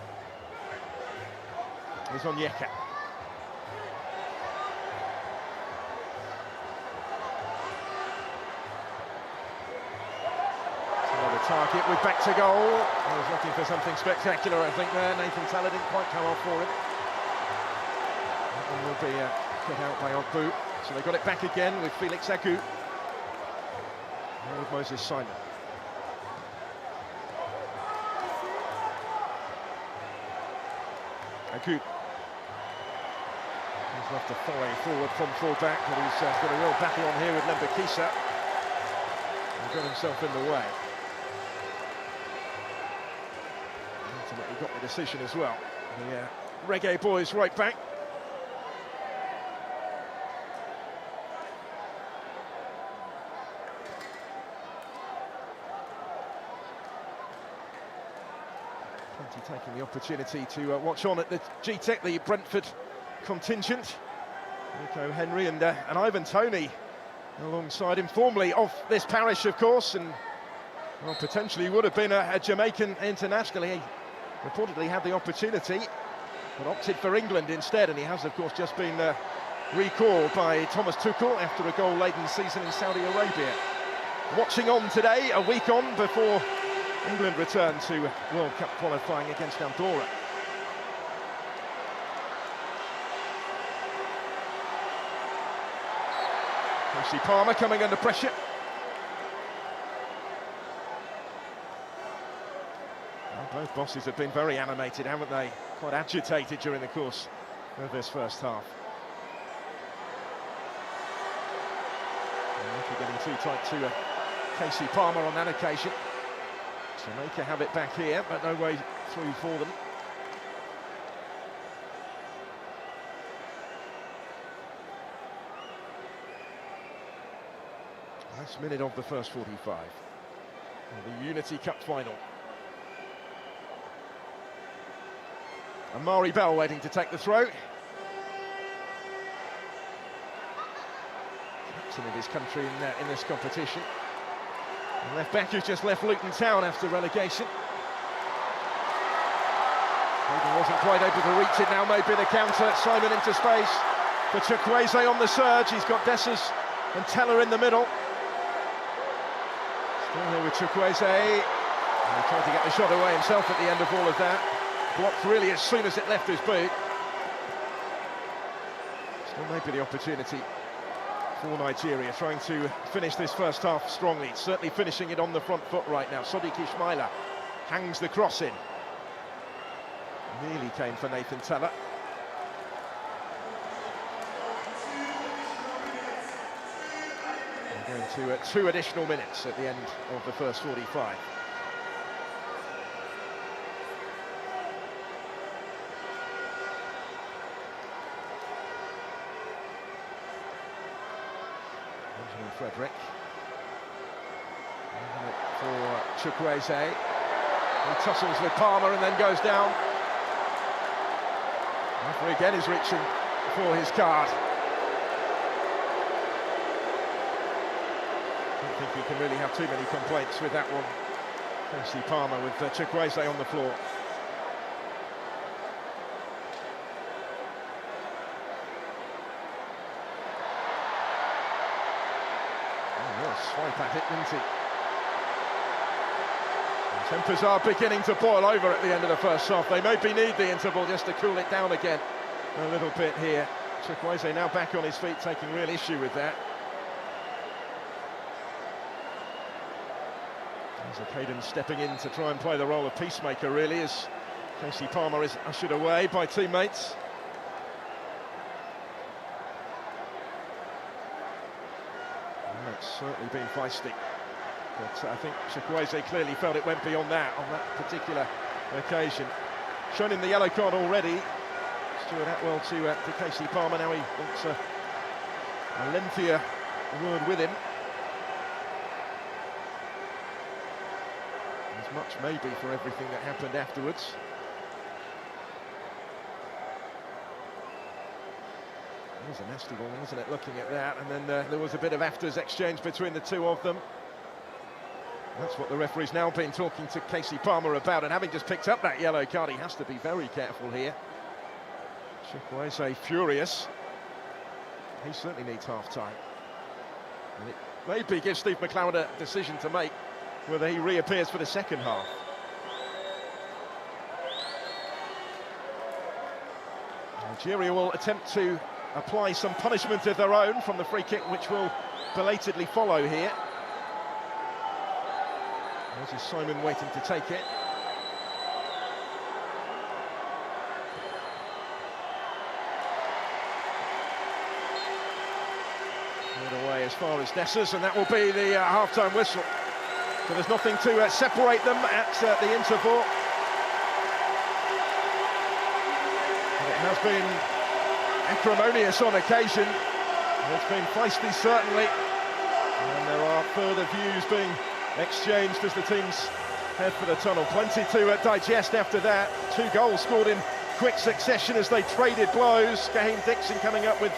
is on Yeka. Another target with back to goal. He was looking for something spectacular, I think, there. Nathan Teller didn't quite come off for him. That one will be cut out by Ogbu. So they got it back again with Felix Agu. And with Moses Simon. Agu. He's left a foray forward from full-back, but he's got a real battle on here with Lembakisa. He got himself in the way. Ultimately got the decision as well. The Reggae boys right back. Taking the opportunity to watch on at the GTEC, the Brentford contingent. Nico Henry and Ivan Toney alongside him, formerly of this parish, of course, and well, potentially would have been a Jamaican international. He reportedly had the opportunity, but opted for England instead, and he has, of course, just been recalled by Thomas Tuchel after a goal-laden season in Saudi Arabia. Watching on today, a week on before England return to World Cup qualifying against Andorra. Casey Palmer coming under pressure. Well, both bosses have been very animated, haven't they? Quite agitated during the course of this first half. Getting too tight to Casey Palmer on that occasion. Jamaica have it back here, but no way through for them. Last minute of the first 45. The Unity Cup final. Amari Bell waiting to take the throw. Captain of his country in this competition. And left back who's just left Luton Town after relegation. Hayden wasn't quite able to reach it, now maybe the counter. Simon into space for Chukwueze on the surge. He's got Dessers and Teller in the middle. Still here with Chukwueze. And he tried to get the shot away himself at the end of all of that. Blocked really as soon as it left his boot. Still maybe the opportunity for Nigeria, trying to finish this first half strongly, certainly finishing it on the front foot right now. Sadiq Ismaila hangs the cross in. Nearly came for Nathan Teller. We're going to 2 additional minutes at the end of the first 45. Frederick for Chukwueze. He tussles with Palmer and then goes down. Referee again is reaching for his card. I don't think you can really have too many complaints with that one. Casey Palmer with Chukwueze on the floor. Swipe at it, didn't he? And tempers are beginning to boil over at the end of the first half. They maybe need the interval just to cool it down again. a little bit here. Chukwueze now back on his feet, taking real issue with that. There's Caden stepping in to try and play the role of peacemaker, really, as Casey Palmer is ushered away by teammates. And that's certainly been feisty. But I think Chukwueze clearly felt it went beyond that on that particular occasion. Shown in the yellow card already. Stuart Atwell to Casey Palmer. Now he wants a lengthier word with him. As much maybe for everything that happened afterwards. It was a nasty one, wasn't it, looking at that? And then there was a bit of afters exchange between the two of them. That's what the referee's now been talking to Casey Palmer about, and having just picked up that yellow card, he has to be very careful here. Chukwueze furious. He certainly needs half-time. And it maybe gives Steve McLeod a decision to make, whether he reappears for the second half. Nigeria will attempt to apply some punishment of their own from the free kick, which will belatedly follow here. There's Simon waiting to take it. Cleared away as far as Dessers, and that will be the half-time whistle. So there's nothing to separate them at the interval. And it has been acrimonious on occasion. It's been feisty, certainly. And there are further views being exchanged as the teams head for the tunnel. Plenty to digest after that. 2 goals scored in quick succession as they traded blows. Kaheem Dixon coming up with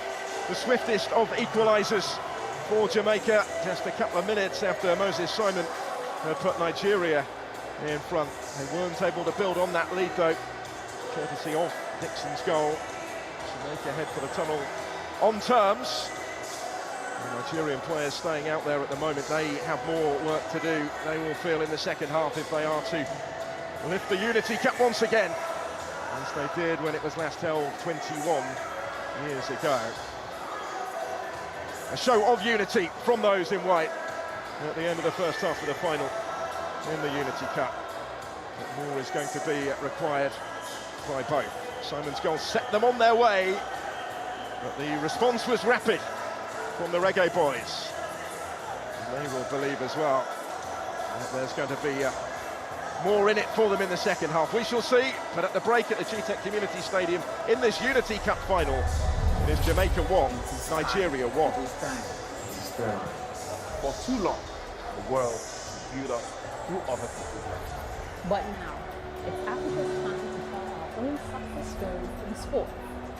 the swiftest of equalisers for Jamaica, just a couple of minutes after Moses Simon put Nigeria in front. They weren't able to build on that lead, though, courtesy of Dixon's goal. Jamaica head for the tunnel on terms. The Nigerian players staying out there at the moment, they have more work to do. They will feel in the second half if they are to lift the Unity Cup once again, as they did when it was last held 21 years ago. A show of unity from those in white at the end of the first half of the final in the Unity Cup. But more is going to be required by both. Simon's goal set them on their way, but the response was rapid from the Reggae boys. And they will believe as well that there's going to be more in it for them in the second half. We shall see, but at the break at the GTEC Community Stadium in this Unity Cup final, it is Jamaica 1, Nigeria 1.
For too long, the world viewed us through other people's lenses.
But now, it's Africa's time to tell our own success stories in sport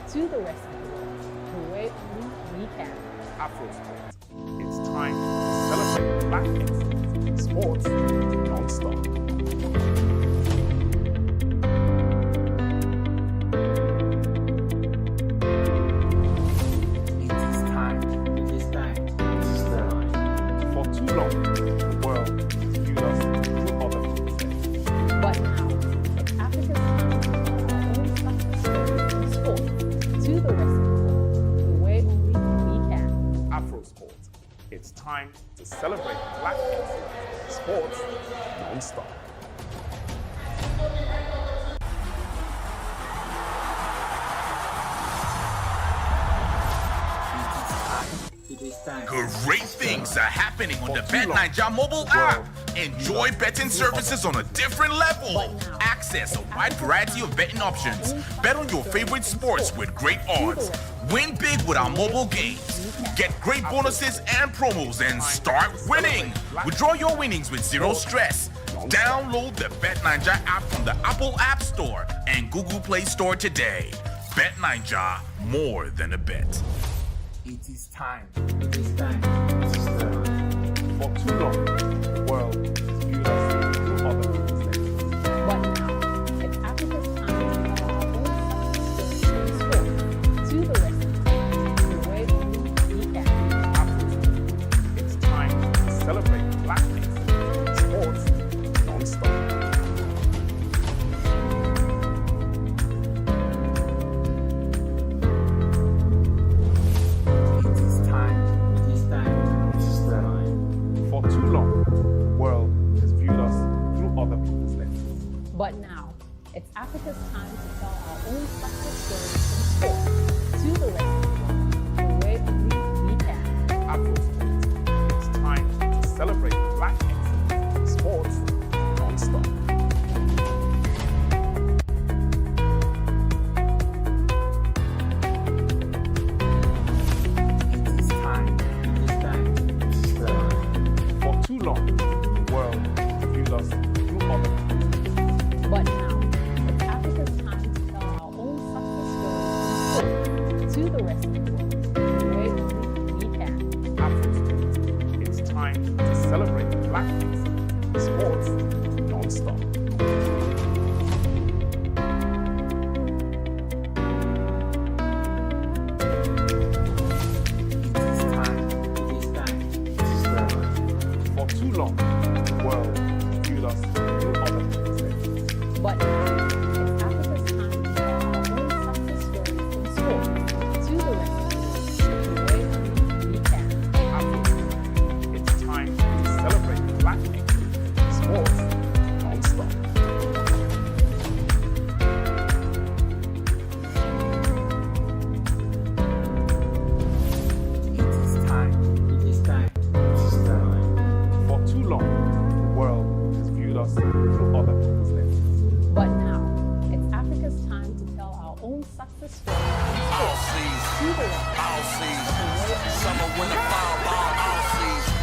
to the rest of the world, the way only we can.
Afrosport. It's time to celebrate Black excellence in sports non-stop. It's time to celebrate Black excellence in sports non-stop.
Great things are happening on the BetNaija mobile app. Enjoy betting services on a different level. Access a wide variety of betting options. Bet on your favorite sports with great odds. Win big with our mobile games. Get great bonuses and promos and start winning. Withdraw your winnings with zero stress. Download the BetNaija app from the Apple App Store and Google Play Store today. BetNaija, more than a bet.
It is time.
It is time. It is time. For too long, the world viewed us through other people's lenses.
But now, it's Africa's time to tell our own success stories in sport to the rest of the world, the way only we can.
Afrosport. It's time to celebrate Black excellence in sports non-stop.
to the rest of the world the way only we can.
Afrosport. It's time to celebrate black excellence. Sports non-stop. For too long, the world viewed us through other people's lenses.
But now, it's Africa's time to tell our own success stories in sport to the rest of the world the way only we can.
Afrosport. It's time to celebrate black excellence in sports non-stop.
It is time.
For too long, the world has viewed us through other people's lenses.
But now, it's Africa's time to tell our own success stories in sport to the rest of the world.
Summer, winter, fall, ball, all season.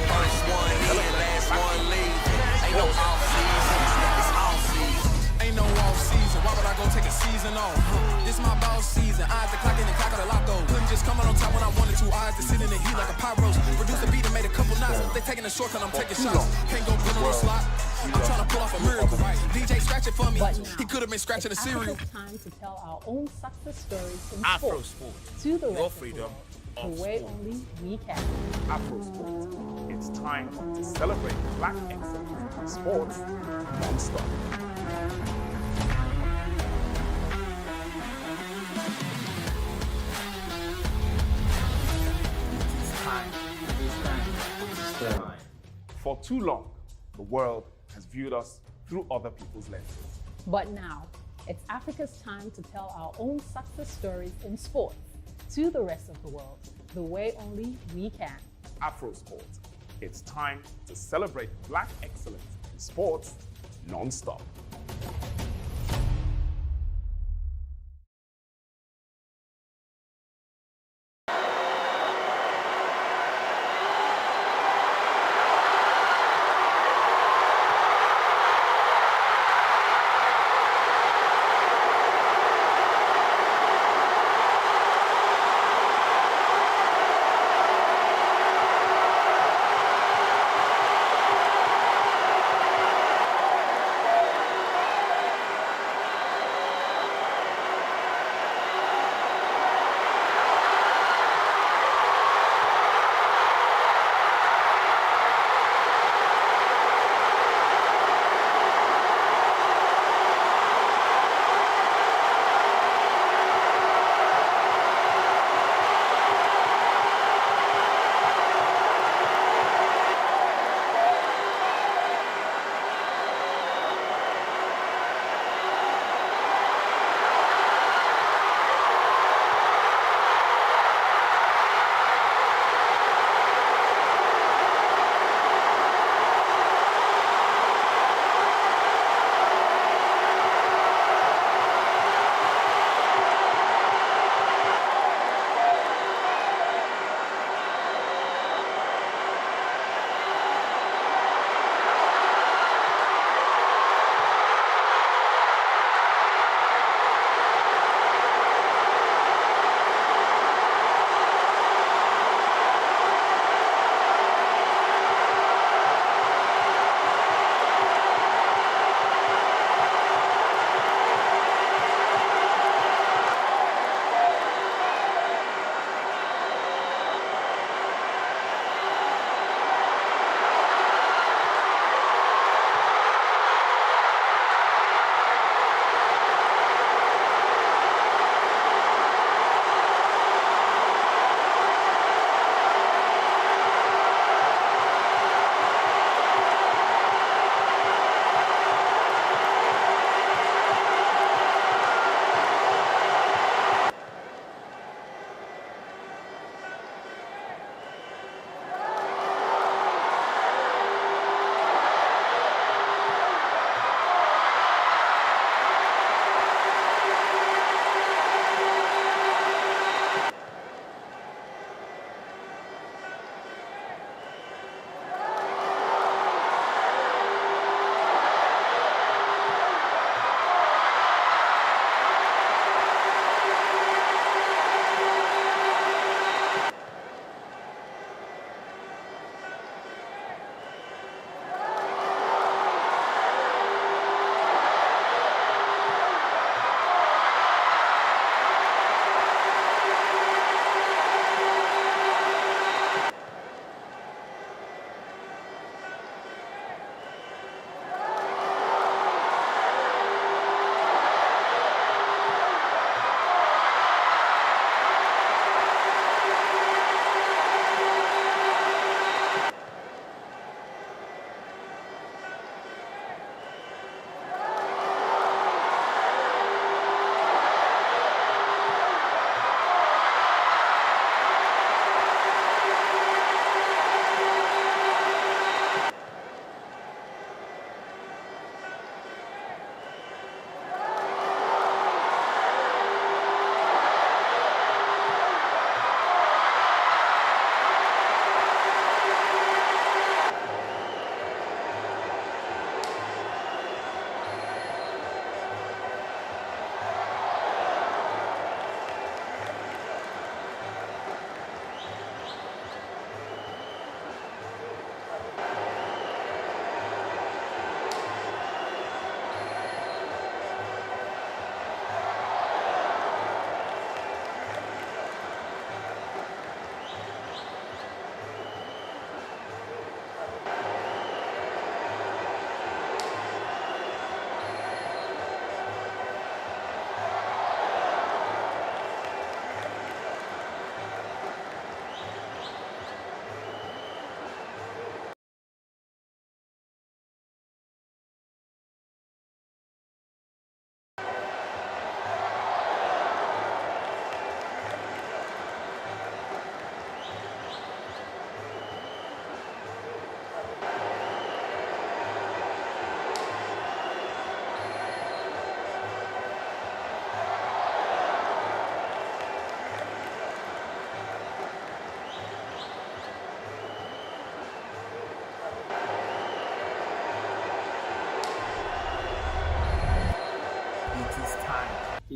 First one in, last one leave. Ain't no off season, it's all season.
Ain't no off season, why would I go take a season off? This my boss season, eyes the clock in the clock of the lotto. Couldn't just come out on top when I wanted to, eyes to sit in the heat like a pyro. Produce a beat and made a couple knots, they taking a shortcut, I'm taking shots. Can't go put on the slot, I'm trying to pull off a miracle. DJ scratch it for me, he could have been scratching a cereal.
It's time to tell our own success stories in
Afrosport,
sport to the
your
rest
freedom
of the way only we can.
Afrosport. It's time to celebrate black excellence in sports non-stop. For too long, the world has viewed us through other people's lenses.
But now, it's Africa's time to tell our own success stories in sports to the rest of the world the way only we can.
Afrosport. It's time to celebrate black excellence in sports non-stop.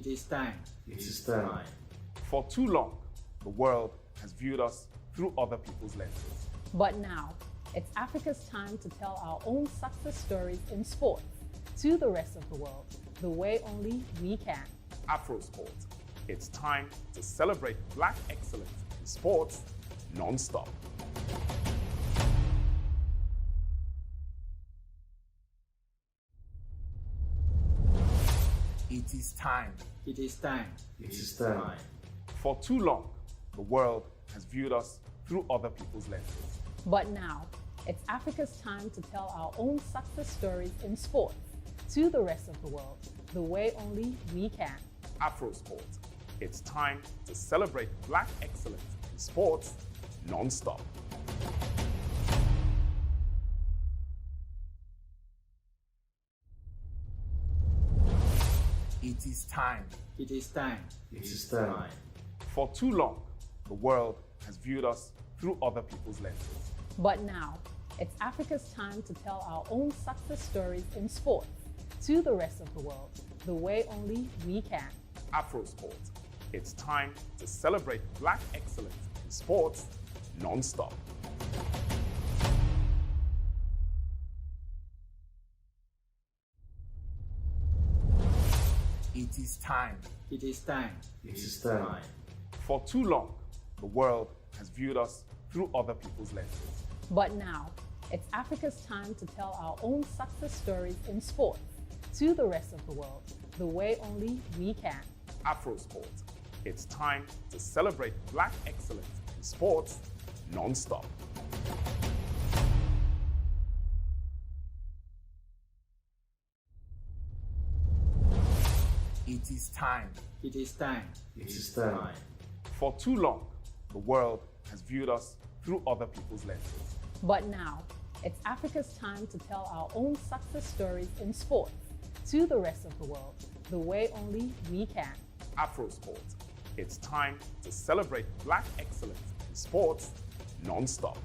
It is time.
It is time.
For too long, the world has viewed us through other people's lenses.
But now, it's Africa's time to tell our own success stories in sports to the rest of the world, the way only we can.
Afrosport. It's time to celebrate Black excellence in sports non-stop.
It is time.
It is time.
It is time.
For too long, the world has viewed us through other people's lenses.
But now, it's Africa's time to tell our own success stories in sports to the rest of the world, the way only we can.
Afrosport. It's time to celebrate Black excellence in sports non-stop.
It is time.
It is time.
It is time.
For too long, the world has viewed us through other people's lenses.
But now, it's Africa's time to tell our own success stories in sports to the rest of the world, the way only we can.
Afrosport. It's time to celebrate Black excellence in sports non-stop.
It is time.
It is time.
It is time.
For too long, the world has viewed us through other people's lenses.
But now, it's Africa's time to tell our own success stories in sports to the rest of the world, the way only we can.
Afrosport. It's time to celebrate Black excellence in sports non-stop.
It is time.
It is time.
It is time.
For too long, the world has viewed us through other people's lenses.
But now, it's Africa's time to tell our own success stories in sports to the rest of the world, the way only we can.
Afrosport. It's time to celebrate Black excellence in sports non-stop.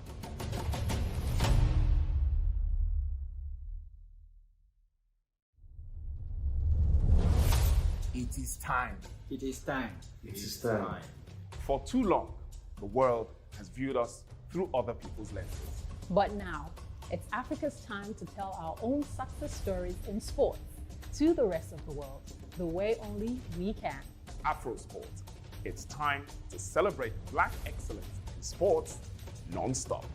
It is time.
It is time.
It is time.
For too long, the world has viewed us through other people's lenses.
But now, it's Africa's time to tell our own success stories in sports to the rest of the world, the way only we can.
Afrosport. It's time to celebrate Black excellence in sports non-stop.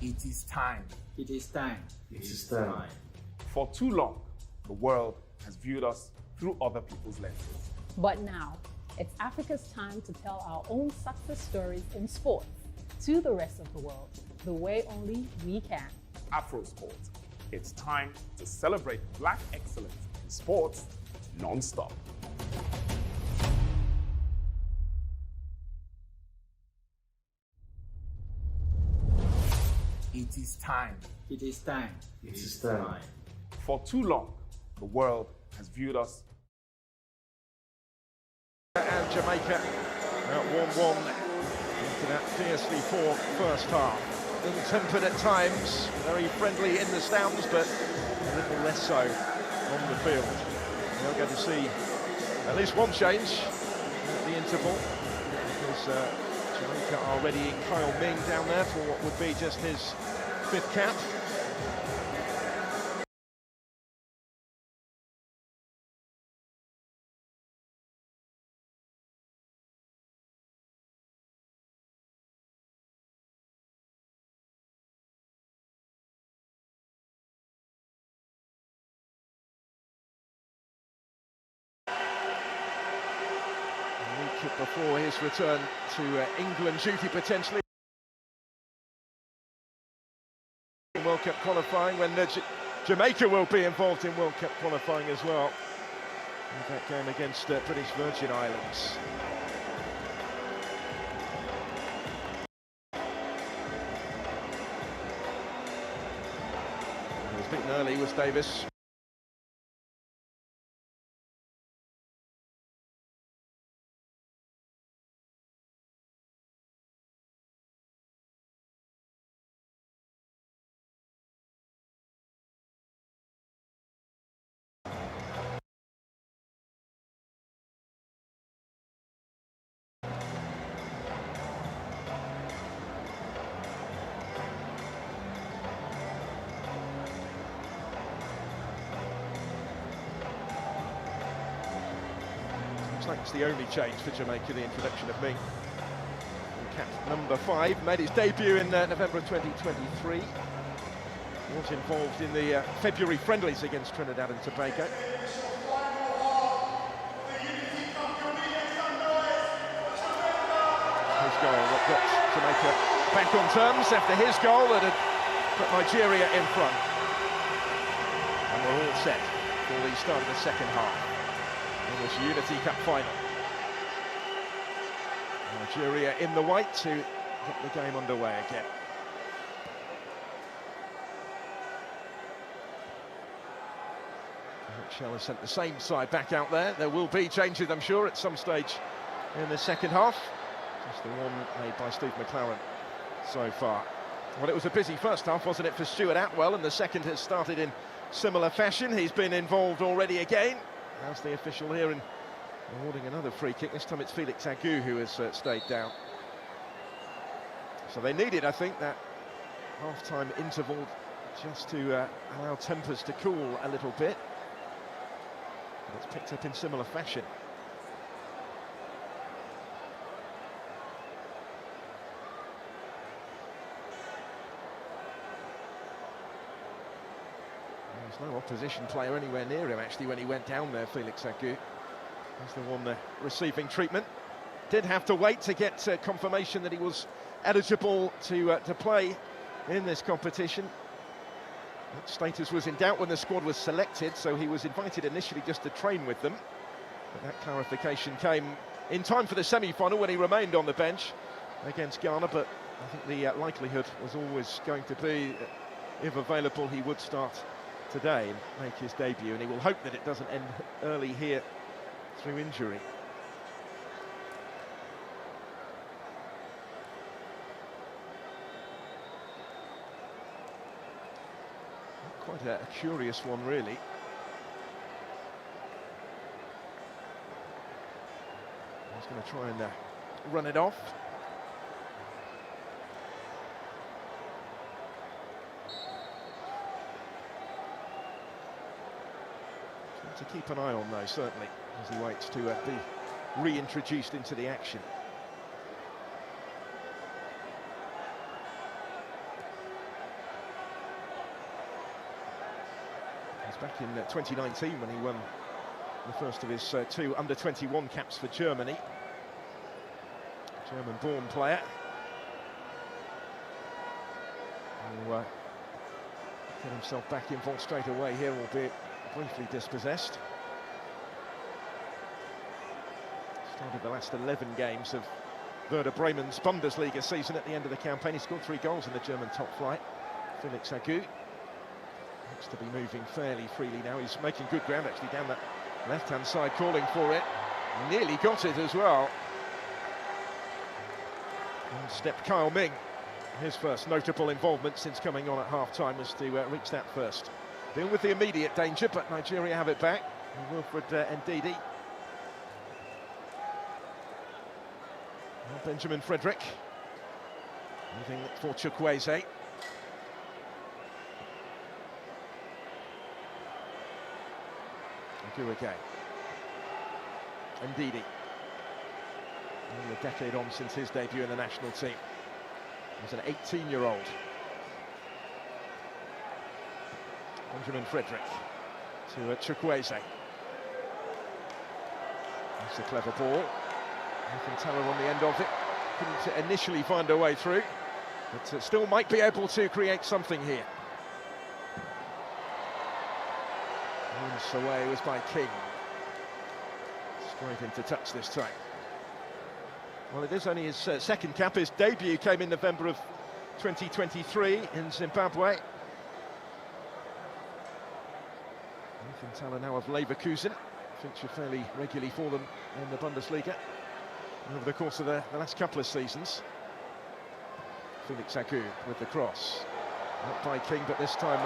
It is time.
It is time.
It is time.
For too long, the world has viewed us through other people's lenses.
But now, it's Africa's time to tell our own success stories in sports to the rest of the world, the way only we can.
Afrosport. It's time to celebrate Black excellence in sports non-stop.
It is time.
It is time.
It is time.
For too long, the world has viewed us.
And Jamaica at 1-1 into that fiercely fought first half. Ill-tempered at times, very friendly in the stands, but a little less so on the field. We're going to see at least one change at the interval, because Jamaica are readying Kyle Ming down there for what would be just his 5th cap. Before his return to England duty potentially in World Cup qualifying, when Jamaica will be involved in World Cup qualifying as well in that game against British Virgin Islands. He was beaten early, was Davis. fact, it's the only change for Jamaica, the introduction of Ming. Cap number 5 made his debut in November of 2023. Was involved in the February friendlies against Trinidad and Tobago. His goal that got Jamaica back on terms after his goal that had put Nigeria in front. And we're all set for the start of the second half in this Unity Cup final. Nigeria in the white to get the game underway again. Shell has sent the same side back out there. There will be changes, I'm sure, at some stage in the second half. Just the one made by Steve McLaren so far. Well, it was a busy first half, wasn't it, for Stuart Atwell, and the second has started in similar fashion. He's been involved already again. How's the official here and awarding another free kick. This time it's Felix Agu who has stayed down. So they needed, I think, that half-time interval just to allow tempers to cool a little bit. But it's picked up in similar fashion. There's no opposition player anywhere near him, actually, when he went down there, Felix Agu. He's the one receiving treatment. Did have to wait to get confirmation that he was eligible to play in this competition. That status was in doubt when the squad was selected, so he was invited initially just to train with them. But that clarification came in time for the semi-final when he remained on the bench against Ghana, but I think the likelihood was always going to be, if available, he would start today and make his debut, and he will hope that it doesn't end early here through injury. Quite a curious one, really. He's going to try and run it off. To keep an eye on, though, certainly, as he waits to be reintroduced into the action. Back in 2019 when he won the first of his 2 under-21 caps for Germany. German-born player. Who get himself back involved straight away here, albeit briefly dispossessed. Started the last 11 games of Werder Bremen's Bundesliga season at the end of the campaign. He scored 3 goals in the German top flight. Felix Agu. Looks to be moving fairly freely now. He's making good ground, actually, down that left-hand side, calling for it. Nearly got it as well. And stepped Kyle Ming. His first notable involvement since coming on at half-time was to reach that first. Deal with the immediate danger, but Nigeria have it back. And Wilfred Ndidi. Benjamin Frederick. Moving for Chukwueze. Again. Ndidi. Only a decade on since his debut in the national team. He's an 18-year-old. Benjamin Frederick to Chukwueze. That's a clever ball. Nathan Teller on the end of it. Couldn't initially find a way through, but still might be able to create something here. Away was by King. Straight into touch this time. Well, it is only his second cap. His debut came in November of 2023 in Zimbabwe. Nathan Teller now of Leverkusen. Feature fairly regularly for them in the Bundesliga over the course of the last couple of seasons. Felix Agu with the cross. Not by King, but this time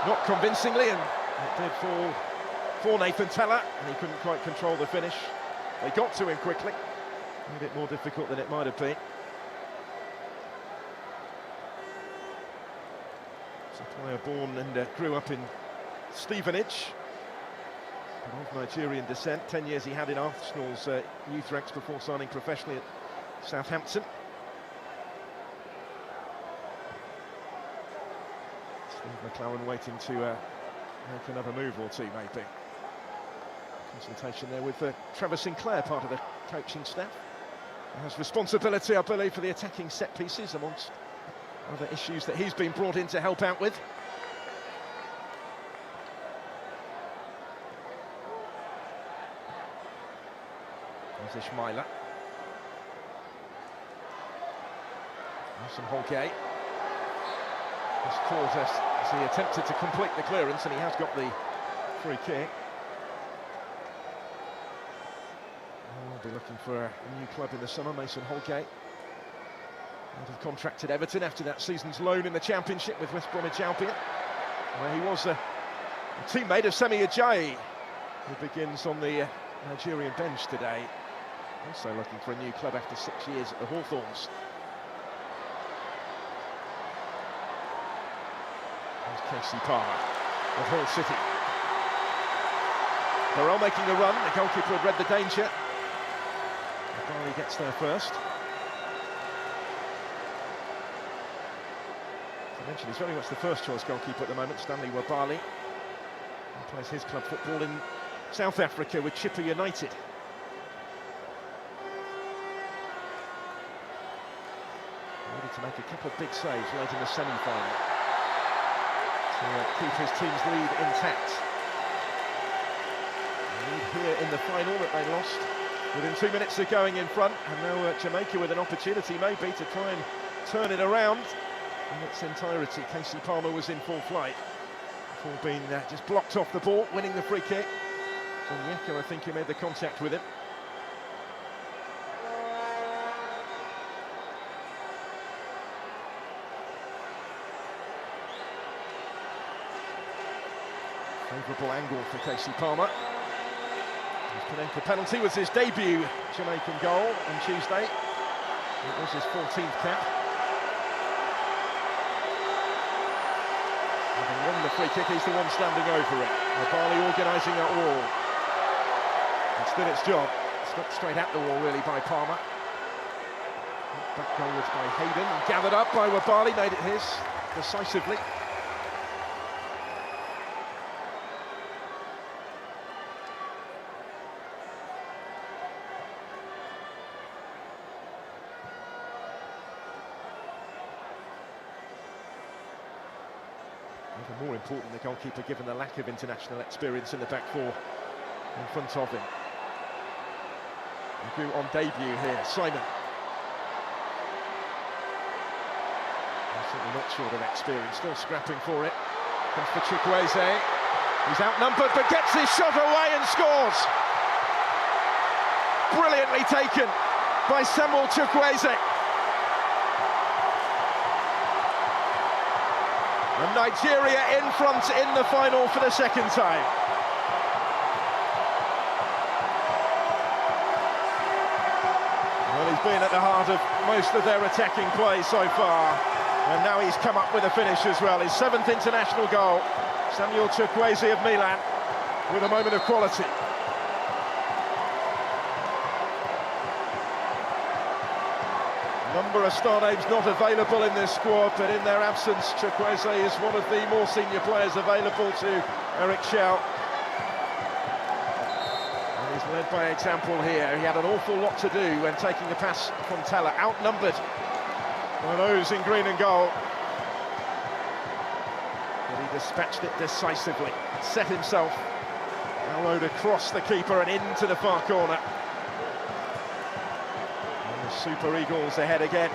not convincingly, and it did fall for Nathan Teller, and he couldn't quite control the finish. They got to him quickly. Made it more difficult than it might have been. It's a player born and grew up in Stevenage. of Nigerian descent. 10 years he had in Arsenal's youth ranks before signing professionally at Southampton. Steve McLaren waiting to make another move or two, maybe. Consultation there with Trevor Sinclair, part of the coaching staff. He has responsibility, I believe, for the attacking set pieces, amongst other issues that he's been brought in to help out with. There's Ishmaila. Nelson Holgate has caught us as he attempted to complete the clearance, and he has got the free kick. We'll be looking for a new club in the summer. Mason Holgate would have contracted Everton after that season's loan in the Championship with West Bromwich Albion, where he was a teammate of Semi Ajayi, who begins on the Nigerian bench today. Also looking for a new club after 6 years at the Hawthorns. There's Casey Palmer of Hull City. Burrell making a run. The goalkeeper had read the danger. Barley gets there first. As I mentioned, he's very much the first choice goalkeeper at the moment, Stanley Wabali. He plays his club football in South Africa with Chippa United. Ready to make a couple of big saves late in the semi-final to keep his team's lead intact. Lead here in the final that they lost within 2 minutes of going in front, and now Jamaica with an opportunity maybe to try and turn it around in its entirety. Casey Palmer was in full flight before being just blocked off the ball, winning the free kick. Onyeka, I think, he made the contact with him. Favourable angle for Casey Palmer. His Panenka penalty was his debut Jamaican goal on Tuesday. It was his 14th cap. Having won the free kick, he's the one standing over it. Barley organising that wall. It's did its job. Stuck straight at the wall, really, by Palmer. Back goalwards by Hayden, and gathered up by Wabali, made it his decisively. Even more important, the goalkeeper, given the lack of international experience in the back four in front of him. Agu on debut here, Simon. Certainly not short of experience, still scrapping for it. Comes for Chukwueze. He's outnumbered, but gets his shot away and scores. Brilliantly taken by Samuel Chukwueze. And Nigeria in front in the final for the second time. Well, he's been at the heart of most of their attacking play so far. And now he's come up with a finish as well. His 7th international goal. Samuel Chukwueze of Milan with a moment of quality. Number of star names not available in this squad, but in their absence, Chukwueze is one of the more senior players available to Eric Schau. And he's led by example here. He had an awful lot to do when taking the pass from Teller, outnumbered by those in green and gold. But he dispatched it decisively, set himself, arrowed across the keeper and into the far corner. Super Eagles ahead again.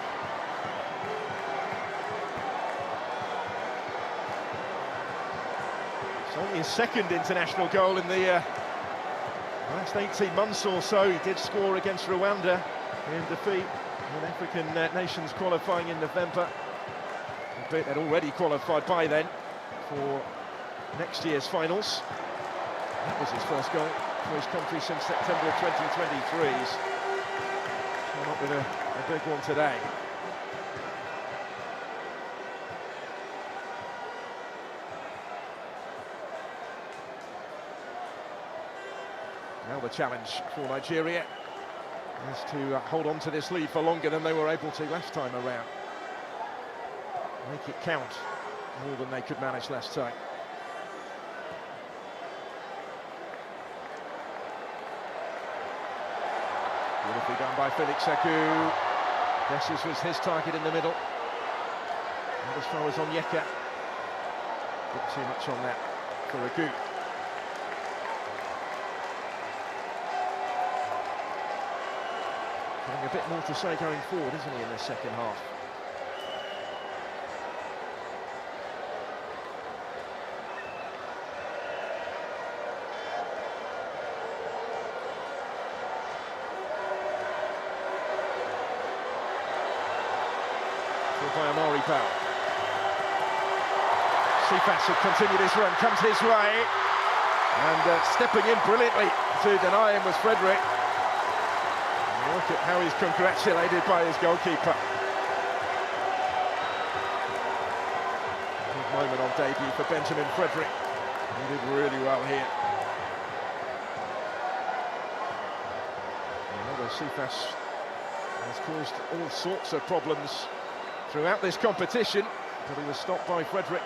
It's only his 2nd international goal in the last 18 months or so. He did score against Rwanda in defeat in African nations qualifying in November. They'd already qualified by then for next year's finals. That was his first goal for his country since September of 2023's. Come up with a big one today. Now the challenge for Nigeria is to hold on to this lead for longer than they were able to last time around. Make it count more than they could manage last time. Beautifully done by Felix Agu. Dessers was his target in the middle. Not as far as Onyeka. Bit too much on that for Agu. Having a bit more to say going forward, isn't he, in the second half? By Amari Bell. Cephas had continued his run, comes his way, and stepping in brilliantly to deny him was Frederick. And look at how he's congratulated by his goalkeeper. Good moment on debut for Benjamin Frederick. He did really well here. Another Cephas has caused all sorts of problems throughout this competition, but he was stopped by Frederick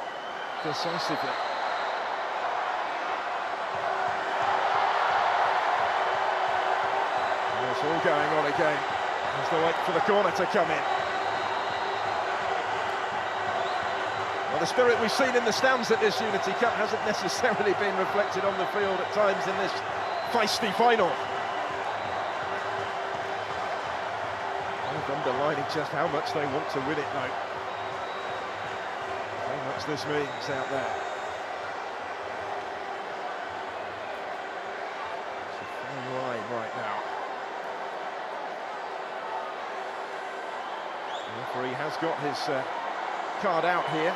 decisively. And it's all going on again as they wait for the corner to come in. Well, the spirit we've seen in the stands at this Unity Cup hasn't necessarily been reflected on the field at times in this feisty final. Underlining just how much they want to win it, though. How much this means out there. It's a fine line right now. The referee has got his card out here.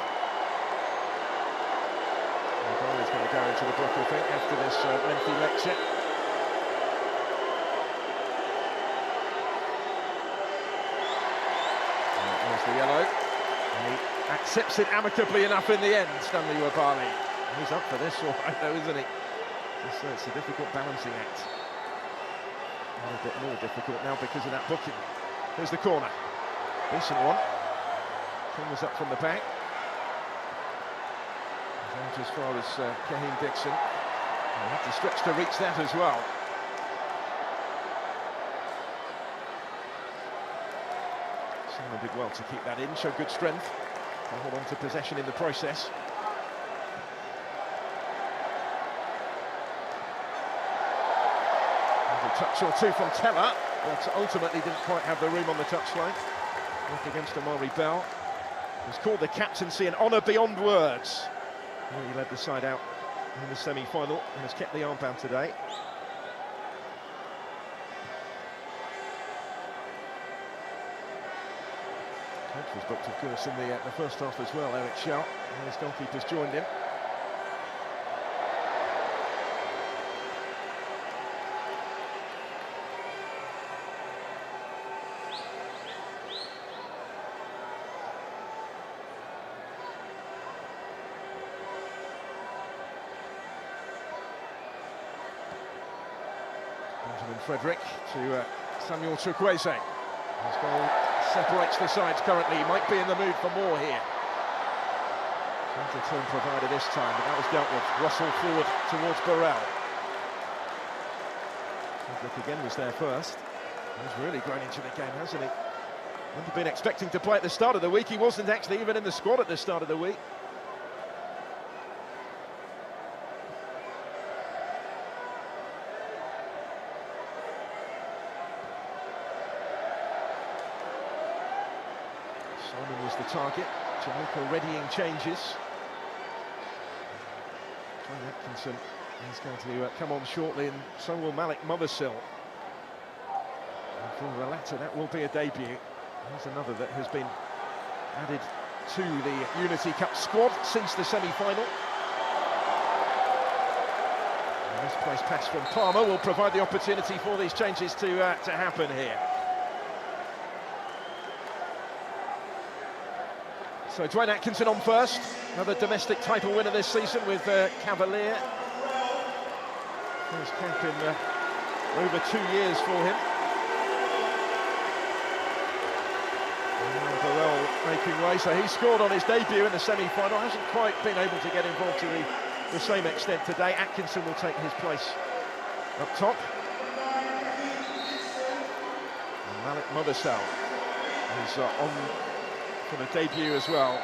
The ball is going to go into the book, I think, after this lengthy lecture. The yellow, and he accepts it amicably enough in the end, Stanley Wabali. He's up for this all right though, isn't he? It's a difficult balancing act. A little bit more difficult now because of that booking. Here's the corner. Decent one. Comes up from the back. Out as far as Kahim Dixon. He'll have to stretch to reach that as well. Simon did well to keep that in, showed good strength, and hold on to possession in the process. A touch or two from Teller, but ultimately didn't quite have the room on the touchline. Up against Amari Bell. He's called the captaincy an honour beyond words. He led the side out in the semi-final and has kept the armband today. Coach was booked, of course, in the first half as well, Eric Sharp, and his goalkeepers joined him. Benjamin Frederick to Samuel Chukwueze. His goal separates the sides currently. He might be in the mood for more here. Centre turn provider this time, but that was dealt with. Russell forward towards Burrell. Frederick again was there first. He's really grown into the game, hasn't he? Wouldn't have been expecting to play at the start of the week. He wasn't actually even in the squad at the start of the week. Simon was the target. Jamaica readying changes. John Atkinson is going to come on shortly, and so will Malik Mothersill. And for the latter, that will be a debut. There's another that has been added to the Unity Cup squad since the semi-final. Misplaced pass from Palmer will provide the opportunity for these changes to happen here. So Dwayne Atkinson on first, another domestic title winner this season with Cavalier. First cap in over 2 years for him. Burrell making way, so he scored on his debut in the semi-final. Hasn't quite been able to get involved to the same extent today. Atkinson will take his place up top. And Malik Mothersell is on for the debut as well,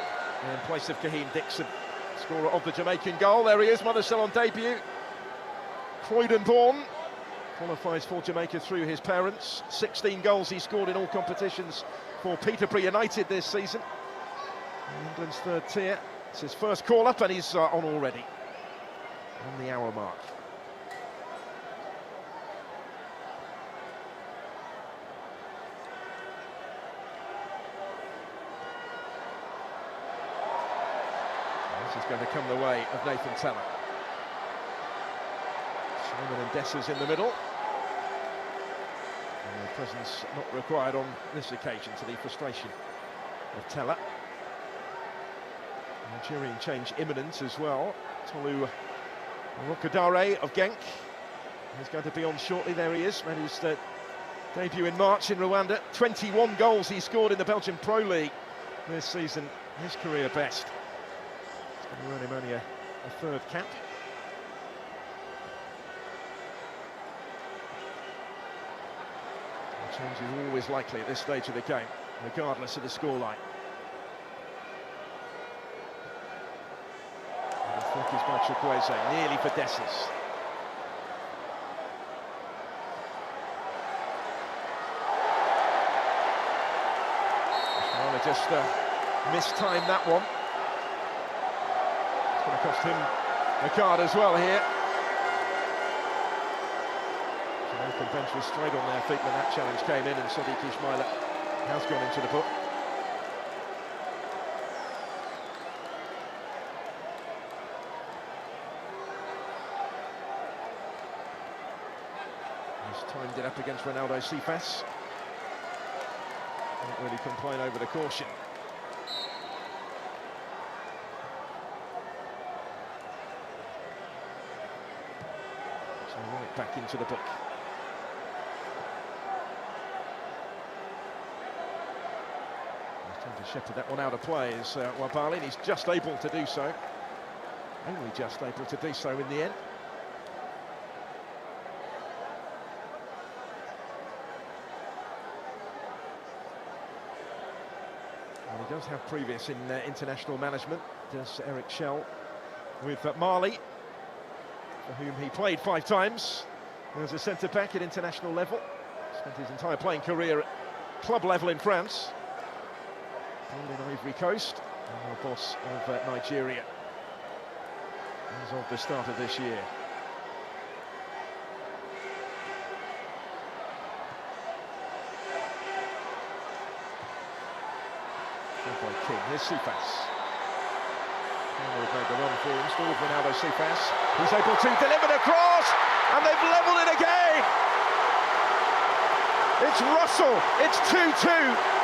in place of Kaheen Dixon, scorer of the Jamaican goal. There he is, Mothersell on debut. Croydon-born, qualifies for Jamaica through his parents. 16 goals he scored in all competitions for Peterborough United this season. England's third tier. It's his first call-up and he's on already, on the hour mark. This is going to come the way of Nathan Teller. Simon and Dessers in the middle. And their presence not required on this occasion, to the frustration of Teller. Nigerian change imminent as well. Tolu Rokadare of Genk is going to be on shortly. There he is, made his debut in March in Rwanda. 21 goals he scored in the Belgian Pro League this season, his career best. It's going to earn him only a third cap. Change is always likely at this stage of the game, regardless of the scoreline. The flick is by Chukwueze, nearly for Dessers. Well, just mistimed that one. It's going to cost him a card as well here. The bench was straight on their feet when that challenge came in, and Sadiq Ismaila has gone into the book. He's timed it up against Ronaldo Cephas. Can't really complain over the caution. So right back into the book. To shepherd that one out of play is Wabali, and he's just able to do so. Only just able to do so in the end. And he does have previous in international management, does Eric Schell, with Mali, for whom he played 5 times as a centre-back at international level. Spent his entire playing career at club level in France. In Ivory Coast, and the boss of Nigeria as of the start of this year. Good by King. Here's Cephas. They've made the run for him. Still with Ronaldo Cephas. He's able to deliver the cross, and they've levelled it again. It's Russell. It's 2-2.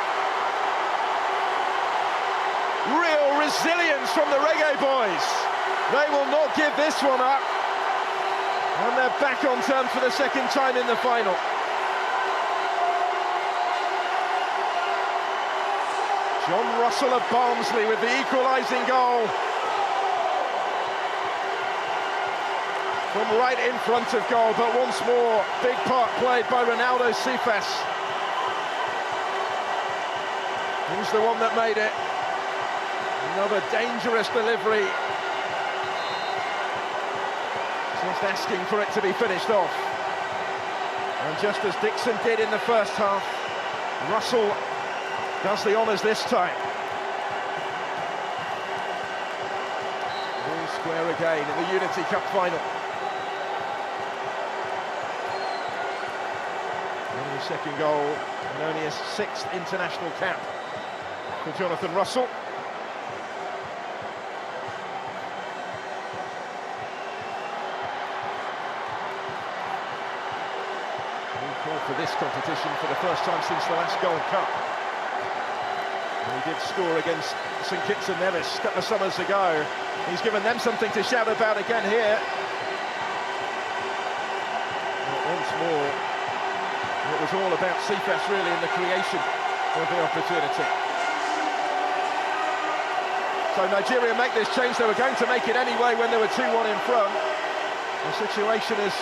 Real resilience from the Reggae boys. They will not give this one up. And they're back on terms for the second time in the final. John Russell of Barnsley with the equalising goal. From right in front of goal, but once more, big part played by Ronaldo Cephas. He's the one that made it. Another dangerous delivery. Just asking for it to be finished off. And just as Dixon did in the first half, Russell does the honours this time. All square again in the Unity Cup final. And the second goal, and only his 6th international cap for Jonathan Russell. For this competition for the first time since the last Gold Cup. And he did score against St Kitts and Nevis a couple of summers ago. He's given them something to shout about again here. Not once more. It was all about Cephas really in the creation of the opportunity. So Nigeria make this change. They were going to make it anyway when they were 2-1 in front. The situation has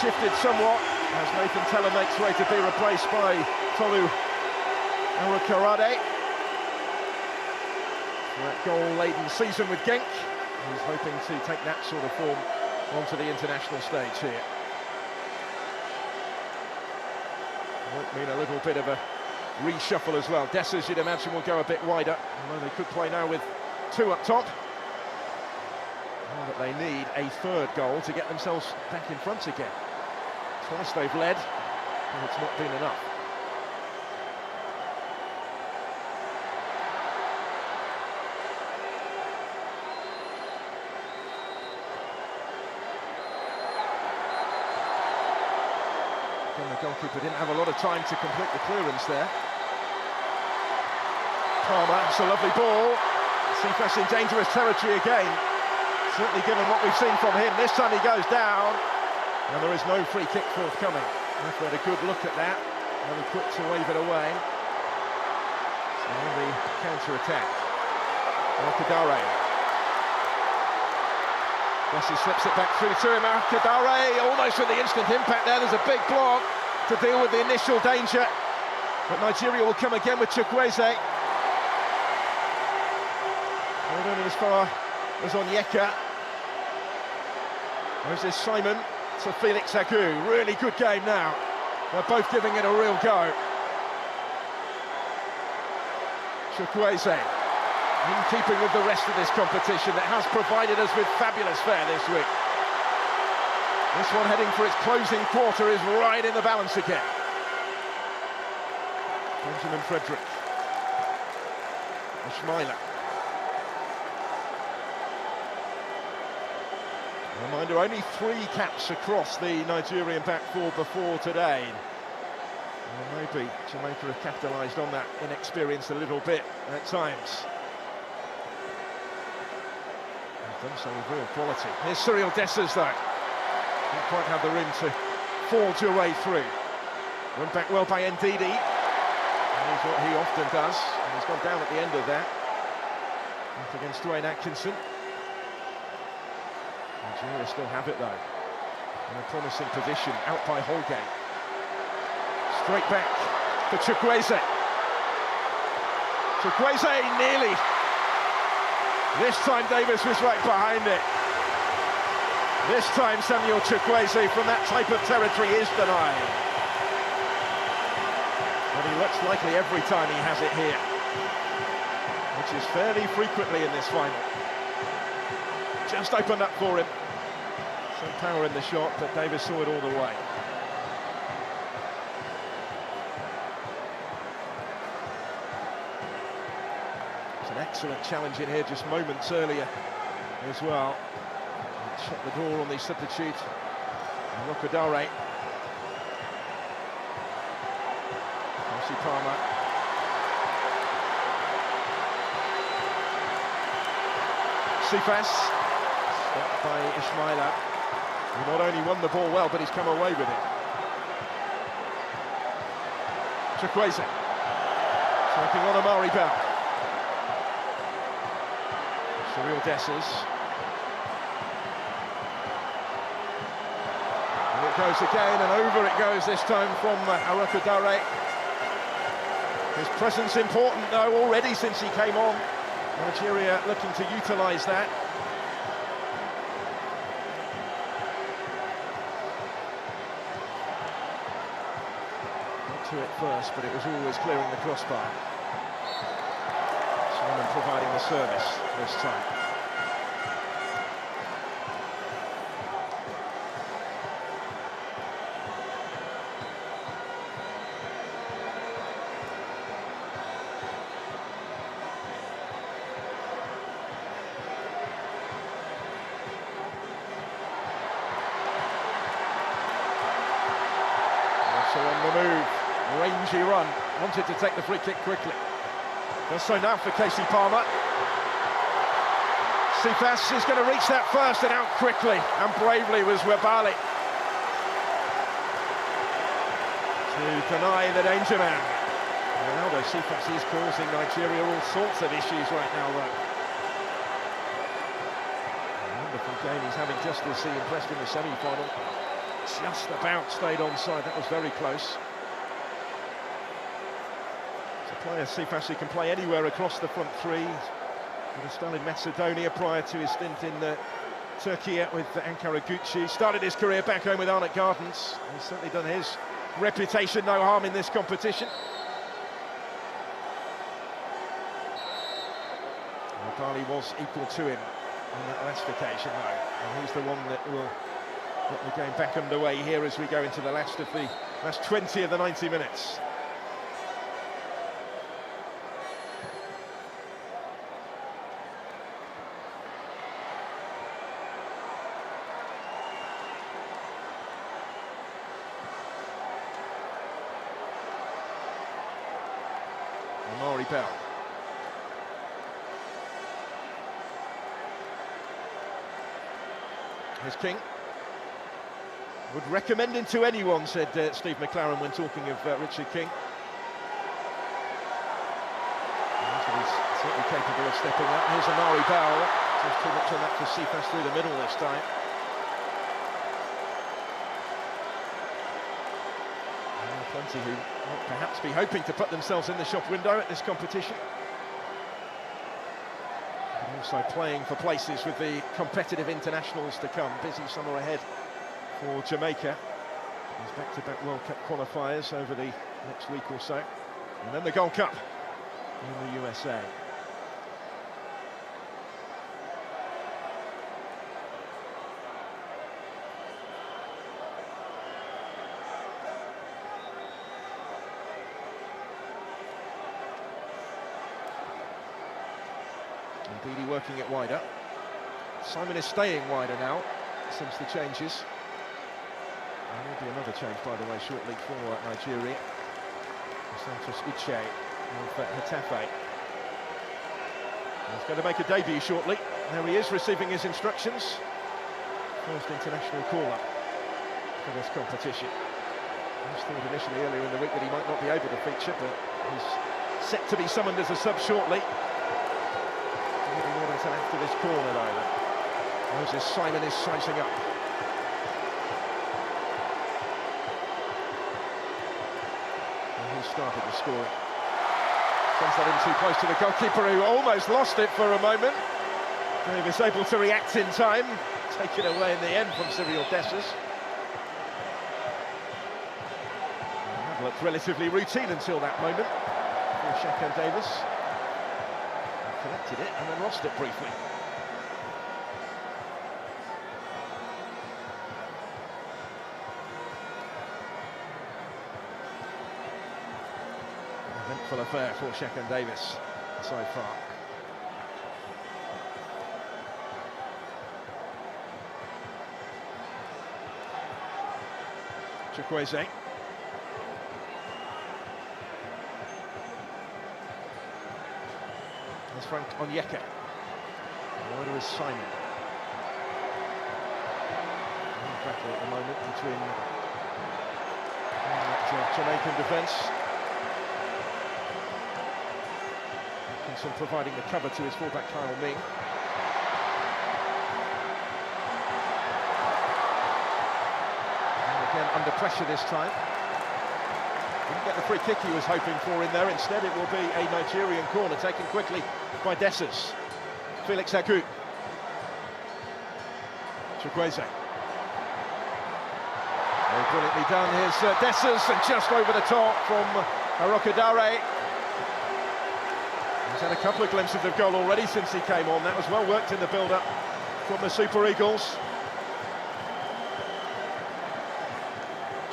shifted somewhat as Nathan Teller makes way to be replaced by Tolu Arukarade. That goal-laden season with Genk. He's hoping to take that sort of form onto the international stage here. Might mean a little bit of a reshuffle as well. Dessers, you'd imagine, will go a bit wider, although they could play now with 2 up top. But they need a third goal to get themselves back in front again. Twice they've led, but it's not been enough. Again, the goalkeeper didn't have a lot of time to complete the clearance there. Palmer, it's a lovely ball. Cephas in dangerous territory again. Certainly given what we've seen from him. This time he goes down, and there is no free kick forthcoming. Referee had a good look at that, really quick to wave it away. So the counter-attack. Arkadare. Messi slips it back through to him. Arkadare, almost with the instant impact there. There's a big block to deal with the initial danger. But Nigeria will come again with Chukwueze. Not only as far as Onyeka. There's Simon to Felix Agu. Really good game now. They're both giving it a real go. Chukwueze, in keeping with the rest of this competition that has provided us with fabulous fare this week. This one heading for its closing quarter is right in the balance again. Benjamin Frederick. Ishmaila. Reminder, only 3 caps across the Nigerian back four before today. Well, maybe Jamaica have capitalised on that inexperience a little bit at times. They've done so with real quality. Here's Cyril Dessers though. Didn't quite have the room to forge your way through. Run back well by Ndidi. Here's what he often does. And he's gone down at the end of that. Up against Dwayne Atkinson. Nigeria still have it though, in a promising position, out by Holgate. Straight back for Chukwueze. Chukwueze nearly. This time Davis was right behind it. This time Samuel Chukwueze from that type of territory is denied. But he looks likely every time he has it here, which is fairly frequently in this final. Just opened up for him. Some power in the shot, but Davis saw it all the way. It's an excellent challenge in here just moments earlier as well. Shut the door on the substitute. Rokadare. Kelsey Palmer. Cephas. Stopped by Ishmaila, who not only won the ball well, but he's come away with it. Chukwueze, taking on Amari Bell. Cyril Dessers. And it goes again, and over it goes this time from Arakadare. His presence important, though, already since he came on. Nigeria looking to utilise that. It first, but it was always clearing the crossbar. Simon providing the service this time. Also on the move. Rangy run, wanted to take the free kick quickly. Does so now for Casey Palmer. Cephas is going to reach that first and out quickly, and bravely was Webali. to deny the danger man. Ronaldo Sifasi is causing Nigeria all sorts of issues right now, though. Wonderful game he's having, just as he impressed in the semi-final. Just about stayed onside, that was very close. It's a player Sifasi can play anywhere across the front three. He was still in Macedonia prior to his stint in Turkey with Ankara Gucci. Started his career back home with Arnott Gardens. He's certainly done his reputation no harm in this competition. Bali was equal to him on that last occasion, though, and he's the one that will get the game back underway here as we go into the last 20 of the 90 minutes. Amari Bell. Here's King. Would recommend him to anyone, said Steve McLaren when talking of Richard King. He's certainly capable of stepping up. Here's Amari Bell. There's too much on that for Sifas through the middle this time. Plenty who might perhaps be hoping to put themselves in the shop window at this competition. And also playing for places with the competitive internationals to come. Busy summer ahead for Jamaica. There's back-to-back World Cup qualifiers over the next week or so. And then the Gold Cup in the USA. Indeed, working it wider. Simon is staying wider now since the changes. And there'll be another change, by the way, shortly for Nigeria. Santos Uche of Hetafe. He's going to make a debut shortly. There he is, receiving his instructions. First international call-up for this competition. I was thought initially earlier in the week that he might not be able to feature, but he's set to be summoned as a sub shortly. Until after this corner, though. Moses Simon is sizing up. And he started the scoring. Sends that in too close to the goalkeeper, who almost lost it for a moment. He was able to react in time, take it away in the end from Cyril Dessers. That looked relatively routine until that moment for Shakan Davis. Collected it and then lost it briefly. An eventful affair for Shakan Davis so far. Chukwueze. There's Frank Onyeka. Wider is Simon. Battle at the moment between that Jamaican defence. Atkinson providing the cover to his fullback Kyle Ming. And again under pressure this time. Didn't get the free kick he was hoping for in there. Instead, it will be a Nigerian corner taken quickly by Dessers. Felix Agut. Chukwueze. Very brilliantly done. Here's Dessers, and just over the top from Arokodare. He's had a couple of glimpses of goal already since he came on. That was well worked in the build-up from the Super Eagles.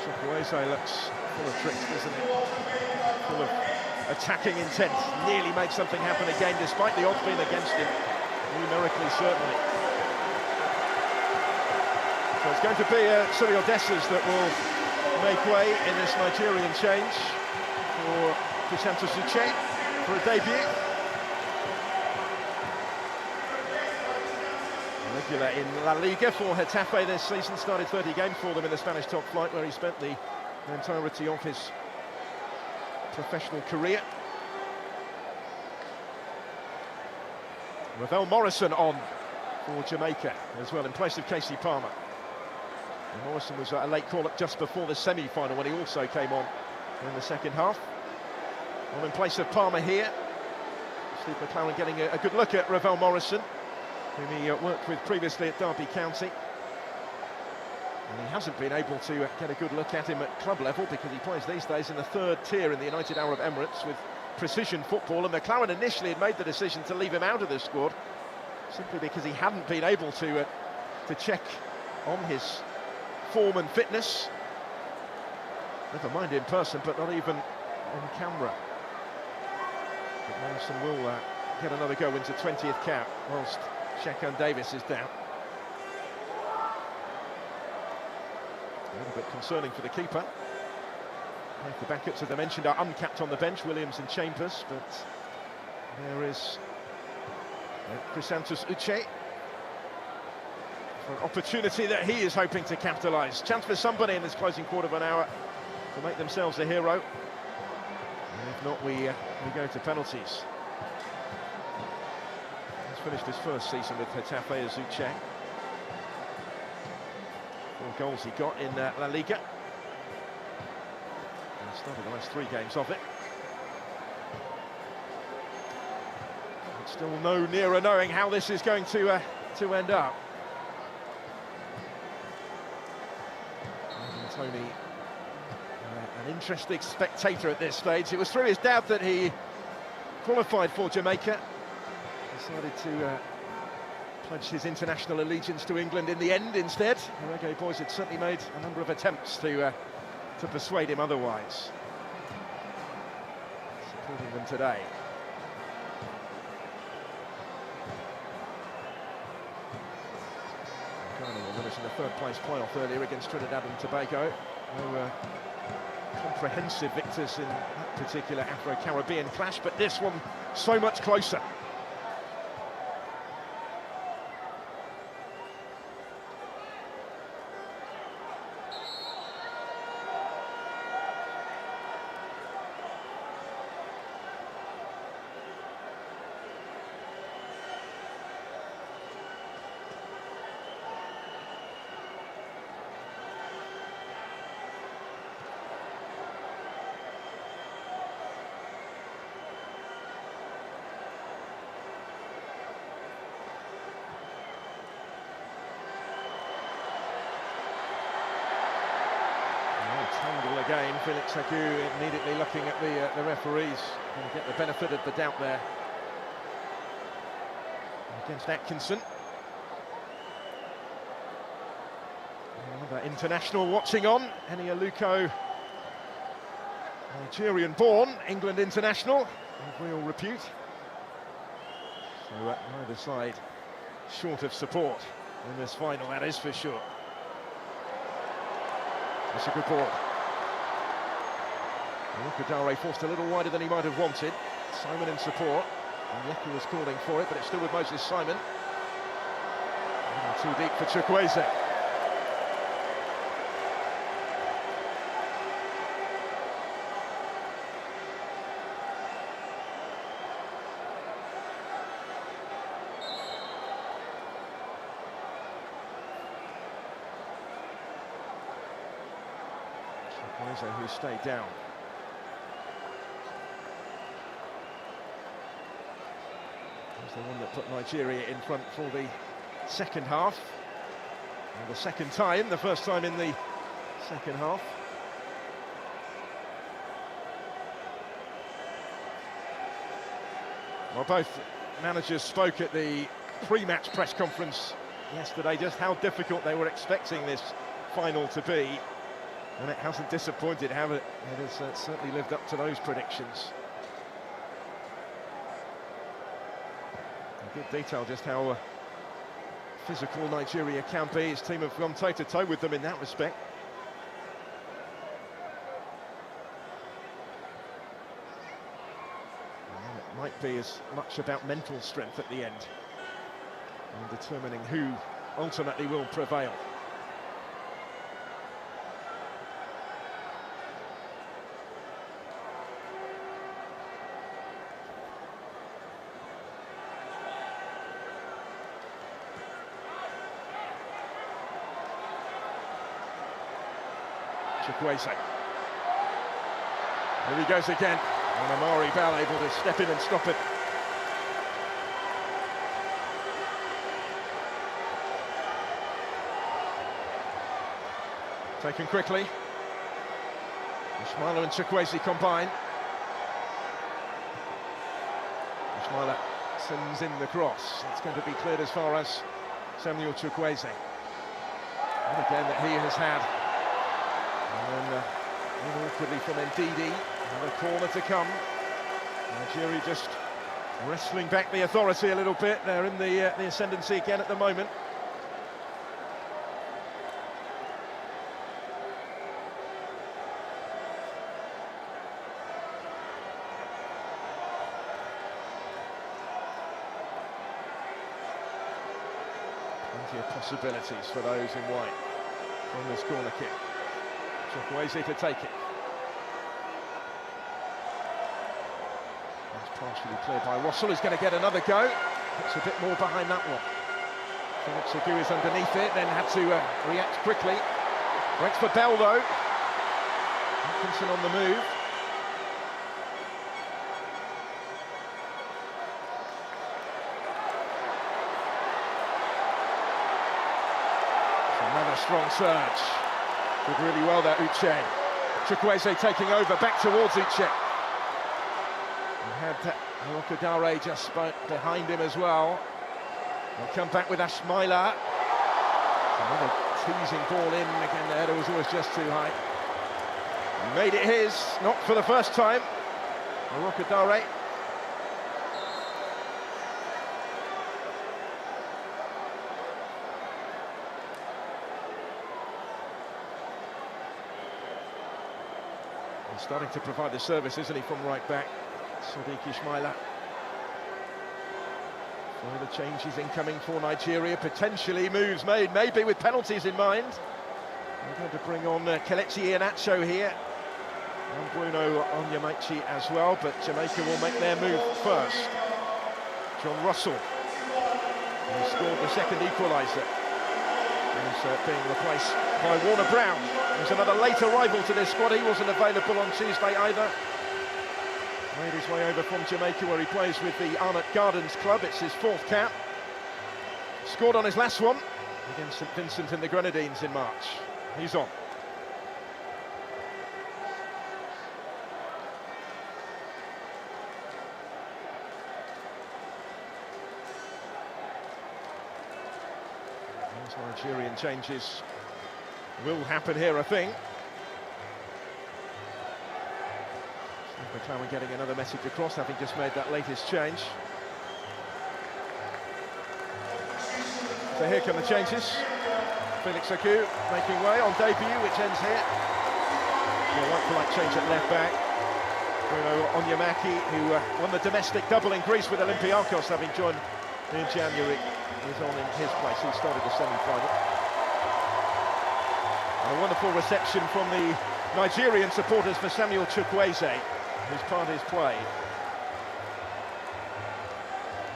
Chukwueze looks full of tricks, doesn't it? Full of attacking intent. Nearly made something happen again, despite the odds being against him, numerically certainly. So it's going to be Cyril Dessers that will make way in this Nigerian change for Santos Uche for a debut. Regular in La Liga for Hetafe this season, started 30 games for them in the Spanish top flight, where he spent the the entirety of his professional career. Ravel Morrison on for Jamaica as well in place of Casey Palmer. And Morrison was a late call-up just before the semi-final when he also came on in the second half. On in place of Palmer here. Steve McClaren getting a good look at Ravel Morrison, whom he worked with previously at Derby County. And he hasn't been able to get a good look at him at club level because he plays these days in the third tier in the United Arab Emirates with precision football. And McClaren initially had made the decision to leave him out of the squad simply because he hadn't been able to check on his form and fitness. Never mind in person, but not even on camera. But Morrison will get another go into 20th cap whilst Shaquan Davis is down. A little bit concerning for the keeper. The backups, as I mentioned, are uncapped on the bench, Williams and Chambers, but there is Chrysanthus Uche for an opportunity that he is hoping to capitalise. Chance for somebody in this closing quarter of an hour to make themselves a hero. And if not, we go to penalties. He's finished his first season with Getafe as Uche. 4 goals he got in La Liga. And started the last 3 games of it. But still no nearer knowing how this is going to end up. And Tony, an interesting spectator at this stage. It was through his dad that he qualified for Jamaica. Decided to pledge his international allegiance to England in the end instead. The Reggae Boys had certainly made a number of attempts to persuade him otherwise. Supporting them today. Ghana will win us in the third place playoff earlier against Trinidad and Tobago. No comprehensive victors in that particular Afro-Caribbean clash, but this one so much closer. Again, Felix Agu immediately looking at the referees and get the benefit of the doubt there against Atkinson. Another international watching on, Eni Aluko, Nigerian-born, England international of real repute. So neither side short of support in this final, that is for sure. That's a good ball. Kadare forced a little wider than he might have wanted. Simon in support. And Yeku was calling for it, but it's still with Moses Simon. Too deep for Chukwueze. Chukwueze who stayed down. The one that put Nigeria in front for the second half. And the second time, the first time in the second half. Well, both managers spoke at the pre-match press conference yesterday just how difficult they were expecting this final to be. And it hasn't disappointed, have it? It has certainly lived up to those predictions. Good detail just how physical Nigeria can be. His team have gone toe-to-toe with them in that respect. And it might be as much about mental strength at the end and determining who ultimately will prevail. Chukwueze. Here he goes again. And Amari Bell able to step in and stop it. Taken quickly. Ismaila and Chukwueze combine. Ismaila sends in the cross. It's going to be cleared as far as Samuel Chukwueze. What a game that he has had. And then awkwardly from Ndidi. Another corner to come. Nigeria just wrestling back the authority a little bit. They're in the ascendancy again at the moment. Plenty of possibilities for those in white from this corner kick. Chukwueze to take it. That's partially cleared by Russell, who's going to get another go. It's a bit more behind that one. Phillips Agu is underneath it, then had to react quickly. Waits for Bell though. Atkinson on the move. Another strong surge. Did really well there, Uche. Chukwueze taking over, back towards Uche. And had Arokodare just behind him as well. They'll come back with Ismaila. Another teasing ball in, again the header was always just too high. He made it his, not for the first time. Arokodare. Starting to provide the service, isn't he, from right back? Sadiq Ismaila. Further changes incoming for Nigeria, potentially moves made, maybe with penalties in mind. We're going to bring on Kelechi Iheanacho here, and Bruno Onyemaechi as well, but Jamaica will make their move first. John Russell, who scored the second equaliser, is being replaced by Warner Brown. There's another late arrival to this squad. He wasn't available on Tuesday either. Made his way over from Jamaica, where he plays with the Arnott Gardens club. It's his fourth cap. Scored on his last one against St Vincent and the Grenadines in March. He's on. Those Nigerian changes will happen here, I think. McClaren getting another message across, having just made that latest change. So here come the changes. Felix Agu making way on debut, which ends here. Like change at left back. Bruno Onyemaechi, who won the domestic double in Greece with Olympiacos, having joined in January, is on in his place. He started the semi-final. And a wonderful reception from the Nigerian supporters for Samuel Chukwueze, whose part is played.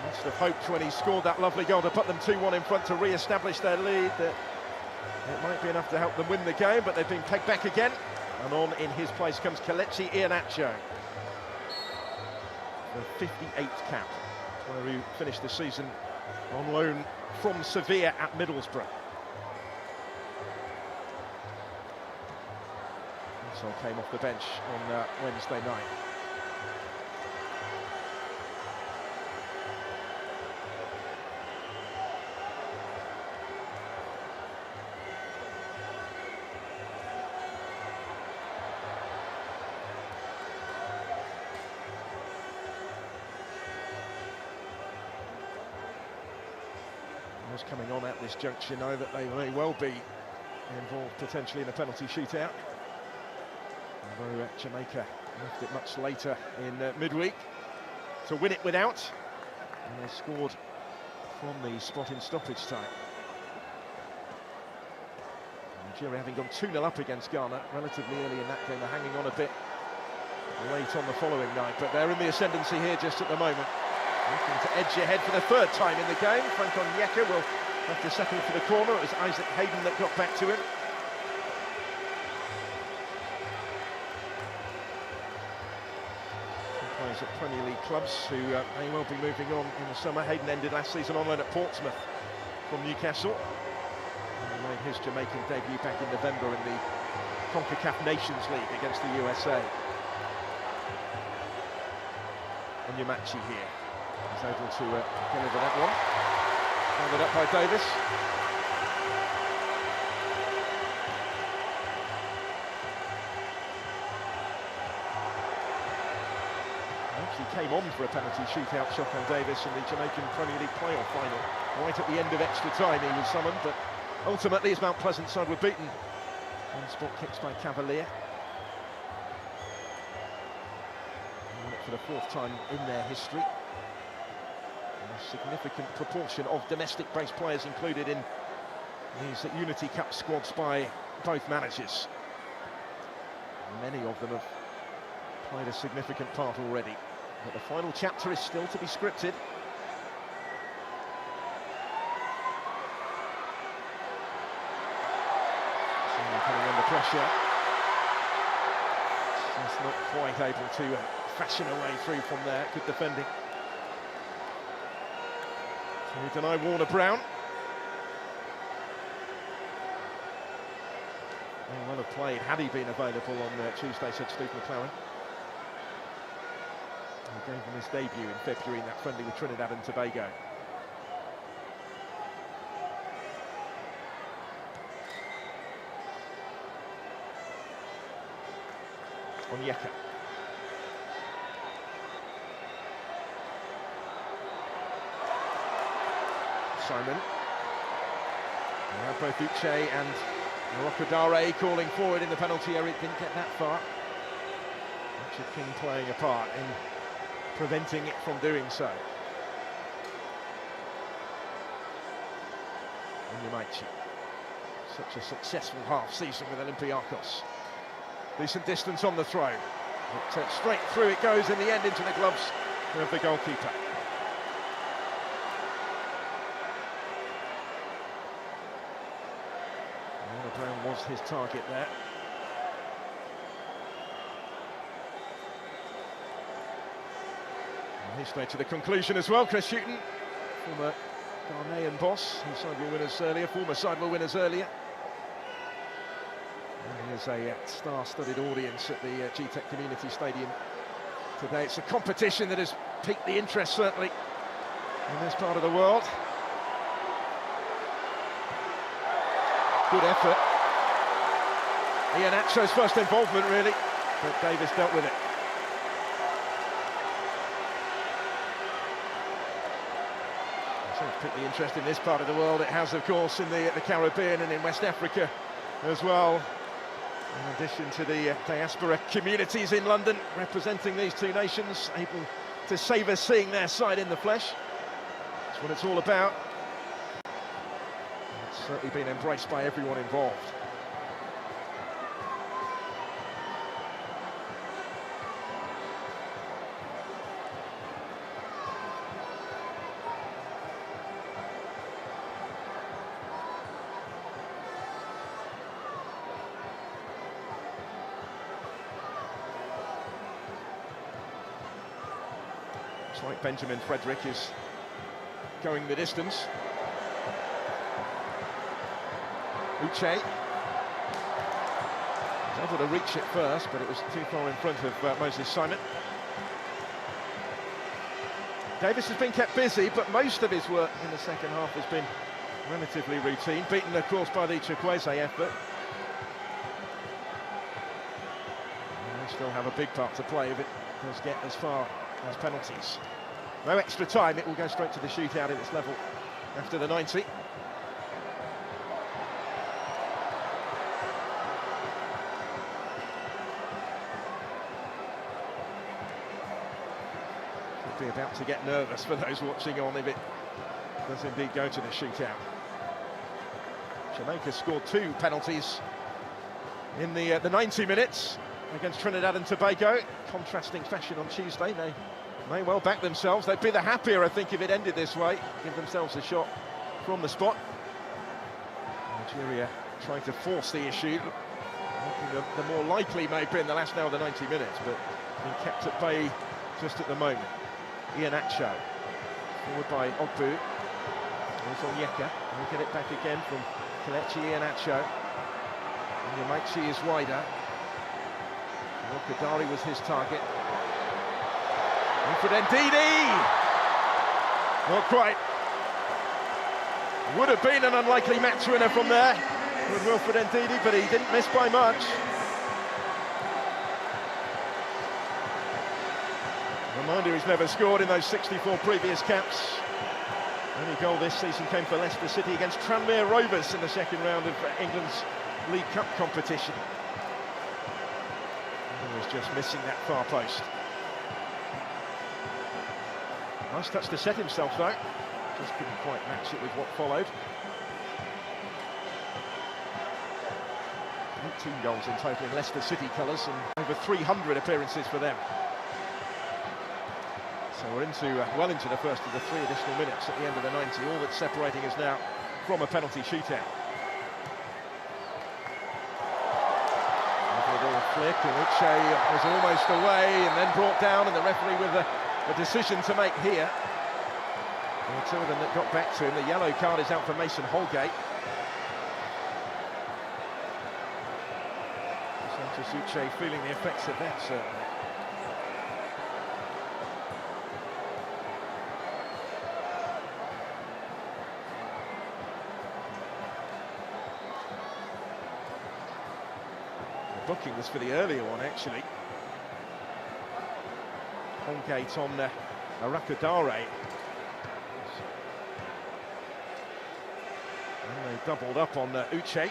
Must have hoped when he scored that lovely goal to put them 2-1 in front to re-establish their lead that it might be enough to help them win the game, but they've been pegged back again. And on in his place comes Kelechi Iheanacho, the 58th cap, where he finished the season on loan from Sevilla at Middlesbrough. So came off the bench on Wednesday night. Coming on at this juncture know that they may well be involved potentially in a penalty shootout. Although Jamaica left it much later in midweek to win it without, and they scored from the spot in stoppage time. Nigeria having gone 2-0 up against Ghana relatively early in that game, are hanging on a bit late on the following night, but they're in the ascendancy here just at the moment. Looking to edge ahead for the third time in the game. Frank Onyeka will have to settle for the corner. It was Isaac Hayden that got back to him. players at Premier League clubs who may well be moving on in the summer. Hayden ended last season on loan at Portsmouth from Newcastle. And he made his Jamaican debut back in November in the CONCACAF Nations League against the USA. And Yamachi here. He's able to deliver that one. Followed up by Davis. Actually came on for a penalty shootout, Shotgun Davis, in the Jamaican Premier League playoff final. Right at the end of extra time he was summoned, but ultimately his Mount Pleasant side were beaten. And spot kicks by Cavalier. For the fourth time in their history. And a significant proportion of domestic-based players included in these Unity Cup squads by both managers. Many of them have played a significant part already. But the final chapter is still to be scripted. Someone coming under pressure. Just not quite able to fashion a way through from there. Good defending. So we deny Warner Brown. May well have played had he been available on Tuesday, said Steve McClaren. He gave him his debut in February in that friendly with Trinidad and Tobago. Onyeka. Simon. We have both Uche and Rokodare calling forward in the penalty area. It didn't get that far. Richard King playing a part in preventing it from doing so. And Yamachi. Such a successful half-season with Olympiacos. Decent distance on the throw. But, straight through it goes in the end into the gloves of the goalkeeper. Brown was his target there. And he's straight to the conclusion as well. Chris Hughton, former Ghanaian boss, who side were winners earlier, former side were winners earlier. And here's a star-studded audience at the GTEC Community Stadium today. It's a competition that has piqued the interest, certainly, in this part of the world. Good effort. Iheanacho's first involvement, really, but Davis dealt with it. So it's piqued the interest in this part of the world. It has, of course, in the Caribbean and in West Africa as well. In addition to the diaspora communities in London representing these two nations, able to savour seeing their side in the flesh. That's what it's all about. It's certainly been embraced by everyone involved. Looks like Benjamin Frederick is going the distance. Uche. Was able to reach it first, but it was too far in front of Moses Simon. Davis has been kept busy, but most of his work in the second half has been relatively routine. Beaten, of course, by the Chukwueze effort. And they still have a big part to play if it does get as far as penalties. No extra time, it will go straight to the shootout at its level after the 90. Could be about to get nervous for those watching on if it does indeed go to the shootout. Jamaica scored 2 penalties in the 90 minutes against Trinidad and Tobago. Contrasting fashion on Tuesday. They may well back themselves. They'd be the happier, I think, if it ended this way. Give themselves a shot from the spot. Nigeria trying to force the issue. The more likely may be in the last now of the 90 minutes, but being kept at bay just at the moment. Iheanacho, forward by Ogbu. There's Onyeka, he'll get it back again from Kelechi Iheanacho. And you might see is wider. Kadari was his target. Wilfred Ndidi! Not quite. Would have been an unlikely match winner from there with Wilfred Ndidi, but he didn't miss by much. Reminder, he's never scored in those 64 previous caps. Only goal this season came for Leicester City against Tranmere Rovers in the second round of England's League Cup competition. He was just missing that far post. Nice touch to set himself though. Just couldn't quite match it with what followed. 18 goals in total in Leicester City colours and over 300 appearances for them. So we're well into the first of the 3 additional minutes at the end of the 90. All that's separating us now from a penalty shootout. Little flick, and Uche was almost away and then brought down, and the referee with a decision to make here. There were 2 of them that got back to him. The yellow card is out for Mason Holgate. Santos Uche feeling the effects of that, certainly. Booking was for the earlier one, actually. Holgate on Arakadare. And they doubled up on Uche. The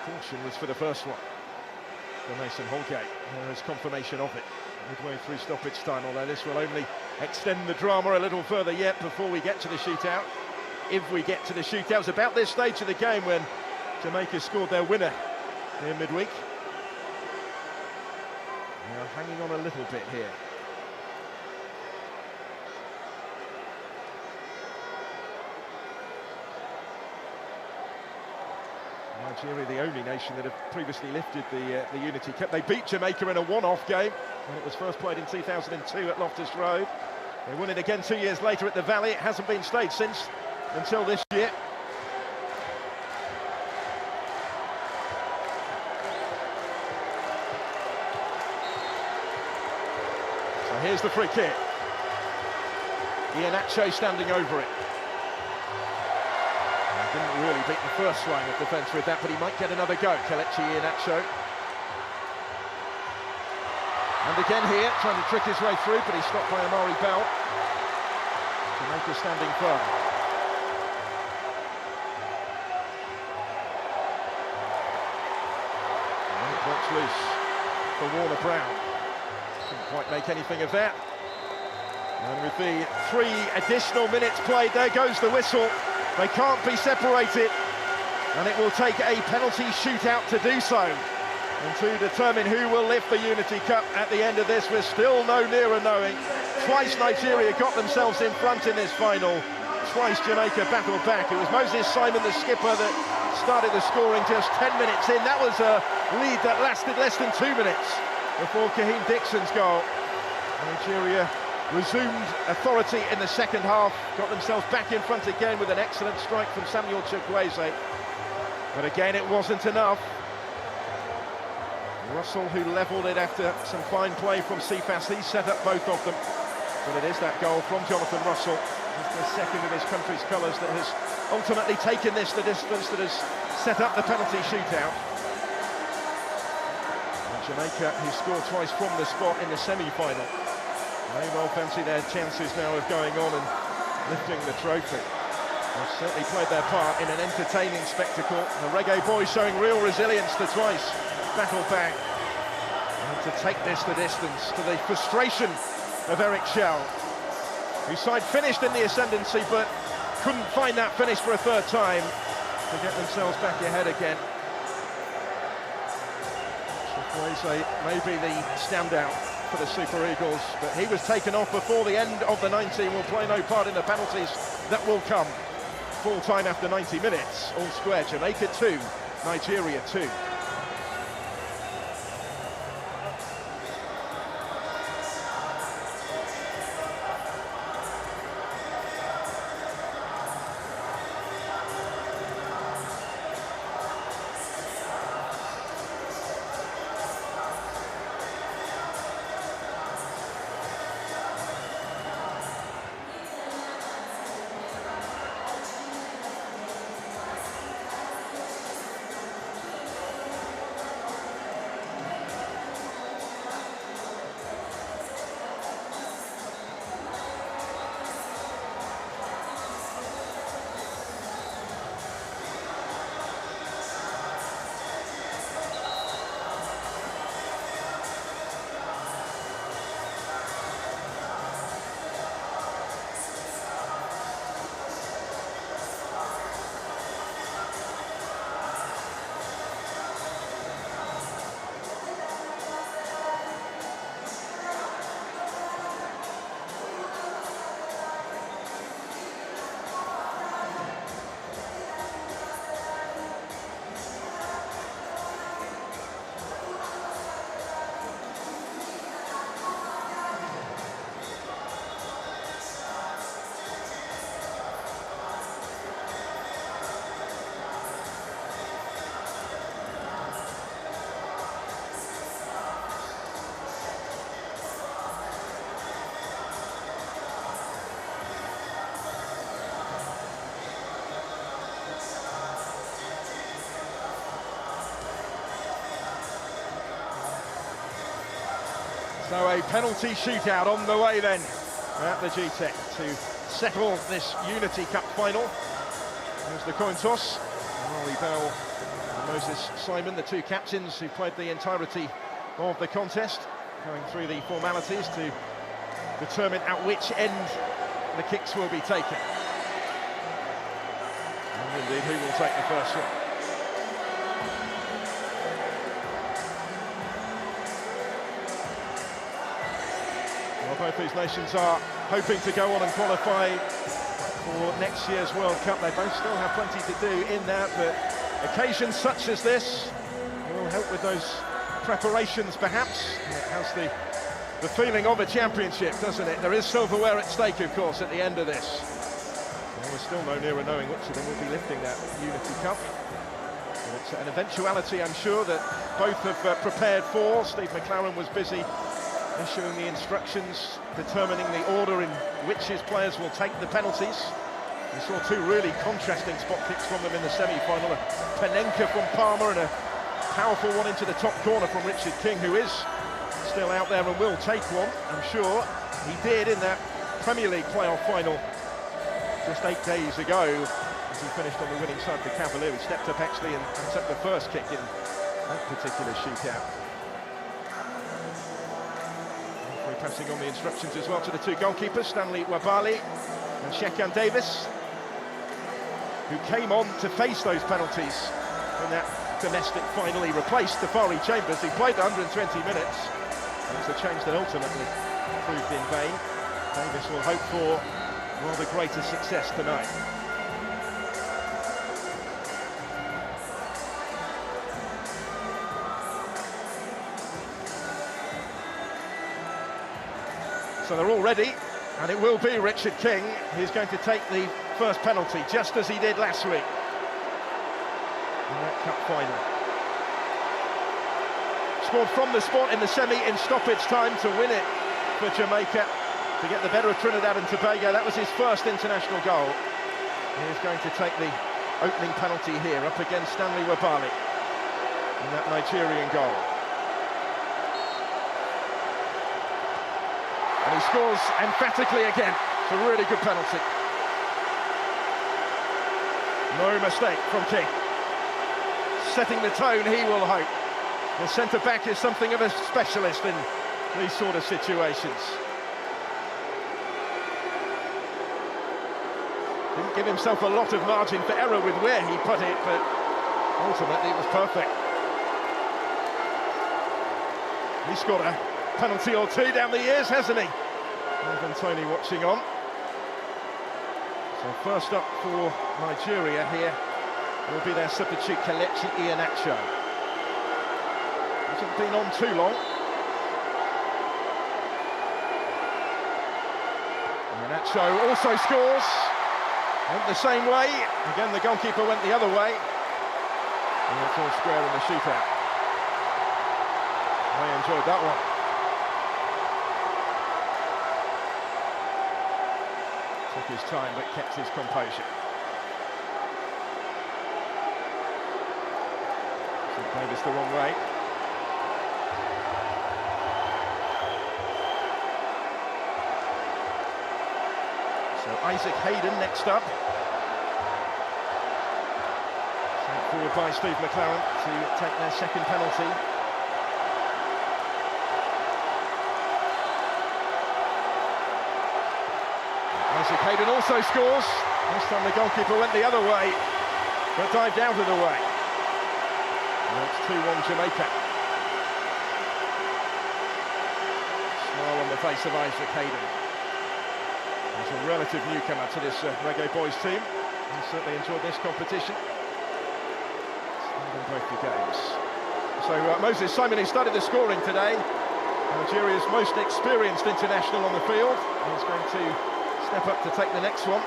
caution was for the first one for Mason Holgate. There is confirmation of it midway through stoppage time, although this will only extend the drama a little further yet before we get to the shootout. If we get to the shootout, it's about this stage of the game when Jamaica scored their winner in midweek. They are hanging on a little bit here. Nigeria, the only nation that have previously lifted the Unity Cup. They beat Jamaica in a one-off game when it was first played in 2002 at Loftus Road. They won it again 2 years later at the Valley. It hasn't been staged since until this year. Here's the free kick. Iheanacho standing over it. He didn't really beat the first line of defence with that, but he might get another go. Kelechi Iheanacho. And again here, trying to trick his way through, but he's stopped by Amari Bell. Jamaica standing firm. And it works loose for Warner Brown. Couldn't quite make anything of that. And with the 3 additional minutes played, there goes the whistle. They can't be separated, and it will take a penalty shootout to do so. And to determine who will lift the Unity Cup at the end of this, we're still no nearer knowing. Twice Nigeria got themselves in front in this final. Twice Jamaica battled back. It was Moses Simon, the skipper, that started the scoring just 10 minutes in. That was a lead that lasted less than 2 minutes before Kaheem Dixon's goal. Nigeria resumed authority in the second half, got themselves back in front again with an excellent strike from Samuel Chukwueze. But again, it wasn't enough. Russell, who levelled it after some fine play from Cephas, he set up both of them. But it is that goal from Jonathan Russell, just the second of his country's colours, that has ultimately taken this the distance, that has set up the penalty shootout. Jamaica, who scored twice from the spot in the semi-final, may well fancy their chances now of going on and lifting the trophy. They've certainly played their part in an entertaining spectacle. The Reggae Boys showing real resilience to twice battle back and to take this the distance, to the frustration of Eric Shell, whose side finished in the ascendancy but couldn't find that finish for a third time to get themselves back ahead again. Chukwueze may be the standout for the Super Eagles, but he was taken off before the end of the 90 and will play no part in the penalties that will come. Full time after 90 minutes, all square. Jamaica 2, Nigeria 2. So a penalty shootout on the way then at the GTEC to settle this Unity Cup final. There's the coin toss. Molly Bell and Moses Simon, the two captains who played the entirety of the contest, going through the formalities to determine at which end the kicks will be taken. And indeed, who will take the first one? Well, both these nations are hoping to go on and qualify for next year's World Cup. They both still have plenty to do in that, but occasions such as this will help with those preparations, perhaps. It has the feeling of a championship, doesn't it? There is silverware at stake, of course, at the end of this. Well, we're still no nearer knowing which of them will be lifting that Unity Cup. But it's an eventuality, I'm sure, that both have prepared for. Steve McLaren was busy issuing the instructions, determining the order in which his players will take the penalties. We saw two really contrasting spot kicks from them in the semi-final. A Panenka from Palmer and a powerful one into the top corner from Richard King, who is still out there and will take one, I'm sure. He did in that Premier League playoff final just 8 days ago, as he finished on the winning side for Cavalier. He stepped up actually and took the first kick in that particular shootout. Passing on the instructions as well to the two goalkeepers, Stanley Wabali and Shekan Davis, who came on to face those penalties in that domestic final. He replaced Tafari Chambers, who played 120 minutes. It was a change that ultimately proved in vain. Davis will hope for rather greater success tonight. So they're all ready, and it will be Richard King who's going to take the first penalty, just as he did last week in that cup final. Scored from the spot in the semi in stoppage time to win it for Jamaica, to get the better of Trinidad and Tobago. That was his first international goal. He is going to take the opening penalty here up against Stanley Wabali in that Nigerian goal. And he scores emphatically again. It's a really good penalty. No mistake from King. Setting the tone, he will hope. The centre-back is something of a specialist in these sort of situations. Didn't give himself a lot of margin for error with where he put it, but ultimately it was perfect. He scored a penalty or two down the years, hasn't he? Ivan Toney watching on. So first up for Nigeria here will be their substitute Kelechi Iheanacho. Hasn't been on too long. Iheanacho also scores. Went the same way. Again, the goalkeeper went the other way. And it's all square in the shootout. I enjoyed that one. Took his time but kept his composure. So Davis the wrong way. So Isaac Hayden next up. Sent forward by Steve McLaren to take their second penalty. Isaac Hayden also scores. This time the goalkeeper went the other way, but dived out of the way. And it's 2-1 Jamaica. Smile on the face of Isaac Hayden. He's a relative newcomer to this Reggae Boys team. He certainly enjoyed this competition. In both the games. So Moses Simon, who started the scoring today, Nigeria's most experienced international on the field, is going to step up to take the next one.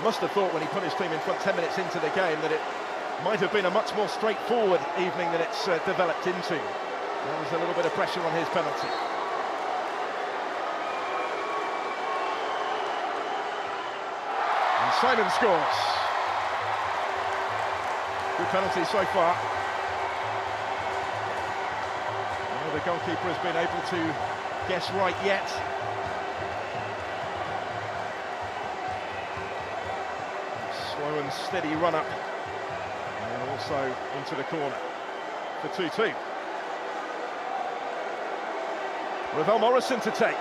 Must have thought when he put his team in front 10 minutes into the game that it might have been a much more straightforward evening than it's developed into. There was a little bit of pressure on his penalty. And Simon scores. Good penalty so far. the goalkeeper has been able to guess right yet. Slow and steady run up, and also into the corner for 2-2. Ravel Morrison to take.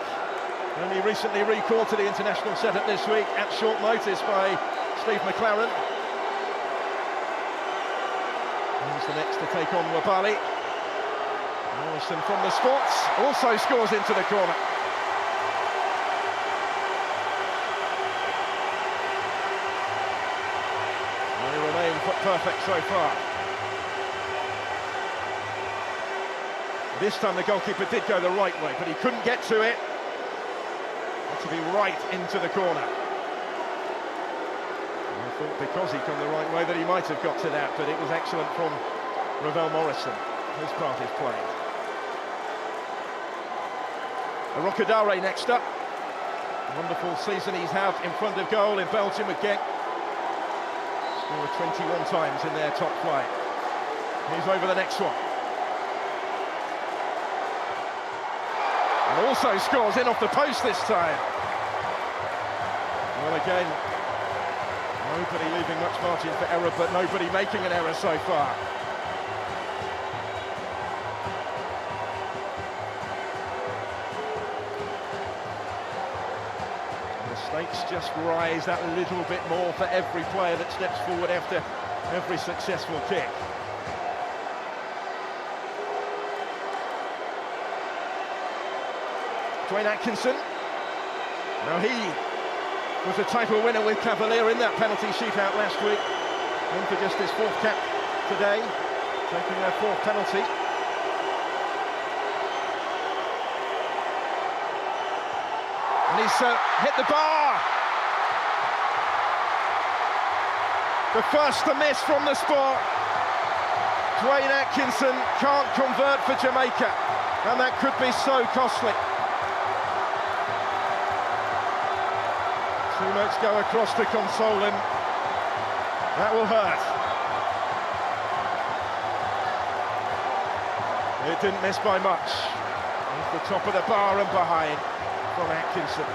Only recently recalled to the international setup this week at short notice by Steve McLaren. He's the next to take on Wabali. Morrison from the spots also scores into the corner. They remain perfect so far. This time the goalkeeper did go the right way, but he couldn't get to it. Had to be right into the corner. I thought because he'd gone the right way that he might have got to that, but it was excellent from Ravel Morrison. His part is played. Rocadare next up. Wonderful season he's had in front of goal in Belgium with Genk. Scored 21 times in their top flight. He's over the next one. And also scores in off the post this time. Well, again, nobody leaving much margin for error, but nobody making an error so far. And the stakes just rise that little bit more for every player that steps forward after every successful kick. Dwayne Atkinson. Now he was a title winner with Cavalier in that penalty shootout last week. In for just his fourth cap today, taking their fourth penalty. And he's hit the bar. The first to miss from the spot. Dwayne Atkinson can't convert for Jamaica, and that could be so costly. Too much go across to console him. That will hurt. It didn't miss by much. Off the top of the bar and behind from Atkinson.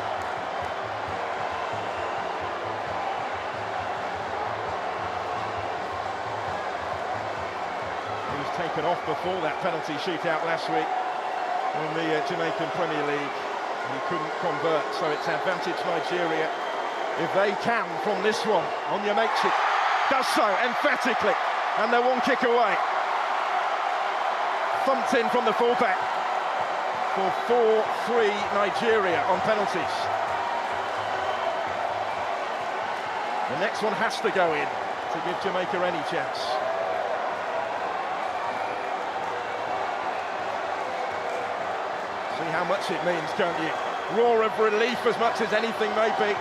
He was taken off before that penalty shootout last week in the Jamaican Premier League. He couldn't convert, so it's advantage Nigeria. If they can from this one, Onyemaechi does so emphatically, and they're one kick away. Thumped in from the fullback for 4-3 Nigeria on penalties. The next one has to go in to give Jamaica any chance. See how much it means, can't you? Roar of relief as much as anything may be.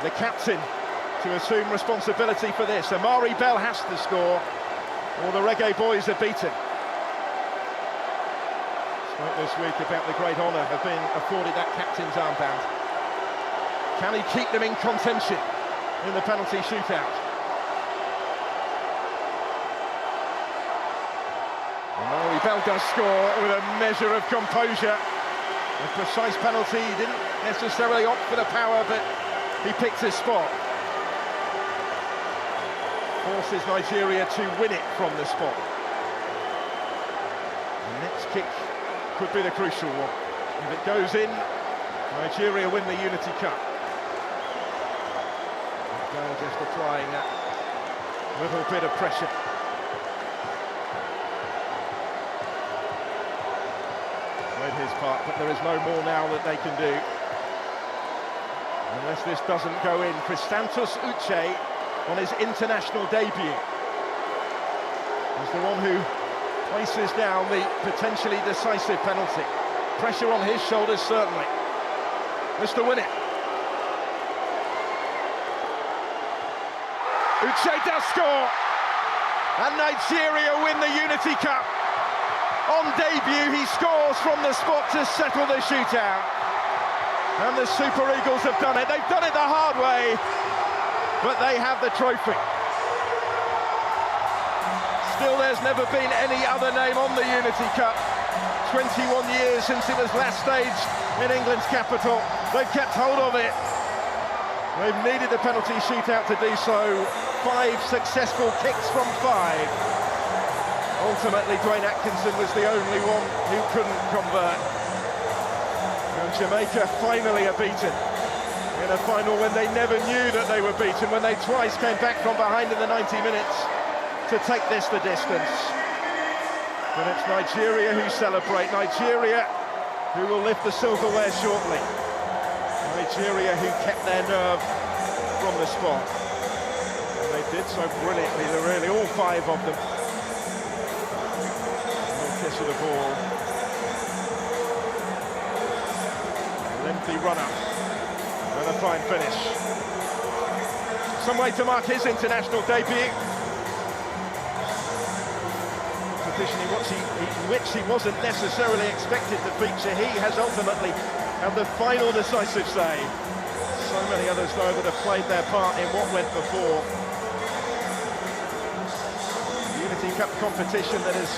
The captain to assume responsibility for this. Amari Bell has to score, or the Reggae Boys are beaten. Spoke this week about the great honour of being afforded that captain's armband. Can he keep them in contention in the penalty shootout? Amari Bell does score with a measure of composure. A precise penalty, he didn't necessarily opt for the power, but he picked his spot. Forces Nigeria to win it from the spot. The next kick could be the crucial one. If it goes in, Nigeria win the Unity Cup. Bell just applying that little bit of pressure. Played his part, but there is no more now that they can do. Unless this doesn't go in. Christantos Uche on his international debut is the one who places down the potentially decisive penalty. Pressure on his shoulders, certainly. Mr. Win it. Uche does score, and Nigeria win the Unity Cup. On debut, he scores from the spot to settle the shootout. And the Super Eagles have done it. They've done it the hard way, but they have the trophy. Still, there's never been any other name on the Unity Cup. 21 years since it was last staged in England's capital. They've kept hold of it. They've needed the penalty shootout to do so. 5 successful kicks from 5. Ultimately, Dwayne Atkinson was the only one who couldn't convert. And Jamaica finally are beaten in a final when they never knew that they were beaten, when they twice came back from behind in the 90 minutes to take this the distance. And it's Nigeria who celebrate. Nigeria who will lift the silverware shortly. Nigeria who kept their nerve from the spot. And they did so brilliantly, really, all 5 of them. Kiss of the ball. A lengthy run-up and a fine finish. Some way to mark his international debut. Position in which he wasn't necessarily expected to feature. He has ultimately had the final decisive save. So many others, though, that have played their part in what went before. The Unity Cup competition that has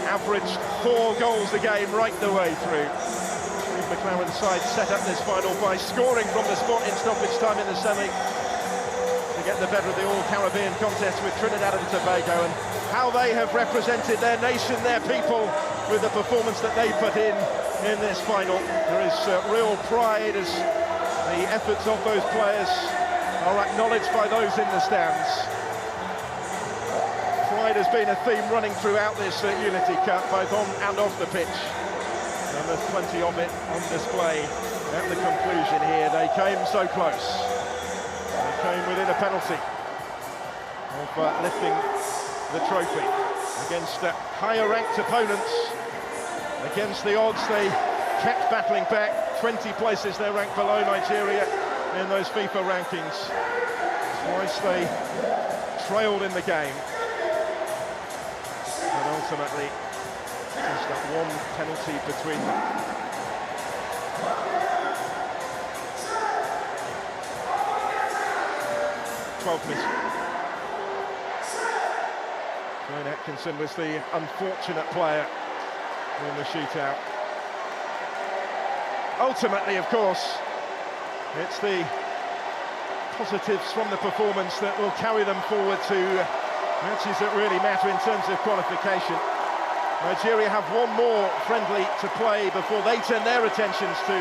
averaged 4 goals a game right the way through. Steve McLaren's side set up this final by scoring from the spot in stoppage time in the semi to get the better of the All-Caribbean contest with Trinidad and Tobago, and how they have represented their nation, their people, with the performance that they put in this final. There is real pride as the efforts of those players are acknowledged by those in the stands. Pride has been a theme running throughout this Unity Cup, both on and off the pitch. And there's plenty of it on display at the conclusion here. They came so close. They came within a penalty of lifting the trophy against higher-ranked opponents. Against the odds, they kept battling back. 20 places they're ranked below Nigeria in those FIFA rankings. Twice they trailed in the game. But ultimately, just that one penalty between them. Dwayne Atkinson was the unfortunate player in the shootout. Ultimately, of course, it's the positives from the performance that will carry them forward to matches that really matter in terms of qualification. Nigeria have one more friendly to play before they turn their attentions to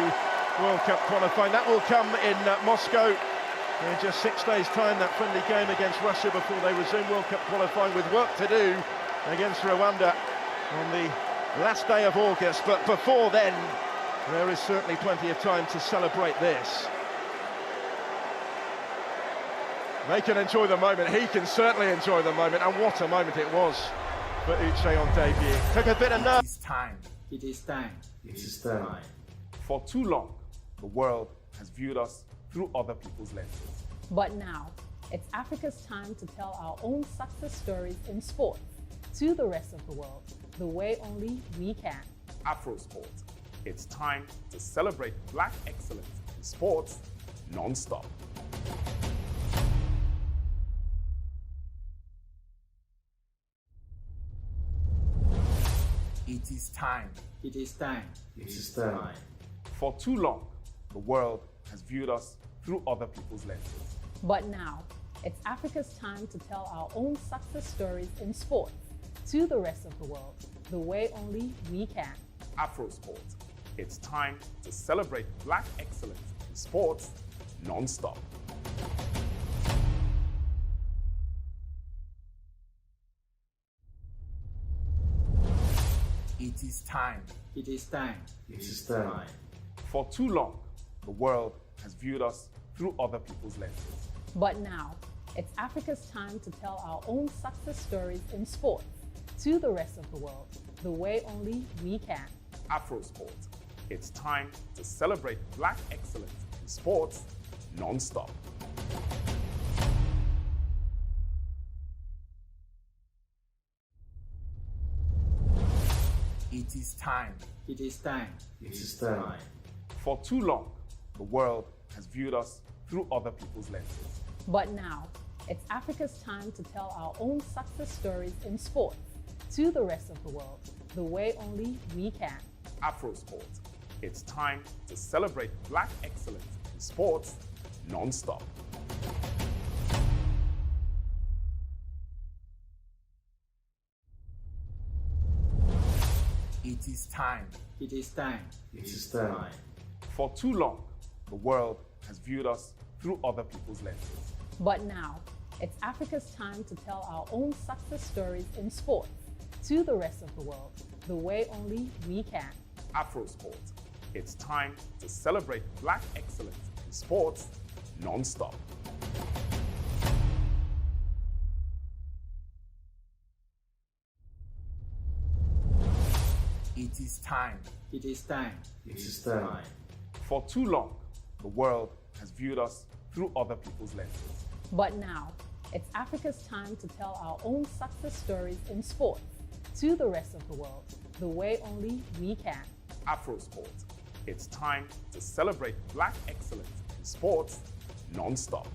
World Cup qualifying. That will come in Moscow in just 6 days' time, that friendly game against Russia before they resume World Cup qualifying, with work to do against Rwanda on the last day of August. But before then, there is certainly plenty of time to celebrate this. They can enjoy the moment. He can certainly enjoy the moment, and what a moment it was for Uche on debut. Took a bit of nerve.
It is time. It is time.
It is time.
For too long, the world has viewed us through other people's lenses.
But now, it's Africa's time to tell our own success stories in sports to the rest of the world, the way only we can.
Afrosport. It's time to celebrate Black excellence in sports non-stop.
It is time.
It is time.
It is time.
For too long, the world has viewed us through other people's lenses.
But now, it's Africa's time to tell our own success stories in sports to the rest of the world, the way only we can.
Afrosport. It's time to celebrate Black excellence in sports non-stop.
It is time.
It is time.
It is time.
For too long, the world has viewed us through other people's lenses.
But now, it's Africa's time to tell our own success stories in sports to the rest of the world, the way only we can.
Afrosport. It's time to celebrate Black excellence in sports non-stop.
It is time.
It is time.
It is time.
For too long, the world has viewed us through other people's lenses.
But now, it's Africa's time to tell our own success stories in sports to the rest of the world, the way only we can.
Afrosport. It's time to celebrate Black excellence in sports non-stop.
It is time.
It is time.
It is time.
For too long, the world has viewed us through other people's lenses.
But now, it's Africa's time to tell our own success stories in sports to the rest of the world, the way only we can.
Afrosport. It's time to celebrate Black excellence in sports non-stop.
It is time.
It is time.
It is time.
For too long, the world has viewed us through other people's lenses.
But now, it's Africa's time to tell our own success stories in sports to the rest of the world, the way only we can.
Afrosport. It's time to celebrate Black excellence in sports non-stop.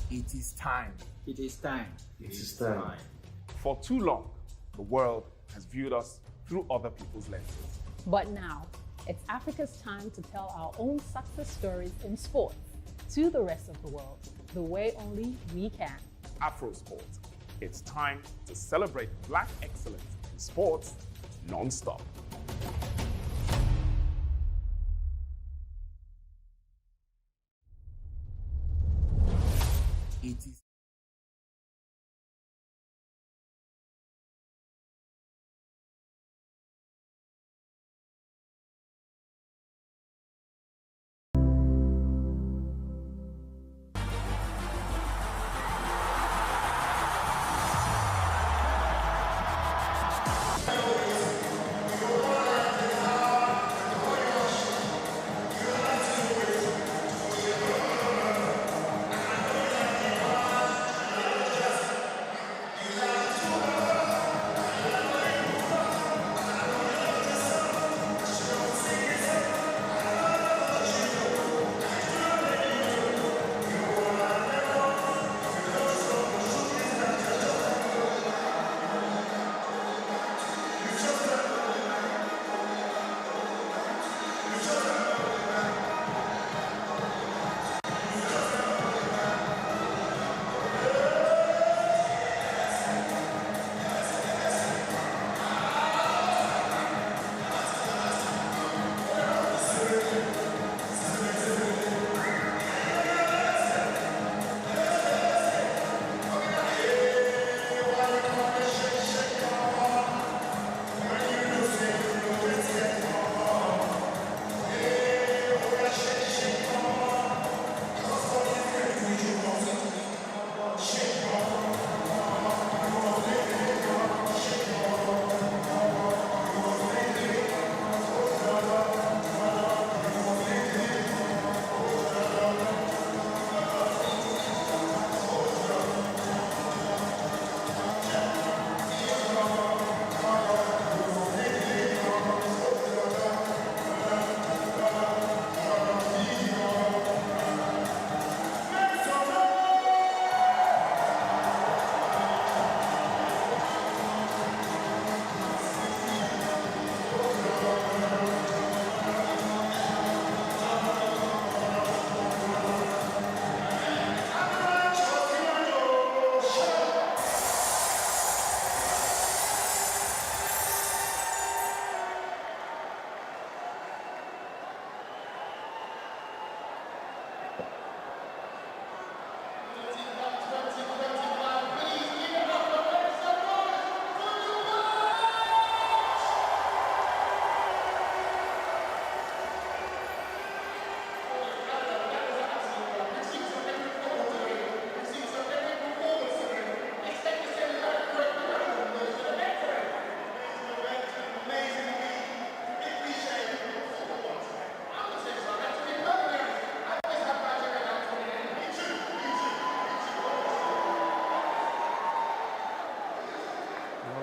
It is time.
It is time.
It is time.
For too long, the world has viewed us through other people's lenses.
But now, it's Africa's time to tell our own success stories in sports to the rest of the world, the way only we can.
Afrosport. It's time to celebrate Black excellence in sports non-stop.
It is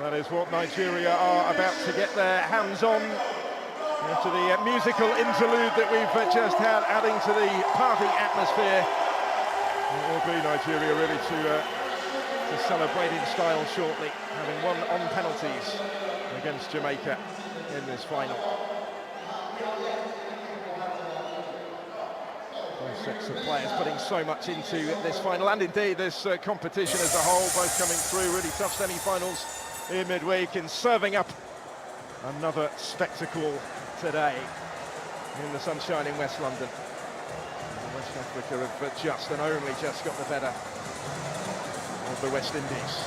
That is what Nigeria are about to get their hands on After the musical interlude that we've just had, adding to the party atmosphere, it will be Nigeria really to celebrate in style shortly, having won on penalties against Jamaica in this final. Both sets of players putting so much into this final, and indeed this competition as a whole, both coming through really tough semi-finals in midweek and serving up another spectacle today in the sunshine in West London. West Africa have just and only just got the better of the West Indies.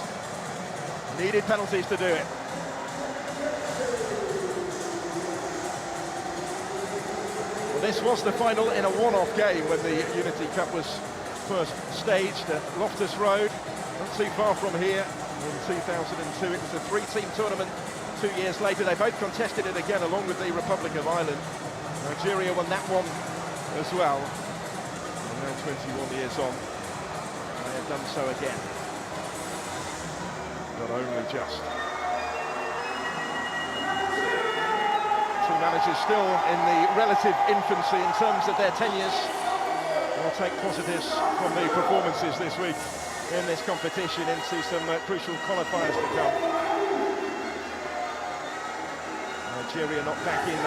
Needed penalties to do it. Well, this was the final in a one-off game when the Unity Cup was first staged at Loftus Road, not too far from here. In 2002, it was a three-team tournament. 2 years later, they both contested it again along with the Republic of Ireland. Nigeria won that one as well. And now 21 years on, they have done so again. But only just. Two managers still in the relative infancy in terms of their tenures. They'll take positives from the performances this week in this competition into some crucial qualifiers to come. Nigeria not back in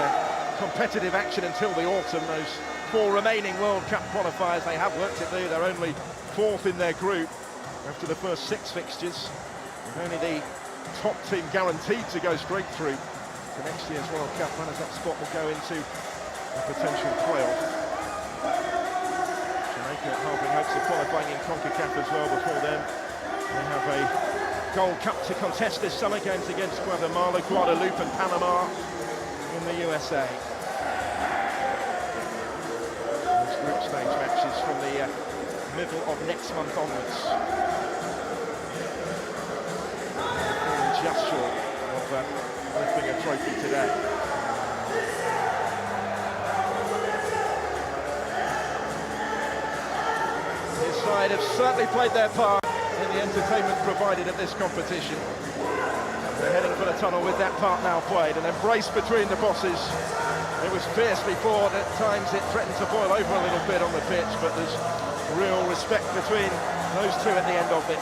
competitive action until the autumn. Those 4 remaining World Cup qualifiers, they have work to do. They're only 4th in their group after the first 6 fixtures. And only the top team guaranteed to go straight through to next year's World Cup. Runners-up spot will go into a potential playoff. Jamaica harbouring hopes of qualifying in CONCACAF as well before then. They have a Gold Cup to contest this summer, games against Guatemala, Guadeloupe and Panama in the USA. Those group stage matches from the middle of next month onwards. Falling just short of lifting a trophy today. His side have certainly played their part in the entertainment provided at this competition. They're heading for the tunnel with that part now played, and embrace between the bosses. It was fierce before, and at times it threatened to boil over a little bit on the pitch, but there's real respect between those two at the end of it.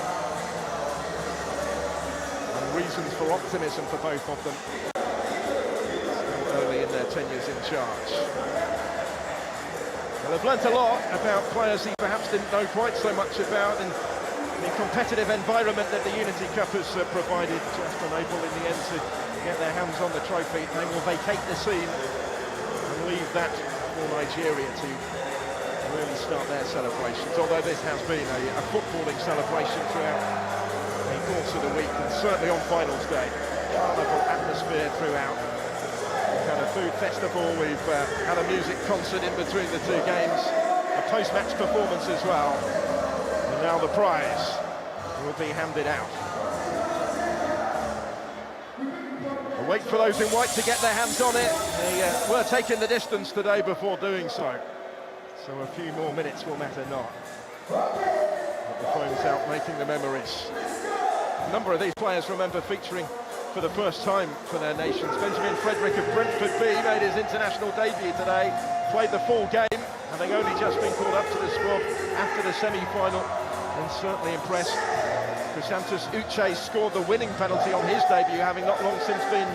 And reasons for optimism for both of them. Still early in their tenures in charge. Well, they've learnt a lot about players he perhaps didn't know quite so much about, and the competitive environment that the Unity Cup has provided, just unable in the end to get their hands on the trophy. They will vacate the scene and leave that for Nigeria to really start their celebrations. Although this has been a footballing celebration throughout the course of the week, and certainly on finals day. Carnival atmosphere throughout. We've had a food festival, we've had a music concert in between the 2 games, a post-match performance as well. And now the prize will be handed out. A wait for those in white to get their hands on it. They were taking the distance today before doing so. So a few more minutes will matter not. But the phone's out making the memories. A number of these players remember featuring for the first time for their nations. Benjamin Frederick of Brentford B made his international debut today, played the full game, having only just been called up to the squad after the semi-final, and certainly impressed. Chrysanthus Uche scored the winning penalty on his debut, having not long since been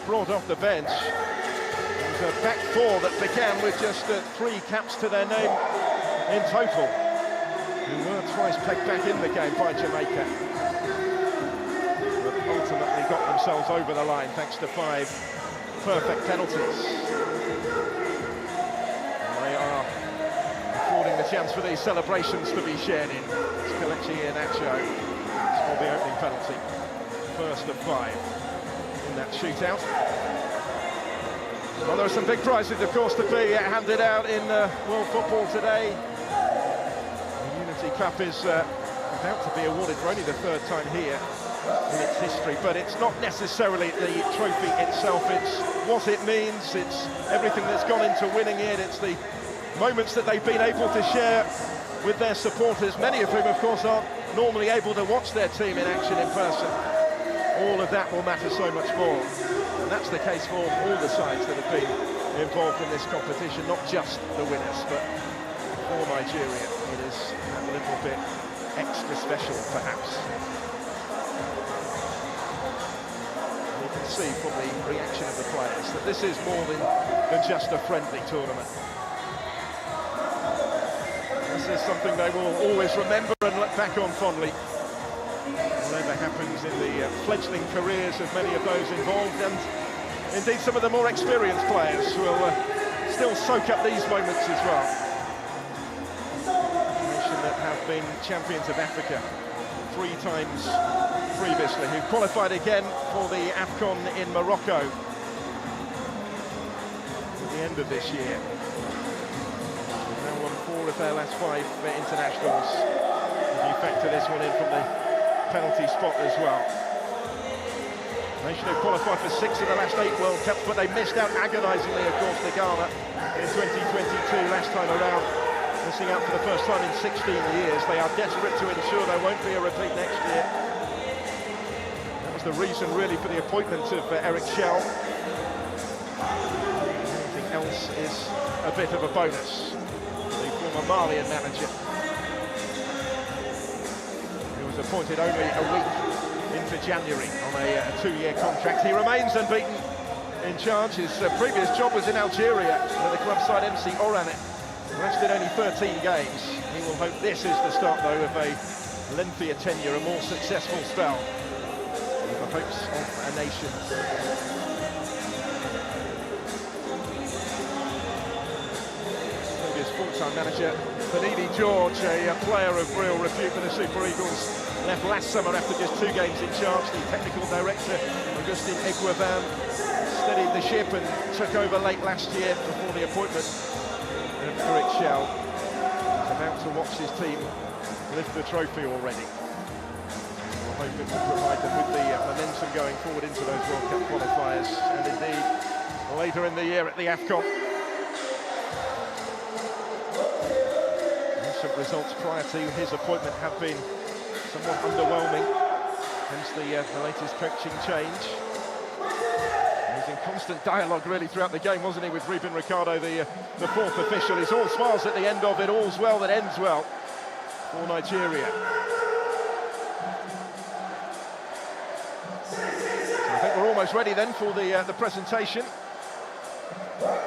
brought off the bench. It was a back 4 that began with just 3 caps to their name in total, who were twice pegged back in the game by Jamaica, but ultimately got themselves over the line thanks to 5 perfect penalties. And they are affording the chance for these celebrations to be shared in. It's Kelechi Iheanacho for the opening penalty. First of 5 in that shootout. Well, there are some big prizes, of course, to be handed out in world football today. The Unity Cup is about to be awarded for only the 3rd time here in its history, but it's not necessarily the trophy itself, it's what it means, it's everything that's gone into winning it, it's the moments that they've been able to share with their supporters, many of whom, of course, aren't normally able to watch their team in action in person. All of that will matter so much more, and that's the case for all the sides that have been involved in this competition, not just the winners, but for Nigeria, it is a little bit extra special, perhaps. You can see from the reaction of the players that this is more than just a friendly tournament. This is something they will always remember and look back on fondly. Whatever happens in the fledgling careers of many of those involved, and indeed some of the more experienced players will still soak up these moments as well. That have been champions of Africa 3 times previously, who qualified again for the AFCON in Morocco at the end of this year. Now won 4 of their last 5 internationals. If you factor this one in from the penalty spot as well. Nation who qualified for 6 of the last 8 World Cups, but they missed out agonisingly, of course, to Ghana in 2022 last time around. Missing out for the first time in 16 years. They are desperate to ensure there won't be a repeat next year. That was the reason, really, for the appointment of Eric Schell. Anything else is a bit of a bonus. The former Malian manager, who was appointed only a week into January on a 2-year contract. He remains unbeaten in charge. His previous job was in Algeria with the club side MC Oran. Lasted only 13 games. He will hope this is the start, though, of a lengthier tenure, a more successful spell. With the hopes of a nation. Previous full-time manager, Benidi George, a player of real repute for the Super Eagles, left last summer after just 2 games in charge. The technical director, Augustin Eguivan, steadied the ship and took over late last year before the appointment. Eric Schell is about to watch his team lift the trophy already. We'll hope it will provide them with the momentum going forward into those World Cup qualifiers, and indeed later in the year at the AFCON. Recent results prior to his appointment have been somewhat underwhelming, hence the latest coaching change. In constant dialogue really throughout the game, wasn't he, with Ruben Ricardo, the 4th official. He's all smiles at the end of it. All's well that ends well for Nigeria. So I think we're almost ready then for the presentation. They're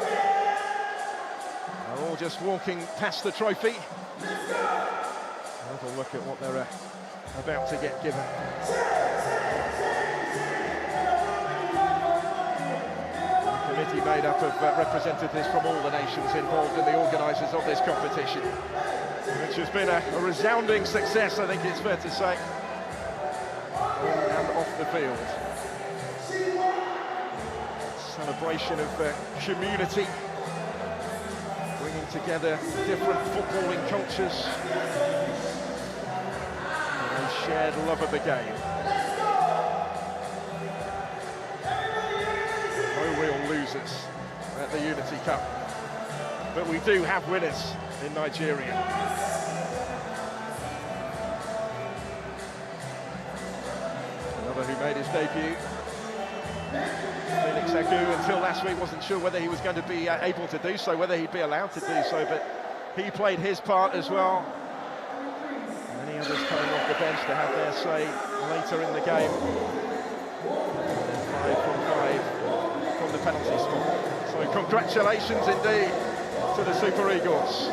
all just walking past the trophy. Have a look at what they're about to get given. Committee made up of representatives from all the nations involved in the organisers of this competition, which has been a resounding success, I think it's fair to say, on and off the field. Celebration of community, bringing together different footballing cultures, and a shared love of the game. Losers at the Unity Cup, but we do have winners in Nigeria. Another who made his debut, Felix Agu, until last week wasn't sure whether he was going to be able to do so, whether he'd be allowed to do so, but he played his part as well. Many others coming off the bench to have their say later in the game. 5 from 5 from the penalty spot. So congratulations indeed to the Super Eagles.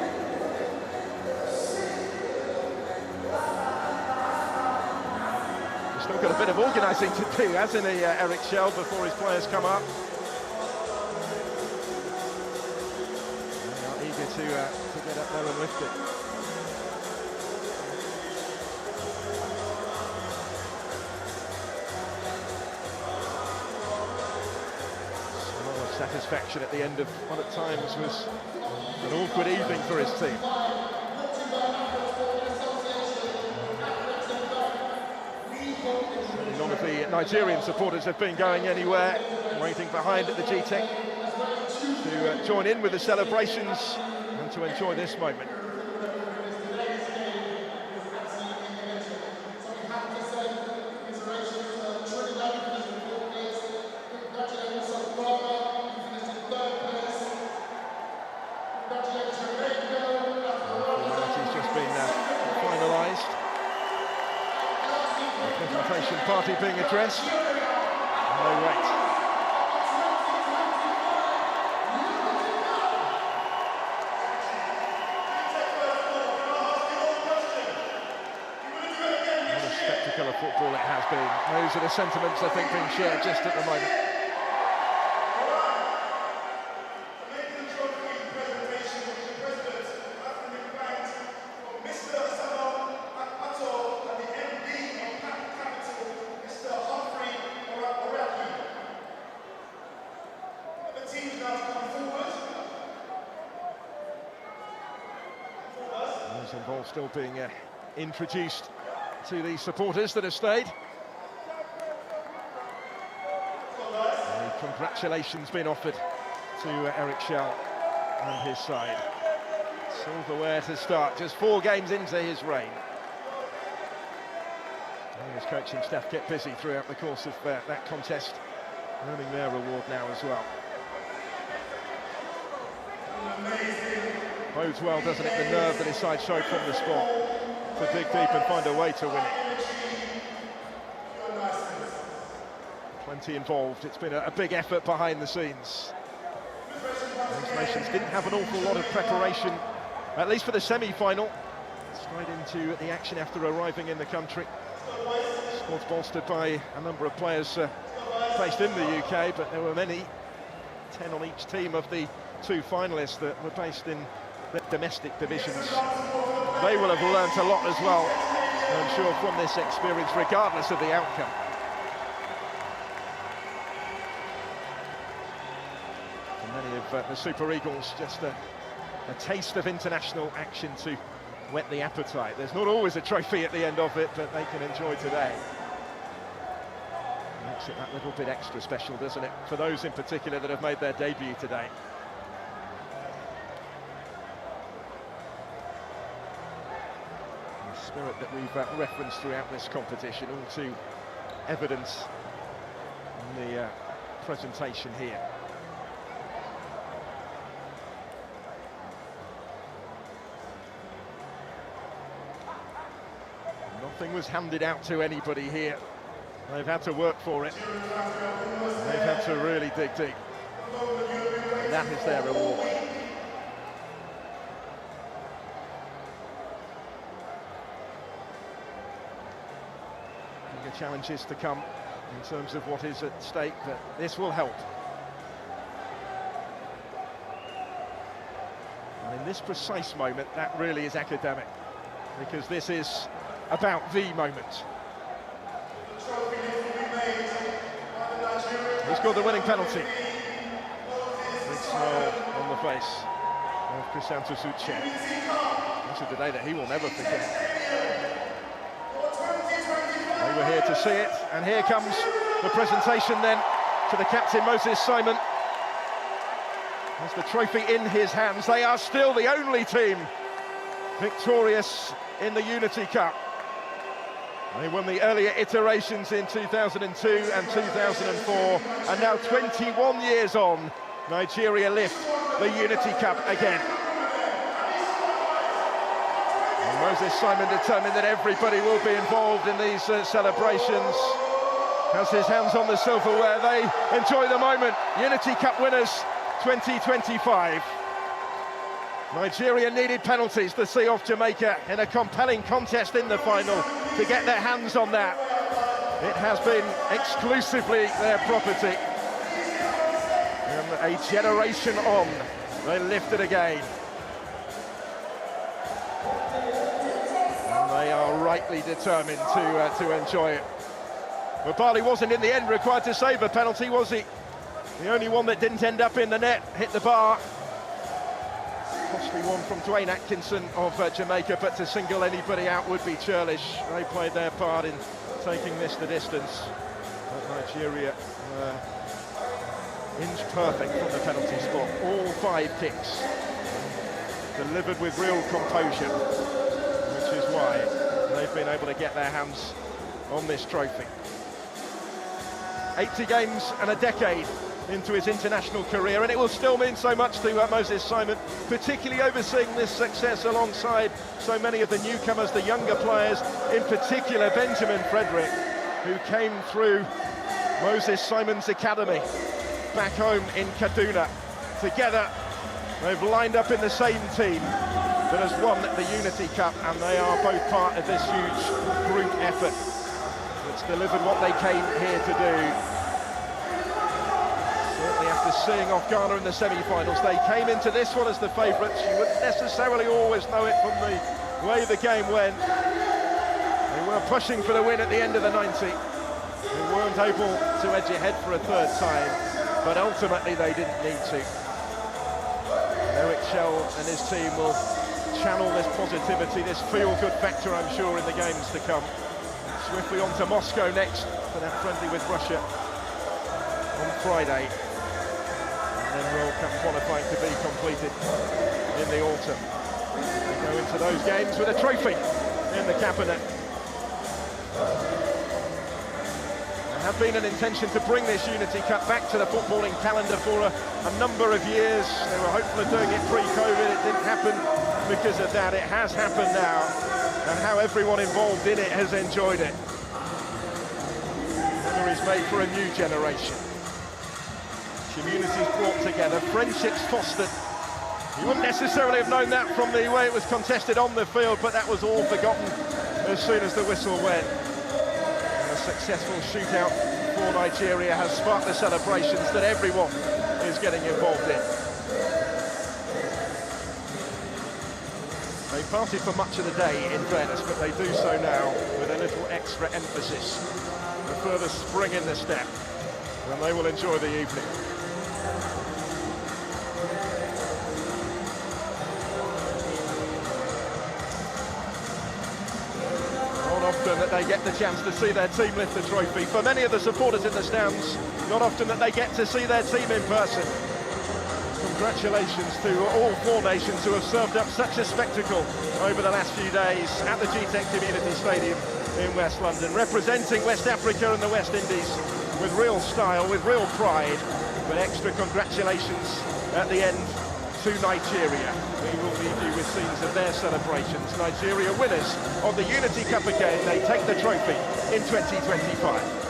He's still got a bit of organising to do, hasn't he, Eric Schell, before his players come up. They are eager to get up there and lift it. Satisfaction at the end of what at times was an awkward evening for his team. None of the Nigerian supporters have been going anywhere, waiting behind at the GTEC to join in with the celebrations and to enjoy this moment. party being addressed. And they wait. What a spectacle of football it has been. Those are the sentiments I think being shared just at the moment. Those involved still being introduced to the supporters that have stayed. And congratulations being offered to Eric Schell and his side. Silverware to start, just 4 games into his reign. And his coaching staff kept busy throughout the course of that contest, earning their reward now as well. Bodes well, doesn't it, the nerve that his side showed from the spot to dig deep and find a way to win it. Plenty involved, it's been a big effort behind the scenes. Those nations didn't have an awful lot of preparation, at least for the semi-final. Straight into the action after arriving in the country. Squad's bolstered by a number of players based in the UK, but there were many, 10 on each team of the 2 finalists that were based in their domestic divisions. They will have learnt a lot as well, I'm sure, from this experience, regardless of the outcome. For many of the Super Eagles, just a taste of international action to whet the appetite. There's not always a trophy at the end of it, but they can enjoy today. Makes it that little bit extra special, doesn't it, for those in particular that have made their debut today. The spirit that we've referenced throughout this competition, all too evident in the presentation here. Nothing was handed out to anybody here. They've had to work for it. They've had to really dig deep. And that is their reward. Bigger challenges to come in terms of what is at stake, but this will help. And in this precise moment, that really is academic, because this is about the moment. He scored the winning penalty. Big smile on the face of Crisanto Suche. This is the day that he will never forget. They were here to see it, and here comes the presentation then to the captain, Moses Simon. Has the trophy in his hands. They are still the only team victorious in the Unity Cup. They won the earlier iterations in 2002 and 2004, and now 21 years on, Nigeria lift the Unity Cup again. And Moses Simon determined that everybody will be involved in these celebrations. Has his hands on the silverware. They enjoy the moment. Unity Cup winners 2025. Nigeria needed penalties to see off Jamaica in a compelling contest in the final to get their hands on that. It has been exclusively their property. And a generation on, they lift it again. And they are rightly determined to enjoy it. But Barley wasn't in the end required to save a penalty, was he? The only one that didn't end up in the net, hit the bar. Costly one from Dwayne Atkinson of Jamaica, but to single anybody out would be churlish. They played their part in taking this the distance. But Nigeria inch perfect from the penalty spot. All 5 kicks delivered with real composure, which is why they've been able to get their hands on this trophy. 80 games and a decade into his international career, and it will still mean so much to Moses Simon, particularly overseeing this success alongside so many of the newcomers, the younger players, in particular Benjamin Frederick, who came through Moses Simon's academy back home in Kaduna. Together, they've lined up in the same team that has won the Unity Cup, and they are both part of this huge group effort that's delivered what they came here to do. Certainly after seeing off Ghana in the semi-finals, they came into this one as the favourites. You wouldn't necessarily always know it from the way the game went. They were pushing for the win at the end of the 90. They weren't able to edge ahead for a third time, but ultimately they didn't need to. Eric Shell and his team will channel this positivity, this feel-good factor, I'm sure, in the games to come. Swiftly on to Moscow next for that friendly with Russia on Friday. And then World Cup qualifying to be completed in the autumn. We go into those games with a trophy in the cabinet. There have been an intention to bring this Unity Cup back to the footballing calendar for a number of years. They were hopeful of doing it pre-COVID. It didn't happen because of that. It has happened now, and how everyone involved in it has enjoyed it. Memories made for a new generation. Communities brought together, friendships fostered. You wouldn't necessarily have known that from the way it was contested on the field, but that was all forgotten as soon as the whistle went. And a successful shootout for Nigeria has sparked the celebrations that everyone is getting involved in. They partied for much of the day, in fairness, but they do so now with a little extra emphasis, a further spring in the step, and they will enjoy the evening. Often that they get the chance to see their team lift the trophy. For many of the supporters in the stands, not often that they get to see their team in person. Congratulations to all four nations who have served up such a spectacle over the last few days at the GTEC Community Stadium in West London, representing West Africa and the West Indies with real style, with real pride. But extra congratulations at the end to Nigeria. We will leave you with scenes of their celebrations. Nigeria winners of the Unity Cup again. They take the trophy in 2025.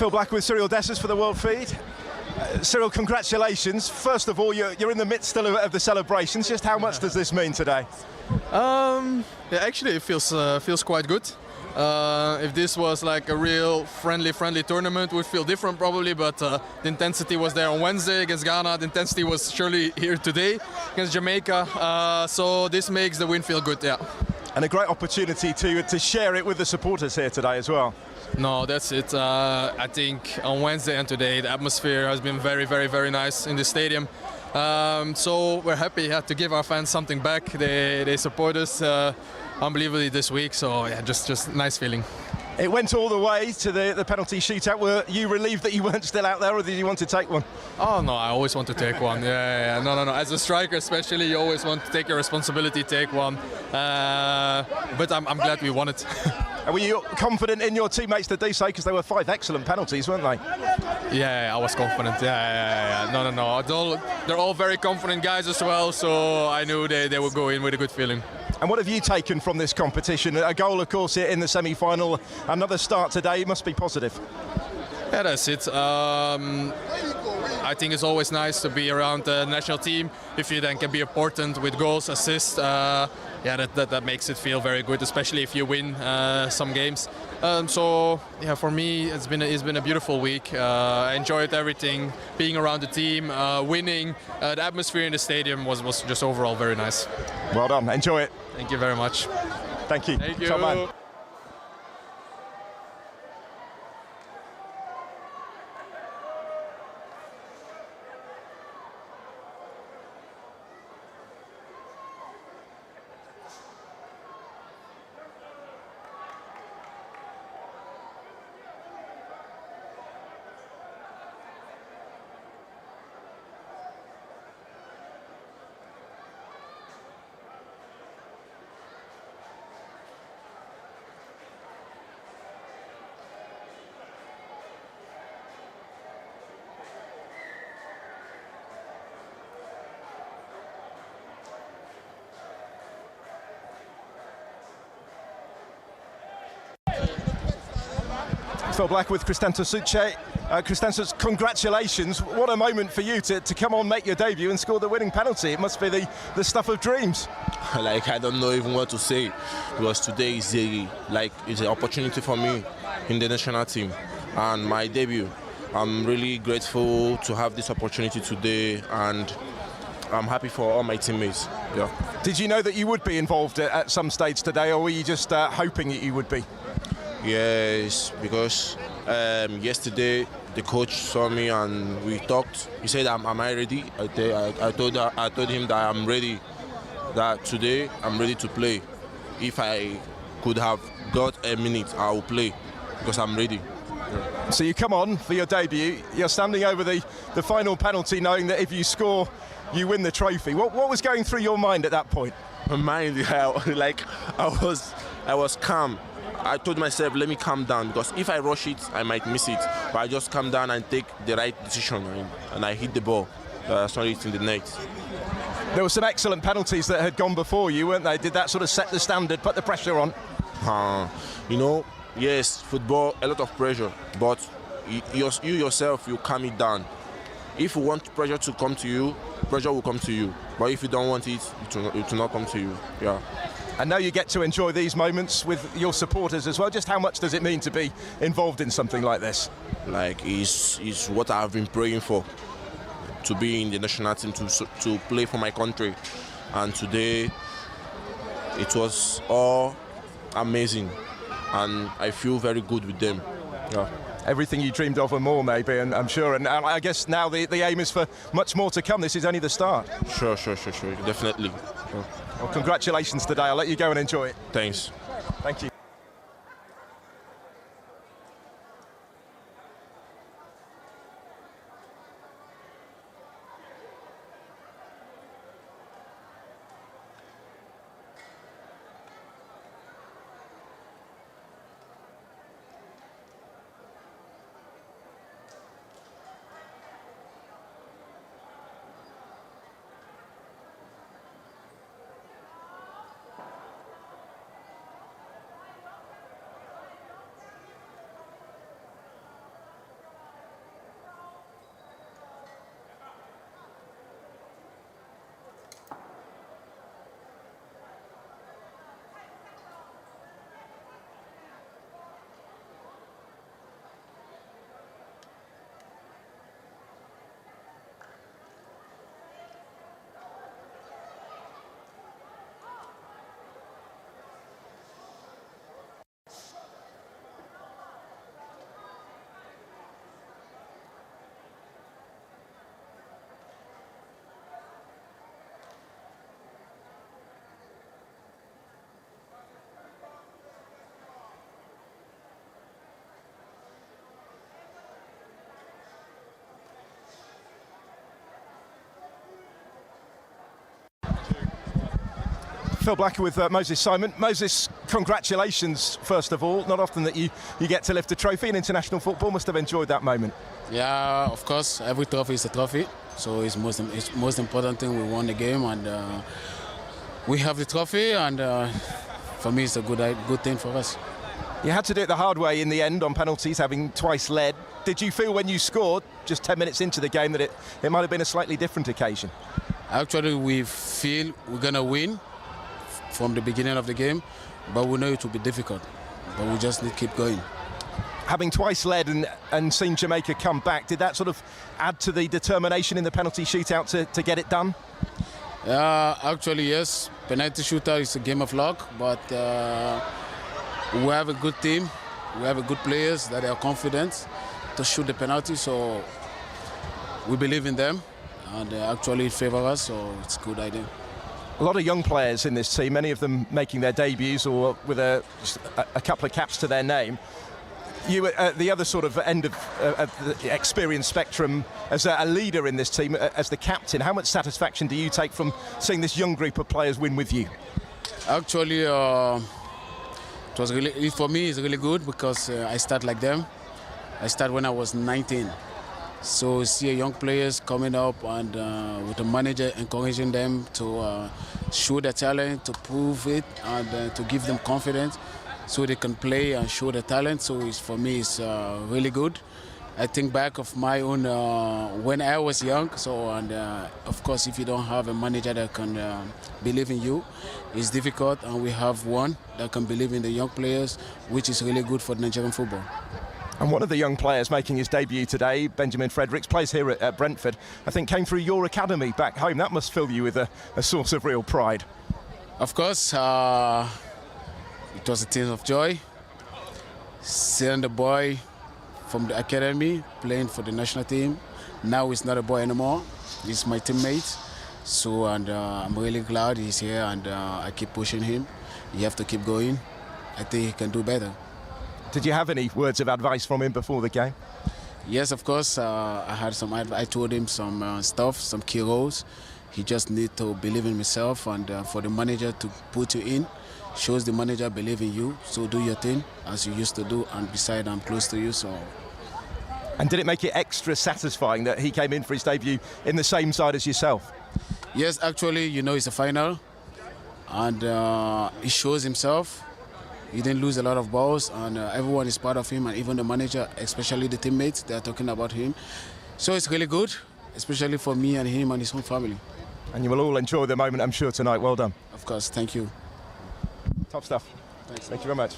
Phil Black with Cyril Dessers for the World Feed. Cyril, congratulations. First of all, you're in the midst still of the celebrations. Just how much does this mean today?
Yeah, actually it feels quite good. If this was like a real friendly tournament, it would feel different probably, but the intensity was there on Wednesday against Ghana. The intensity was surely here today against Jamaica. So this makes the win feel good, yeah.
And a great opportunity to share it with the supporters here today as well.
No, that's it. I think on Wednesday and today the atmosphere has been very, very, very nice in the stadium. So we're happy to give our fans something back. They support us unbelievably this week. So yeah, just nice feeling.
It went all the way to the penalty shootout. Were you relieved that you weren't still out there, or did you want to take one?
Oh no, I always want to take one. Yeah. No. As a striker, especially, you always want to take your responsibility, take one. But I'm glad we won it.
Were you confident in your teammates to do so? Because they were 5 excellent penalties, weren't they?
Yeah, I was confident. Yeah. No. They're all very confident guys as well, so I knew they would go in with a good feeling.
And what have you taken from this competition? A goal, of course, here in the semi-final. Another start today. It must be positive.
Yeah, that's it. I think it's always nice to be around the national team. If you then can be important with goals, assists, that makes it feel very good, especially if you win some games. So yeah, for me, it's been a beautiful week. I enjoyed everything, being around the team, winning. The atmosphere in the stadium was just overall very nice.
Well done. Enjoy it.
Thank you very much.
Thank you.
Thank you.
Top man. Phil Black with Cristanto Succe. Cristanto, congratulations. What a moment for you to come on, make your debut and score the winning penalty. It must be the stuff of dreams.
Like, I don't know even what to say, because today is an opportunity for me in the national team and my debut. I'm really grateful to have this opportunity today, and I'm happy for all my teammates. Yeah.
Did you know that you would be involved at some stage today, or were you just hoping that you would be?
Yes, because yesterday the coach saw me and we talked. He said, "Am I ready?" I told him that I'm ready. That today I'm ready to play. If I could have got a minute, I will play because I'm ready. Yeah.
So you come on for your debut. You're standing over the final penalty, knowing that if you score, you win the trophy. What was going through your mind at that point?
My mind, I was calm. I told myself, let me calm down, because if I rush it, I might miss it. But I just calm down and take the right decision, and I hit the ball. Sorry, it's in the net.
There were some excellent penalties that had gone before you, weren't they? Did that sort of set the standard, put the pressure on?
Yes, football, a lot of pressure, but you yourself, you calm it down. If you want pressure to come to you, pressure will come to you. But if you don't want it, it will not come to you. Yeah.
And now you get to enjoy these moments with your supporters as well. Just how much does it mean to be involved in something like this?
It's what I've been praying for, to be in the national team, to play for my country. And today, it was all amazing. And I feel very good with them. Yeah.
Everything you dreamed of and more, maybe, and I'm sure. And I guess now the aim is for much more to come. This is only the start.
Sure. Definitely. Sure.
Well, congratulations today. I'll let you go and enjoy it.
Thanks.
Thank you. Phil Blacker with Moses Simon. Moses, congratulations, first of all. Not often that you get to lift a trophy in international football. Must have enjoyed that moment.
Yeah, of course. Every trophy is a trophy. So it's most important thing. We won the game and we have the trophy. And for me, it's a good thing for us.
You had to do it the hard way in the end on penalties, having twice led. Did you feel when you scored, just 10 minutes into the game, that it might have been a slightly different occasion?
Actually, we feel we're going to win from the beginning of the game, but we know it will be difficult. But we just need to keep going.
Having twice led and seen Jamaica come back, did that sort of add to the determination in the penalty shootout to get it done?
Actually, yes. Penalty shootout is a game of luck, but we have a good team. We have a good players that are confident to shoot the penalty, so we believe in them, and actually it favors us, so it's a good idea.
A lot of young players in this team, many of them making their debuts or with a couple of caps to their name. You at the other sort of end of the experience spectrum as a leader in this team, as the captain. How much satisfaction do you take from seeing this young group of players win with you?
Actually, it was really, for me, it's really good because I start like them. I started when I was 19. So see young players coming up and with the manager encouraging them to show their talent, to prove it, and to give them confidence so they can play and show their talent. So for me, it's really good. I think back of my own when I was young. So of course, if you don't have a manager that can believe in you, it's difficult. And we have one that can believe in the young players, which is really good for Nigerian football.
And one of the young players making his debut today, Benjamin Fredericks, plays here at Brentford. I think came through your academy back home. That must fill you with a source of real pride.
Of course, it was a team of joy. Seeing the boy from the academy playing for the national team. Now he's not a boy anymore. He's my teammate. So, and I'm really glad he's here, and I keep pushing him. You have to keep going. I think he can do better.
Did you have any words of advice from him before the game?
Yes, of course. I had some advice. I told him some stuff, some key roles. He just needs to believe in himself, and for the manager to put you in, shows the manager believe in you. So do your thing as you used to do, and beside I'm close to you. So.
And did it make it extra satisfying that he came in for his debut in the same side as yourself?
Yes, actually, you know, it's a final, and he shows himself. He didn't lose a lot of balls, and everyone is part of him, and even the manager, especially the teammates, they are talking about him. So it's really good, especially for me and him and his whole family.
And you will all enjoy the moment, I'm sure, tonight. Well done.
Of course, thank you.
Top stuff.
Thanks.
Thank you very much.